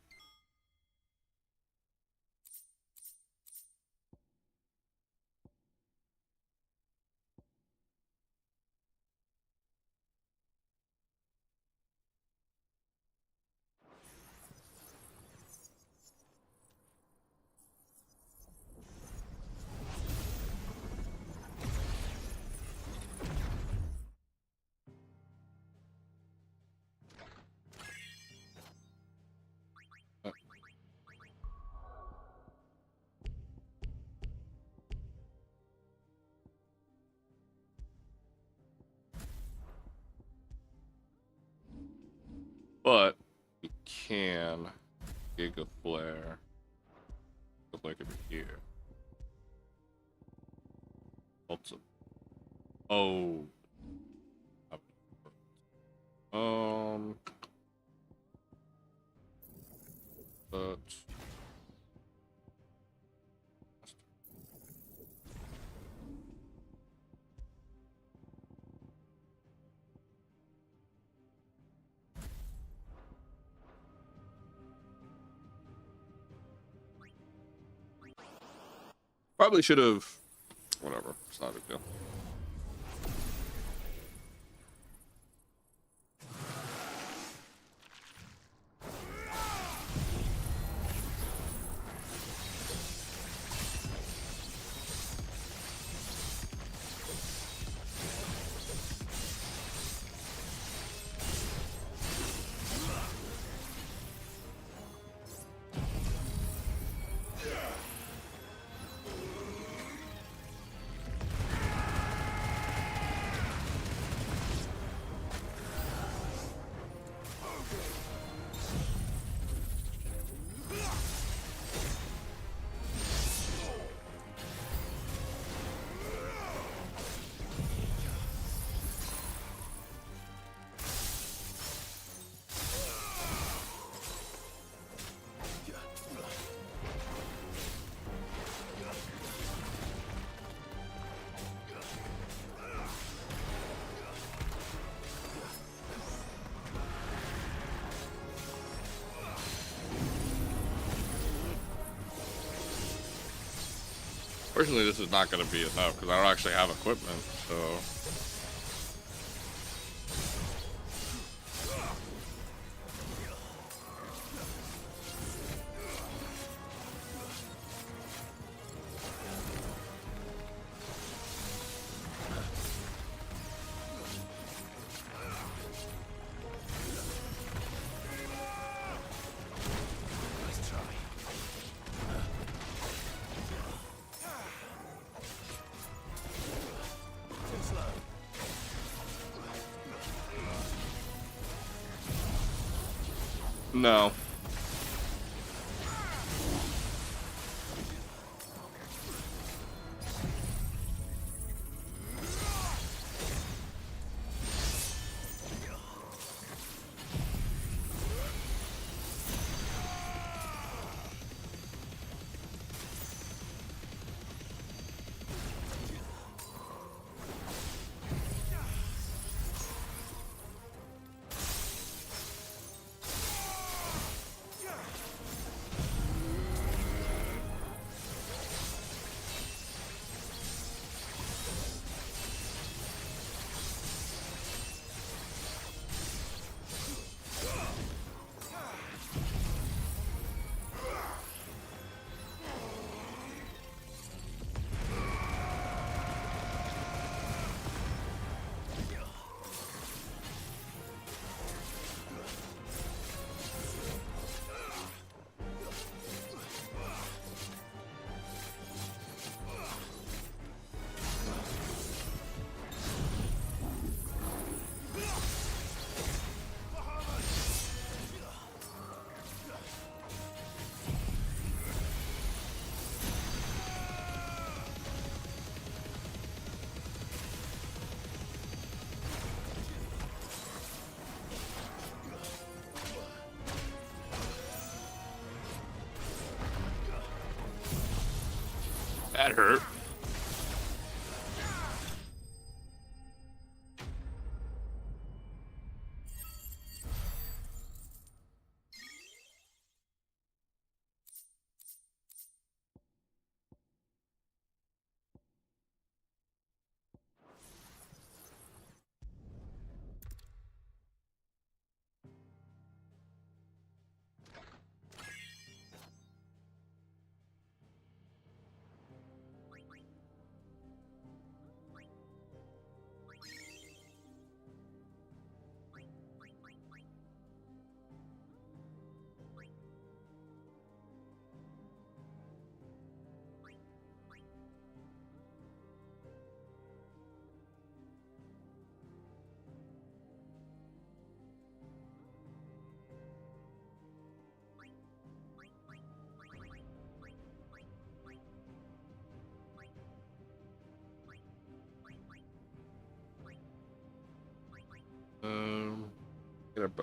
But we can Giga Flare. The flare could be here. Also. Oh. But probably should have. Whatever. It's not a big deal. Fortunately, this is not going to be enough because I don't actually have equipment, so. No. That hurt.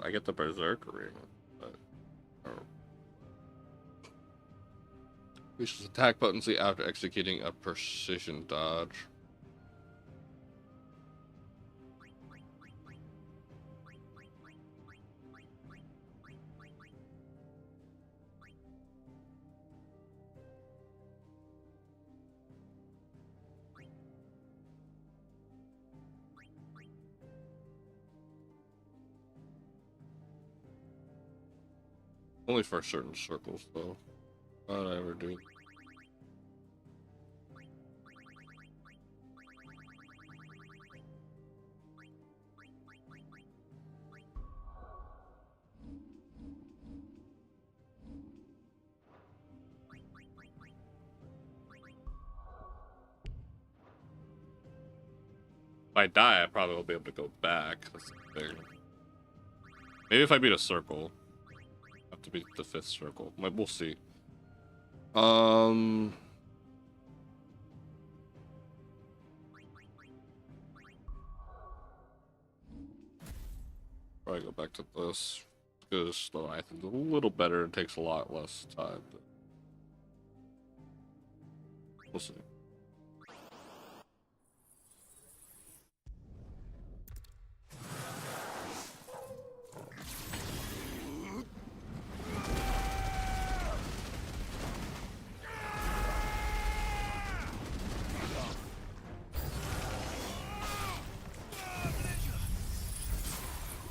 I get the Berserk ring, but uses attack button see after executing a precision dodge. Only for certain circles, though. Not I ever do. If I die, I probably won't be able to go back. That's the thing. Maybe if I beat a circle. I have to beat the 5th circle. We'll see. Probably go back to this. Because I think a little better. It takes a lot less time. But we'll see.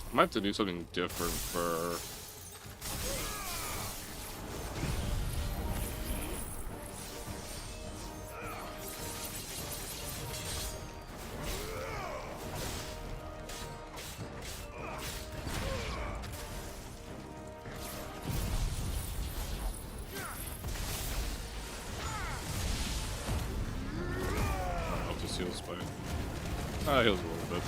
I might have to do something different for... I'll just heal this fight. Ah, heals a little bit.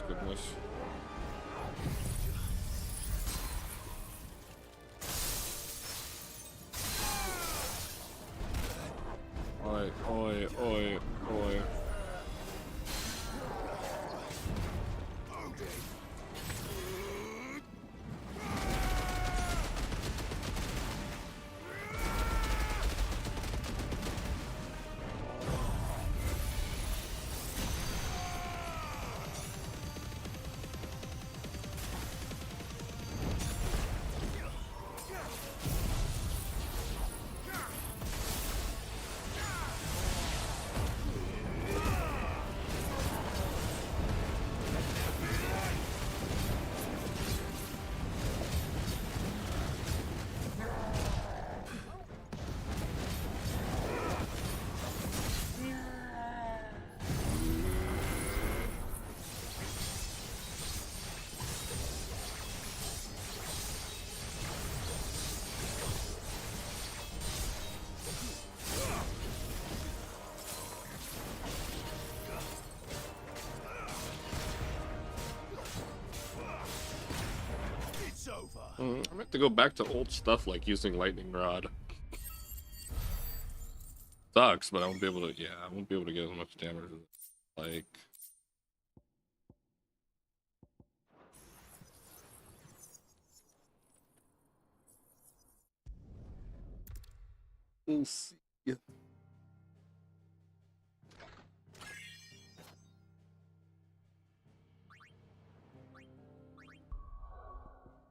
Goodness. Oi. I meant to go back to old stuff like using lightning rod. Sucks, but I won't be able to. Yeah, I won't be able to get as much damage as like. We'll see.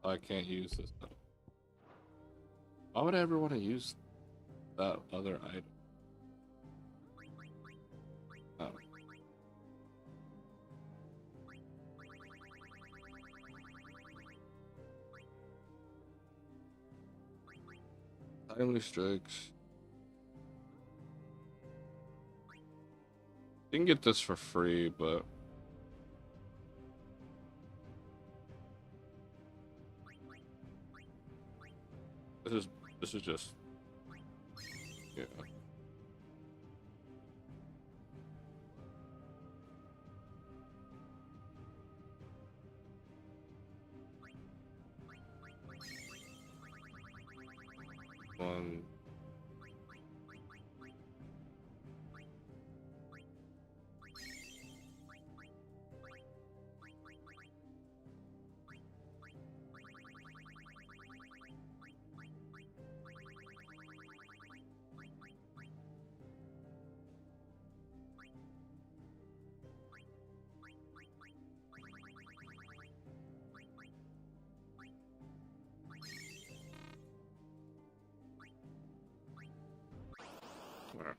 I can't use this though. Why would I ever want to use that other item? Timely strikes. You can get this for free, but this is just, yeah. One. Alright.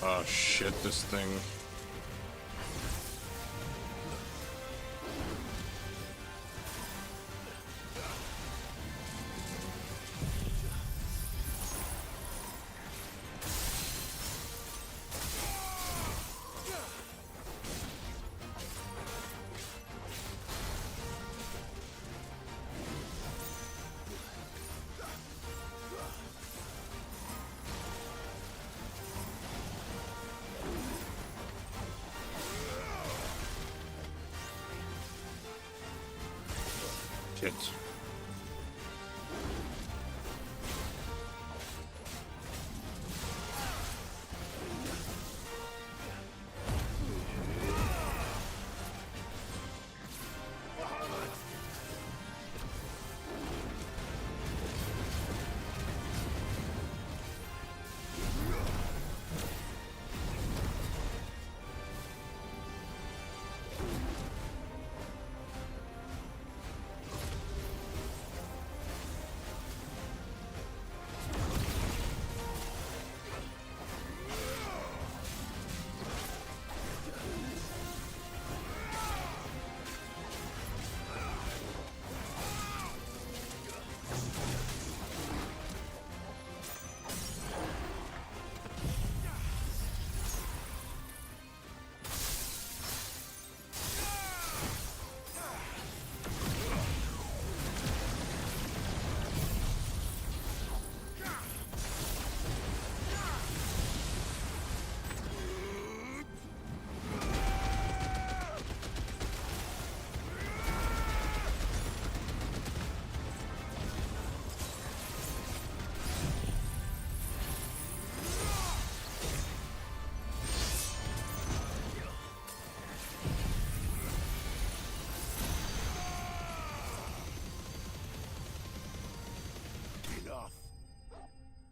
Oh shit, this thing. Shit.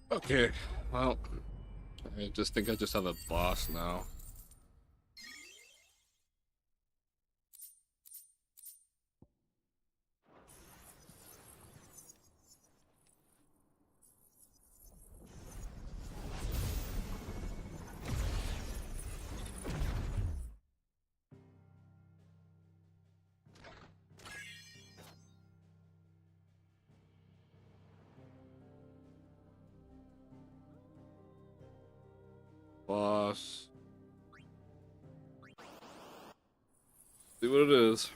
Okay, well, I just think I just have a boss now. Boss. See what it is.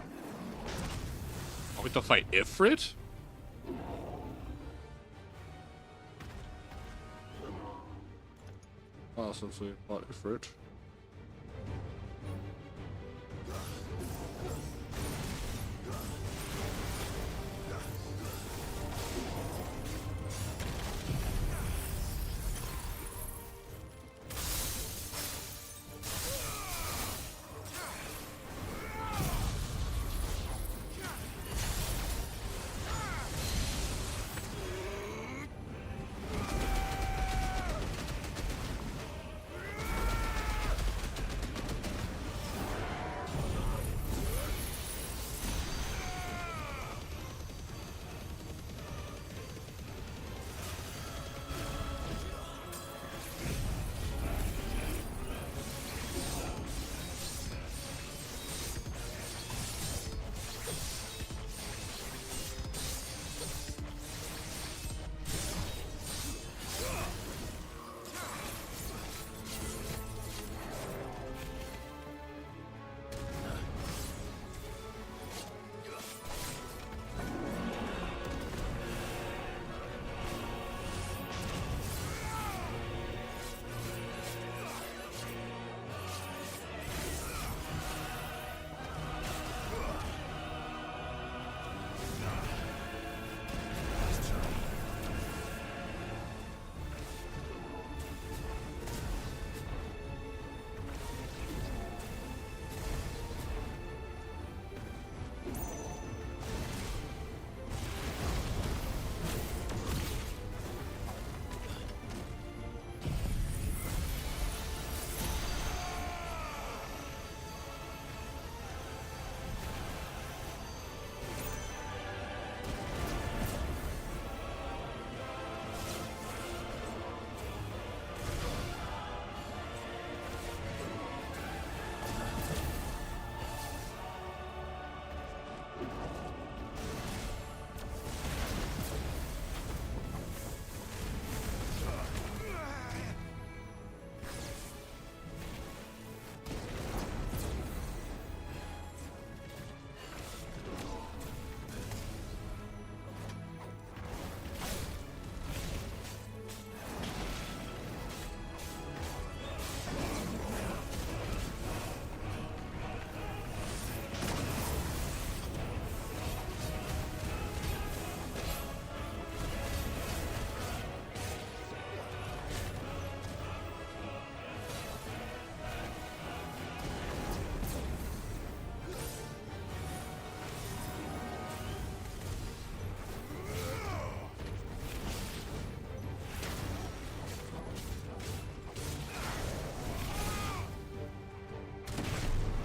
Are we to fight Ifrit? Oh, since we fought Ifrit.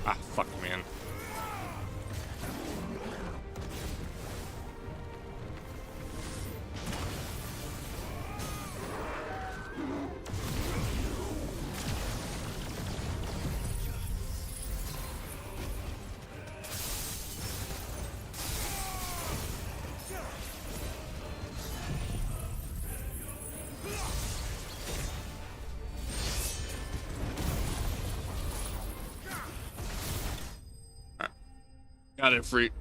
Ah, fuck, man. Got it, free.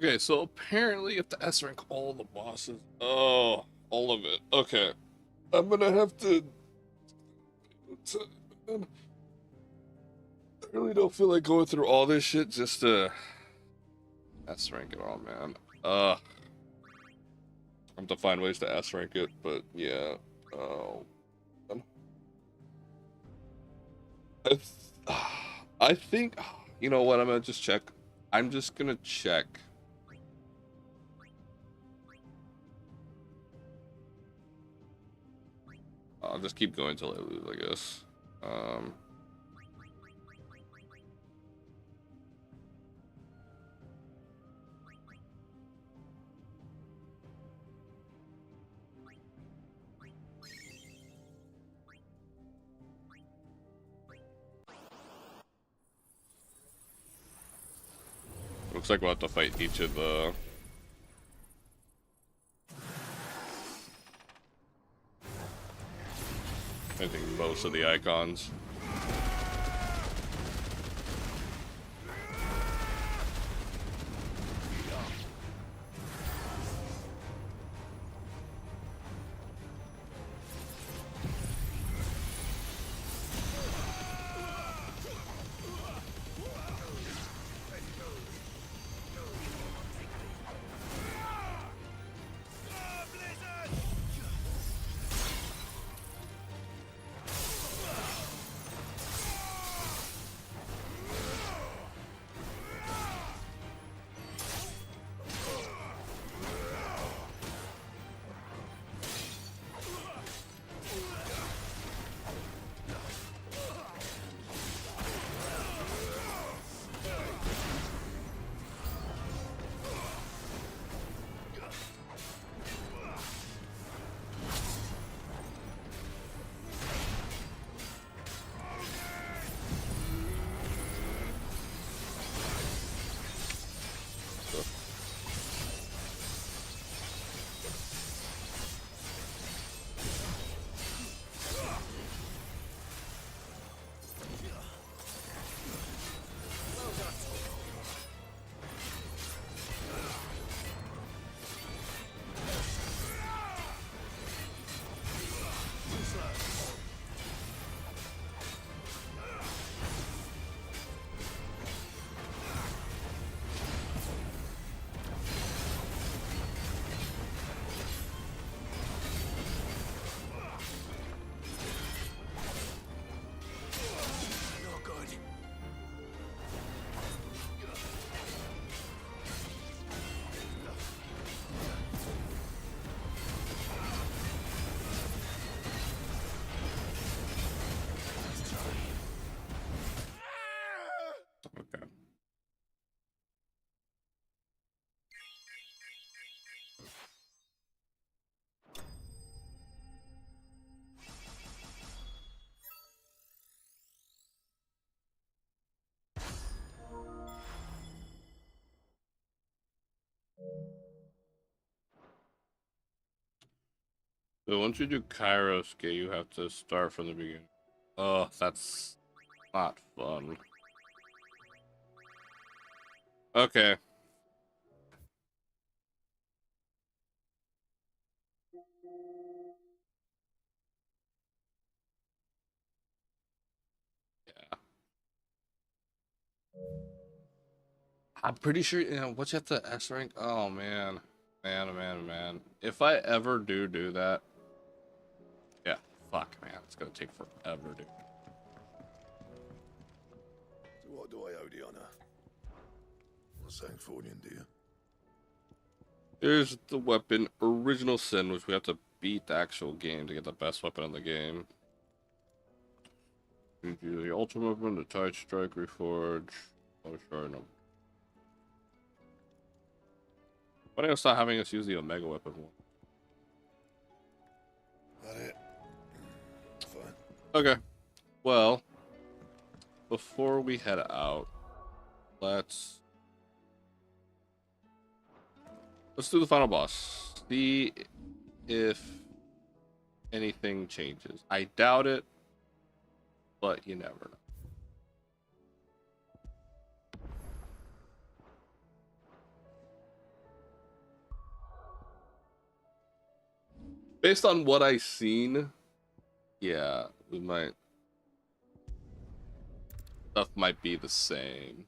Okay, so apparently you have to S rank all the bosses. Oh, all of it. Okay. I'm gonna have to... I really don't feel like going through all this shit just to S rank it all, man. I'm to find ways to S rank it, but yeah. Oh. I think, you know what, I'm gonna just check. I'm just gonna check. I'll just keep going till I lose, I guess. Looks like we'll have to fight each of the... I think most of the icons. Okay. So once you do Kairos, you have to start from the beginning. Oh, that's not fun. Okay. Yeah. I'm pretty sure, you know, what you have to S rank? Oh, man. Man. If I ever do that, yeah, fuck, man. It's gonna take forever, dude. So what do I owe the honor? Sancthornian, do you? Here's the weapon, Original Sin, which we have to beat the actual game to get the best weapon in the game. You do the Ultimate Weapon, the Tide Strike, Reforge. Oh, sure, no. Why don't you stop having us use the Omega Weapon one? That it? Fine. Okay. Well, before we head out, let's do the final boss. See if anything changes. I doubt it, but you never know. Based on what I've seen, yeah, we might. Stuff might be the same.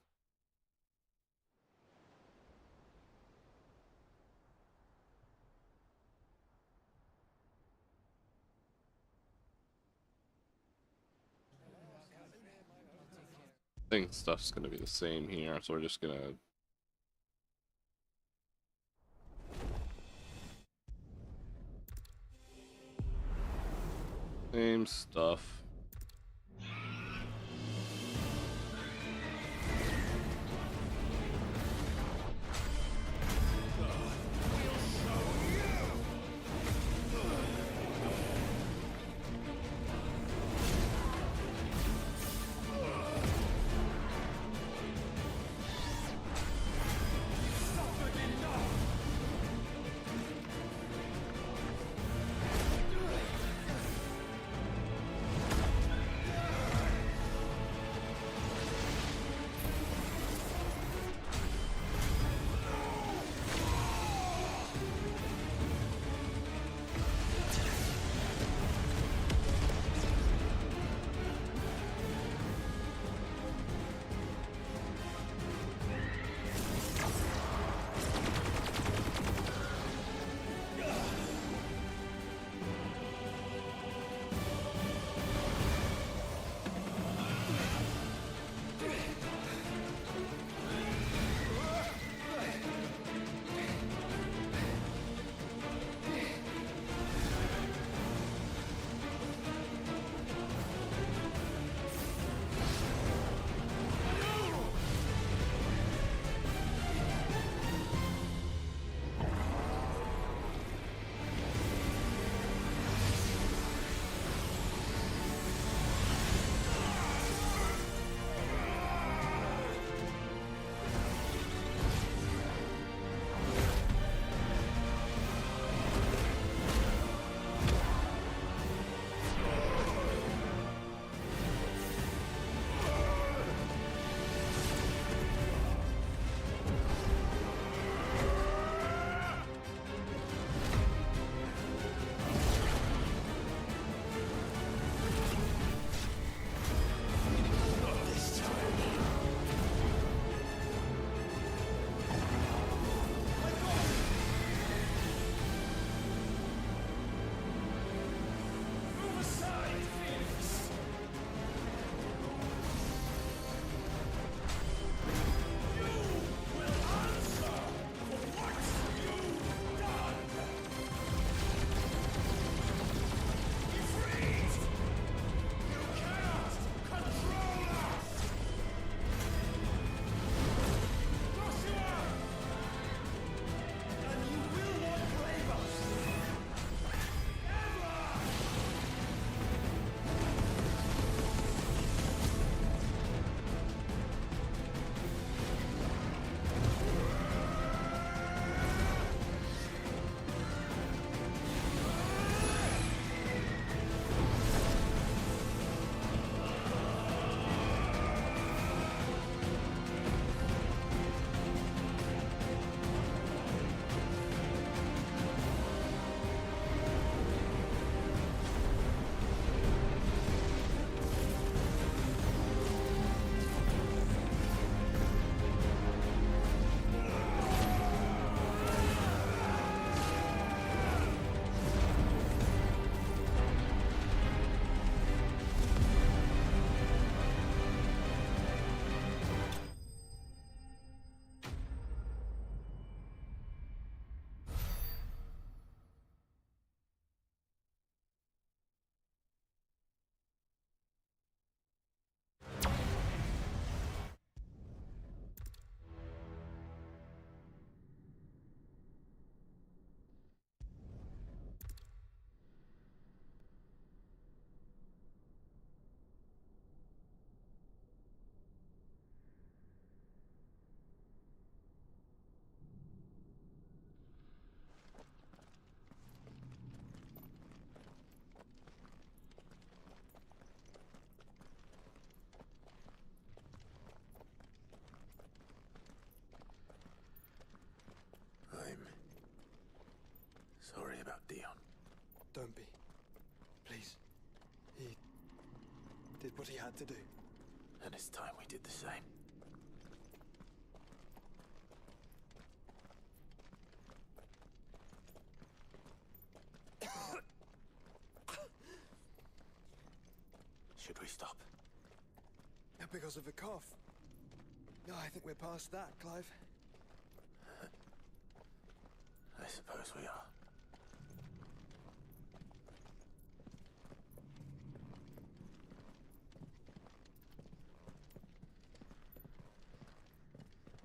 I think stuff's gonna be the same here, so we're just gonna same stuff. what he had to do. And it's time we did the same. Should we stop? Because of the cough. No, I think we're past that, Clive. I suppose we are.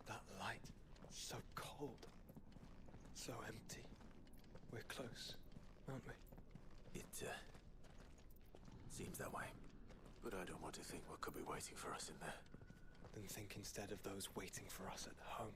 That light, so cold. So empty. We're close, aren't we? It, seems that way. But I don't want to think what could be waiting for us in there. Then think instead of those waiting for us at home.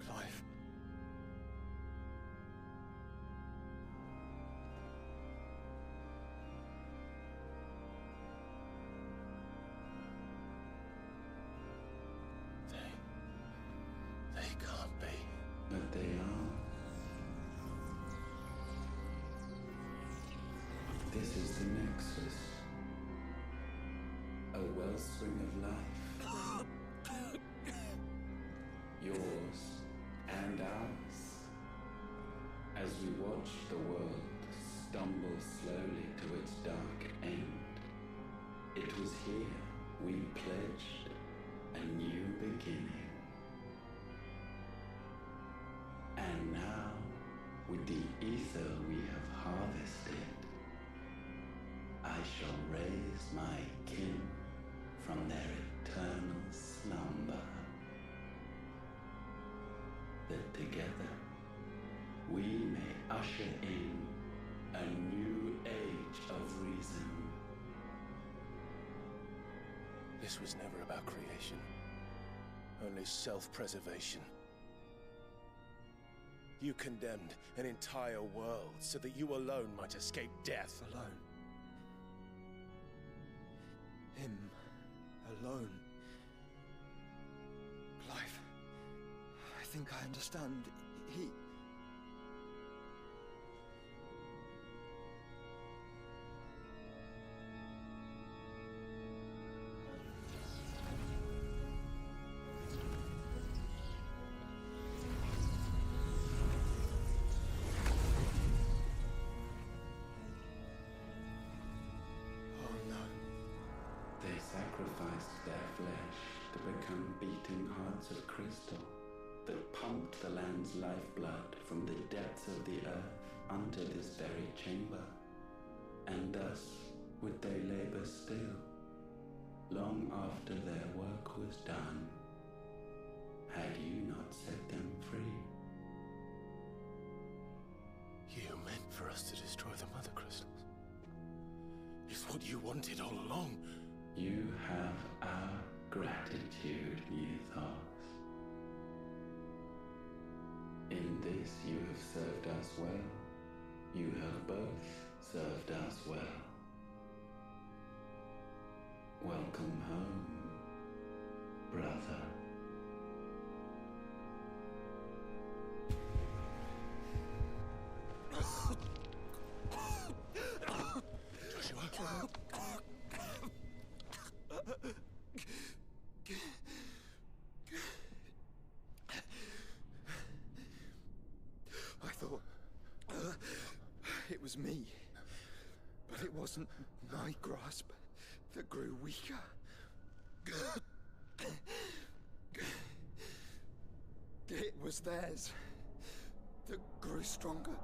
Clive. They can't be. But they are. This is the Nexus. A wellspring of life. Yours and ours. As we watch the world stumble slowly to its dark end, it was here we pledged a new beginning. And now, with the ether we have harvested, I shall raise my kin from their eternal slumber. That together we may usher in a new age of reason. This was never about creation. Only self-preservation. You condemned an entire world so that you alone might escape death. Alone. Him. Alone. Clive. I think I understand. He... They sacrificed their flesh to become beating hearts of crystal that pumped the land's lifeblood from the depths of the earth unto this very chamber. And thus would they labor still, long after their work was done, had you not set them free. You meant for us to destroy the Mother Crystals. It's what you wanted all along. You have our gratitude, Mythos. In this you have served us well. You have both served us well. Welcome home, brother. Joshua. I thought it was me, but it wasn't my grasp that grew weaker. It was theirs that grew stronger.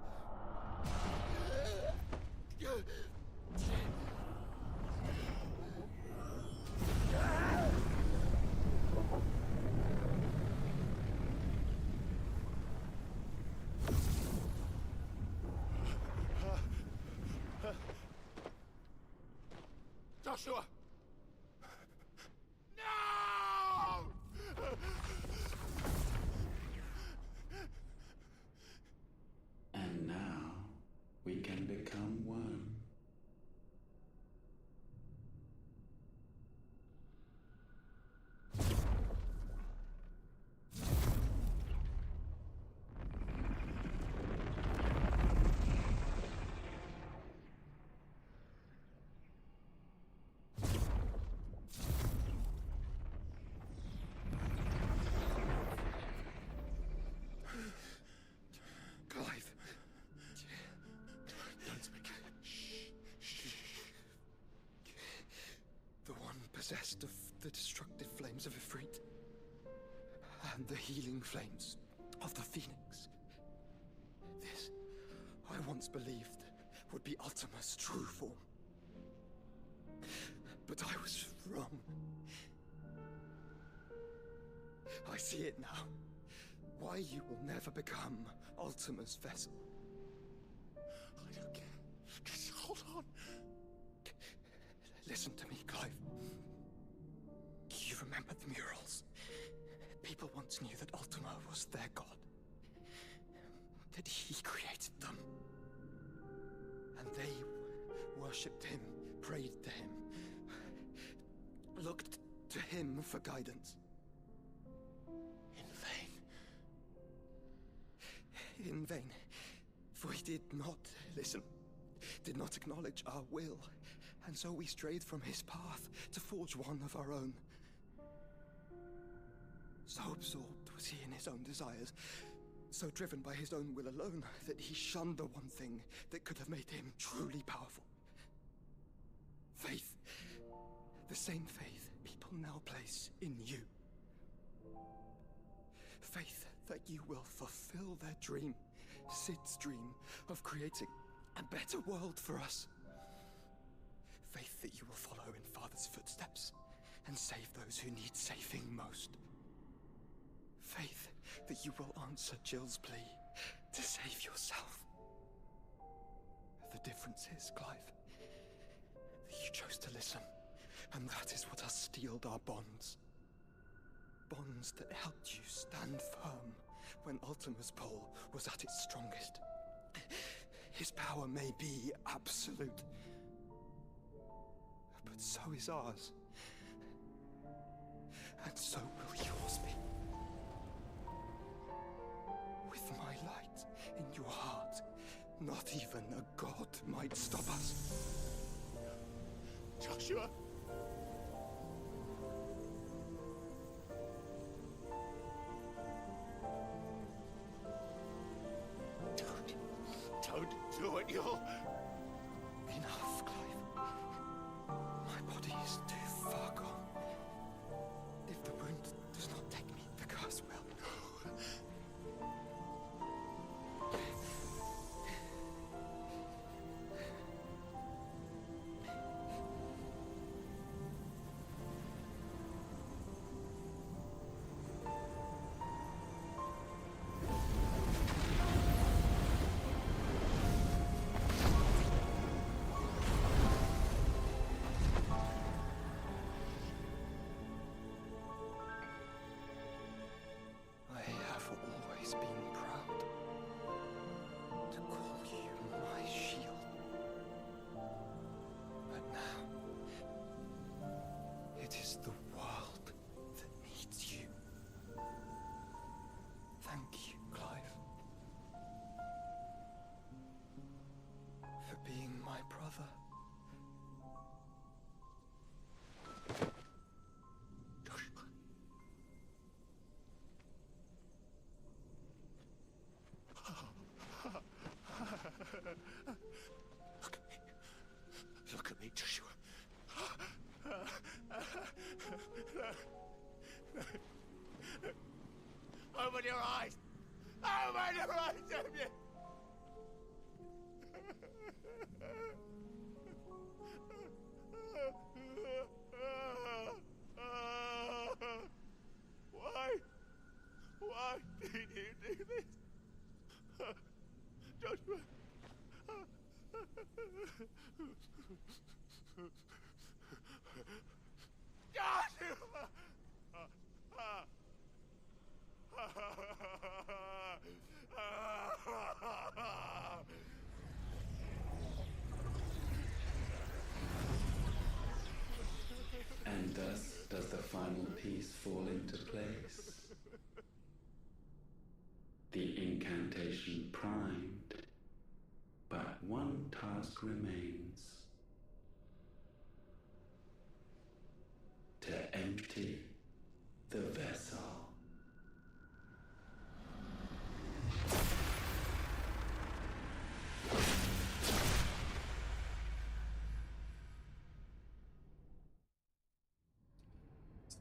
Joshua! And now we can become one. Clive. Don't speak. Shh. The one possessed of the destructive flames of Ifrit. And the healing flames of the Phoenix. This, I once believed, would be Ultima's true form. But I was wrong. I see it now. Why you will never become Ultima's vessel. I don't care. Just hold on. Listen to me, Clive. You remember the murals? People once knew that Ultima was their god. That he created them. And they worshipped him, prayed to him, looked to him for guidance. In vain, for he did not listen, did not acknowledge our will, and so we strayed from his path to forge one of our own. So absorbed was he in his own desires, so driven by his own will alone, that he shunned the one thing that could have made him truly powerful. Faith. The same faith people now place in you. Faith that you will fulfill their dream, Sid's dream, of creating a better world for us. Faith that you will follow in Father's footsteps and save those who need saving most. Faith that you will answer Jill's plea to save yourself. The difference is, Clive, that you chose to listen, and that is what has steeled our bonds. Bonds that helped you stand firm when Ultima's pull was at its strongest. His power may be absolute, but so is ours. And so will yours be. With my light in your heart, not even a god might stop us. Joshua! Don't do it, you'll... Enough, Clive. My body is too far gone. If the wound does not take me, the curse will. I have always been proud to call you my shield. But now, it is the world that needs you. Thank you, Clive, for being my brother. Look at me, Joshua. Open your eyes! Open your eyes, Damien! Why did you do this? Joshua! And thus does the final piece fall into place. The incantation primed, but one task remains. To empty the vessel.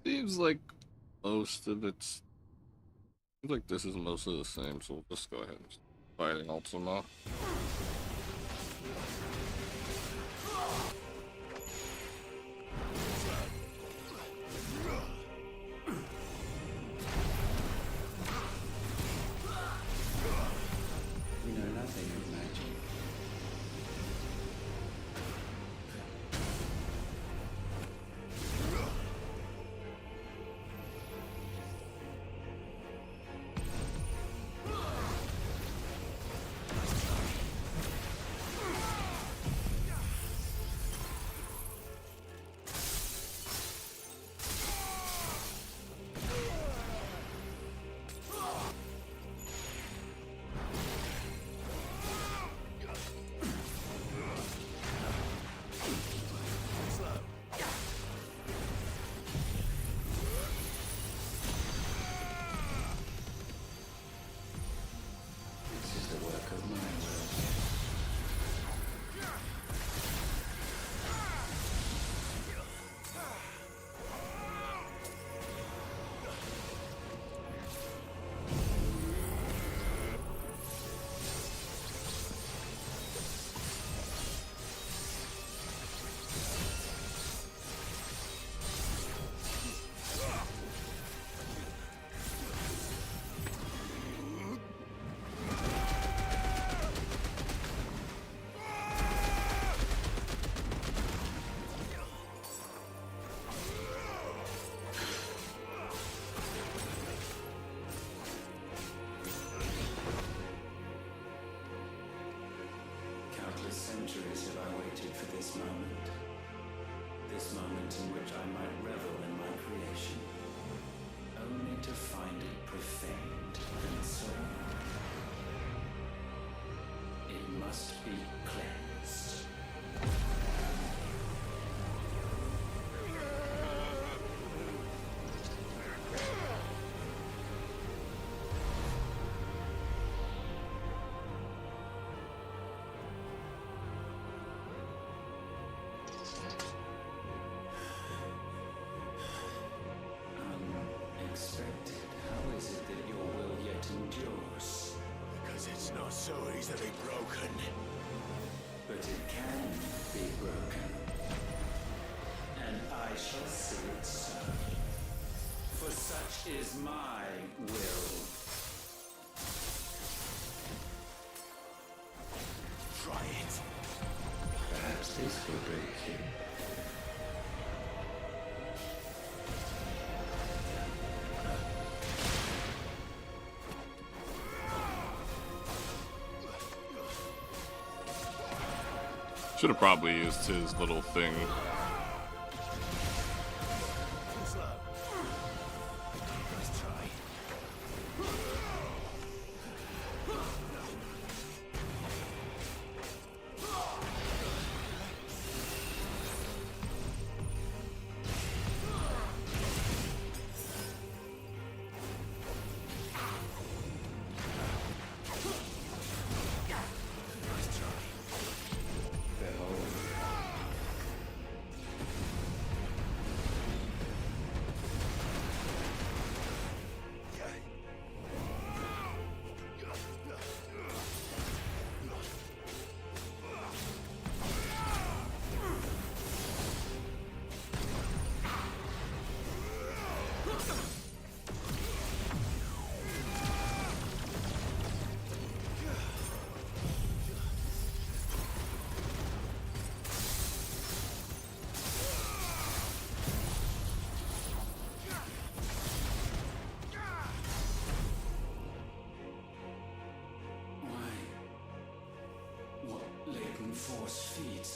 Seems like most of it's... Seems like this is mostly the same, so we'll just go ahead and start fighting Ultima. We know nothing of magic. This is the work of my will. Countless centuries have I waited for this moment. This moment in which I might revel in my creation, only to find it profaned and soiled. It must be cleansed. Unexpected. How is it that your will yet endures? Because it's not so easily broken. But it can be broken. And I shall see it so. For such is my will. Try it. Perhaps this will break you. Should have probably used his little thing. Let's try.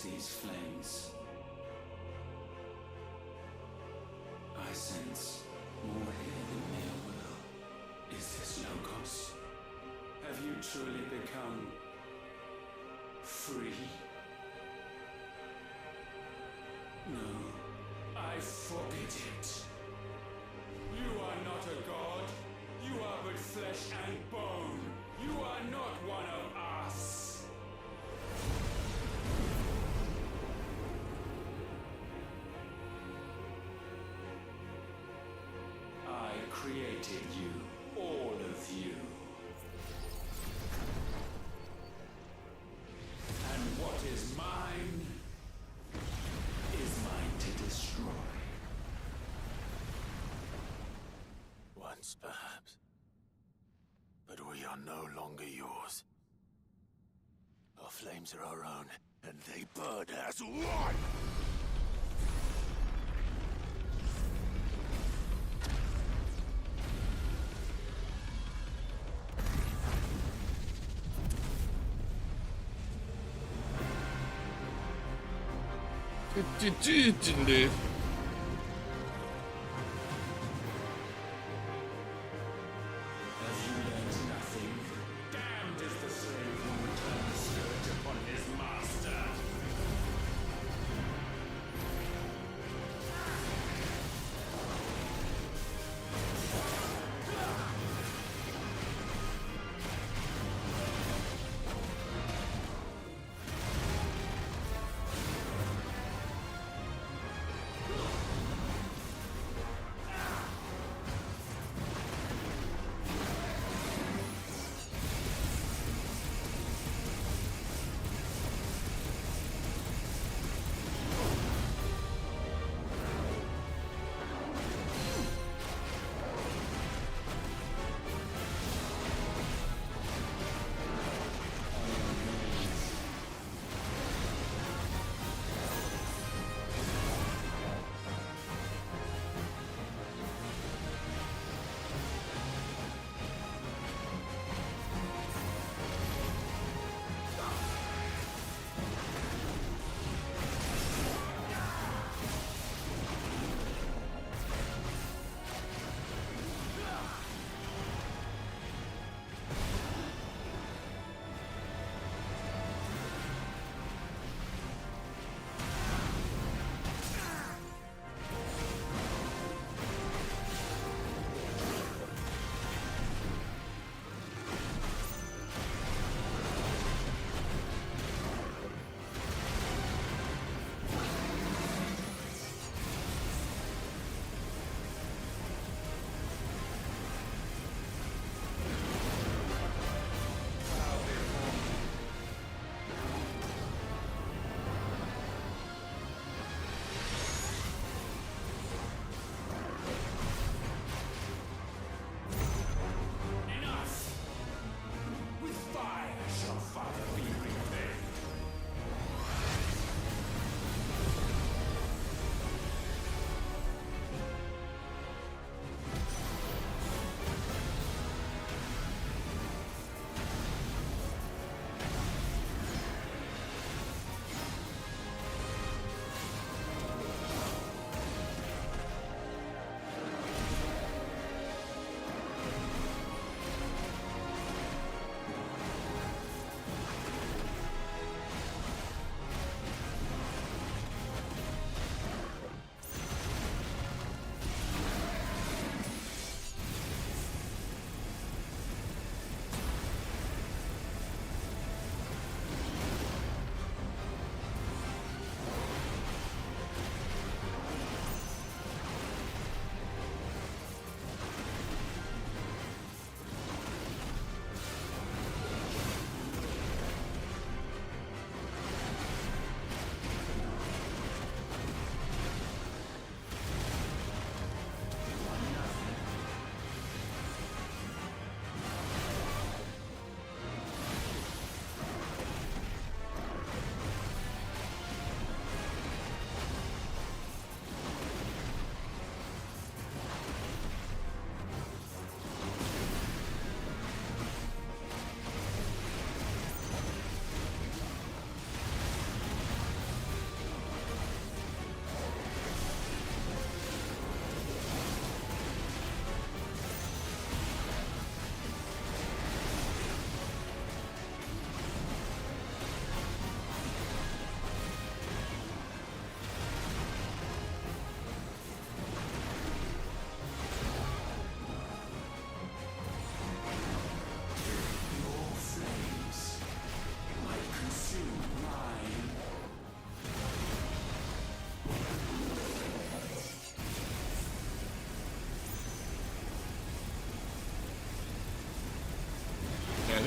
face these flames. I sense more here than mere will. Is this Logos? Have you truly become free? No, I forbid it. You are not a god. You are but flesh and bone. You are not one of us. I created you, all of you. And what is mine is mine to destroy. Once, perhaps. But we are no longer yours. Our flames are our own, and they burn as one! Indeed. Have you learned nothing? Damned is the slave who returns scourge upon his master.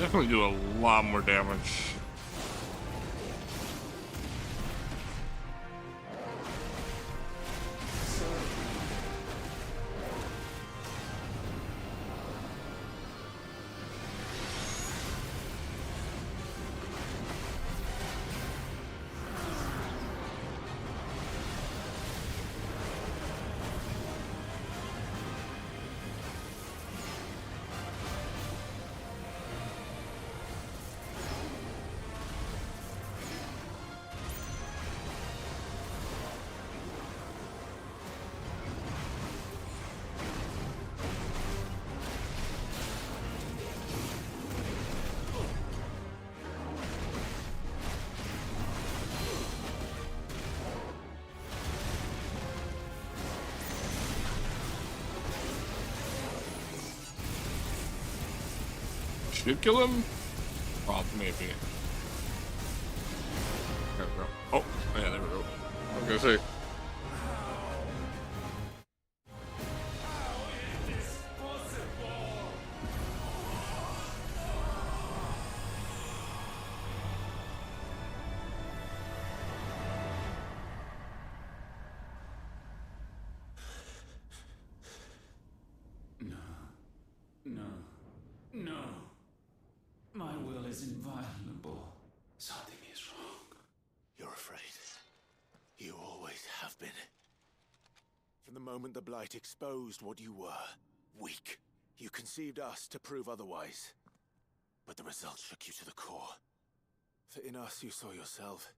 definitely do a lot more damage. Should kill him? Oh, maybe. There we go. Oh, yeah, there we go. I was gonna say. No. My will is inviolable. Something is wrong. You're afraid. You always have been. From the moment the Blight exposed what you were, weak, you conceived us to prove otherwise. But the result shook you to the core. For in us you saw yourself,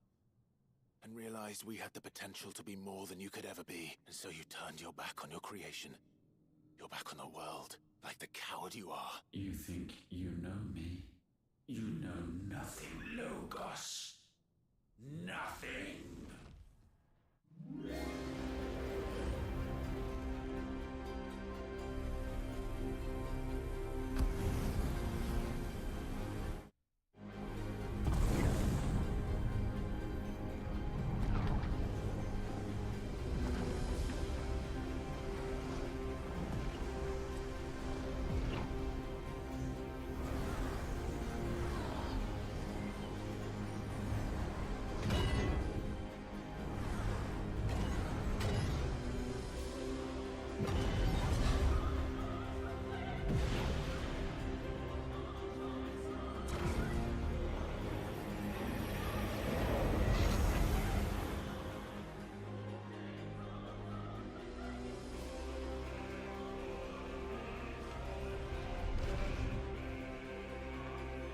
and realized we had the potential to be more than you could ever be. And so you turned your back on your creation. Your back on the world, like the coward you are. You think you know me? You know nothing, Logos. Nothing.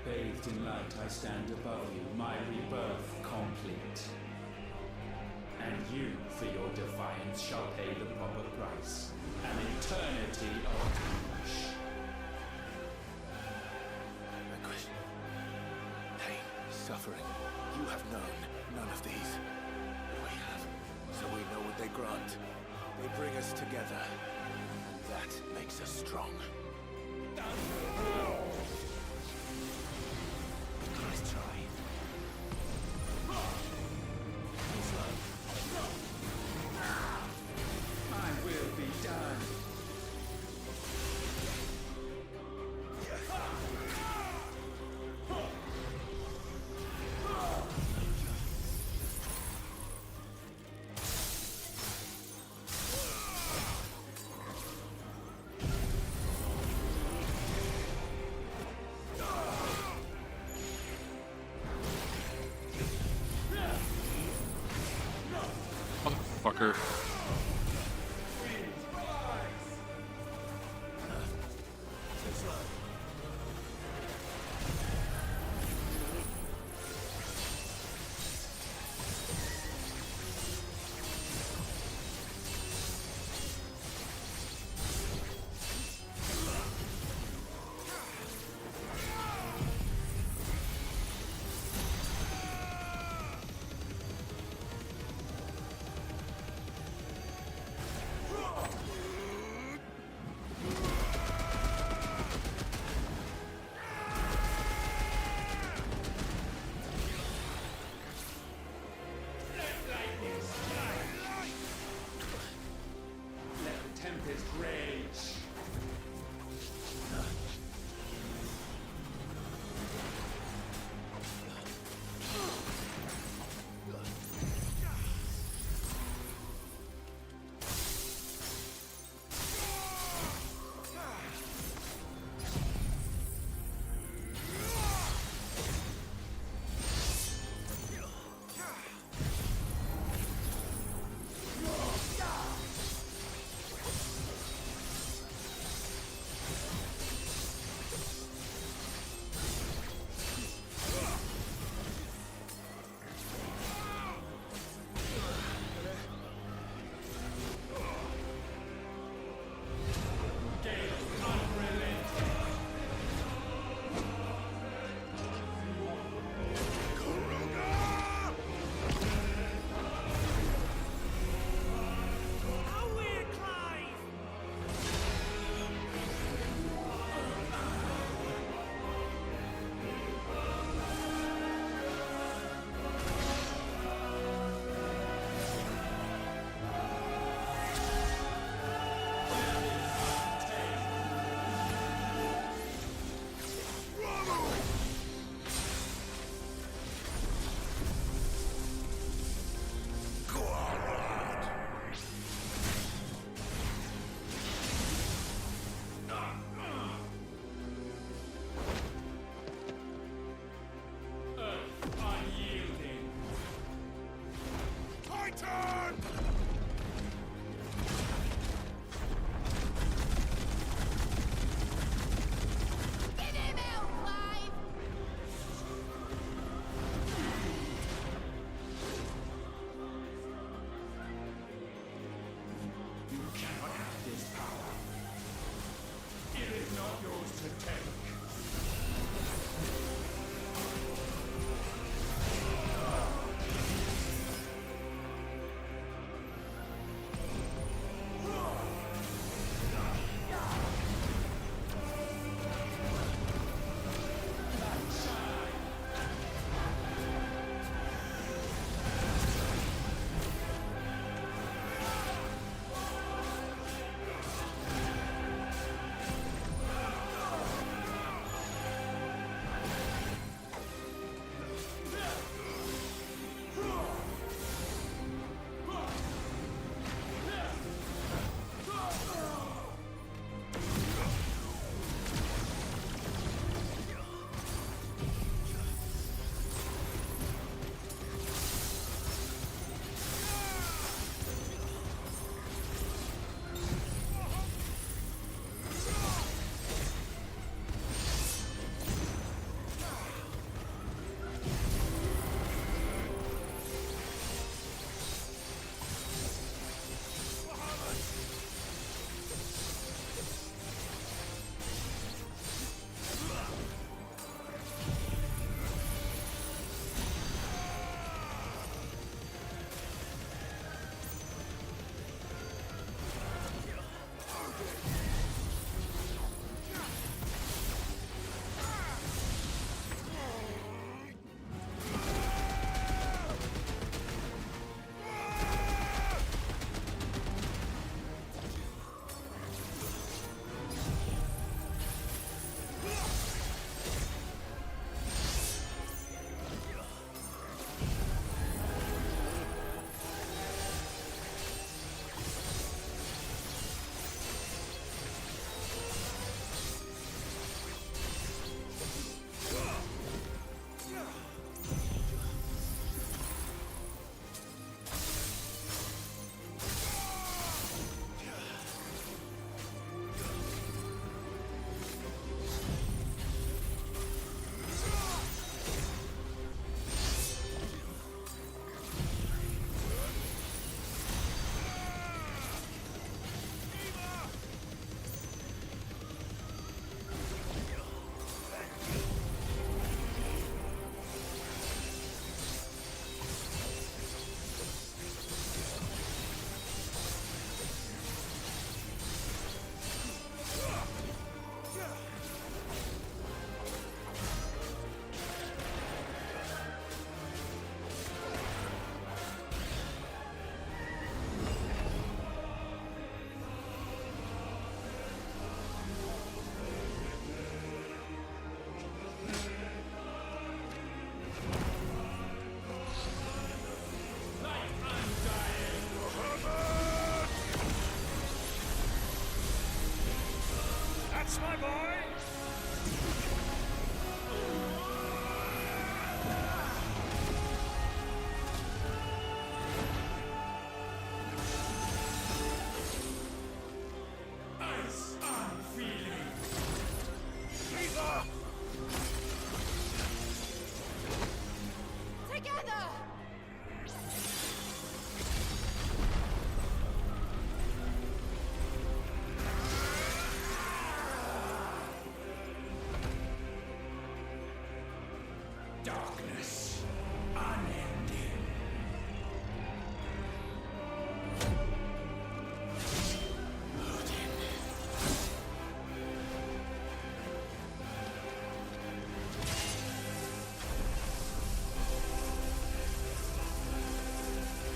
Bathed in light, I stand above you, my rebirth complete. And you, for your defiance, shall pay the proper price. An eternity of anguish. Anguish. Pain. Suffering. You have known none of these. We have. So we know what they grant. They bring us together. And that makes us strong. Nice try. My will be done. Motherfucker. Thanks, my boy! Ice I'm feeling! Caesar! Together! Darkness, unending.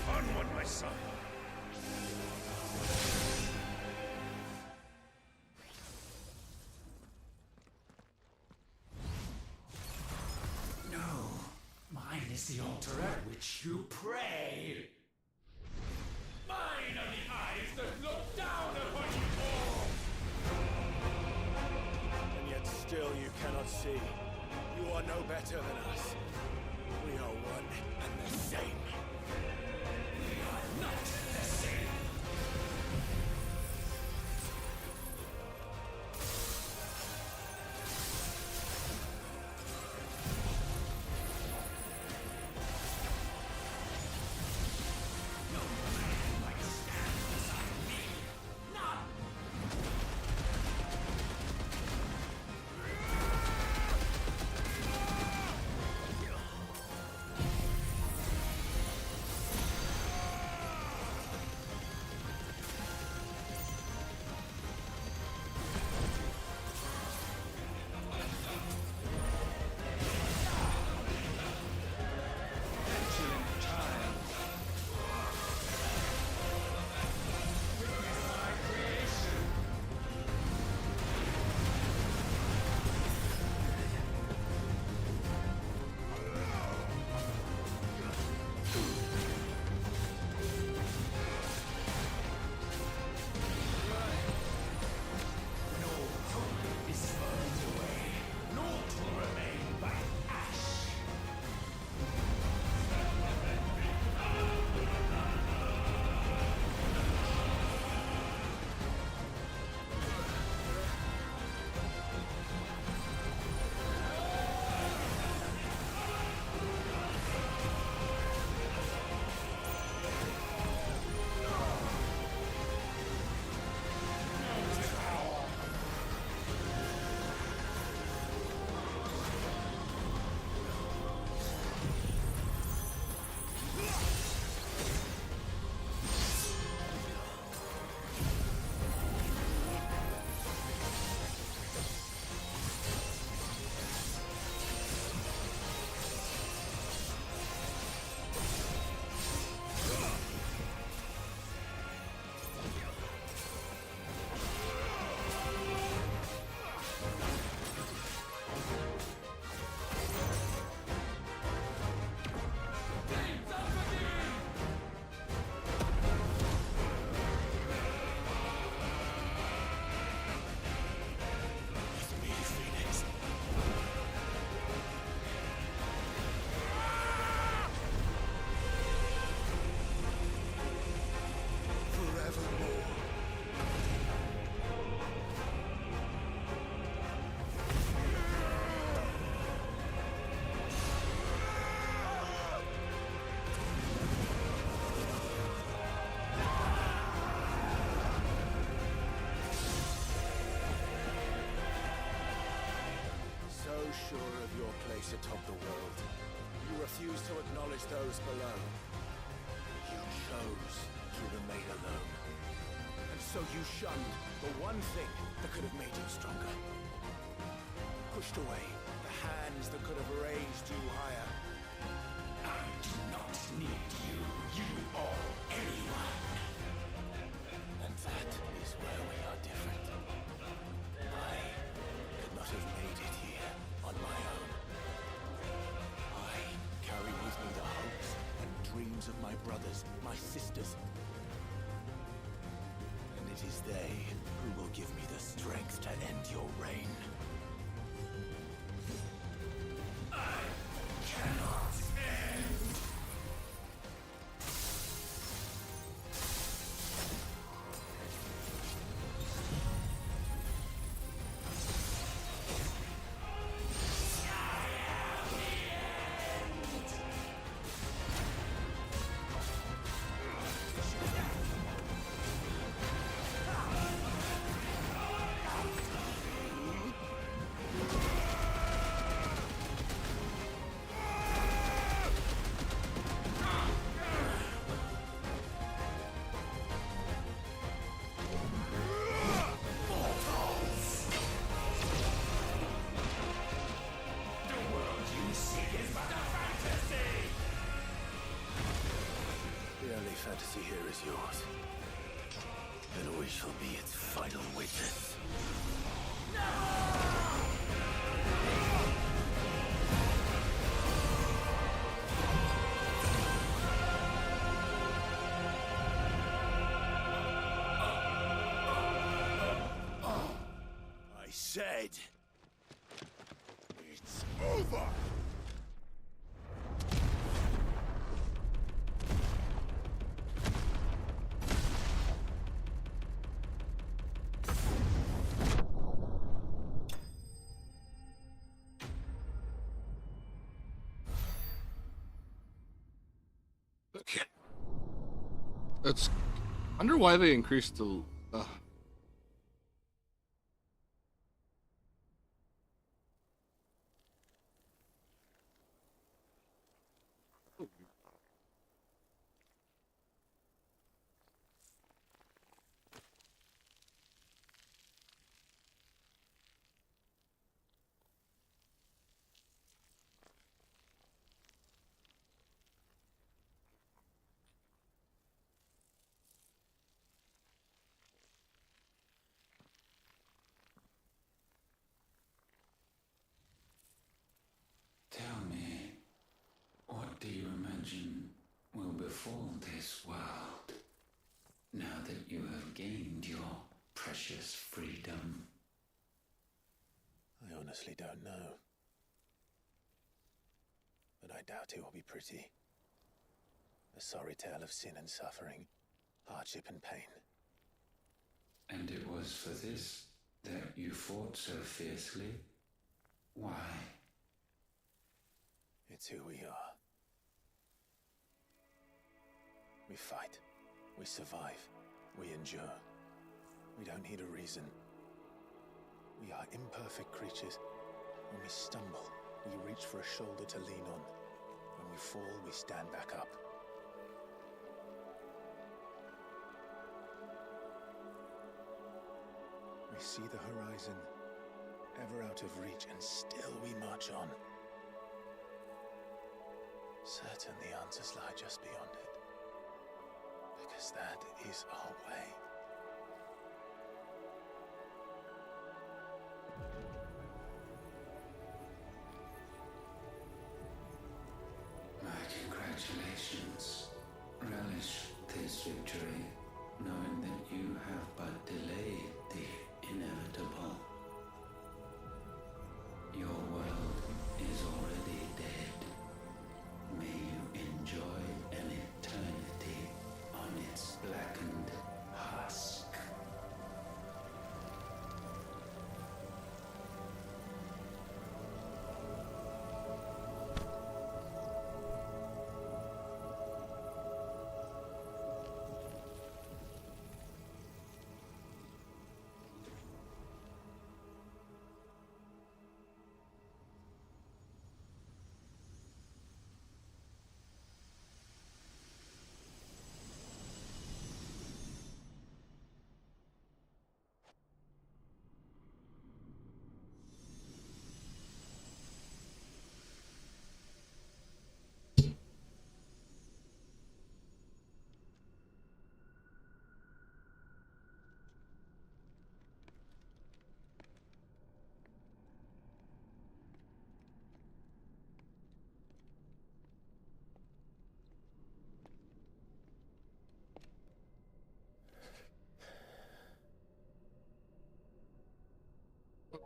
Onward, my son. No, mine is the altar at which you pray. Mine are the eyes that look down upon you all. And yet still you cannot see. You are no better than us. We are one and the same. We are not the same. No man might stand beside me. None. Sure of your place atop the world, you refuse to acknowledge those below. You chose to remain alone. And so you shunned the one thing that could have made you stronger. Pushed away the hands that could have raised you higher. I do not need you, you or anyone. And that is where we are different. I could not have made it here on my own. I carry with me the hopes and dreams of my brothers, my sisters. And it is they who will give me the strength to end your reign. I cannot end. Fantasy here is yours, and we shall be its final witness. I said, it's over! Okay. It's. I wonder why they increased the. Tell me, what do you imagine will befall this world now that you have gained your precious freedom? I honestly don't know. But I doubt it will be pretty. A sorry tale of sin and suffering, hardship and pain. And it was for this that you fought so fiercely? Why? It's who we are. We fight. We survive. We endure. We don't need a reason. We are imperfect creatures. When we stumble, we reach for a shoulder to lean on. When we fall, we stand back up. We see the horizon, ever out of reach, and still we march on. Certain the answers lie just beyond it, because that is our way. My congratulations. Relish this victory, knowing that you have but delayed the inevitable. Your world is already dead. May you enjoy an eternity on its blackened hearth.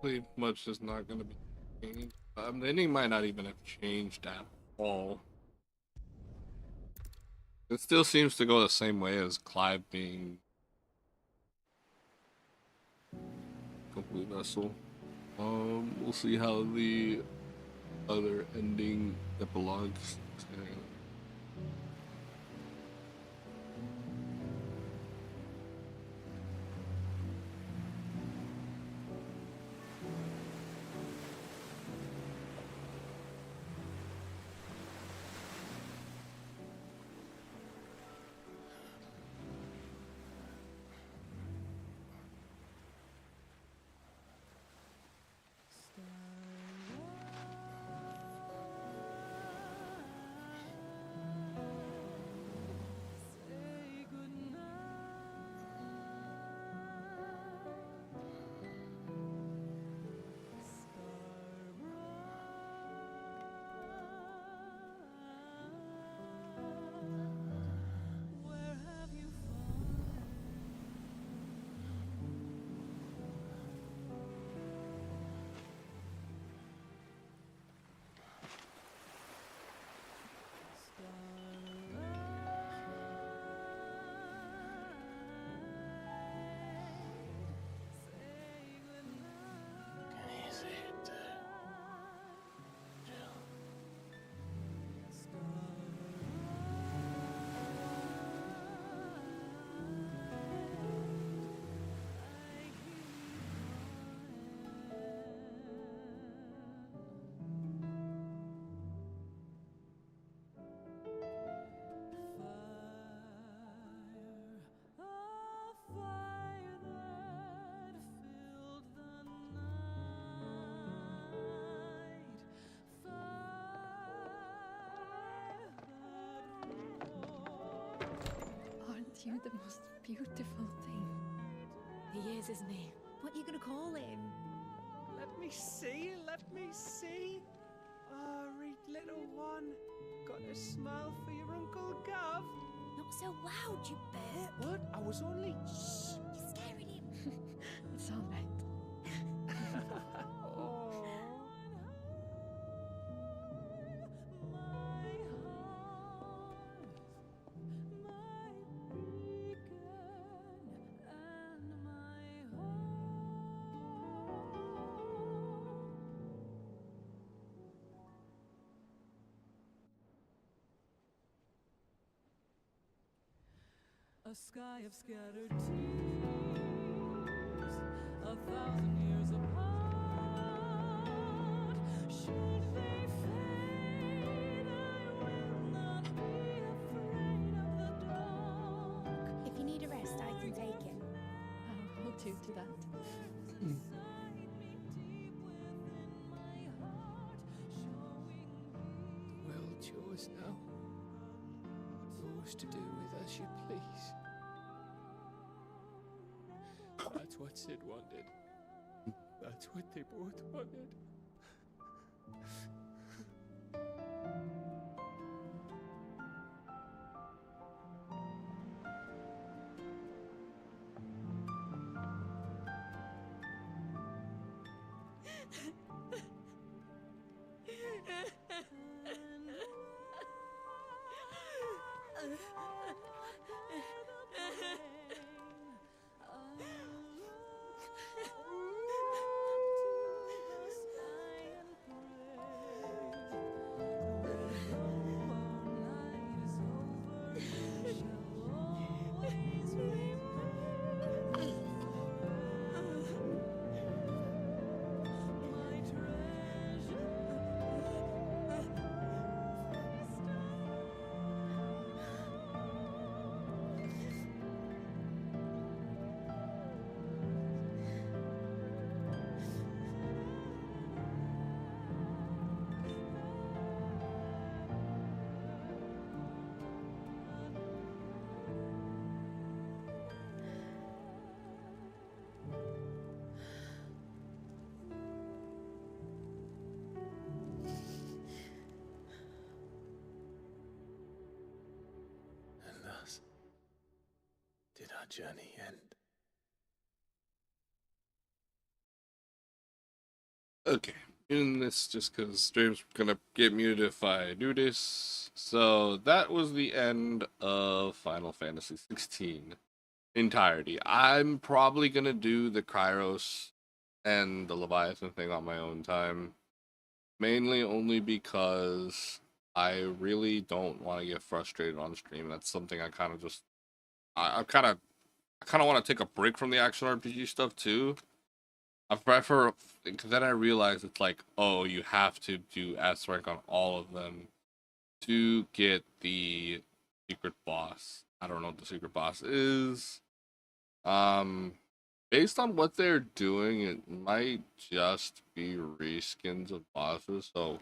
pretty much is not going to be changed. The ending might not even have changed at all. It still seems to go the same way as Clive being complete vessel. We'll see how the other ending epilogues. You the most beautiful thing. He is, isn't he? What are you gonna call him? Let me see, let me see. Oh, read little one. Got a smile for your Uncle Gav. Not so loud, you burp. What? I was only... You're scaring him. It's all right. A sky of scattered tears, 1,000 years apart. Should they fade, I will not be afraid of the dark. If you need a rest, I can take him. I'll hold you to that. Well, yours now. Yours to do with as you please. That's what Sid wanted. That's what they both wanted. Did our journey end? Okay, in this just because stream's gonna get muted if I do this. So that was the end of Final Fantasy 16 entirety. I'm probably gonna do the Kairos and the Leviathan thing on my own time, mainly only because I really don't want to get frustrated on stream. That's something I kind of just I kind of want to take a break from the action RPG stuff too. I prefer, because then I realize it's like, oh, you have to do S rank on all of them to get the secret boss. I don't know what the secret boss is. Based on what they're doing, it might just be reskins of bosses. So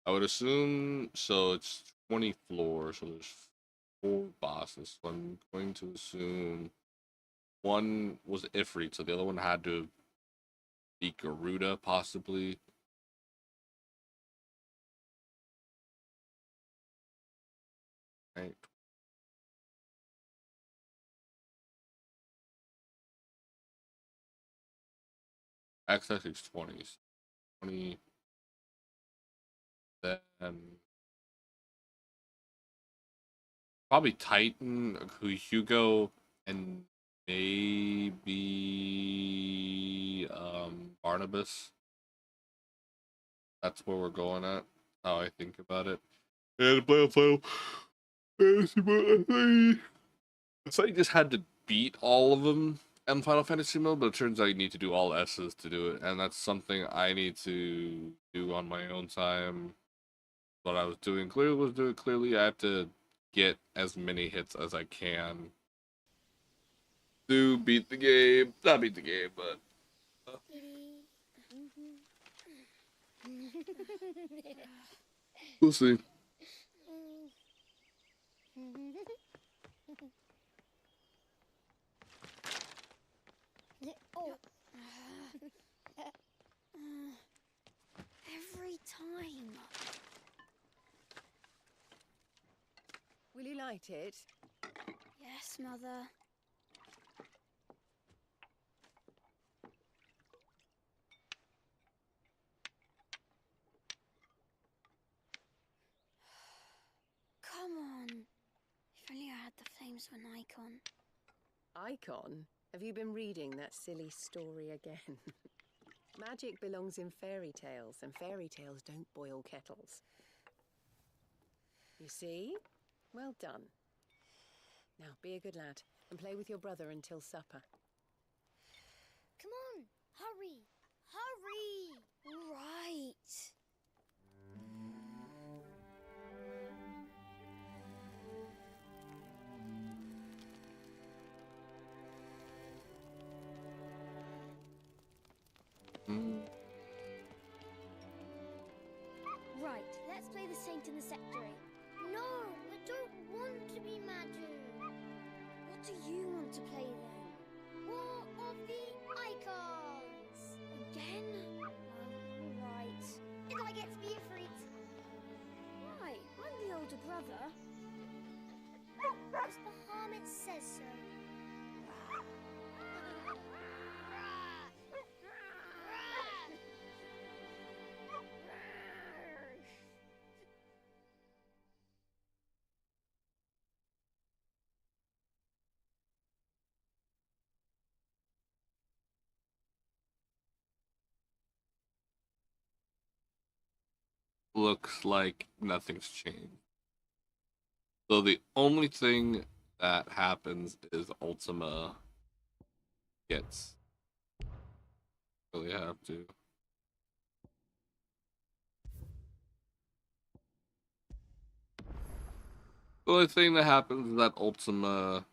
I would assume, so it's 20 floors, so there's 4 bosses. So I'm going to assume one was Ifrit, so the other one had to be Garuda, possibly. Right. Access is 20. 20. Then probably Titan, Hugo, and maybe Barnabas. That's where we're going at. How I think about it. And play Final Fantasy, but I thought you just had to beat all of them in Final Fantasy mode, but it turns out you need to do all S's to do it, and that's something I need to do on my own time. What I was doing clearly. I have to get as many hits as I can to beat the game. Not beat the game, but we'll see. Oh. Every time. Will you light it? Yes, Mother. Come on. If only I had the flames of an icon. Icon? Have you been reading that silly story again? Magic belongs in fairy tales, and fairy tales don't boil kettles. You see? Well done. Now, be a good lad, and play with your brother until supper. Come on, hurry! Hurry! Right. Right, let's play the Saint in the Secretary. No, I don't want to be Maju. What do you want to play then? War of the Icons! Again? Oh, right. And I get to be Ifrit. Why? I'm the older brother. Because the Hermit says so. Looks like nothing's changed. So the only thing that happens is Ultima gets. Really have to. The only thing that happens is that Ultima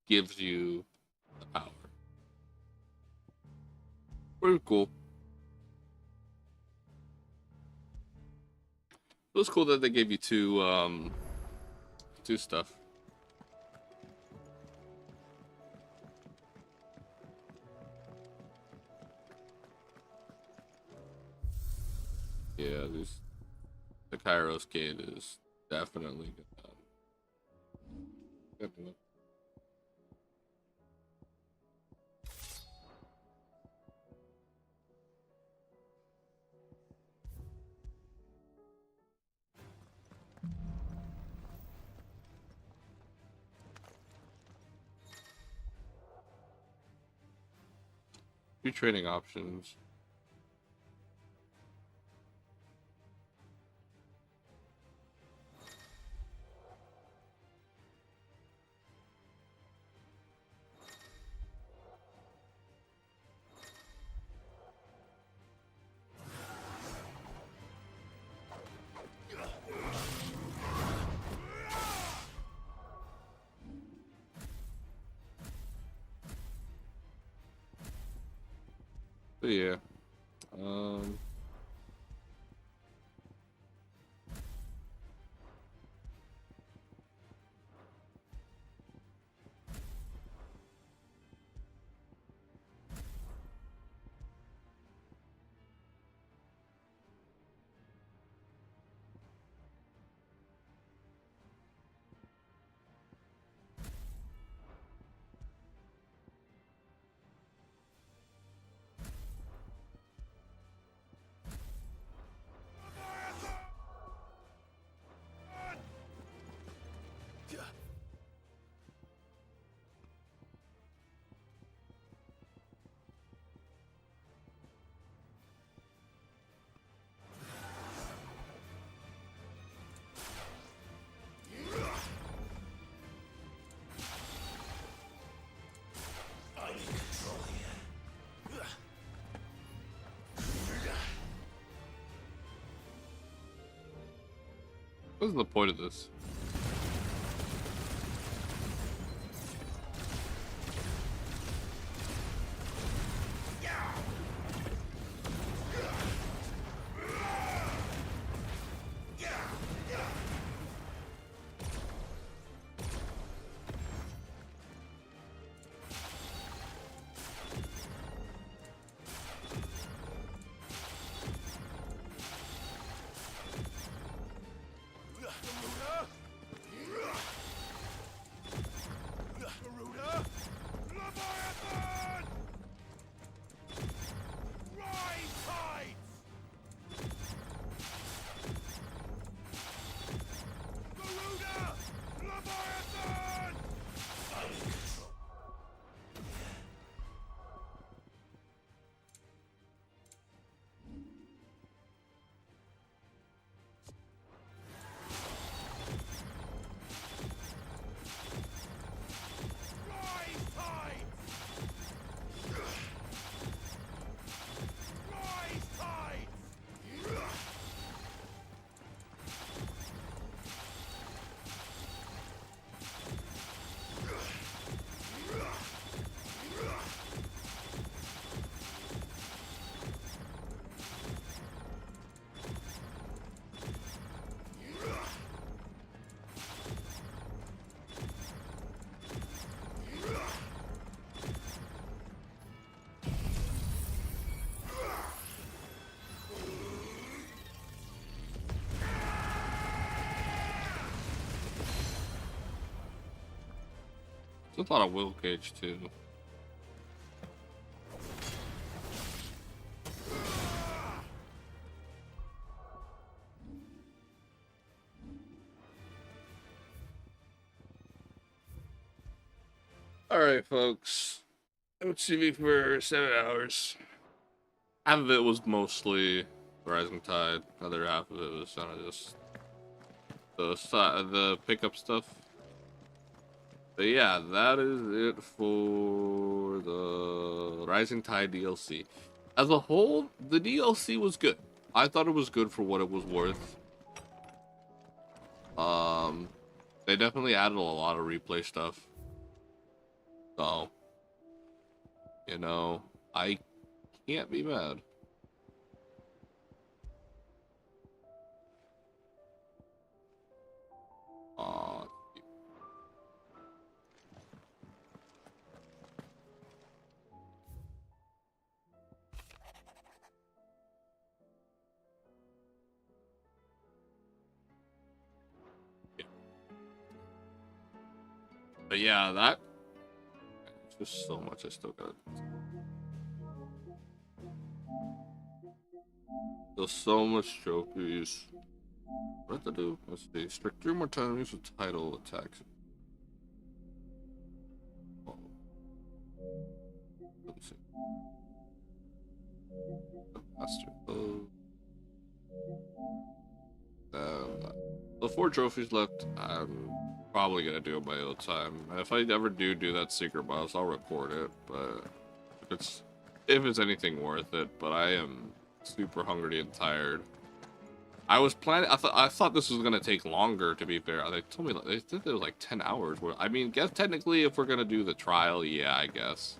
gives you the power. Pretty cool. It was cool that they gave you two stuff. Yeah, the Kairos Gate is definitely good. Few training options. So yeah, what's the point of this? There's a lot of will cage too. Alright, folks. I watched TV for 7 hours. Half of it was mostly Rising Tide. The other half of it was kind of just the pickup stuff. But yeah, that is it for the Rising Tide DLC. As a whole, the DLC was good. I thought it was good for what it was worth. They definitely added a lot of replay stuff. So, you know, I can't be mad. But yeah, that just so much I still got. There's so much trophies. What to do? Let's see. Strict 3 more times with title attacks. Oh. Let's see. with 4 trophies left, I'm probably gonna do it my own time. And if I ever do that secret boss, I'll record it. But if it's anything worth it, but I am super hungry and tired. I was planning. I thought this was gonna take longer. To be fair, they told me they said it was like 10 hours. I mean, guess technically, if we're gonna do the trial, yeah, I guess.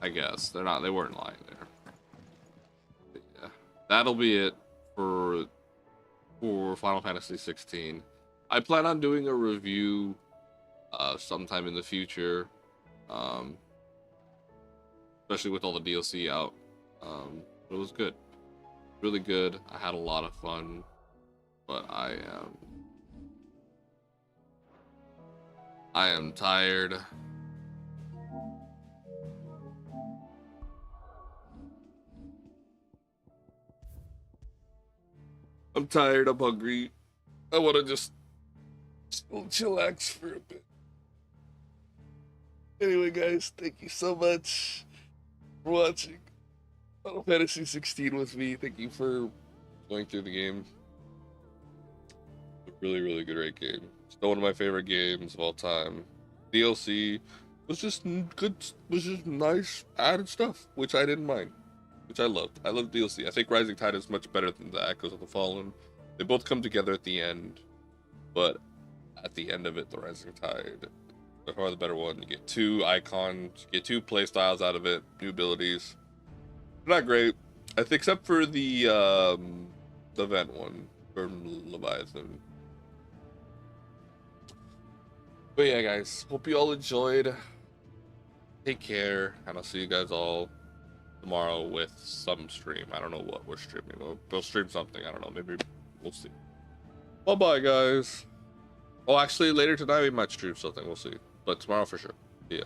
They're not. They weren't lying there. But yeah, that'll be it for Final Fantasy 16. I plan on doing a review sometime in the future, especially with all the DLC out. It was good, really good. I had a lot of fun, but I am tired. I'm tired, I'm hungry. I want to just chillax for a bit. Anyway, guys, thank you so much for watching Final Fantasy 16 with me. Thank you for going through the game. A really, really great game. Still one of my favorite games of all time. DLC was just good, was just nice added stuff, which I didn't mind. Which I loved. I love DLC. I think Rising Tide is much better than the Echoes of the Fallen. They both come together at the end, but at the end of it, the Rising Tide, by far the better one. You get 2 icons, you get 2 play styles out of it, new abilities. Not great, I think, except for the vent one from Leviathan. But yeah, guys, hope you all enjoyed. Take care, and I'll see you guys all tomorrow with some stream. I don't know what we're streaming. We'll stream something. I don't know. Maybe we'll see. Bye-bye, guys. Oh, actually, later tonight we might stream something. We'll see. But tomorrow for sure. See ya.